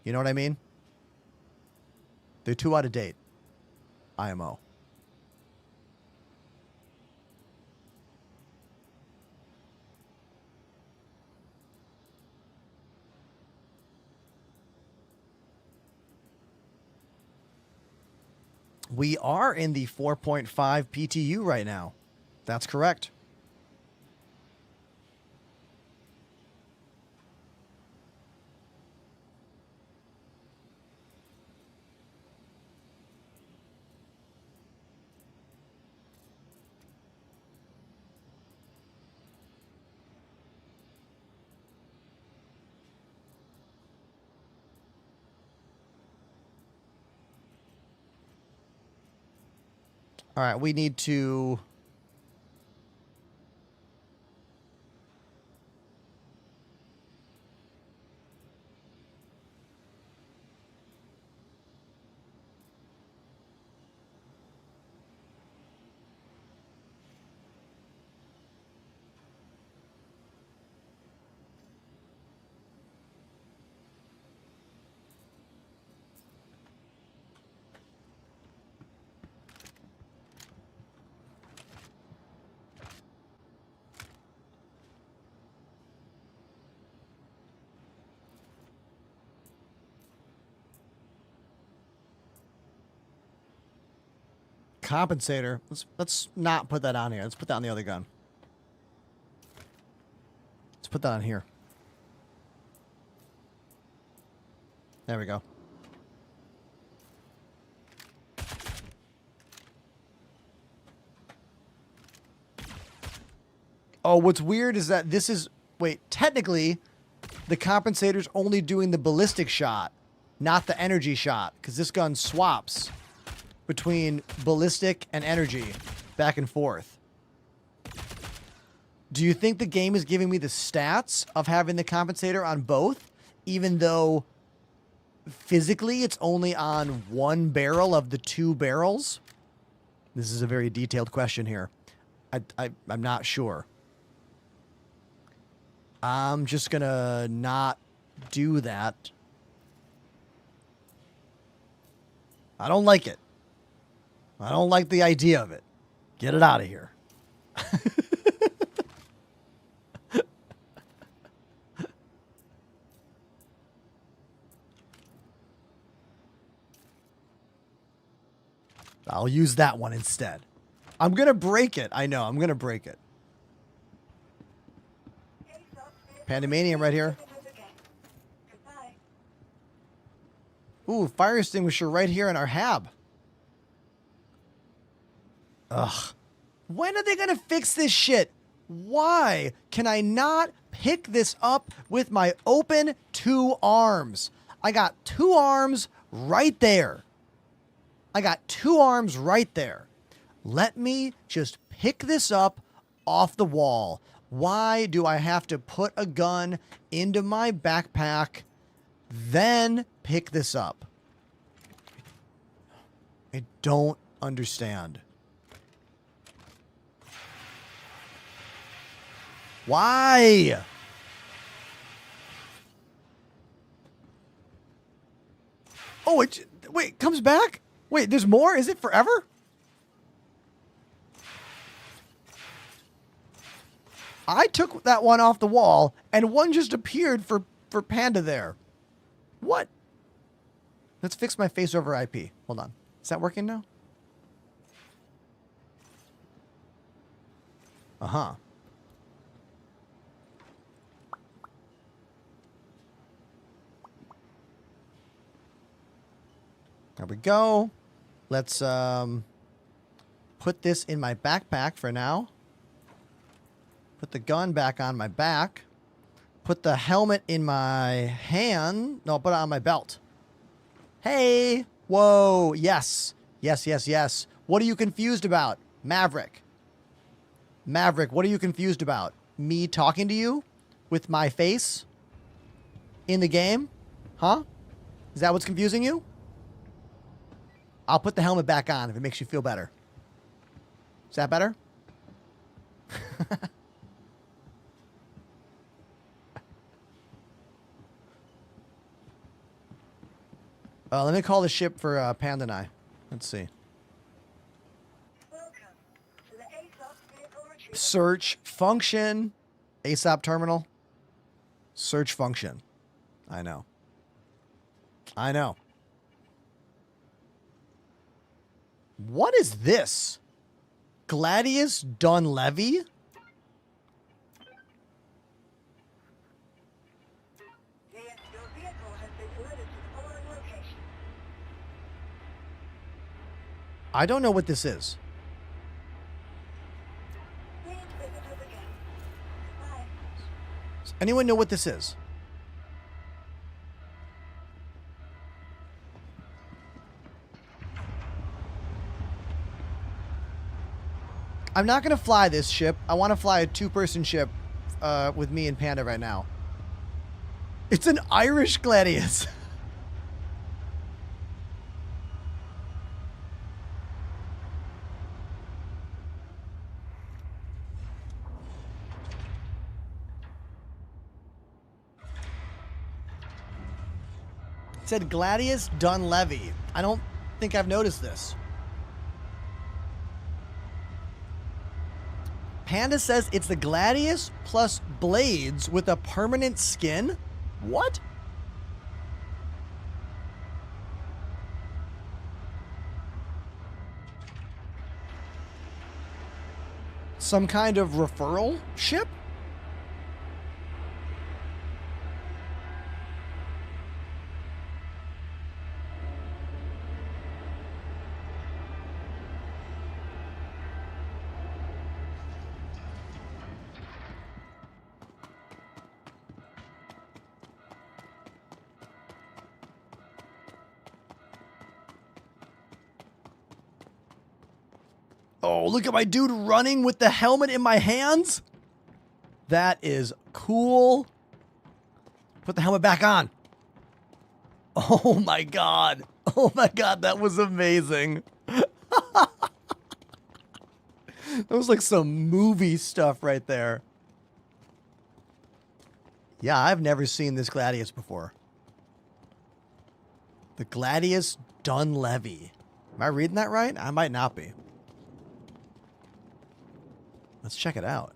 You know what I mean? They're too out of date. IMO. We are in the 4.5 PTU right now. That's correct. All right, we need to... Compensator. Let's not put that on here. Let's put that on the other gun. Let's put that on here. There we go. Oh, what's weird is that this is... Wait, technically, the compensator's only doing the ballistic shot, not the energy shot, because this gun swaps between ballistic and energy back and forth. Do you think the game is giving me the stats of having the compensator on both, even though physically it's only on one barrel of the two barrels? This is a very detailed question here. I'm not sure. I'm just gonna not do that. I don't like it. I don't like the idea of it. Get it out of here. I'll use that one instead. I'm gonna break it. I know, I'm gonna break it. Pandemanium right here. Ooh, fire extinguisher right here in our hab. Ugh. When are they gonna fix this shit? Why can I not pick this up with my open two arms? I got two arms right there. I got two arms right there. Let me just pick this up off the wall. Why do I have to put a gun into my backpack, then pick this up? I don't understand. Why? Oh, wait, comes back? Wait, there's more? Is it forever? I took that one off the wall, and one just appeared for Panda there. What? Let's fix my face over IP. Hold on. Is that working now? Uh-huh. There we go. Let's put this in my backpack for now. Put the gun back on my back. Put the helmet in my hand. No, put it on my belt. Hey! Whoa! Yes. Yes, yes, yes. What are you confused about? Maverick. Maverick, what are you confused about? Me talking to you? With my face? In the game? Huh? Is that what's confusing you? I'll put the helmet back on if it makes you feel better. Is that better? Let me call the ship for Panda and I. Let's see. Search function. ASAP terminal. Search function. I know. I know. What is this? Gladius Dunlevy? I don't know what this is. Does anyone know what this is? I'm not going to fly this ship. I want to fly a two-person ship with me and Panda right now. It's an Irish Gladius. It said Gladius Dunlevy. I don't think I've noticed this. Panda says it's the Gladius plus blades with a permanent skin? What? Some kind of referral ship? Oh, look at my dude running with the helmet in my hands. That is cool. Put the helmet back on. Oh my god. Oh my god, that was amazing. That was like some movie stuff right there. Yeah, I've never seen this Gladius before. The Gladius Dunlevy. Am I reading that right? I might not be. Let's check it out.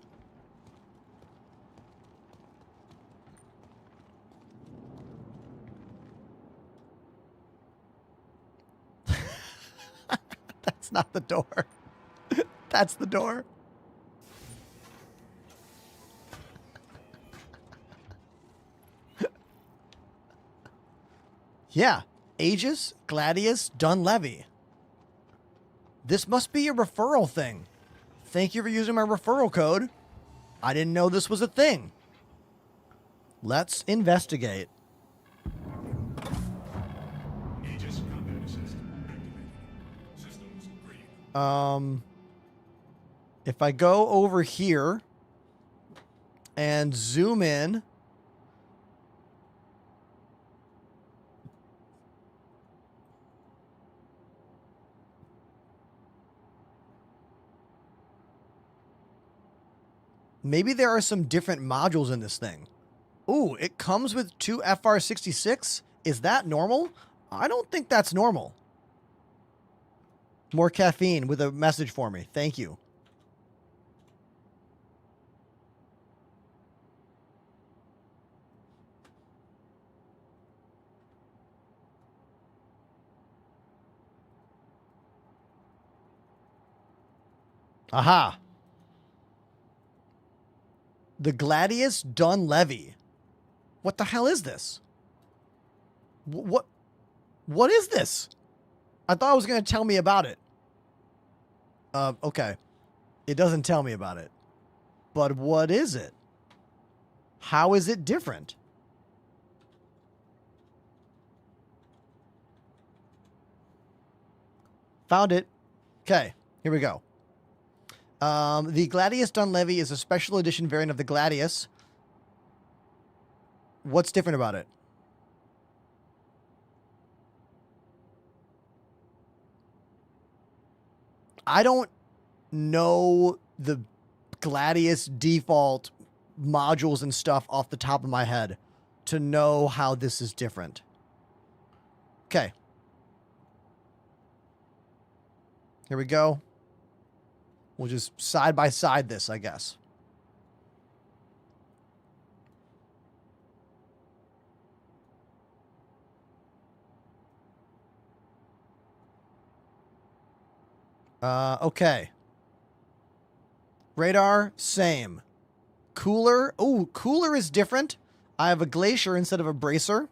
That's not the door. That's the door. Yeah. Aegis, Gladius, Dunlevy. This must be a referral thing. Thank you for using my referral code. I didn't know this was a thing. Let's investigate. If I go over here and zoom in, maybe there are some different modules in this thing. Ooh, it comes with 2 FR66? Is that normal? I don't think that's normal. More caffeine with a message for me. Thank you. Aha. The Gladius Dunlevy. What the hell is this? What is this? I thought it was going to tell me about it. Okay. It doesn't tell me about it. But what is it? How is it different? Found it. Okay, here we go. The Gladius Dunlevy is a special edition variant of the Gladius. What's different about it? I don't know the Gladius default modules and stuff off the top of my head to know how this is different. Okay. Here we go. We'll just side by side this, I guess. Okay. Radar, same. Cooler. Oh, cooler is different. I have a glacier instead of a bracer.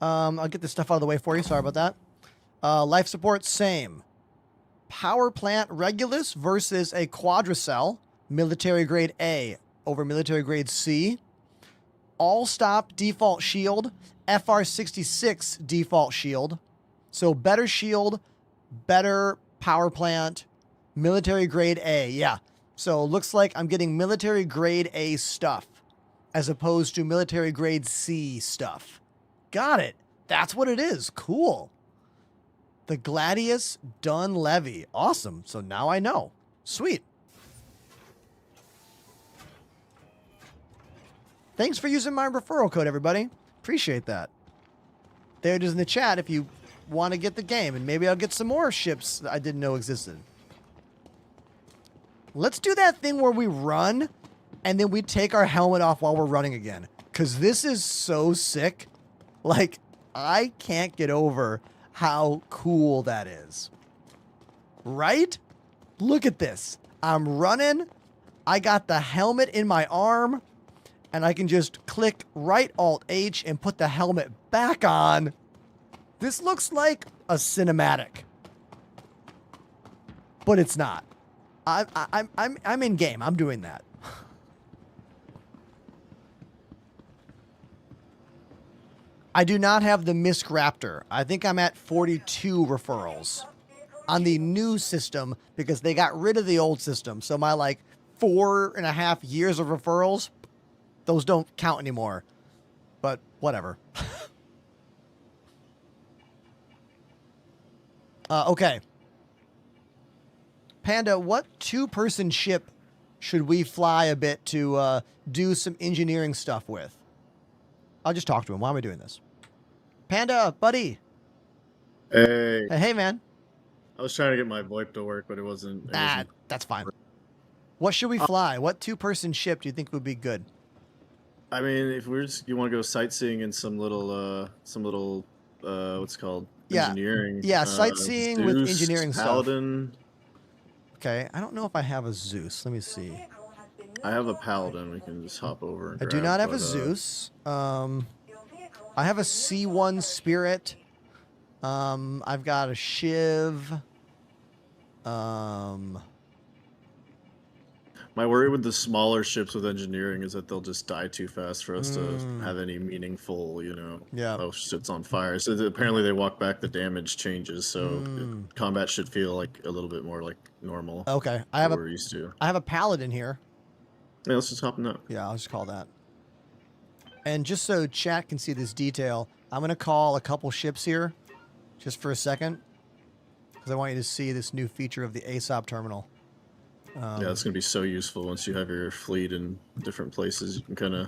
I'll get this stuff out of the way for you. Sorry about that. Life support, same. Power plant Regulus versus a quadricell. Military grade A over military grade C. All stop default shield. FR66 default shield. So better shield, better power plant, Military grade A, yeah. So looks like I'm getting military grade A stuff as opposed to military grade C stuff. Got it. That's what it is. Cool. The Gladius Dun Levy. Awesome. So now I know. Sweet. Thanks for using my referral code, everybody. Appreciate that. There it is in the chat if you want to get the game, and maybe I'll get some more ships that I didn't know existed. Let's do that thing where we run, and then we take our helmet off while we're running again. Because this is so sick. Like, I can't get over how cool that is. Right? Look at this. I'm running. I got the helmet in my arm. And I can just click right Alt H and put the helmet back on. This looks like a cinematic. But it's not. I'm in game. I'm doing that. I do not have the Misc Raptor. I think I'm at 42 referrals on the new system because they got rid of the old system. So my like 4.5 years of referrals, those don't count anymore. But whatever. Okay. Panda, what 2-person ship should we fly a bit to do some engineering stuff with? I'll just talk to him. Why am I doing this? Panda, buddy. Hey. Hey, man. I was trying to get my VoIP to work, but it wasn't. That's fine. What should we fly? What 2-person ship do you think would be good? I mean, if you want to go sightseeing in some little, what's it called? Engineering. Yeah, sightseeing Zeus, with engineering Paladin. stuff. Okay, I don't know if I have a Zeus. Let me see. I have a Paladin. We can just hop over. And I do not have a Zeus. I have a C1 Spirit. I've got a Shiv. My worry with the smaller ships with engineering is that they'll just die too fast for us to have any meaningful, oh, shit's on fire. So apparently they walk back, the damage changes, so combat should feel like a little bit more like normal. Okay, we're used to. I have a Paladin here. Yeah, let's just hop in that. Yeah, I'll just call that. And just so chat can see this detail, I'm going to call a couple ships here just for a second because I want you to see this new feature of the ASOP terminal. Yeah, it's going to be so useful once you have your fleet in different places. You can kind of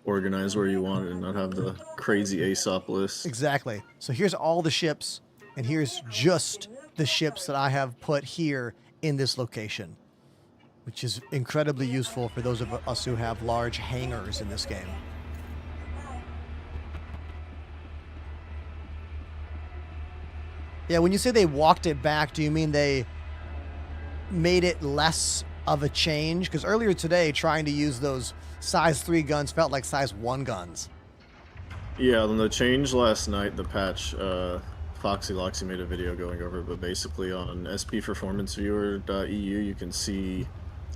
organize where you want it and not have the crazy ASOP list. Exactly. So here's all the ships, and here's just the ships that I have put here in this location, which is incredibly useful for those of us who have large hangars in this game. Yeah, when you say they walked it back, do you mean they made it less of a change? Because earlier today, trying to use those size 3 guns felt like size 1 guns. Yeah, then the change last night, the patch, Foxy Loxy made a video going over it, but basically on spperformanceviewer.eu, you can see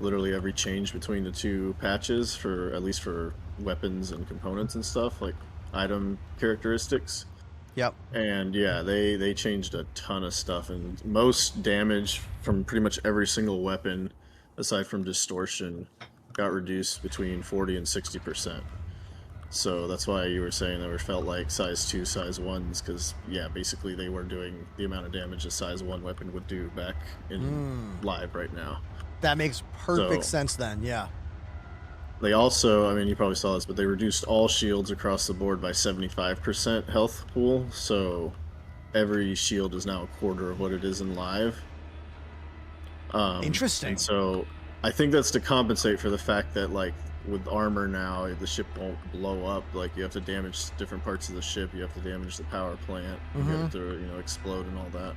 literally every change between the two patches, for at least for weapons and components and stuff, like item characteristics. Yep. And yeah, they changed a ton of stuff, and most damage from pretty much every single weapon, aside from distortion, got reduced between 40 and 60%. So that's why you were saying that it felt like size 2, size 1s, because yeah, basically they were doing the amount of damage a size 1 weapon would do back in live right now. That makes perfect sense then, yeah. They also, I mean, you probably saw this, but they reduced all shields across the board by 75% health pool, so every shield is now a quarter of what it is in live. Interesting. And so I think that's to compensate for the fact that, like, with armor now, the ship won't blow up. Like, you have to damage different parts of the ship, you have to damage the power plant, you have to, explode and all that.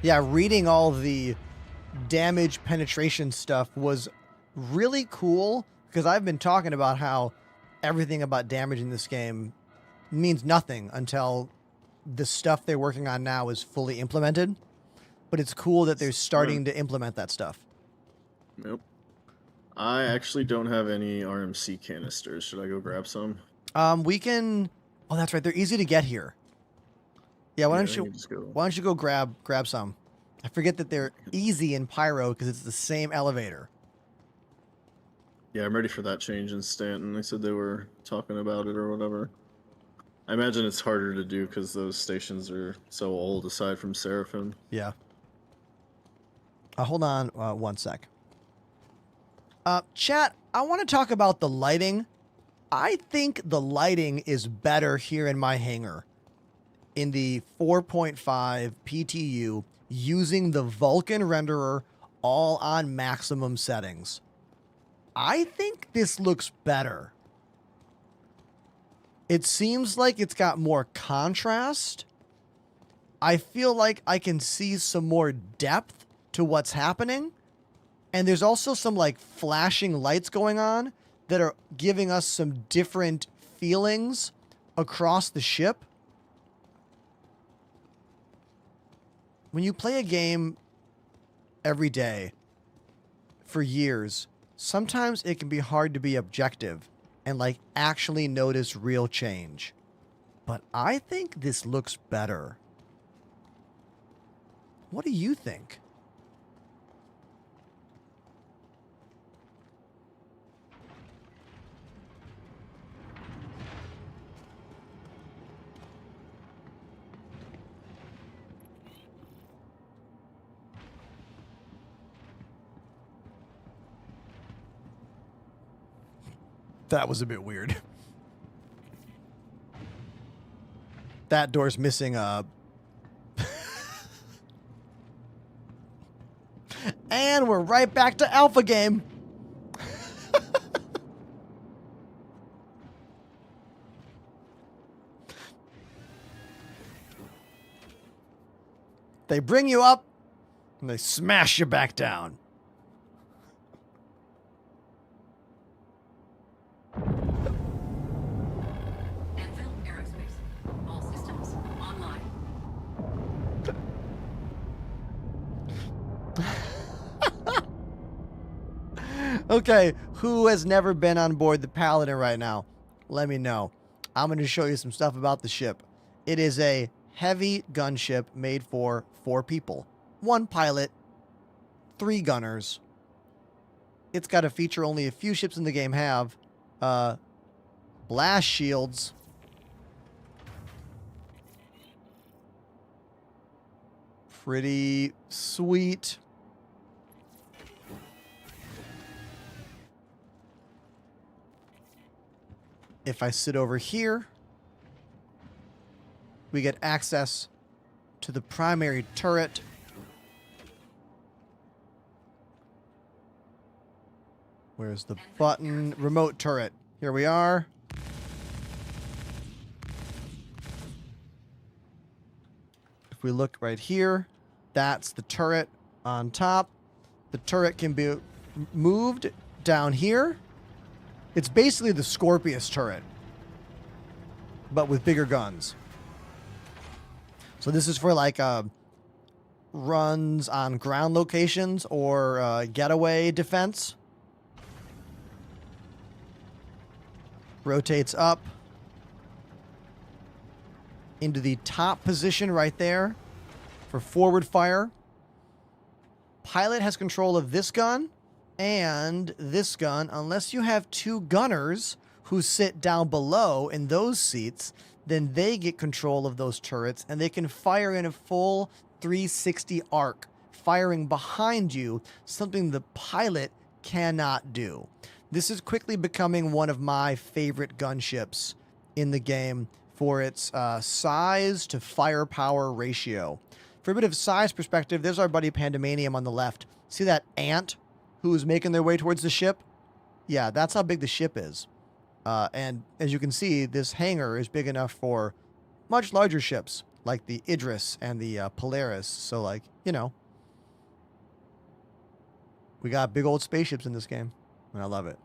Yeah, reading all the damage penetration stuff was really cool, because I've been talking about how everything about damage in this game means nothing until the stuff they're working on now is fully implemented. But it's cool that they're starting to implement that stuff. Yep. I actually don't have any RMC canisters. Should I go grab some? We can. Oh, that's right. They're easy to get here. Yeah. Why don't you go grab some? I forget that they're easy in Pyro because it's the same elevator. Yeah, I'm ready for that change in Stanton. They said they were talking about it or whatever. I imagine it's harder to do because those stations are so old, aside from Seraphim. Yeah. Hold on 1 sec. Chat, I want to talk about the lighting. I think the lighting is better here in my hangar. In the 4.5 PTU, using the Vulkan renderer all on maximum settings. I think this looks better. It seems like it's got more contrast. I feel like I can see some more depth to what's happening. And there's also some like flashing lights going on that are giving us some different feelings across the ship. When you play a game every day for years, sometimes it can be hard to be objective and like actually notice real change. But I think this looks better. What do you think? That was a bit weird. That door's missing a... And we're right back to alpha game. They bring you up and they smash you back down. Okay, who has never been on board the Paladin right now? Let me know. I'm going to show you some stuff about the ship. It is a heavy gunship made for 4 people. 1 pilot, 3 gunners. It's got a feature only a few ships in the game have. Blast shields. Pretty sweet. If I sit over here, we get access to the primary turret. Where's the button? Remote turret. Here we are. If we look right here, that's the turret on top. The turret can be moved down here. It's basically the Scorpius turret, but with bigger guns. So this is for like runs on ground locations or getaway defense. Rotates up into the top position right there for forward fire. Pilot has control of this gun and this gun, unless you have 2 gunners who sit down below in those seats, then they get control of those turrets and they can fire in a full 360 arc, firing behind you, something the pilot cannot do. This is quickly becoming one of my favorite gunships in the game for its size to firepower ratio. For a bit of size perspective, there's our buddy Pandemanium on the left. See that ant who's making their way towards the ship? Yeah, that's how big the ship is. And as you can see, this hangar is big enough for much larger ships, like the Idris and the Polaris. So, like, you know, we got big old spaceships in this game, and I love it.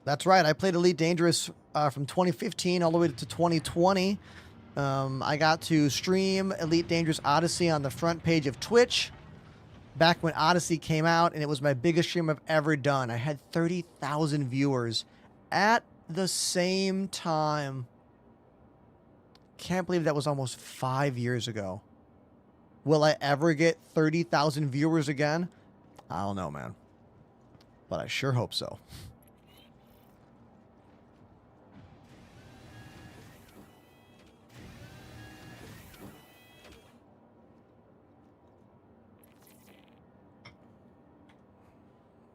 That's right. I played Elite Dangerous from 2015 all the way to 2020. I got to stream Elite Dangerous Odyssey on the front page of Twitch back when Odyssey came out, and it was my biggest stream I've ever done. I had 30,000 viewers at the same time. can't believe that was almost 5 years ago. Will I ever get 30,000 viewers again? I don't know, man. But I sure hope so.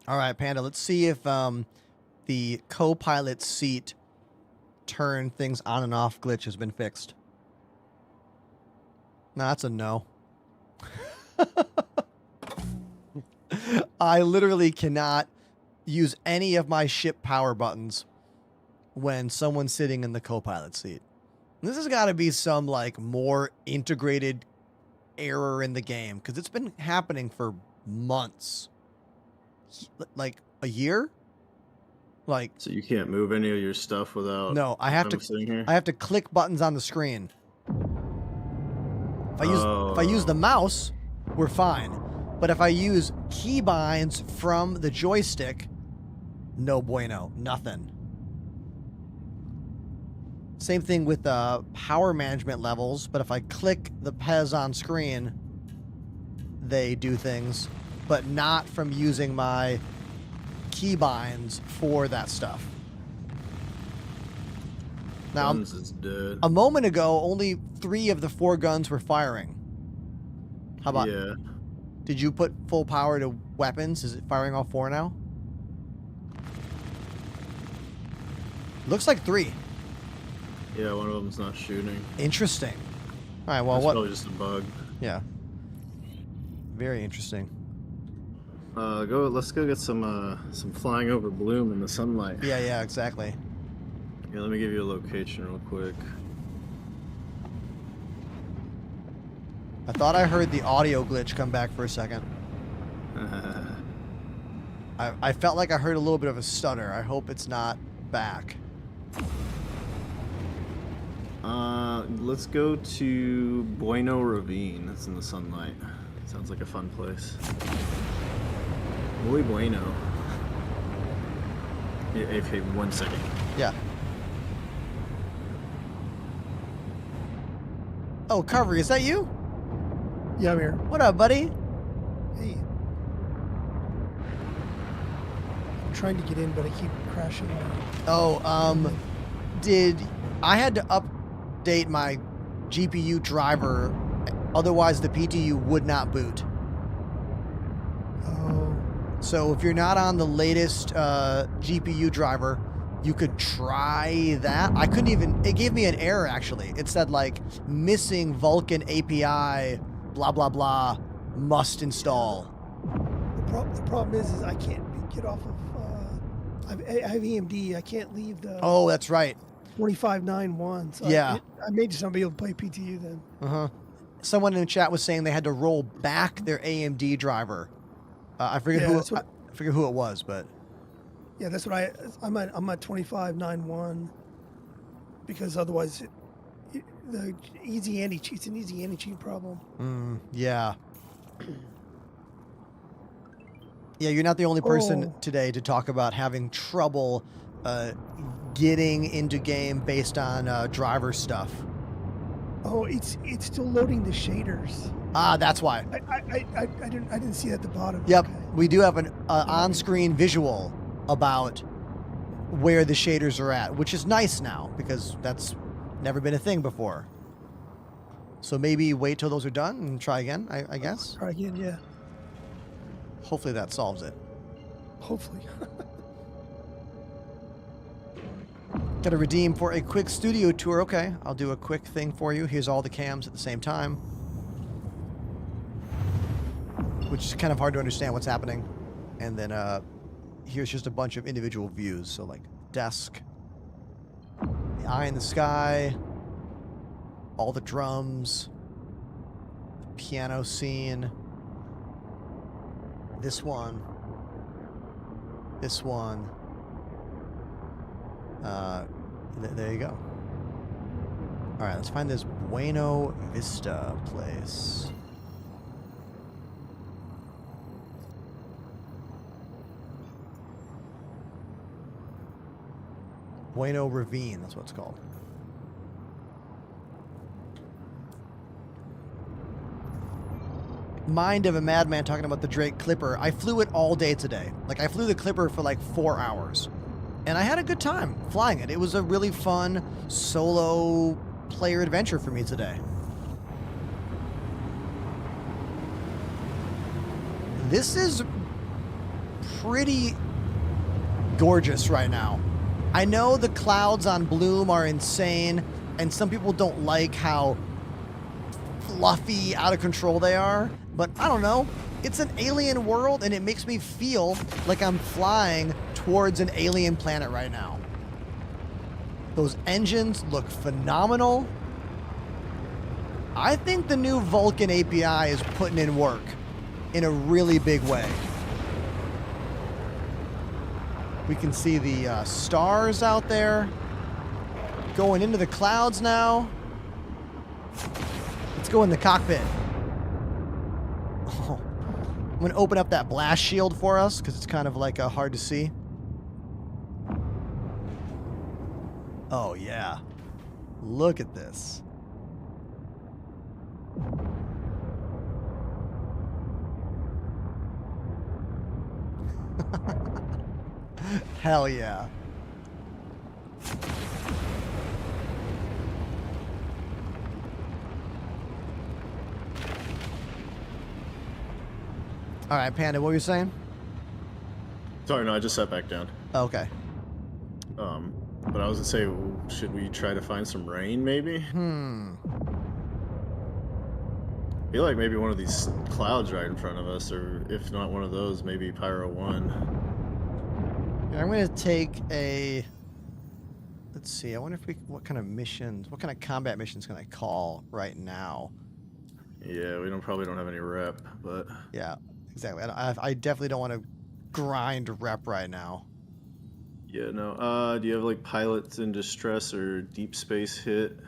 All right, Panda, let's see if the co-pilot seat turn things on and off glitch has been fixed. No, that's a no. I literally cannot use any of my ship power buttons when someone's sitting in the co-pilot seat. This has got to be some like more integrated error in the game because it's been happening for months. Like a year? Like, So you can't move any of your stuff without. no, I have them sitting here? to. I have to click buttons on the screen. If I use the mouse, we're fine. But if I use keybinds from the joystick, no bueno, nothing. Same thing with power management levels. But if I click the PEZ on screen, they do things, but not from using my keybinds for that stuff. Now, Guns is dead. a moment ago, only 3 of the 4 guns were firing. How about? Yeah. Did you put full power to weapons? Is it firing all 4 now? Looks like 3. Yeah, one of them's not shooting. Interesting. All right. Well, That's what? probably just a bug. Yeah. Very interesting. Let's go get some flying over bloom in the sunlight. Yeah. Exactly. Yeah, let me give you a location real quick. I thought I heard the audio glitch come back for a second. I felt like I heard a little bit of a stutter. I hope it's not back. Let's go to Bueno Ravine. That's in the sunlight. Sounds like a fun place. Muy bueno. Okay, 1 second. Yeah. Oh, Carver, is that you? Yeah, I'm here. What up, buddy? Hey. I'm trying to get in, but I keep crashing. Oh, I had to update my GPU driver, otherwise the PTU would not boot. Oh. So if you're not on the latest GPU driver, you could try that. I couldn't even, it gave me an error actually. It said like missing Vulkan API, blah, blah, blah, must install. The problem is I can't get off of, I have EMD. I can't leave the Oh, that's right. 2591. So Yeah. I may just not be able to play PTU then. Uh-huh. Someone in the chat was saying they had to roll back their AMD driver. I forget Yeah, I forget who it was, but Yeah, that's what I'm at 2591 because otherwise the easy anti-cheat, it's an easy anti-cheat problem. yeah. Yeah, you're not the only person today to talk about having trouble getting into game based on driver stuff. Oh, it's still loading the shaders. Ah, that's why. I didn't see it at the bottom. Yep, Okay. we do have an on-screen visual about where the shaders are at, which is nice now because that's never been a thing before. So maybe wait till those are done and try again, I guess. Try again, yeah. Hopefully that solves it. Hopefully. Got to redeem for a quick studio tour. Okay, I'll do a quick thing for you. Here's all the cams at the same time. Which is kind of hard to understand what's happening. And then here's just a bunch of individual views. So like desk, the eye in the sky, all the drums, the piano scene, this one, there you go. All right, let's find this Bueno Vista place. Bueno Ravine, that's what it's called. mind of a madman talking about the Drake Clipper. I flew it all day today. Like, I flew the Clipper for like 4 hours. And I had a good time flying it. It was a really fun solo player adventure for me today. This is pretty gorgeous right now. I know the clouds on Bloom are insane, and some people don't like how fluffy, out of control they are, but I don't know. It's an alien world, and it makes me feel like I'm flying towards an alien planet right now. Those engines look phenomenal. I think the new Vulkan API is putting in work in a really big way. We can see the stars out there going into the clouds now. Let's go in the cockpit. Oh, I'm going to open up that blast shield for us because it's kind of like hard to see. Oh, yeah. Look at this. Hell yeah. All right, Panda, what were you saying? Sorry, no, I just sat back down. Oh, okay. But I was gonna say, should we try to find some rain, maybe? I feel like maybe one of these clouds right in front of us, or if not one of those, maybe Pyro 1. Yeah, I'm gonna take a. Let's see. I wonder if what kind of missions, what kind of combat missions can I call right now? Yeah, we probably don't have any rep, but yeah, exactly. I definitely don't want to grind rep right now. Yeah, no. Do you have like pilots in distress or deep space hit?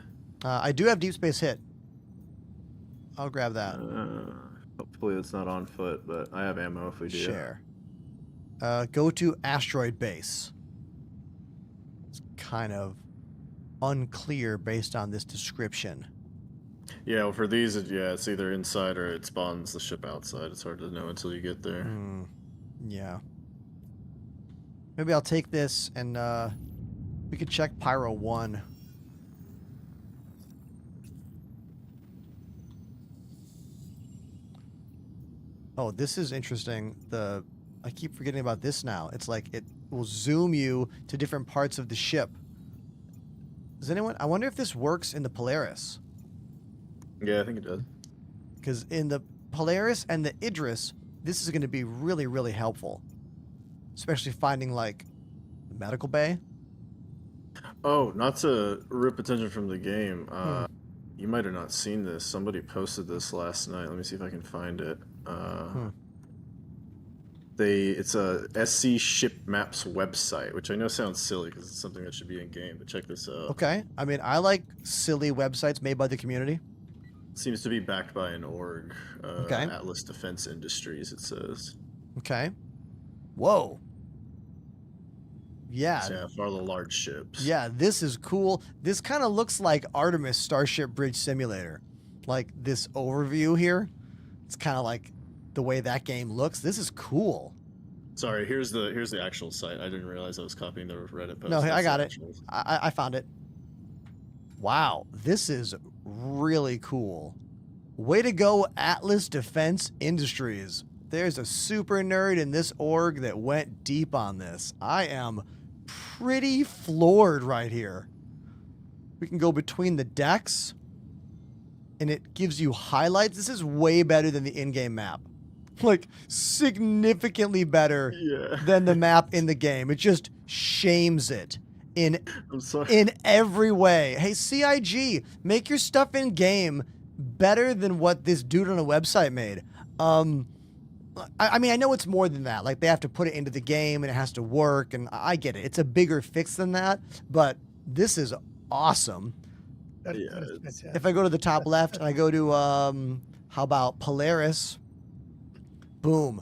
I do have deep space hit. I'll grab that. Hopefully it's not on foot, but I have ammo if we do. Share. Go to asteroid base. It's kind of unclear based on this description. Yeah, well, for these, it's either inside or it spawns the ship outside. It's hard to know until you get there. Yeah. Maybe I'll take this and we could check Pyro 1. Oh, this is interesting. I keep forgetting about this now. It's like it will zoom you to different parts of the ship. I wonder if this works in the Polaris. Yeah, I think it does. Because in the Polaris and the Idris, this is going to be really, really helpful. Especially finding, like, the medical bay. Oh, not to rip attention from the game. You might have not seen this. Somebody posted this last night. Let me see if I can find it. It's a SC Ship Maps website, which I know sounds silly because it's something that should be in game, but check this out. Okay. I mean, I like silly websites made by the community. Seems to be backed by an org. Okay. Atlas Defense Industries, it says. Okay. Whoa. Yeah. Yeah, for all the large ships. Yeah, this is cool. This kind of looks like Artemis Starship Bridge Simulator. Like this overview here. It's kind of like the way that game looks. This is cool. Sorry, here's the actual site. I didn't realize I was copying the Reddit post. No, I got it. I found it. Wow, this is really cool. Way to go, Atlas Defense Industries. There's a super nerd in this org that went deep on this. I am pretty floored right here. We can go between the decks, and it gives you highlights. This is way better than the in-game map. Like, significantly better than the map in the game. It just shames it in every way. Hey, CIG, make your stuff in game better than what this dude on a website made. I mean, I know it's more than that. Like, they have to put it into the game and it has to work, and I get it. It's a bigger fix than that, but this is awesome. If I go to the top left and I go to, how about Polaris? Boom.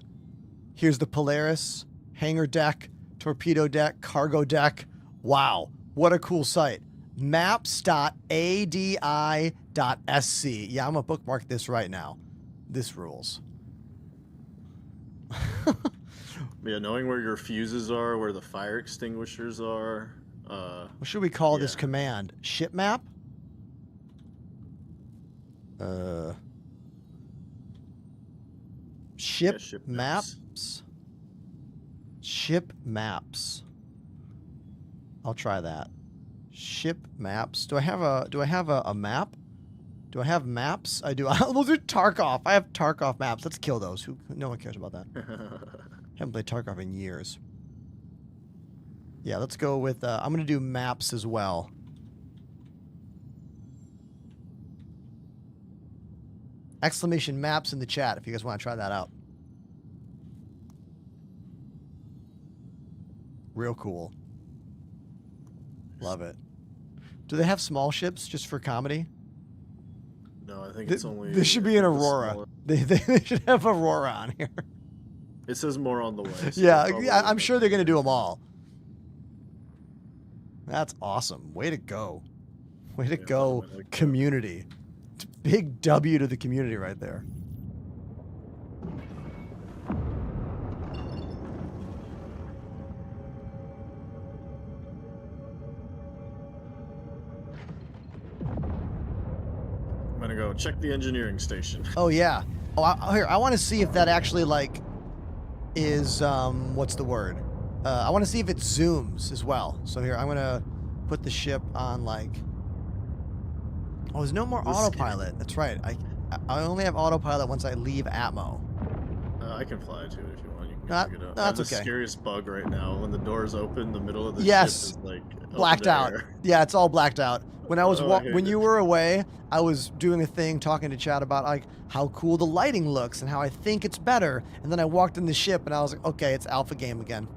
Here's the Polaris, hangar deck, torpedo deck, cargo deck. Wow, what a cool site. Maps.adi.sc. Yeah, I'm going to bookmark this right now. This rules. Yeah, knowing where your fuses are, where the fire extinguishers are. What should we call this command? Ship map? Ship, ship maps. Ship maps. I'll try that. Ship maps. Do I have a map? Do I have maps? I do. Those are Tarkov. I have Tarkov maps. Let's kill those. No one cares about that. Haven't played Tarkov in years. Yeah, let's go with. I'm gonna do maps as well. Exclamation maps in the chat if you guys want to try that out. Real cool. Love it. Do they have small ships just for comedy? No, I think it's only... This should be an Aurora. They should have Aurora on here. It says more on the way. So yeah, I'm sure they're going to do them all. That's awesome. Way to go. Way to go, community. It's a big W to the community right there. I'm gonna go check the engineering station. Oh yeah. Oh, I want to see if that actually like is what's the word? I want to see if it zooms as well. So here I'm gonna put the ship on like. Oh, there's no more autopilot. That's right. I only have autopilot once I leave Atmo. I can fly to it if you want. You can pick it up. That's the okay. Scariest bug right now when the doors open, the middle of the ship is like blacked out. Yeah, it's all blacked out. When I was when you were away, I was doing a thing talking to Chad about like how cool the lighting looks and how I think it's better. And then I walked in the ship and I was like, okay, it's alpha game again.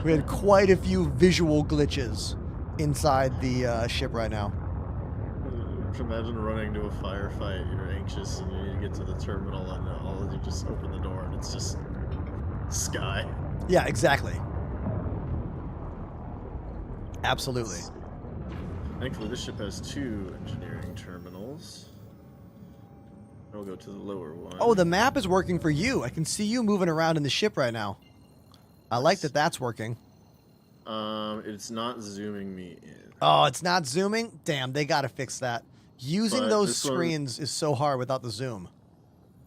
We had quite a few visual glitches inside the ship right now. Imagine running to a firefight. You're anxious and you get to the terminal and all of you just open the door and it's just sky. Yeah, exactly. Absolutely. Thankfully, this ship has 2 engineering terminals. I'll go to the lower one. Oh, the map is working for you. I can see you moving around in the ship right now. I like that that's working. It's not zooming me in. Oh, it's not zooming? Damn, they gotta fix that. Using those screens is so hard without the zoom.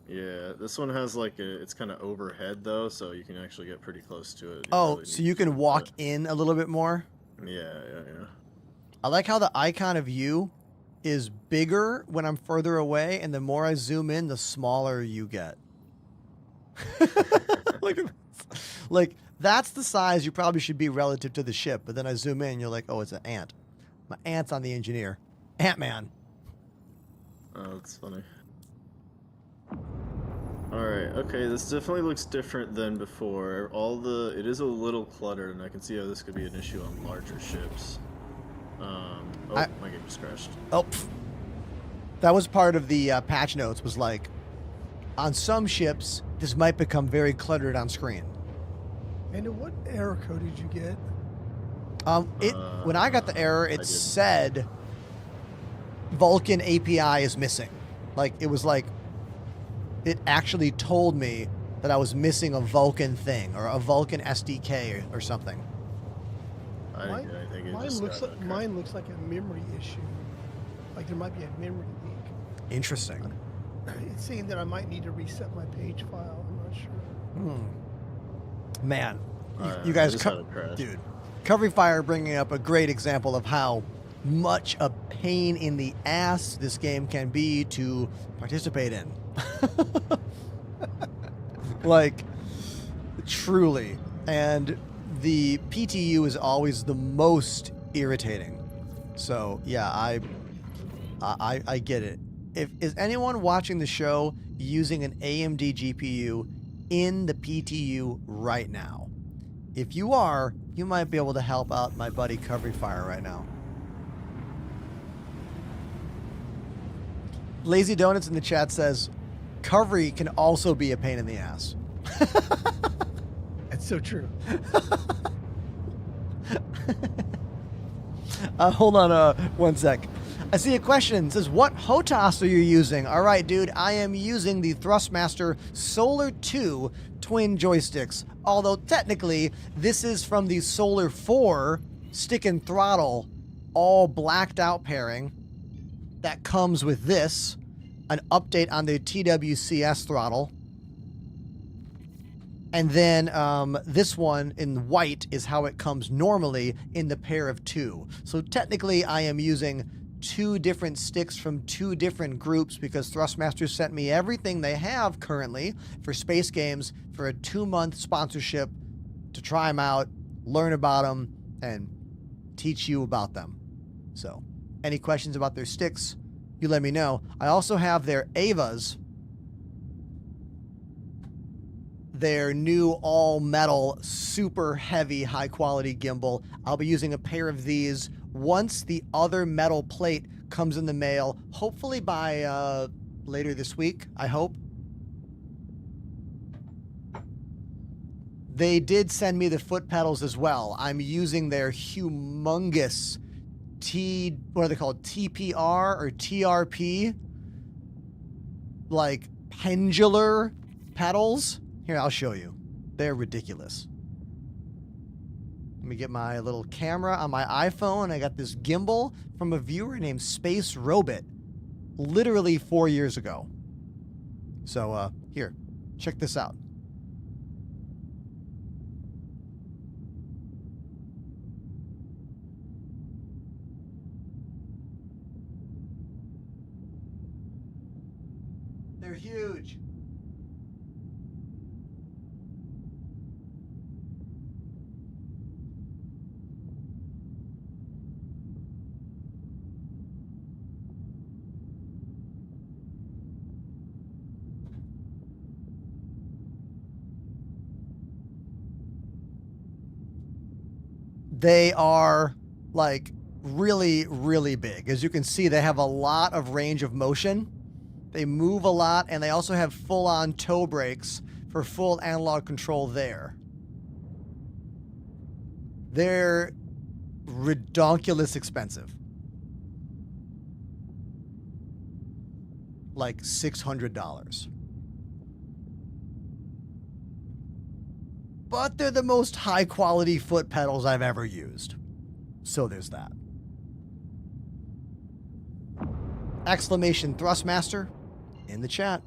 Yeah, this one has like it's kind of overhead though, so you can actually get pretty close to it. Oh, so you can walk in a little bit more? Yeah. I like how the icon of you is bigger when I'm further away, and the more I zoom in, the smaller you get. Like, that's the size you probably should be relative to the ship, but then I zoom in, you're like, oh, it's an ant. My ant's on the engineer. Ant-Man. Oh, that's funny. Alright, okay, this definitely looks different than before. It is a little cluttered, and I can see how this could be an issue on larger ships. My game just crashed. Oh, that was part of the patch notes, was like, on some ships, this might become very cluttered on screen. And what error code did you get? When I got the error, it said Vulkan API is missing. Like, it was like, it actually told me that I was missing a Vulkan thing or a Vulkan SDK or something. I think mine looks like a memory issue. Like there might be a memory leak. Interesting. It's saying that I might need to reset my page file. I'm not sure. Man, you guys, dude, Covering Fire bringing up a great example of how much a pain in the ass this game can be to participate in. Like, truly. And the PTU is always the most irritating. So yeah, I get it. Is anyone watching the show using an AMD GPU in the PTU right now? If you are, you might be able to help out my buddy Covering Fire right now. Lazy Donuts in the chat says, Covery can also be a pain in the ass. That's so true. Hold on one sec. I see a question. It says, what HOTAS are you using? All right, dude, I am using the Thrustmaster Solar 2 twin joysticks. Although technically, this is from the Solar 4 stick and throttle, all blacked out pairing that comes with this, an update on the TWCS throttle. And then this one in white is how it comes normally in the pair of two. So technically, I am using 2 different sticks from 2 different groups because Thrustmaster sent me everything they have currently for Space Games for a 2-month sponsorship to try them out, learn about them, and teach you about them. So, any questions about their sticks, you let me know. I also have their Avas, their new all-metal, super heavy, high-quality gimbal. I'll be using a pair of these once the other metal plate comes in the mail, hopefully by later this week, I hope. They did send me the foot pedals as well. I'm using their humongous what are they called? TPR or TRP? Like pendular pedals. Here, I'll show you. They're ridiculous. Let me get my little camera on my iPhone. I got this gimbal from a viewer named Space Robot, literally 4 years ago. So, here, check this out. They're huge. They are like really, really big. As you can see, they have a lot of range of motion. They move a lot, and they also have full-on toe brakes for full analog control there. They're redonkulous expensive. Like $600. But they're the most high-quality foot pedals I've ever used. So there's that. Exclamation Thrustmaster in the chat.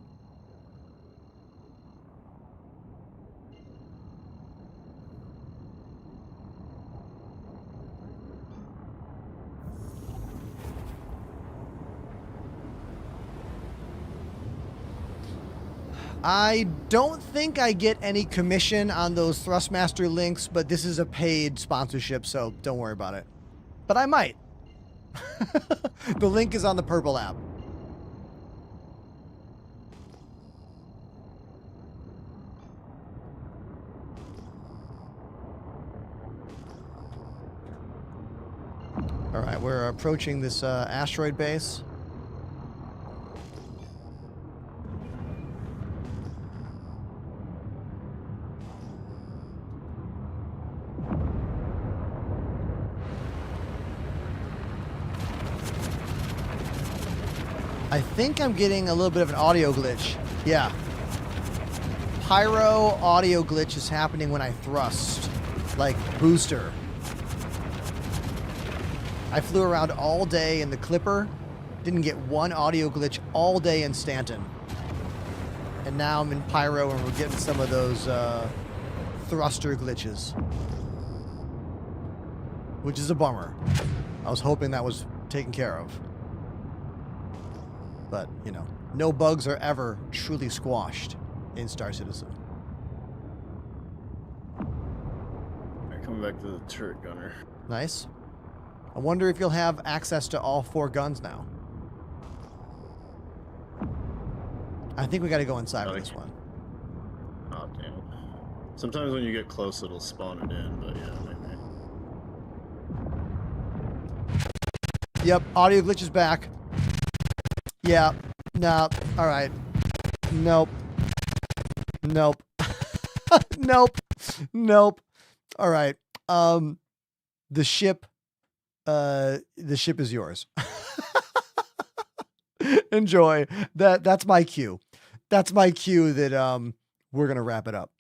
I don't think I get any commission on those Thrustmaster links, but this is a paid sponsorship, so don't worry about it. But I might. The link is on the purple app. All right, we're approaching this asteroid base. I think I'm getting a little bit of an audio glitch. Yeah. Pyro audio glitch is happening when I thrust. Like booster. I flew around all day in the Clipper. Didn't get one audio glitch all day in Stanton. And now I'm in Pyro and we're getting some of those thruster glitches. Which is a bummer. I was hoping that was taken care of. But, you know, no bugs are ever truly squashed in Star Citizen. Alright, coming back to the turret gunner. Nice. I wonder if you'll have access to all 4 guns now. I think we gotta go inside with this one. Oh, damn. Sometimes when you get close, it'll spawn it in, but yeah, maybe. Yep, audio glitch is back. Yeah, no, alright. Nope. Nope. Nope. Nope. Alright. The ship is yours. Enjoy. That's my cue. That's my cue that we're gonna wrap it up.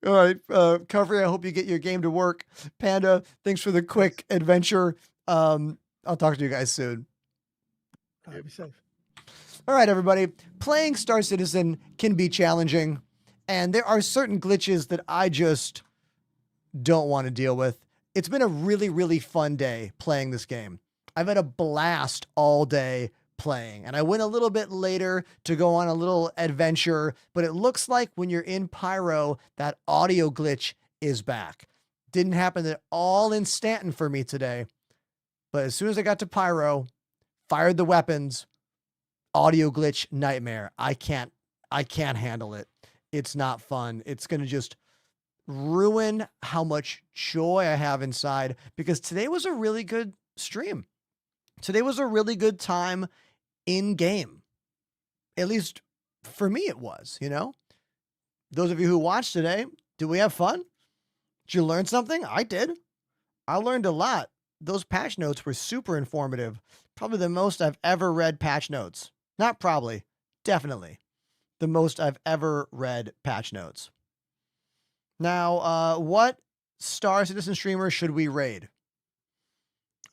All right, Covery, I hope you get your game to work. Panda, thanks for the quick adventure. I'll talk to you guys soon. Be safe. All right, everybody. Playing Star Citizen can be challenging, and there are certain glitches that I just don't want to deal with. It's been a really, really fun day playing this game. I've had a blast all day playing, and I went a little bit later to go on a little adventure, but it looks like when you're in Pyro, that audio glitch is back. Didn't happen at all in Stanton for me today, but as soon as I got to Pyro, fired the weapons, audio glitch nightmare. I can't handle it. It's not fun. It's going to just ruin how much joy I have inside, because today was a really good stream. Today was a really good time in game. At least for me it was, you know? Those of you who watched today, did we have fun? Did you learn something? I did. I learned a lot. Those patch notes were super informative. Probably the most I've ever read patch notes. Not probably, definitely the most I've ever read patch notes. Now, what Star Citizen streamer should we raid?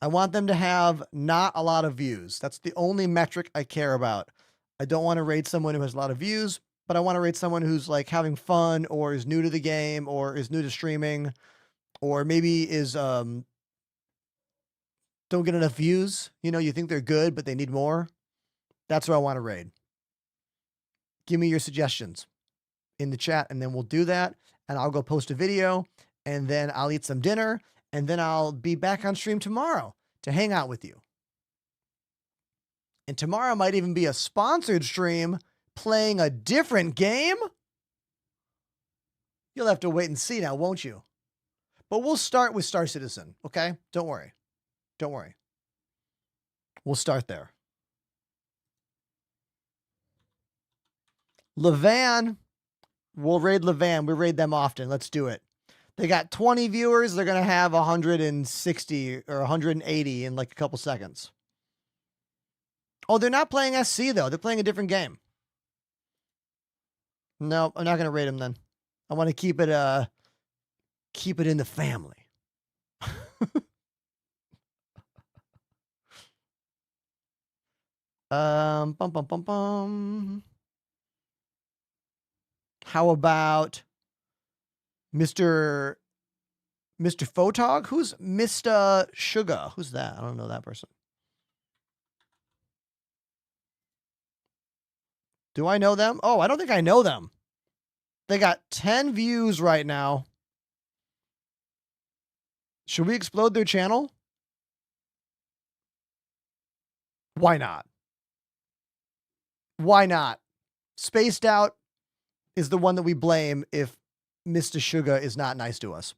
I want them to have not a lot of views. That's the only metric I care about. I don't want to raid someone who has a lot of views, but I want to raid someone who's like having fun, or is new to the game, or is new to streaming, or maybe is don't get enough views. You know, you think they're good, but they need more. That's what I want to raid. Give me your suggestions in the chat, and then we'll do that. And I'll go post a video, and then I'll eat some dinner, and then I'll be back on stream tomorrow to hang out with you. And tomorrow might even be a sponsored stream playing a different game. You'll have to wait and see now, won't you? But we'll start with Star Citizen, okay? Don't worry. Don't worry. We'll start there. Levan. We'll raid Levan. We raid them often. Let's do it. They got 20 viewers. They're going to have 160 or 180 in like a couple seconds. Oh, they're not playing SC though. They're playing a different game. No, I'm not going to raid them then. I want to keep it in the family. Bum, bum, bum, bum. How about Mr. Photog? Who's Mr. Sugar? Who's that? I don't know that person. Do I know them? Oh, I don't think I know them. They got 10 views right now. Should we explode their channel? Why not? Why not? Spaced Out is the one that we blame if Mr. Sugar is not nice to us.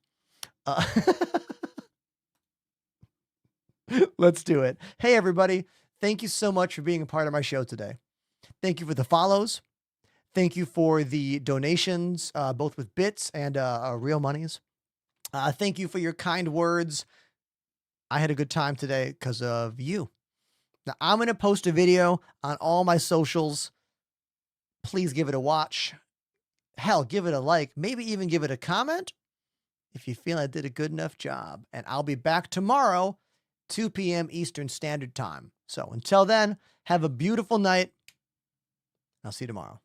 Let's do it. Hey, everybody. Thank you so much for being a part of my show today. Thank you for the follows. Thank you for the donations, both with bits and real monies. Thank you for your kind words. I had a good time today because of you. Now, I'm going to post a video on all my socials. Please give it a watch. Hell, give it a like. Maybe even give it a comment if you feel I did a good enough job. And I'll be back tomorrow, 2 p.m. Eastern Standard Time. So until then, have a beautiful night. I'll see you tomorrow.